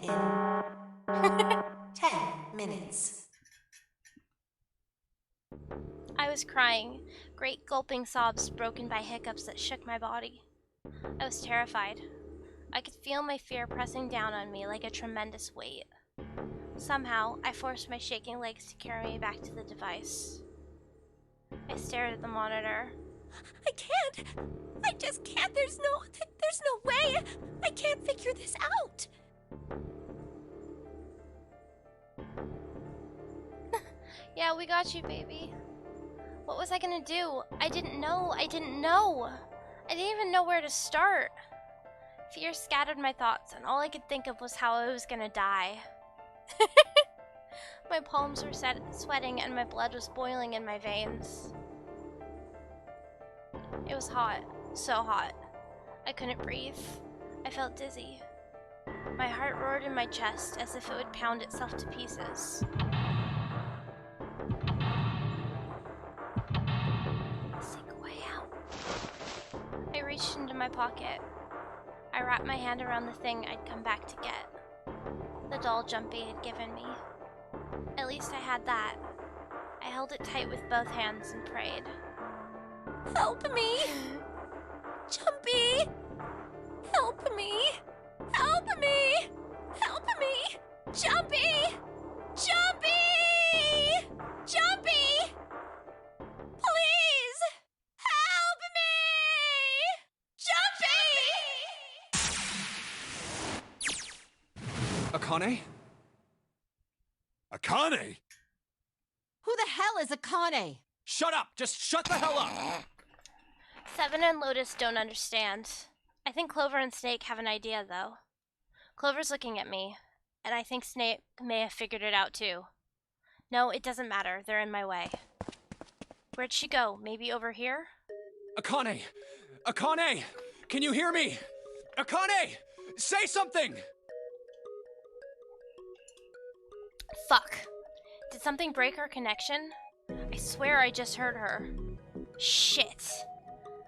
in 10 minutes. I was crying, great gulping sobs broken by hiccups that shook my body. I was terrified. I could feel my fear pressing down on me like a tremendous weight. Somehow, I forced my shaking legs to carry me back to the device. I stared at the monitor. I can't! I just can't! There's no way! I can't figure this out! Yeah, we got you, baby. What was I gonna do? I didn't know. I didn't even know where to start. Fear scattered my thoughts, and all I could think of was how I was gonna die. My palms were sweating, and my blood was boiling in my veins. It was hot. So hot. I couldn't breathe. I felt dizzy. My heart roared in my chest as if it would pound itself to pieces. Seek a way out. I reached into my pocket. I wrapped my hand around the thing I'd come back to get. The doll Jumpy had given me. At least I had that. I held it tight with both hands and prayed. Help me! Jumpy! Help me! Help me! Help me! Jumpy! Jumpy! Jumpy! Please! Help me! Jumpy! Akane? Akane? Who the hell is Akane? Shut up! Just shut the hell up! Seven and Lotus don't understand. I think Clover and Snake have an idea, though. Clover's looking at me, and I think Snake may have figured it out, too. No, it doesn't matter. They're in my way. Where'd she go? Maybe over here? Akane! Akane! Can you hear me? Akane! Say something! Fuck. Did something break our connection? I swear I just heard her. Shit.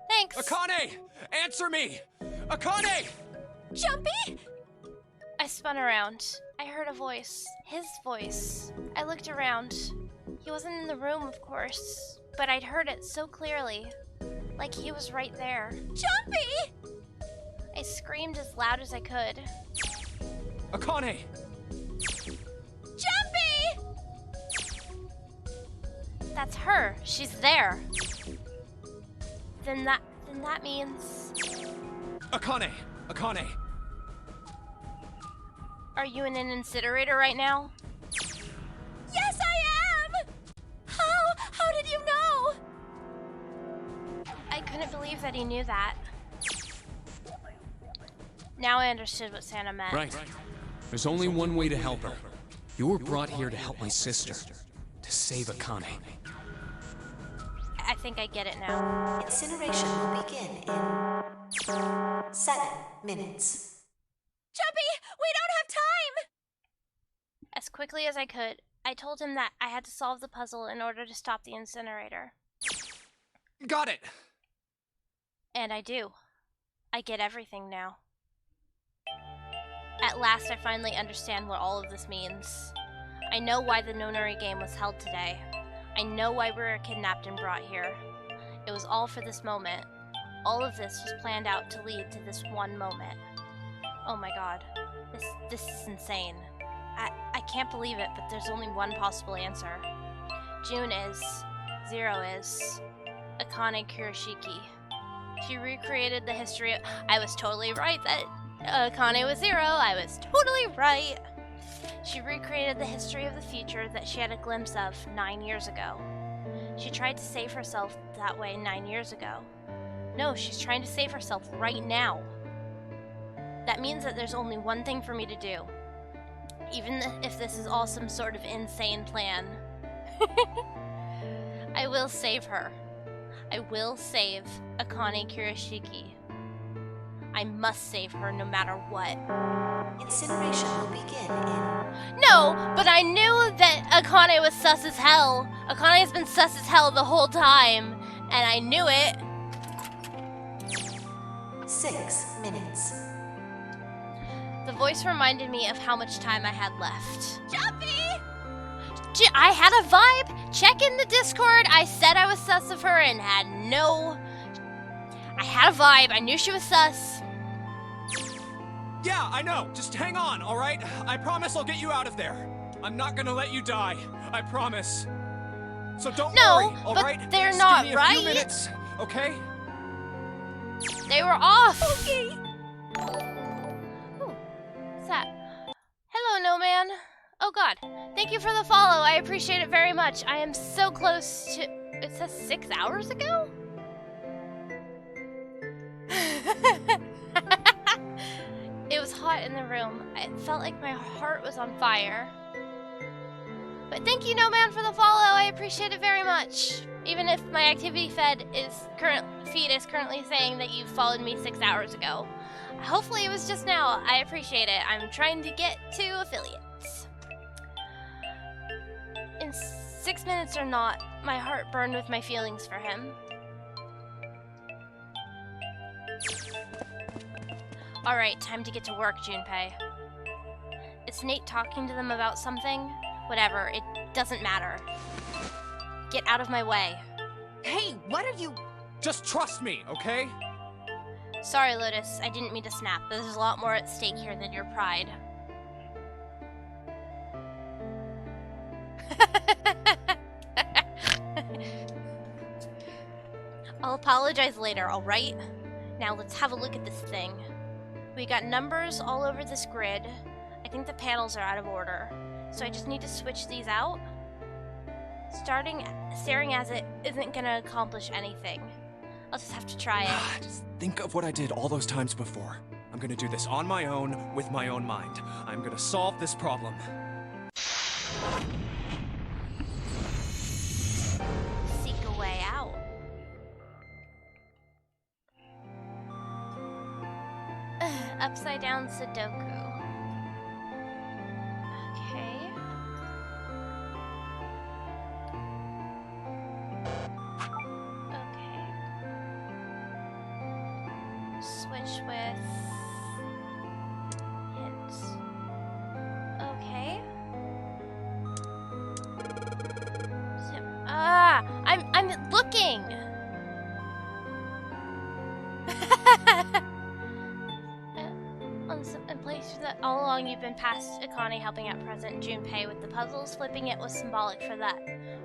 Thanks! Akane! Answer me! Akane! Jumpy? I spun around. I heard a voice. His voice. I looked around. He wasn't in the room, of course, but I'd heard it so clearly. Like he was right there. Jumpy! I screamed as loud as I could. Akane! Jumpy! That's her. She's there. Then that means... Akane! Akane! Are you in an incinerator right now? Yes, I am! How did you know? I couldn't believe that he knew that. Now I understood what Santa meant. Right. There's only one way to help her. You were brought here to help my sister. To save Akane. I think I get it now. Incineration will begin in 7 minutes. Jumpy, we don't have time! As quickly as I could, I told him that I had to solve the puzzle in order to stop the incinerator. Got it! And I do. I get everything now. At last, I finally understand what all of this means. I know why the Nonori game was held today. I know why we were kidnapped and brought here. It was all for this moment. All of this was planned out to lead to this one moment. Oh my god. This is insane. I can't believe it, but there's only one possible answer. June is. Zero is. Akane Kurashiki. She recreated the history of... I was totally right that Akane was zero. I was totally right. She recreated the history of the future that she had a glimpse of 9 years ago. She tried to save herself that way 9 years ago. No, she's trying to save herself right now. That means that there's only one thing for me to do. Even if this is all some sort of insane plan. I will save her. I will save Akane Kurashiki. I must save her no matter what. Incineration will begin in... No, but I knew that Akane was sus as hell. Akane has been sus as hell the whole time, and I knew it. 6 minutes. The voice reminded me of how much time I had left. Jumpy! I had a vibe. Check in the Discord. I said I was sus of her and had no... I had a vibe. I knew she was sus. Yeah, I know. Just hang on, alright? I promise I'll get you out of there. I'm not gonna let you die. I promise. So don't worry, alright? But they're Just not give me a right. few minutes, okay? They were off. Okay. What's that? Hello, No Man. Oh god. Thank you for the follow. I appreciate it very much. I am so close to... It says 6 hours ago? It was hot in the room. It felt like my heart was on fire. But thank you, No Man, for the follow. I appreciate it very much. Even if my activity feed is currently saying that you followed me 6 hours ago. Hopefully it was just now. I appreciate it. I'm trying to get to affiliates. In 6 minutes or not, my heart burned with my feelings for him. Alright, time to get to work, Junpei. Is Nate talking to them about something? Whatever, it doesn't matter. Get out of my way. Hey, what are you... Just trust me, okay? Sorry, Lotus, I didn't mean to snap. There's a lot more at stake here than your pride. I'll apologize later, alright? Now let's have a look at this thing. We got numbers all over this grid. I think the panels are out of order. So I just need to switch these out. Staring at it isn't gonna accomplish anything. I'll just have to try it. Just think of what I did all those times before. I'm gonna do this on my own, with my own mind. I'm gonna solve this problem. Seek away. upside down Sudoku. Okay. Okay. Switch with hints. Okay. I'm looking. In place that all along you've been past Akane helping out present Junpei with the puzzles. Flipping it was symbolic for that.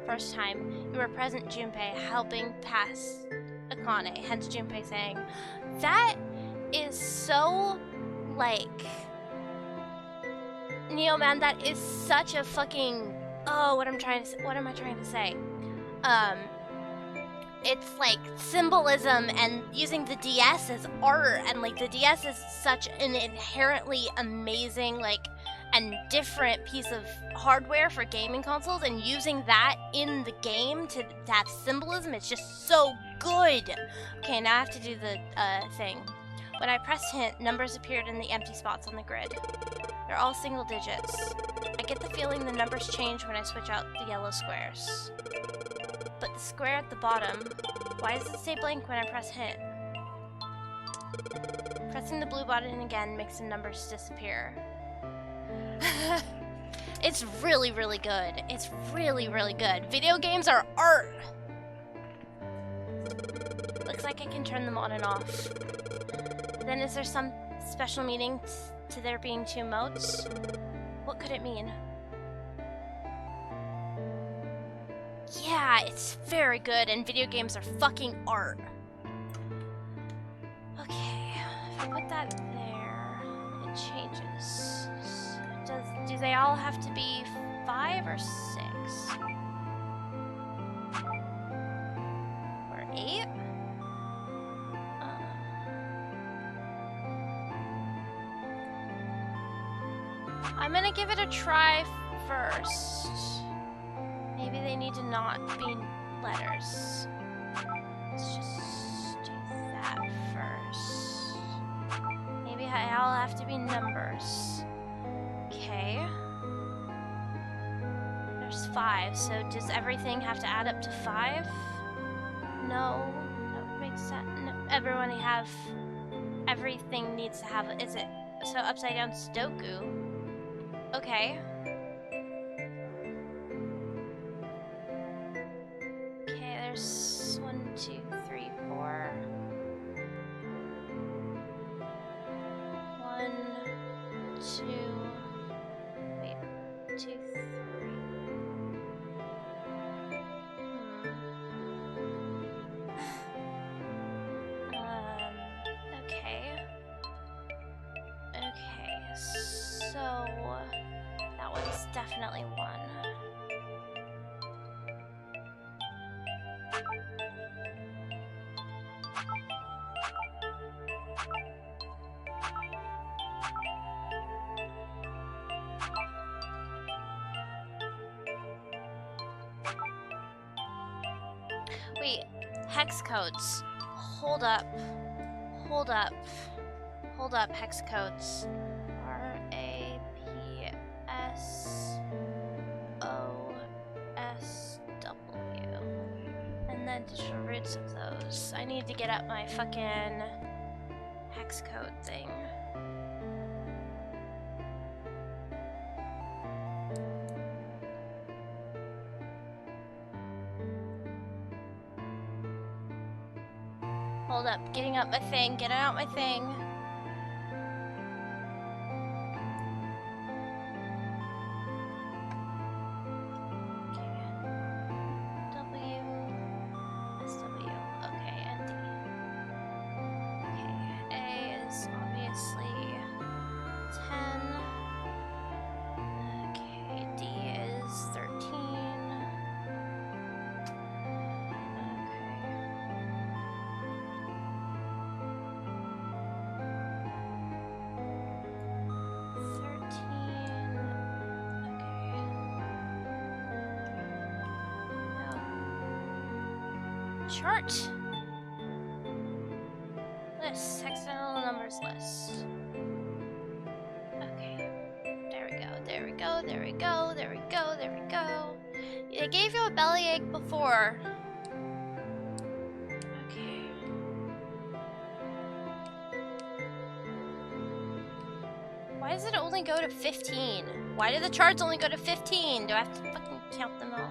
First time you were present Junpei helping past Akane. Hence Junpei saying, that is so like Neo man, that is such a fucking what am I trying to say? It's like symbolism and using the DS as art, and like the DS is such an inherently amazing like and different piece of hardware for gaming consoles, and using that in the game to have symbolism, it's just so good. Okay, now I have to do the thing. When I pressed hint, numbers appeared in the empty spots on the grid. They're all single digits. I get the feeling the numbers change when I switch out the yellow squares. But the square at the bottom, why does it stay blank when I press hint? Pressing the blue button again makes the numbers disappear. It's really, really good. It's really, really good. Video games are art! Looks like I can turn them on and off. Then is there some special meaning to there being two modes? What could it mean? Yeah, it's very good, and video games are fucking art. Okay, if I put that there, it changes. Do they all have to be 5 or 6? Or 8? I'm gonna give it a try first. Maybe they need to not be letters. Let's just do that first. Maybe I'll have to be numbers. Okay. There's 5, so does everything have to add up to 5? No, that would make sense. No, everything needs to have, is it? So upside down Sudoku. Okay. Okay, there's 1, 2, 3, 4. 1, 2. Wait. 2, 3. Okay. Okay, so that one's definitely 1. Wait, hex codes. Hold up. Hold up. Hold up, hex codes. RAPSOSW. And then digital roots of those. I need to get up my fucking hex code thing. Hold up, getting up my thing, getting out my thing. Okay. W, SW, okay, and D. Okay, A is obviously 10. Okay, D is 13. Chart. List. Hexagonal numbers list. go, there we go, there we go, there we go. They gave you a bellyache before. Okay. Why does it only go to 15? Why do the charts only go to 15? Do I have to fucking count them all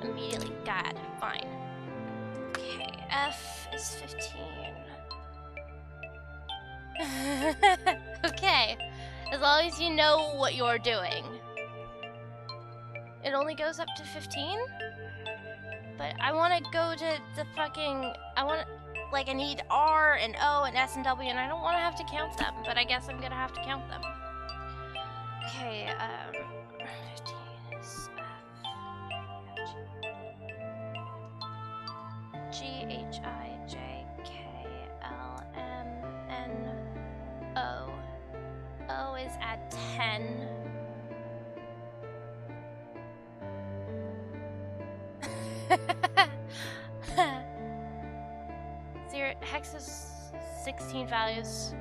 immediately? God, fine. Okay, F is 15. Okay, as long as you know what you're doing. It only goes up to 15? But I want to go to the fucking... I need R and O and S and W, and I don't want to have to count them, but I guess I'm gonna have to count them. Okay, 15 is F, G, H, I, J, K, L, M, N, O. O is at 10. Zero, hex is 16 values.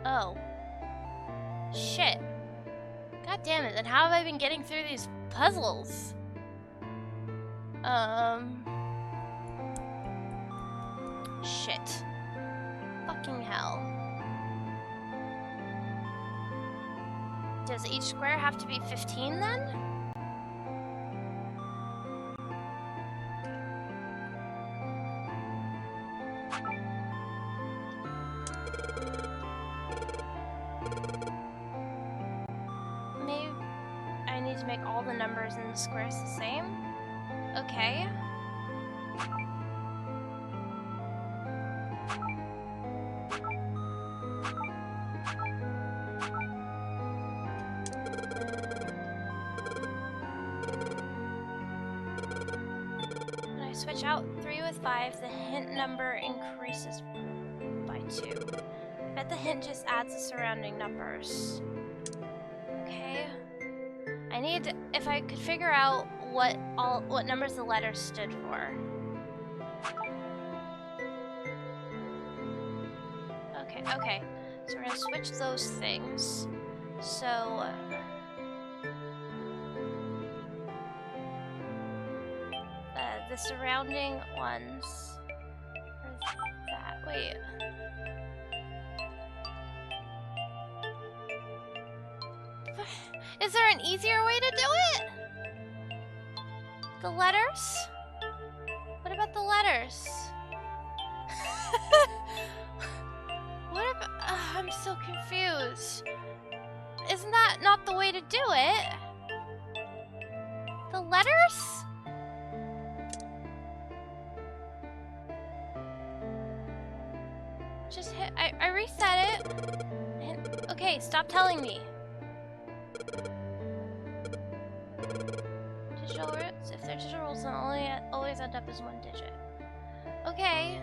Oh. Shit. God damn it, then how have I been getting through these puzzles? Shit. Fucking hell. Does each square have to be 15 then? Maybe I need to make all the numbers in the squares the same? Okay. When I switch out 3 with 5, the hint number increases by 2. I bet the hint just adds the surrounding numbers. Okay. I need, if I could figure out what numbers the letters stood for. Okay. So we're gonna switch those things. So the surrounding ones. Where's that? Wait. Is there an easier way to do it? The letters? What about the letters? What about... I'm so confused. Isn't that not the way to do it? The letters? Just hit... I reset it. Okay, stop telling me. Digital roots. If they're digital roots, they'll always end up as 1 digit. Okay.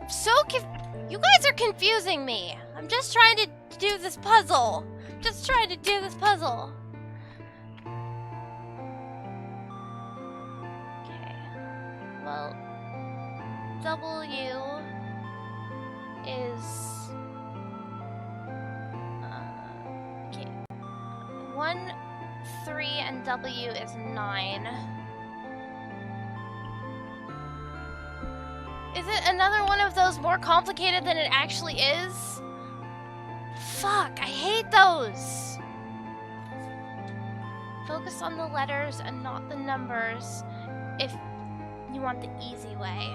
I'm so you guys are confusing me. I'm just trying to do this puzzle. Okay. Well, W is 1, 3, and W is 9. Is it another one of those more complicated than it actually is? Fuck, I hate those! Focus on the letters and not the numbers if you want the easy way.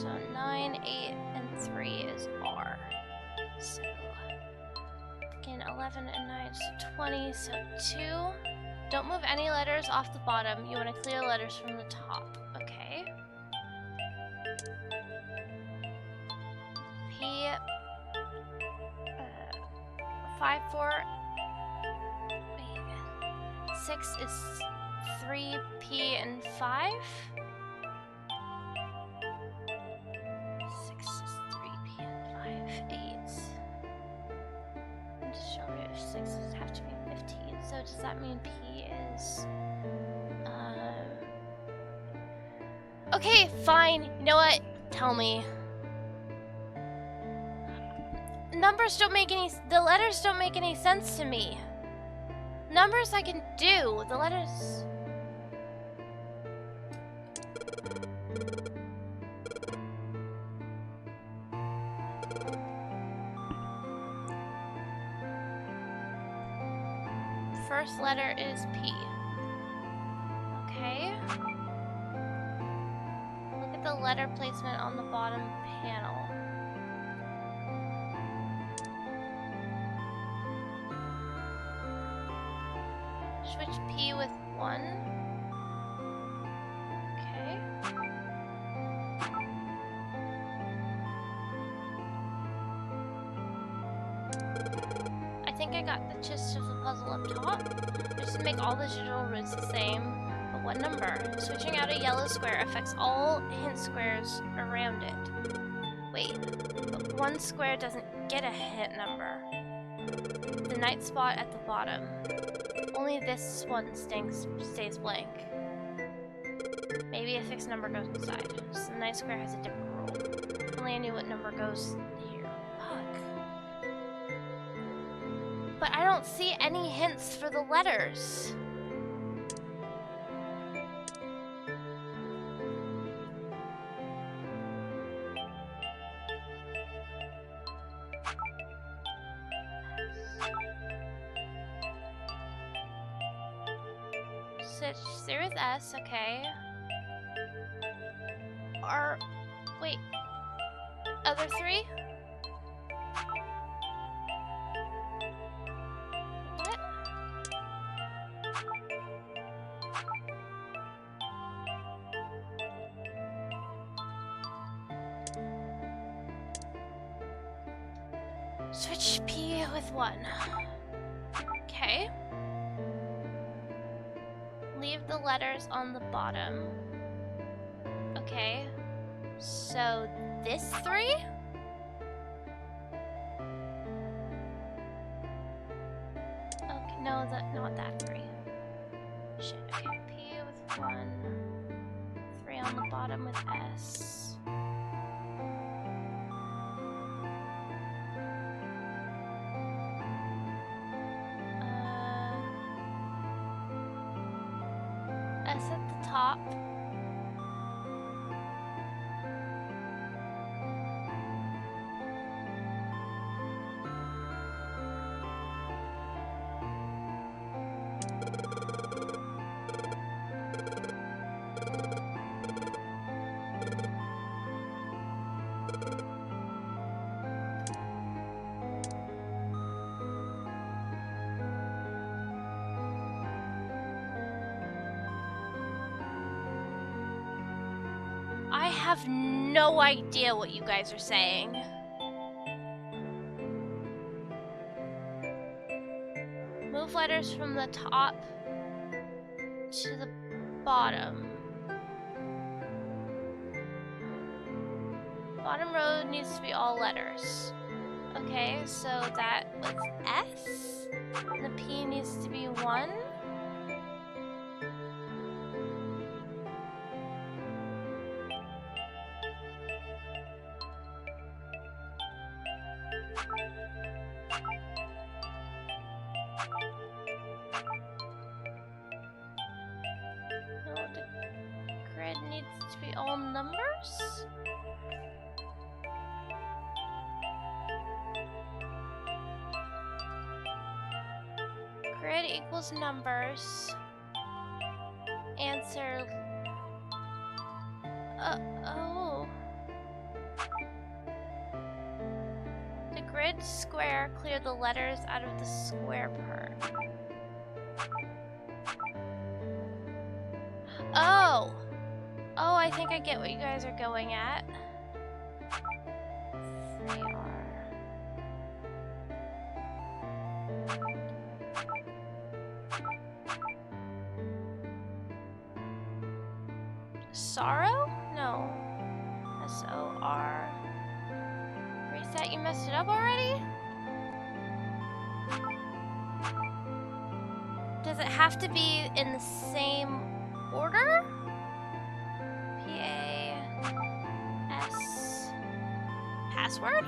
So 9, 8, and 3 is R. So again, 11 and 9 is 20, so 2. Don't move any letters off the bottom. You want to clear letters from the top, okay? 6 is 3P and 5. 6 is 3P and 5. 8. I'm just showing if 6s have to be 15. So does that mean P is... Okay, fine. You know what? Tell me. Numbers don't make any... The letters don't make any sense to me. Numbers I can do. The letters... First letter is P. Okay. Look at the letter placement on the bottom panel. Switch P with 1. Okay. I think I got the gist of the puzzle up top. Just to make all the digital roots the same, but what number? Switching out a yellow square affects all hint squares around it. Wait, but one square doesn't get a hint number. The night spot at the bottom. Only this one stays blank. Maybe a fixed number goes inside. So the night square has a different rule. Only I knew what number goes here. Fuck. But I don't see any hints for the letters. There is S, okay. Wait. Other 3? What? Switch P with 1. Okay. Leave the letters on the bottom. Okay. So this 3? Okay, no, not that 3. Shit, okay. P with 1. 3 on the bottom with S. S at the top. I have no idea what you guys are saying. Move letters from the top to the bottom. Bottom row needs to be all letters. Okay, so that was S. And the P needs to be 1. No, the grid needs to be all numbers. Grid equals numbers. Answer. Oh. The grid square cleared the letters out of the square part. Oh! Oh, I think I get what you guys are going at. 3R. Sorrow? No. S-O-R. Reset, you messed it up already? Does it have to be in the same order? P-A-S... Password?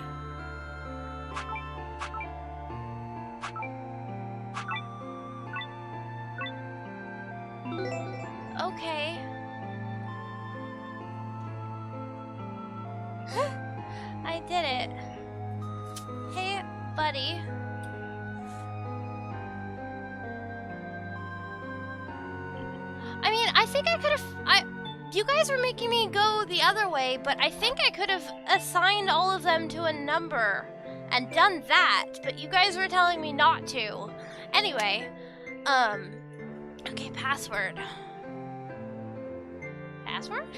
Okay. I did it. Hey, buddy. I mean, I think I could have... You guys were making me go the other way, but I think I could have assigned all of them to a number and done that, but you guys were telling me not to. Anyway, okay, password. Password?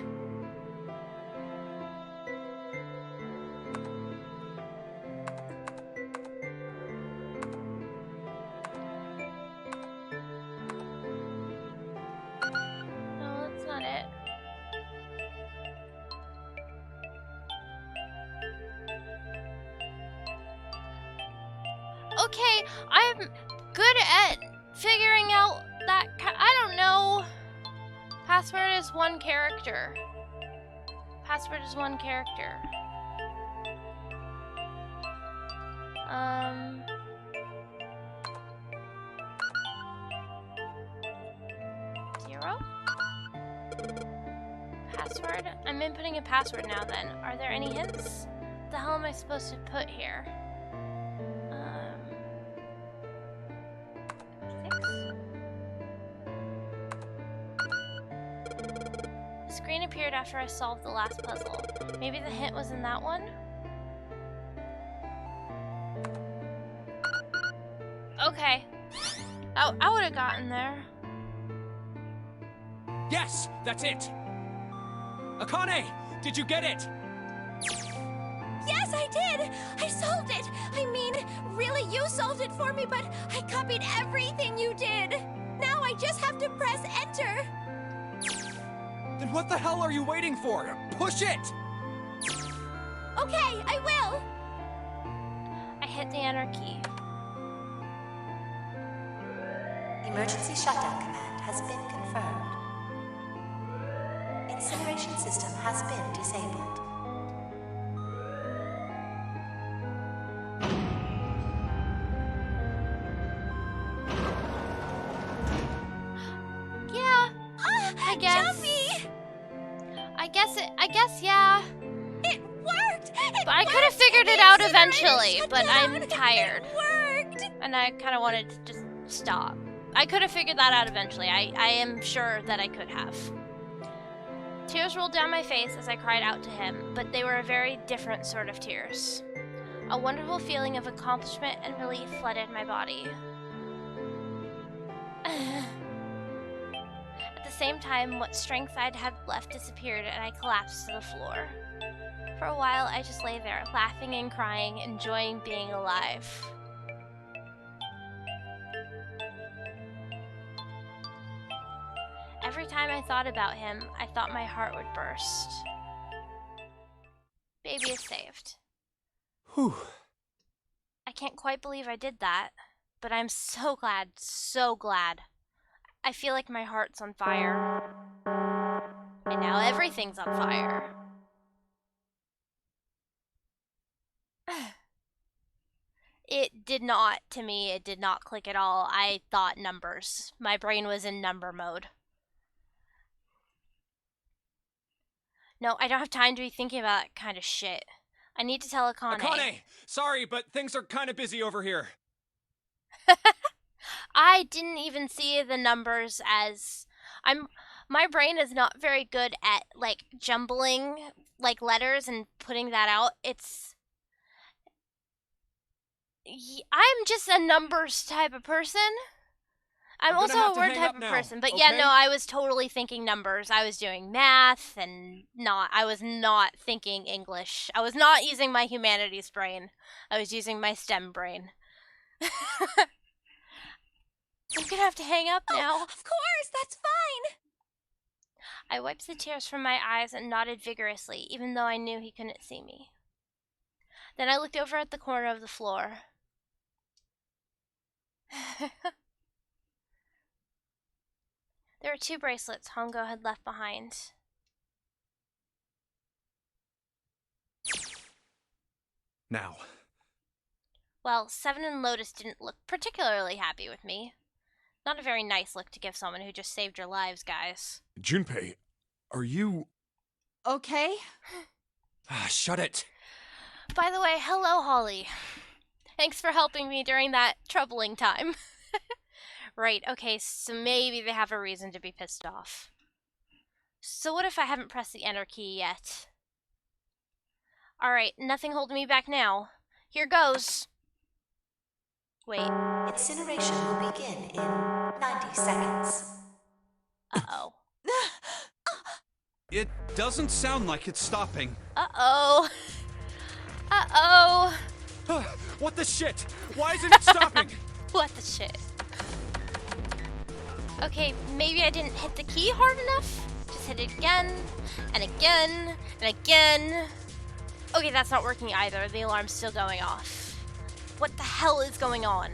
No, that's not it. Okay, I'm good at figuring out that. I don't know. Password is one character. Password is one character. 0? Password? I'm inputting a password now then. Are there any hints? What the hell am I supposed to put here? 6? The screen appeared after I solved the last puzzle. Maybe the hint was in that one? Okay. I would have gotten there. Yes, that's it. Akane, did you get it? Yes, I did! I solved it! I mean, really, you solved it for me, but I copied everything you did! Now I just have to press enter! Then what the hell are you waiting for? Push it! Okay, I will! I hit the enter key. Emergency shutdown command has been confirmed. Incineration system has been disabled. Yeah, I guess. Jumpy! I guess, yeah. It worked! But I could have figured it out eventually, but I'm tired. It worked! And I kind of wanted to just stop. I could have figured that out eventually. I am sure that I could have. Tears rolled down my face as I cried out to him, but they were a very different sort of tears. A wonderful feeling of accomplishment and relief flooded my body. At the same time, what strength I'd had left disappeared and I collapsed to the floor. For a while, I just lay there, laughing and crying, enjoying being alive. Every time I thought about him, I thought my heart would burst. Baby is saved. Whew. I can't quite believe I did that, but I'm so glad, so glad. I feel like my heart's on fire. And now everything's on fire. It did not, to me, it did not click at all. I thought numbers. My brain was in number mode. No, I don't have time to be thinking about that kind of shit. I need to tell Akane. Akane! Sorry, but things are kind of busy over here. I didn't even see the numbers as... My brain is not very good at, like, jumbling, like, letters and putting that out. I'm just a numbers type of person. I'm also a word type of person, but yeah, no, I was totally thinking numbers. I was doing math and I was not thinking English. I was not using my humanities brain. I was using my STEM brain. I'm gonna have to hang up now. Of course, that's fine. I wiped the tears from my eyes and nodded vigorously, even though I knew he couldn't see me. Then I looked over at the corner of the floor. There were 2 bracelets Hongo had left behind. Now. Well, Seven and Lotus didn't look particularly happy with me. Not a very nice look to give someone who just saved your lives, guys. Junpei, are you... Okay? Shut it. By the way, hello, Holly. Thanks for helping me during that troubling time. Right, okay, so maybe they have a reason to be pissed off. So what if I haven't pressed the enter key yet? Alright, nothing holding me back now. Here goes. Wait. Incineration will begin in 90 seconds. Uh-oh. It doesn't sound like it's stopping. Uh-oh. Uh-oh. What the shit? Why isn't it stopping? What the shit? Okay, maybe I didn't hit the key hard enough? Just hit it again, and again, and again. Okay, that's not working either. The alarm's still going off. What the hell is going on?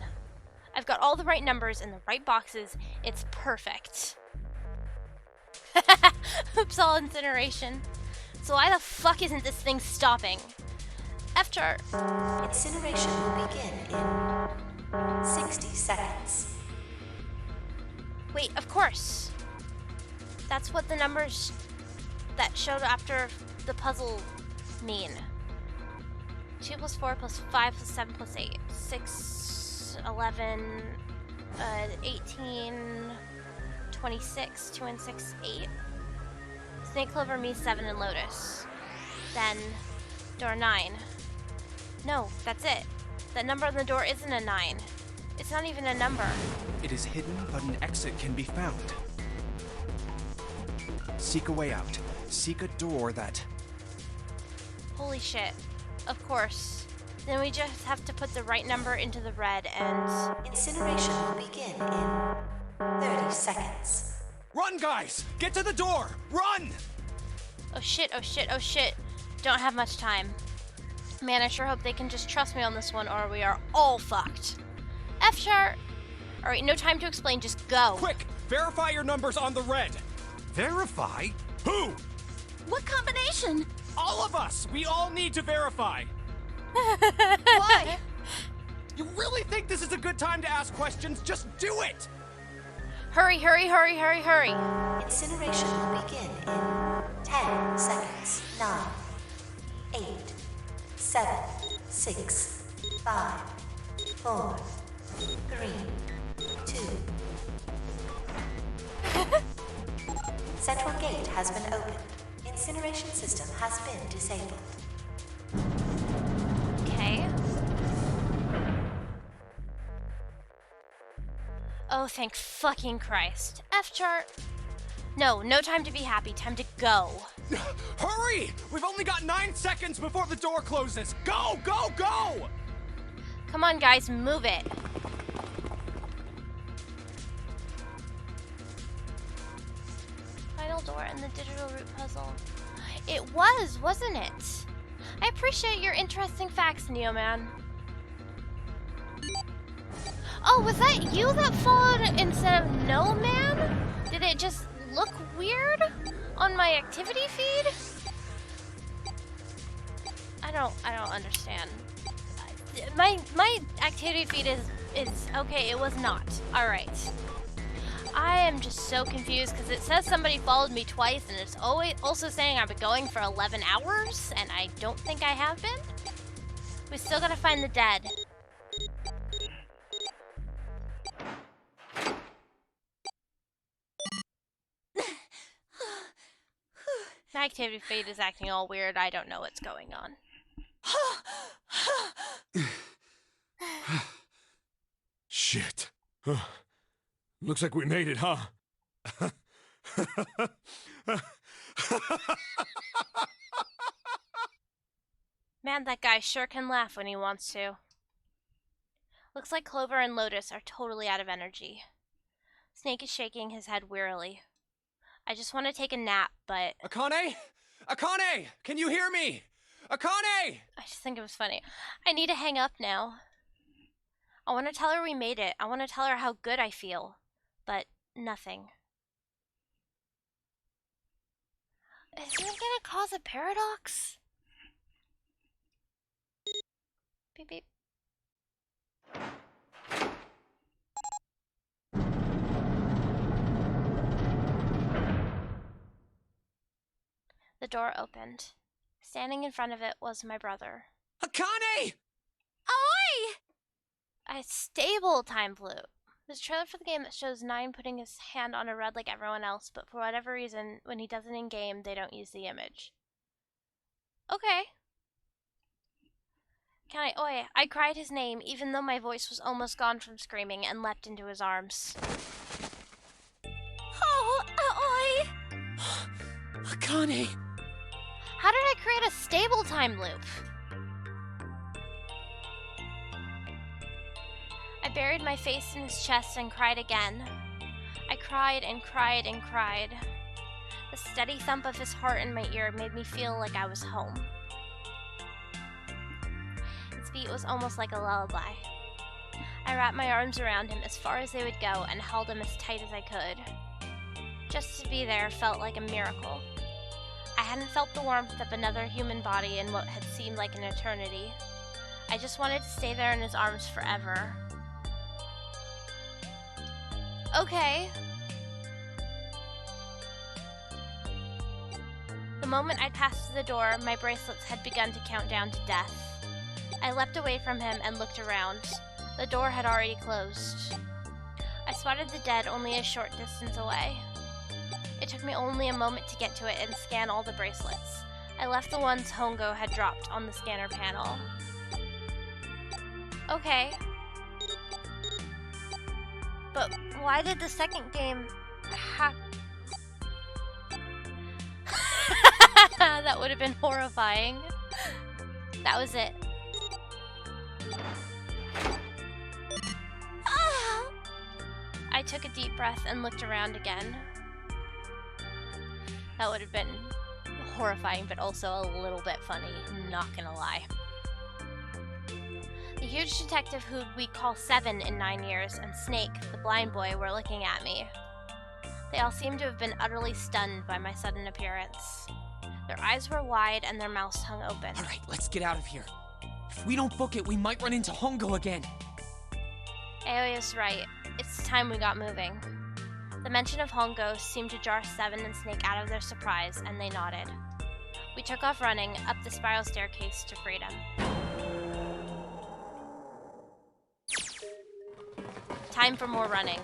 I've got all the right numbers in the right boxes. It's perfect. Oops, all incineration. So why the fuck isn't this thing stopping? F-chart. Incineration will begin in 60 seconds. Wait, of course. That's what the numbers that showed after the puzzle mean. 2 plus 4 plus 5 plus 7 plus 8. 6, 11, 18, 26, 2 and 6, 8. Snake, Clover, me, 7, and Lotus. Then, door 9. No, that's it. That number on the door isn't a 9. It's not even a number. It is hidden, but an exit can be found. Seek a way out. Seek a door that... Holy shit. Of course. Then we just have to put the right number into the red and... Incineration will begin in 30 seconds. Run, guys! Get to the door! Run! Oh shit, oh shit, oh shit. Don't have much time. Man, I sure hope they can just trust me on this one or we are all fucked. F-chart! Alright, no time to explain, just go. Quick! Verify your numbers on the red! Verify? Who? What combination? All of us! We all need to verify! Why? You really think this is a good time to ask questions? Just do it! Hurry, hurry, hurry, hurry, hurry. Incineration will begin in 10 seconds. 9, 8, 7, 6, 5, 4, 3, 2. Central gate has been opened. Incineration system has been disabled. Okay. Oh, thank fucking Christ. F-chart. No, no time to be happy. Time to go. Hurry! We've only got 9 seconds before the door closes. Go, go, go! Come on, guys, move it. Final door in the digital root puzzle. It was, wasn't it? I appreciate your interesting facts, Neoman. Oh, was that you that followed instead of No Man? Did it just look weird on my activity feed? I don't understand. My activity feed is okay, it was not. Alright. I am just so confused because it says somebody followed me twice and it's always also saying I've been going for 11 hours and I don't think I have been. We still gotta find the dead. My activity feed is acting all weird. I don't know what's going on. Shit. Looks like we made it, huh? Man, that guy sure can laugh when he wants to. Looks like Clover and Lotus are totally out of energy. Snake is shaking his head wearily. I just want to take a nap, but Akane? Akane! Can you hear me? Akane! I just think it was funny. I need to hang up now. I want to tell her we made it. I want to tell her how good I feel. But nothing. Is it gonna cause a paradox? Beep beep. The door opened. Standing in front of it was my brother. Akane! Oi! A stable time loop. There's a trailer for the game that shows Nine putting his hand on a red like everyone else, but for whatever reason, when he does it in game, they don't use the image. Okay. I cried his name, even though my voice was almost gone from screaming, and leapt into his arms. Oh, oi! Akane! How did I create a stable time loop? I buried my face in his chest and cried again. I cried and cried and cried. The steady thump of his heart in my ear made me feel like I was home. His beat was almost like a lullaby. I wrapped my arms around him as far as they would go and held him as tight as I could. Just to be there felt like a miracle. I hadn't felt the warmth of another human body in what had seemed like an eternity. I just wanted to stay there in his arms forever. Okay. The moment I passed through the door, my bracelets had begun to count down to death. I leapt away from him and looked around. The door had already closed. I spotted the dead only a short distance away. It took me only a moment to get to it and scan all the bracelets. I left the ones Hongo had dropped on the scanner panel. Okay. But why did the second game have... That would have been horrifying. That was it. I took a deep breath and looked around again. That would have been horrifying, but also a little bit funny, not gonna lie. The huge detective who we call Seven in 9 years and Snake, the blind boy, were looking at me. They all seemed to have been utterly stunned by my sudden appearance. Their eyes were wide and their mouths hung open. Alright, let's get out of here. If we don't book it, we might run into Hongo again. Aoi is right. It's time we got moving. The mention of Hongo seemed to jar Seven and Snake out of their surprise, and they nodded. We took off running up the spiral staircase to freedom. Time for more running.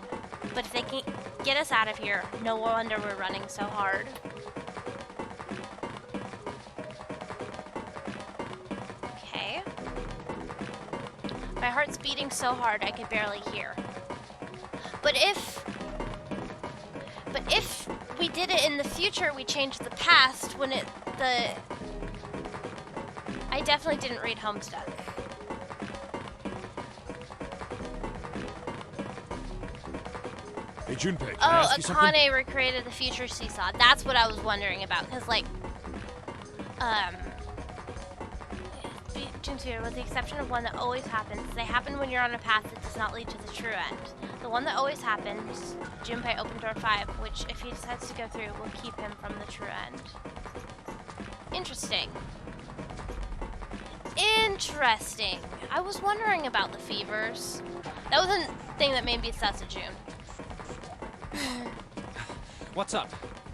But if they can get us out of here, no wonder we're running so hard. Okay. My heart's beating so hard I could barely hear. But if we did it in the future, we changed the past when I definitely didn't read Homestuck. Hey, Junpei, can I ask you something? Akane recreated the future seesaw. That's what I was wondering about, because Junpei, with the exception of one that always happens, they happen when you're on a path that does not lead to the true end. The one that always happens, Junpei opened door 5, which, if he decides to go through, will keep him from the true end. Interesting. Interesting. I was wondering about the fevers. That was a thing that made me sus of June. What's up?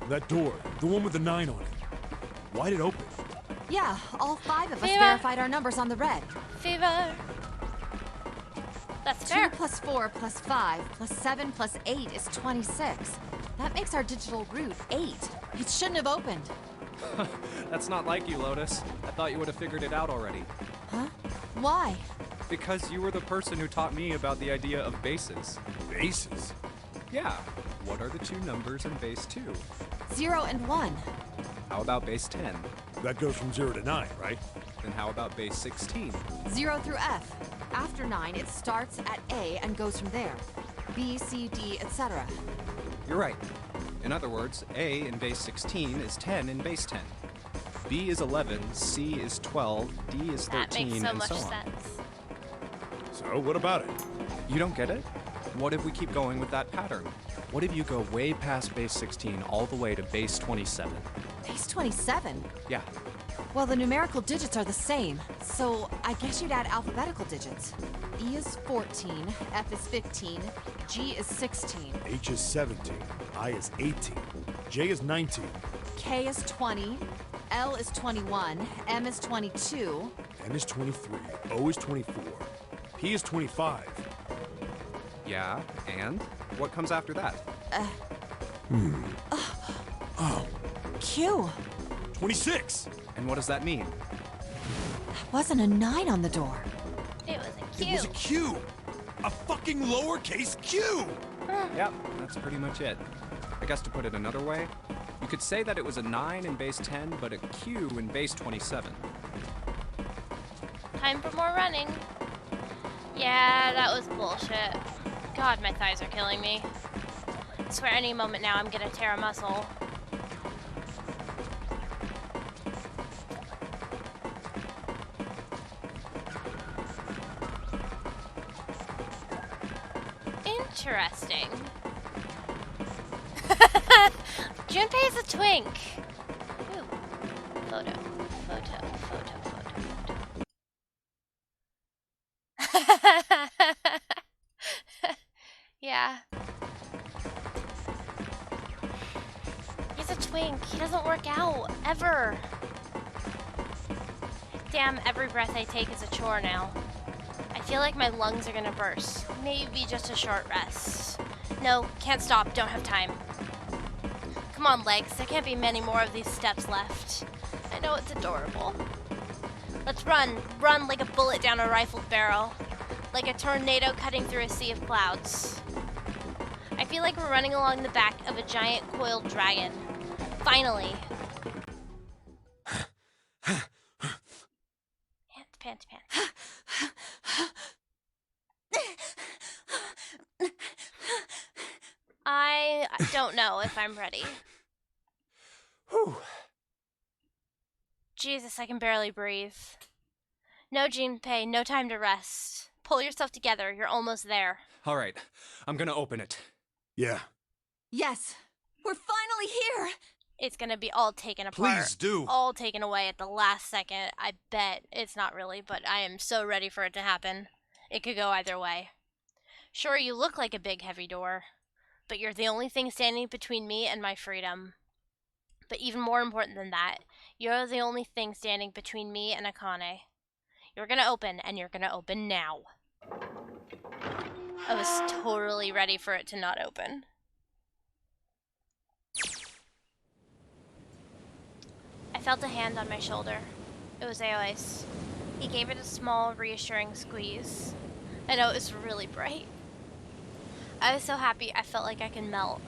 That door, the one with the 9 on it. Why'd it open? Yeah, all 5 of us Fever. verified our numbers on the red. Fever. That's fair. 2 plus 4 plus 5 plus 7 plus 8 is 26. That makes our digital route 8. It shouldn't have opened. That's not like you, Lotus. I thought you would have figured it out already. Huh? Why? Because you were the person who taught me about the idea of bases. Bases? Yeah. What are the 2 numbers in base 2? 0 and 1. How about base 10? That goes from 0 to 9, right? Then how about base 16? 0 through F. After 9, it starts at A and goes from there. B, C, D, etc. You're right. In other words, A in base 16 is 10 in base 10. B is 11, C is 12, D is 13, That makes so and much so on. sense. So, what about it? You don't get it? What if we keep going with that pattern? What if you go way past base 16 all the way to base 27? Base 27? Yeah. Well, the numerical digits are the same, so I guess you'd add alphabetical digits. E is 14, F is 15, G is 16, H is 17, I is 18, J is 19, K is 20, L is 21, M is 22, N is 23, O is 24, P is 25. Yeah, and? What comes after that? Q. 26! And what does that mean? Wasn't a 9 on the door. It was a Q. It was a Q! A fucking lowercase Q! Yep, that's pretty much it. I guess to put it another way, you could say that it was a 9 in base 10, but a Q in base 27. Time for more running. Yeah, that was bullshit. God, my thighs are killing me. I swear any moment now I'm gonna tear a muscle. Interesting. Junpei's a twink. Ooh. Photo. Yeah. He's a twink. He doesn't work out. Ever. Damn, every breath I take is a chore now. I feel like my lungs are gonna burst. Maybe just a short rest. No, can't stop. Don't have time. Come on, legs. There can't be many more of these steps left. I know it's adorable. Let's run. Run like a bullet down a rifled barrel. Like a tornado cutting through a sea of clouds. I feel like we're running along the back of a giant coiled dragon. Finally. Pants. I don't know if I'm ready. Whew. Jesus, I can barely breathe. No, Junpei, no time to rest. Pull yourself together, you're almost there. All right, I'm gonna open it. Yeah. Yes, we're finally here! It's gonna be all taken apart. Please do. All taken away at the last second. I bet. It's not really, but I am so ready for it to happen. It could go either way. Sure, you look like a big heavy door, but you're the only thing standing between me and my freedom. But even more important than that, you're the only thing standing between me and Akane. You're gonna open, and you're gonna open now. I was totally ready for it to not open. I felt a hand on my shoulder. It was Aoi's. He gave it a small, reassuring squeeze. I know it was really bright. I was so happy I felt like I could melt.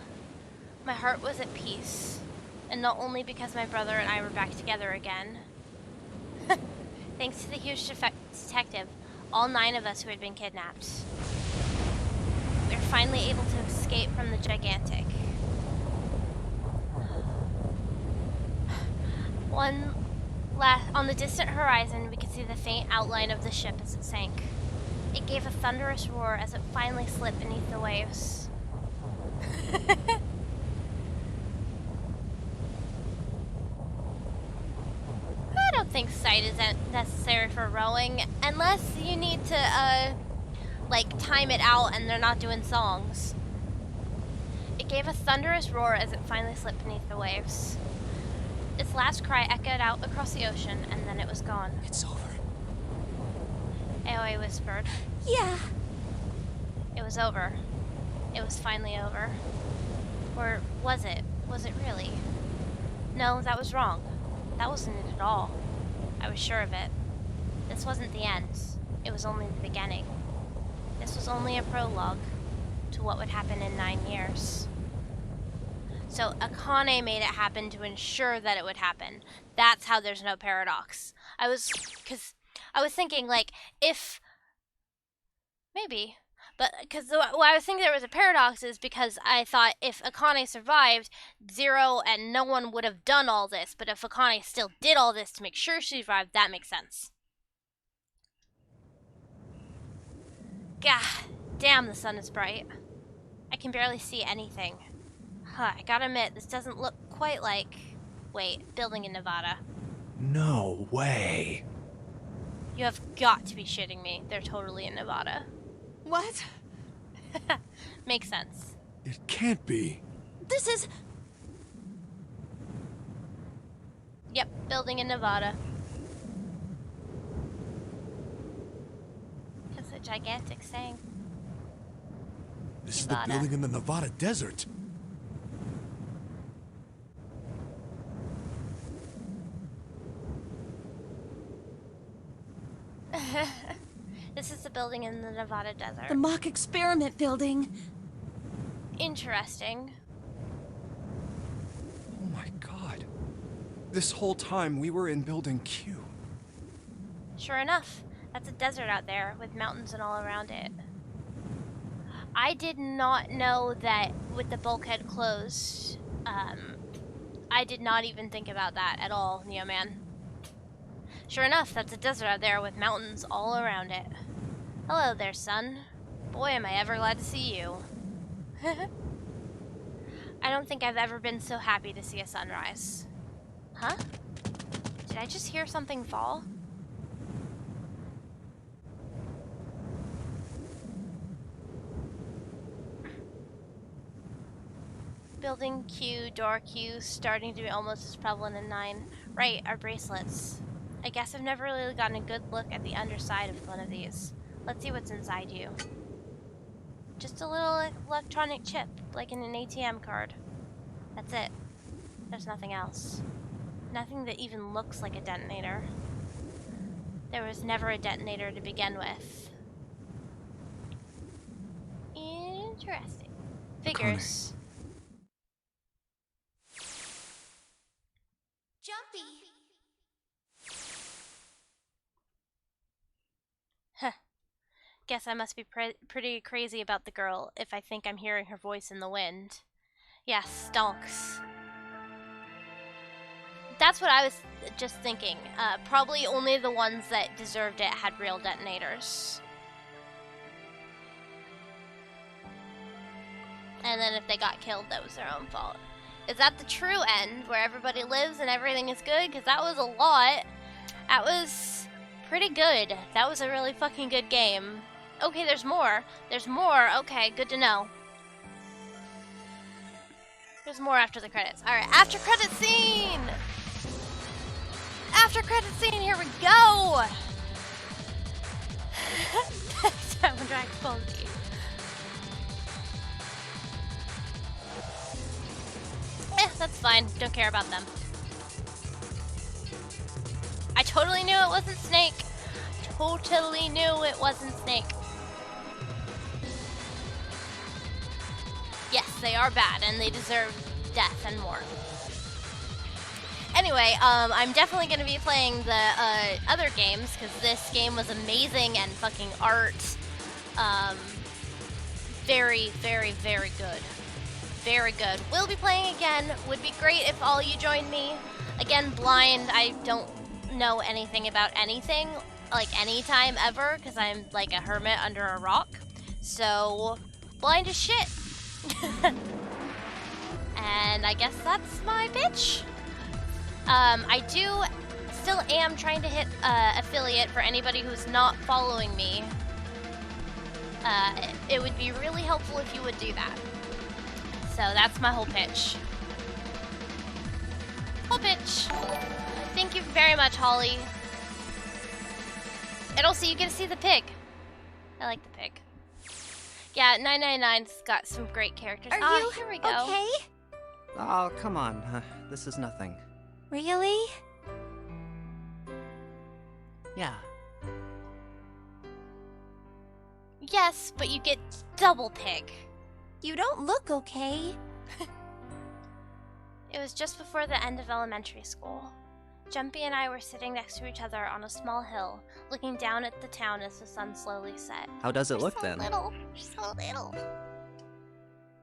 My heart was at peace. And not only because my brother and I were back together again. Thanks to the huge detective, all 9 of us who had been kidnapped. We were finally able to escape from the gigantic. On the distant horizon, we could see the faint outline of the ship as it sank. It gave a thunderous roar as it finally slipped beneath the waves. I don't think sight is necessary for rowing, unless you need to, like, time it out and they're not doing songs. It gave a thunderous roar as it finally slipped beneath the waves. Its last cry echoed out across the ocean, and then it was gone. It's over. Aoi whispered. Yeah. It was over. It was finally over. Or was it? Was it really? No, that was wrong. That wasn't it at all. I was sure of it. This wasn't the end. It was only the beginning. This was only a prologue to what would happen in 9 years. So Akane made it happen to ensure that it would happen. That's how there's no paradox. I was thinking, like, if... Maybe. But because I was thinking there was a paradox is because I thought if Akane survived, Zero and no one would have done all this. But if Akane still did all this to make sure she survived, that makes sense. God damn, the sun is bright. I can barely see anything. Huh, I gotta admit, this doesn't look quite like... Wait, building in Nevada. No way. You have got to be shitting me. They're totally in Nevada. What? Makes sense. It can't be. This is... Yep, building in Nevada. It's a gigantic thing. This is Nevada. the building in the Nevada desert. This is the building in the Nevada desert. the mock experiment building. Interesting. Oh my god. This whole time we were in Building Q. Sure enough, that's a desert out there with mountains and all around it. I did not know that with the bulkhead closed. I did not even think about that at all, Neoman. Sure enough, that's a desert out there with mountains all around it. Hello there, son. Boy, am I ever glad to see you. I don't think I've ever been so happy to see a sunrise. Huh? Did I just hear something fall? Building Q, door Q, starting to be almost as prevalent in 9. Right, our bracelets. I guess I've never really gotten a good look at the underside of one of these. Let's see what's inside you. Just a little electronic chip, like in an ATM card. That's it. There's nothing else. Nothing that even looks like a detonator. There was never a detonator to begin with. Interesting. Figures. Jumpy. Huh. Guess I must be pretty crazy about the girl if I think I'm hearing her voice in the wind. Yes, stonks. That's what I was just thinking. Probably only the ones that deserved it had real detonators. And then if they got killed, that was their own fault. Is that the true end, where everybody lives and everything is good? Because that was a lot. That was pretty good. That was a really fucking good game. Okay, there's more. There's more. Okay, good to know. There's more after the credits. Alright, after credit scene! After credit scene, here we go! Dragon Ball Z. That's fine. Don't care about them. I totally knew it wasn't Snake. Totally knew it wasn't Snake. Yes, they are bad, and they deserve death and more. Anyway, I'm definitely going to be playing the other games, because this game was amazing and fucking art. Very, very, very good. Very good. We'll be playing again. Would be great if all you joined me. Again, blind. I don't know anything about anything, like any time ever, because I'm like a hermit under a rock. So, blind as shit. And I guess that's my bitch. I do still am trying to hit affiliate for anybody who's not following me. It would be really helpful if you would do that. So that's my whole pitch. Whole pitch. Thank you very much, Holly. And also, you get to see the pig. I like the pig. Yeah, 999's got some great characters. Are you here we go. okay? Oh, come on. This is nothing. Really? Yeah. Yes, but you get double pig. You don't look okay. It was just before the end of elementary school. Jumpy and I were sitting next to each other on a small hill, looking down at the town as the sun slowly set. How does it look then? Little, so little.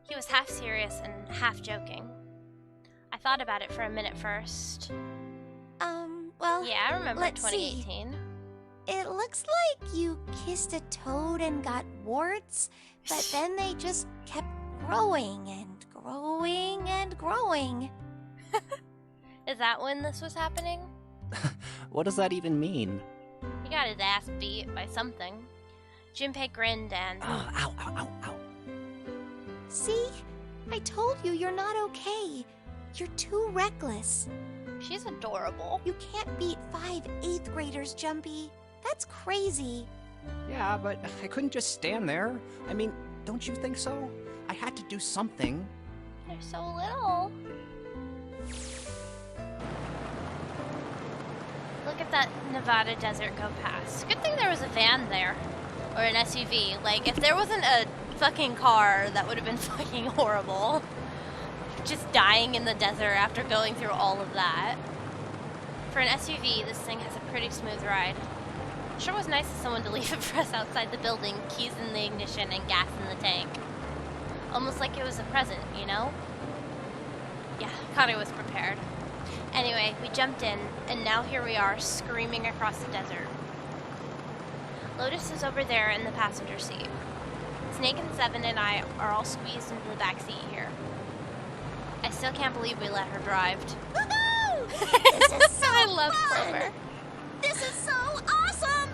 He was half serious and half joking. I thought about it for a minute first. Well, Yeah, I remember let's 2018. It looks like you kissed a toad and got warts, but then they just kept growing and growing and growing. Is that when this was happening? What does that even mean? He got his ass beat by something. Junpei grinned and... Ow, ow, ow, ow. See? I told you you're not okay. You're too reckless. She's adorable. You can't beat 5 8th graders, Jumpy. That's crazy. Yeah, but I couldn't just stand there. I mean, don't you think so? I had to do something. They're so little. Look at that Nevada desert go past. Good thing there was a van there. Or an SUV. Like, if there wasn't a fucking car, that would have been fucking horrible. Just dying in the desert after going through all of that. For an SUV, this thing has a pretty smooth ride. Sure was nice of someone to leave it for us outside the building, keys in the ignition and gas in the tank. Almost like it was a present, you know? Yeah, Connie was prepared. Anyway, we jumped in, and now here we are, screaming across the desert. Lotus is over there in the passenger seat. Snake and Seven and I are all squeezed into the back seat here. I still can't believe we let her drive. Woohoo! This is so I love fun! Clover. This is so awesome!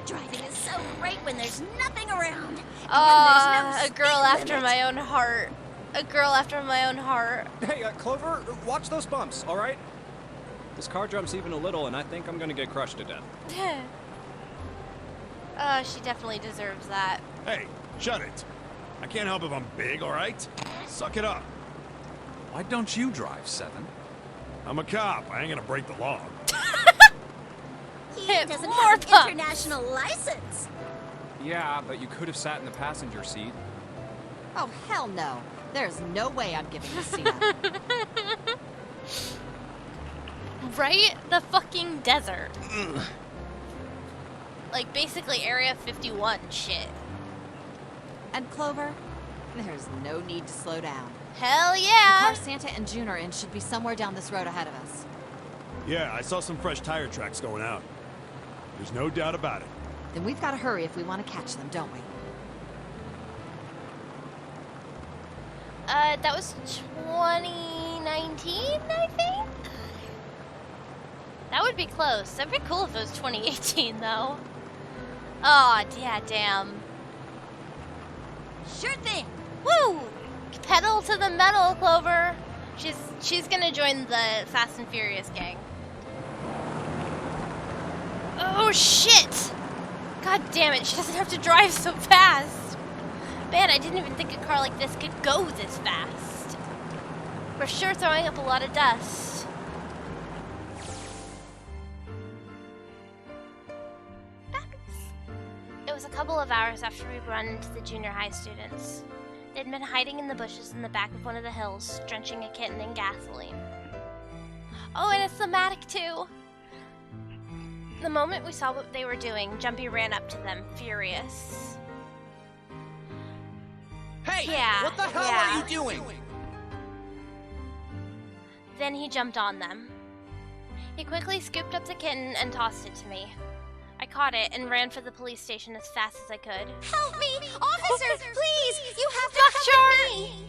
Driving is so great when there's nothing around. A girl after my own heart. A girl after my own heart. Hey, Clover, watch those bumps, all right? This car jumps even a little, and I think I'm gonna get crushed to death. She definitely deserves that. Hey, shut it. I can't help if I'm big, all right? Suck it up. Why don't you drive, Seven? I'm a cop. I ain't gonna break the law. He Hit doesn't more have an pumps. international license. Yeah, but you could have sat in the passenger seat. Oh, hell no. There's no way I'm giving this seat up. Right? The fucking desert. Like, basically Area 51 shit. And Clover, there's no need to slow down. Hell The yeah! car Santa and June are in should be somewhere down this road ahead of us. Yeah, I saw some fresh tire tracks going out. There's no doubt about it. Then we've got to hurry if we want to catch them, don't we? That was 2019, I think? That would be close. That'd be cool if it was 2018, though. Oh, yeah, damn. Sure thing. Woo! Pedal to the metal, Clover. She's gonna join the Fast and Furious gang. Oh, shit! God damn it, she doesn't have to drive so fast. Man, I didn't even think a car like this could go this fast. We're sure throwing up a lot of dust. It was a couple of hours after we run into the junior high students. They'd been hiding in the bushes in the back of one of the hills, drenching a kitten in gasoline. Oh, and it's thematic too! The moment we saw what they were doing, Jumpy ran up to them, furious. Hey! Yeah, What the hell yeah. are you doing? Then he jumped on them. He quickly scooped up the kitten and tossed it to me. I caught it and ran for the police station as fast as I could. Help me! Officers, please! You have to Fuck come sure. with me!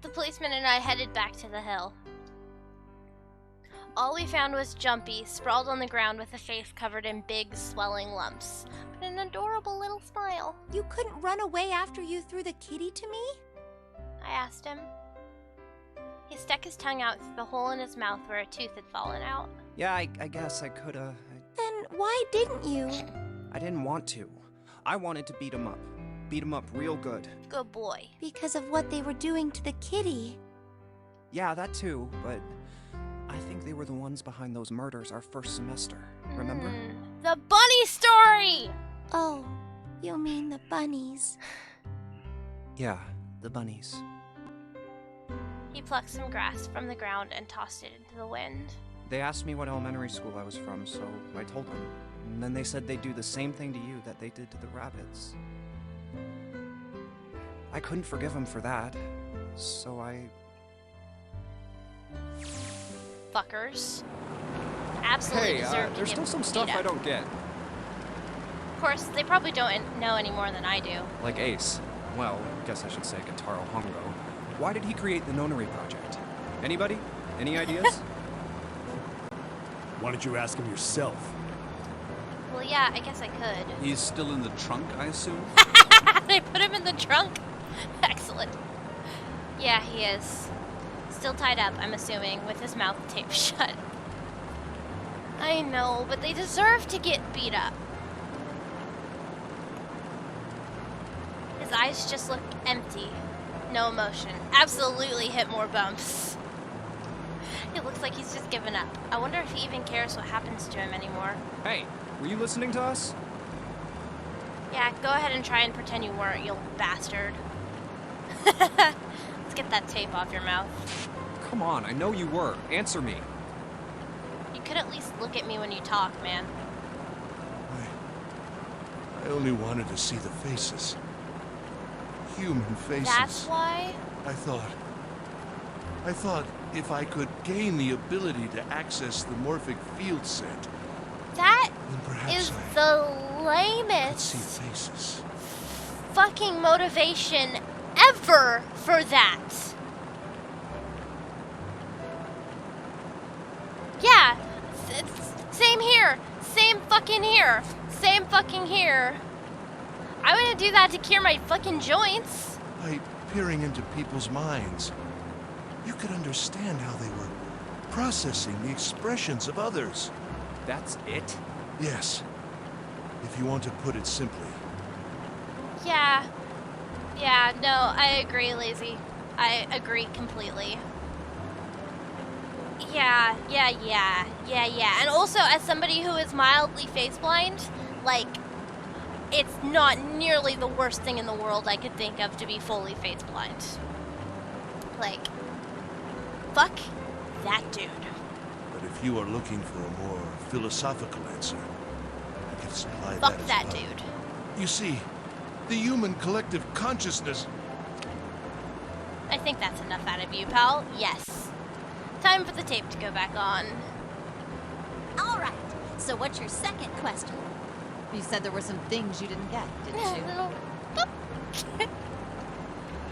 The policeman and I headed back to the hill. All we found was Jumpy, sprawled on the ground with a face covered in big, swelling lumps, but an adorable little smile. You couldn't run away after you threw the kitty to me? I asked him. He stuck his tongue out through the hole in his mouth where a tooth had fallen out. Yeah, I guess I coulda. Then why didn't you? I didn't want to. I wanted to beat him up. Beat him up real good. Good boy. Because of what they were doing to the kitty. Yeah, that too, but I think they were the ones behind those murders our first semester. Remember? The bunny story! Oh, you mean the bunnies. Yeah, the bunnies. He plucked some grass from the ground and tossed it into the wind. They asked me what elementary school I was from, so I told them. And then they said they'd do the same thing to you that they did to the rabbits. I couldn't forgive them for that, so I... Fuckers. Absolutely Hey, deserve to there's get still some stuff beat I up. don't get. Of course, they probably don't know any more than I do. Like Ace. Well, guess I should say Kentaro Hongo. Why did he create the Nonary Project? Anybody? Any ideas? Why don't you ask him yourself? Well, yeah, I guess I could. He's still in the trunk, I assume? They put him in the trunk? Excellent. Yeah, he is. Still tied up, I'm assuming, with his mouth taped shut. I know, but they deserve to get beat up. His eyes just look empty. No emotion. Absolutely hit more bumps. It looks like he's just given up. I wonder if he even cares what happens to him anymore. Hey, were you listening to us? Yeah, go ahead and try and pretend you weren't, you bastard. Let's get that tape off your mouth. Come on, I know you were. Answer me. You could at least look at me when you talk, man. I only wanted to see the faces. Human faces. That's why? I thought if I could gain the ability to access the morphic field set, That then perhaps is I the could lamest see faces. fucking motivation ever for that. Yeah, same here. Same fucking here. Same fucking here. I wouldn't do that to cure my fucking joints. By peering into people's minds, you could understand how they were processing the expressions of others. That's it? Yes. If you want to put it simply. Yeah. Yeah, no, I agree, Lazy. I agree completely. Yeah. And also, as somebody who is mildly face blind, like, it's not nearly the worst thing in the world I could think of to be fully face blind. Like, fuck that dude. But if you are looking for a more philosophical answer, I can supply Fuck that as that well. dude. You see, the human collective consciousness. I think that's enough out of you, pal. Yes. Time for the tape to go back on. All right. So what's your second question? You said there were some things you didn't get, didn't you? Little boop.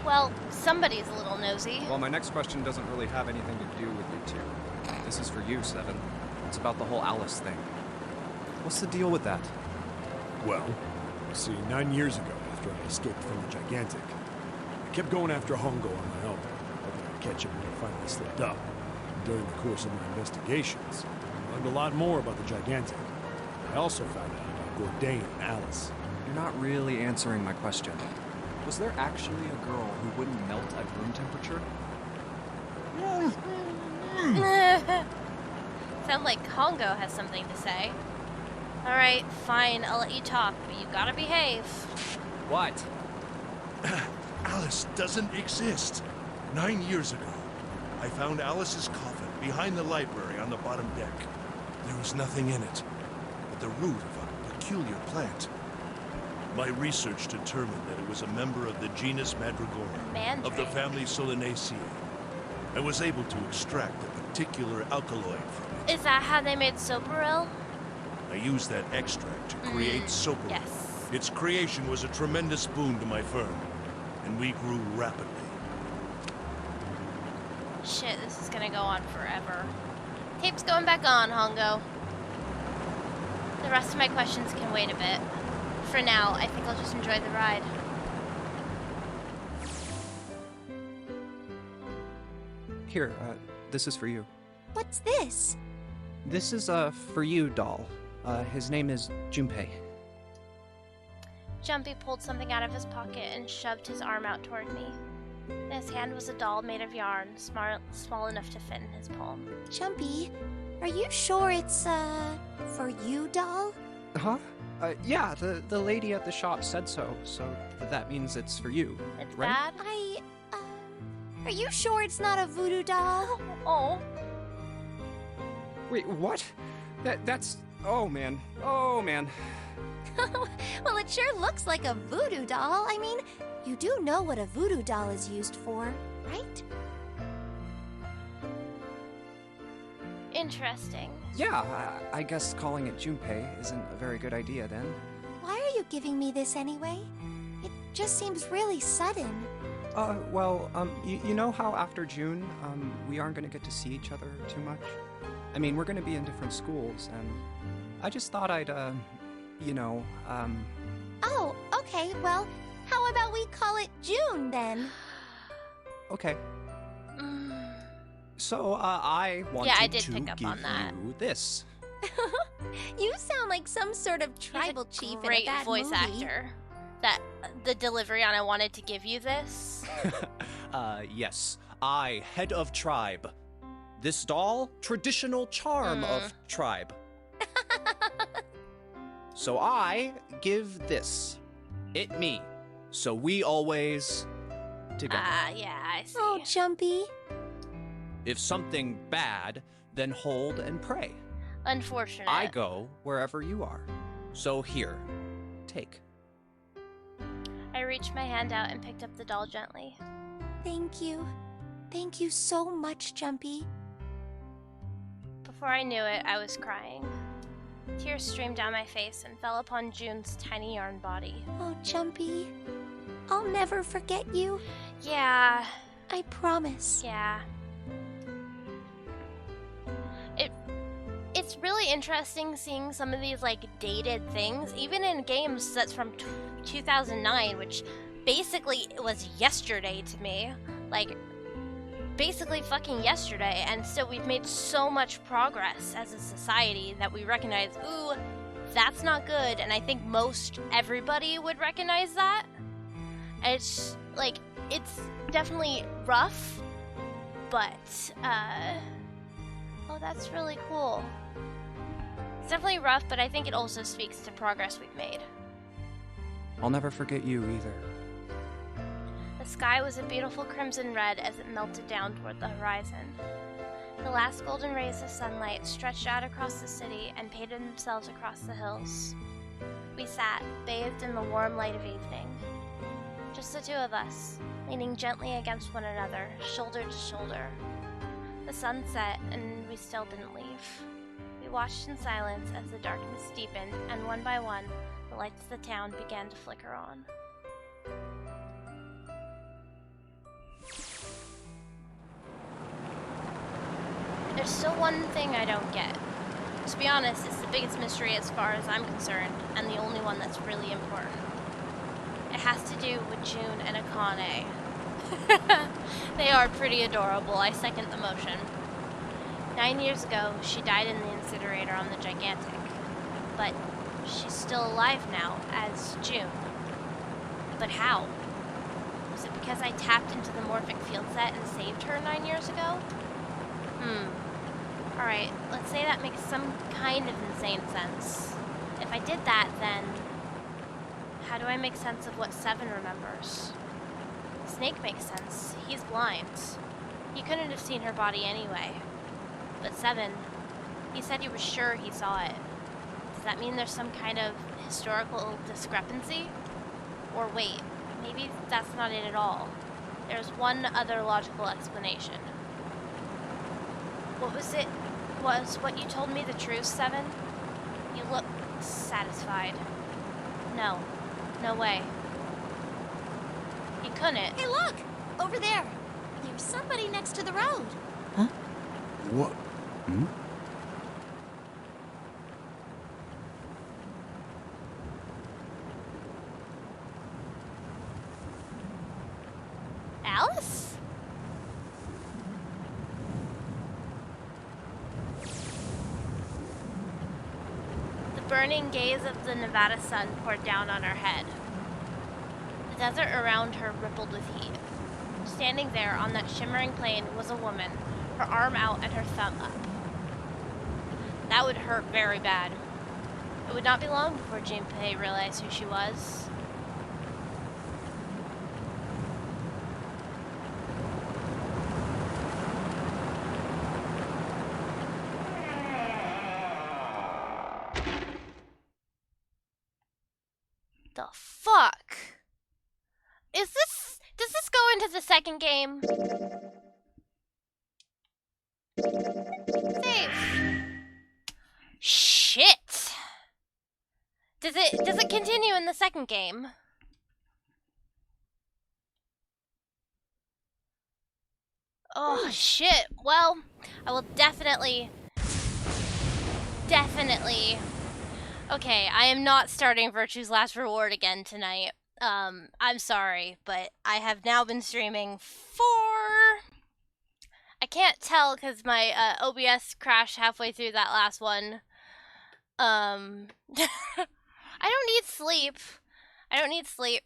Well, somebody's a little nosy. Well, my next question doesn't really have anything to do with you two. This is for you, Seven. It's about the whole Alice thing. What's the deal with that? Well, see, 9 years ago, after I escaped from the Gigantic, I kept going after Hongo on my own, hoping I'd catch him when he finally slipped up. And during the course of my investigations, I learned a lot more about the Gigantic. I also found out about Bourdain and Alice. You're not really answering my question. Was there actually a girl who wouldn't melt at room temperature? Sound like Hongo has something to say. Alright, fine, I'll let you talk, but you gotta behave. What? Alice doesn't exist. 9 years ago, I found Alice's coffin behind the library on the bottom deck. There was nothing in it but the root of a peculiar plant. My research determined that it was a member of the genus Mandragora of the family Solanaceae. I was able to extract a particular alkaloid from it. Is that how they made Soparil? I used that extract to create Soparil. Yes. Its creation was a tremendous boon to my firm, and we grew rapidly. Shit, this is gonna go on forever. Tape's going back on, Hongo. The rest of my questions can wait a bit. For now, I think I'll just enjoy the ride. Here, this is for you. What's this? This is a for you doll. His name is Junpei. Jumpy pulled something out of his pocket and shoved his arm out toward me. In his hand was a doll made of yarn, small enough to fit in his palm. Jumpy, are you sure it's, for you doll? Huh? Yeah, the lady at the shop said so that means it's for you. It's right? bad? Are you sure it's not a voodoo doll? Oh. Wait, what? That's... Oh, man. Oh, man. Well, it sure looks like a voodoo doll. I mean, you do know what a voodoo doll is used for, right? Interesting. Yeah, I guess calling it Junpei isn't a very good idea then. Why are you giving me this anyway? It just seems really sudden. Well, you know how after June, we aren't gonna get to see each other too much? I mean, we're gonna be in different schools, and I just thought I'd, Oh, okay, well, how about we call it June then? Okay. So, I wanted Yeah, I did to pick up give on that. you this. You sound like some sort of tribal chief in a Great bad voice movie. actor. That the delivery on "I wanted to give you this." Yes. I, head of tribe. This doll, traditional charm of tribe. So I give this. It me. So we always together. Yeah, I see. Oh, Jumpy. If something bad, then hold and pray. Unfortunate. I go wherever you are. So here, take. I reached my hand out and picked up the doll gently. Thank you. Thank you so much, Jumpy. Before I knew it, I was crying. Tears streamed down my face and fell upon June's tiny yarn body. Oh, Jumpy. I'll never forget you. Yeah. I promise. Yeah. It's really interesting seeing some of these like dated things, even in games that's from 2009, which basically was yesterday to me. Like, basically fucking yesterday, and still we've made so much progress as a society that we recognize, ooh, that's not good, and I think most everybody would recognize that. And it's like, it's definitely rough, but oh, that's really cool. It's definitely rough, but I think it also speaks to progress we've made. I'll never forget you either. The sky was a beautiful crimson red as it melted down toward the horizon. The last golden rays of sunlight stretched out across the city and painted themselves across the hills. We sat, bathed in the warm light of evening. Just the two of us, leaning gently against one another, shoulder to shoulder. The sun set, and we still didn't leave. We watched in silence as the darkness deepened, and one by one, the lights of the town began to flicker on. There's still one thing I don't get. To be honest, it's the biggest mystery as far as I'm concerned, and the only one that's really important. It has to do with June and Akane. They are pretty adorable, I second the motion. 9 years ago, she died in the incinerator on the Gigantic. But she's still alive now, as June. But how? Was it because I tapped into the morphic field set and saved her 9 years ago? Alright, let's say that makes some kind of insane sense. If I did that, then how do I make sense of what Seven remembers? Snake makes sense. He's blind. He couldn't have seen her body anyway. But Seven, he said he was sure he saw it. Does that mean there's some kind of historical discrepancy? Or wait, maybe that's not it at all. There's one other logical explanation. What was it? Was what you told me the truth, Seven? You look satisfied. No. No way. He couldn't. Hey, look! Over there. There's somebody next to the road. What? Hmm? Alice? The burning gaze of the Nevada sun poured down on her head. The desert around her rippled with heat. Standing there on that shimmering plain was a woman, her arm out and her thumb up. That would hurt very bad. It would not be long before Junpei realized who she was. The fuck? Does this go into the second game? Save. Shit. Does it continue in the second game? Oh shit. Well, I will definitely. Okay, I am not starting Virtue's Last Reward again tonight. I'm sorry, but I have now been streaming for... I can't tell because my OBS crashed halfway through that last one. I don't need sleep.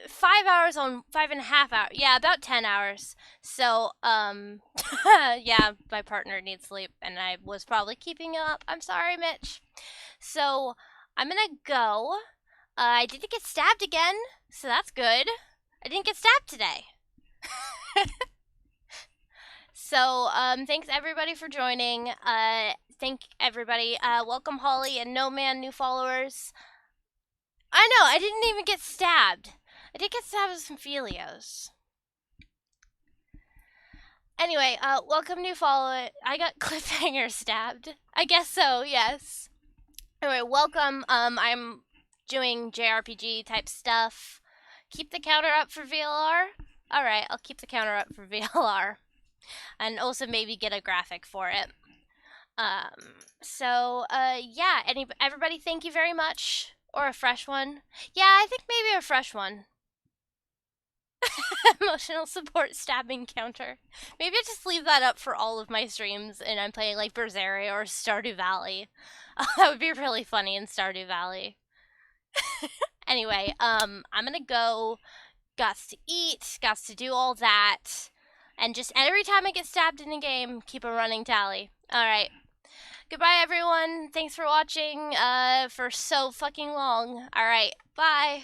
5 hours on 5.5 hours. Yeah, about 10 hours. So, yeah, my partner needs sleep, and I was probably keeping it up. I'm sorry, Mitch. So, I'm gonna go. I didn't get stabbed again, so that's good. I didn't get stabbed today. So, thanks everybody for joining. Thank everybody. Welcome Holly and No Man, new followers. I know, I didn't even get stabbed. I did get stabbed with some Felios. Anyway, welcome new follower. I got Cliffhanger stabbed. I guess so, yes. Anyway, welcome. I'm doing JRPG type stuff. Keep the counter up for VLR. Alright, I'll keep the counter up for VLR. And also maybe get a graphic for it. Yeah, everybody thank you very much. Or a fresh one. Yeah, I think maybe a fresh one. Emotional support stabbing counter. Maybe I just leave that up for all of my streams and I'm playing like Berseria or Stardew Valley. That would be really funny in Stardew Valley. Anyway, I'm gonna go. Gots to eat, gots to do all that. And just every time I get stabbed in a game, keep a running tally. Alright. Goodbye everyone. Thanks for watching for so fucking long. Alright, bye.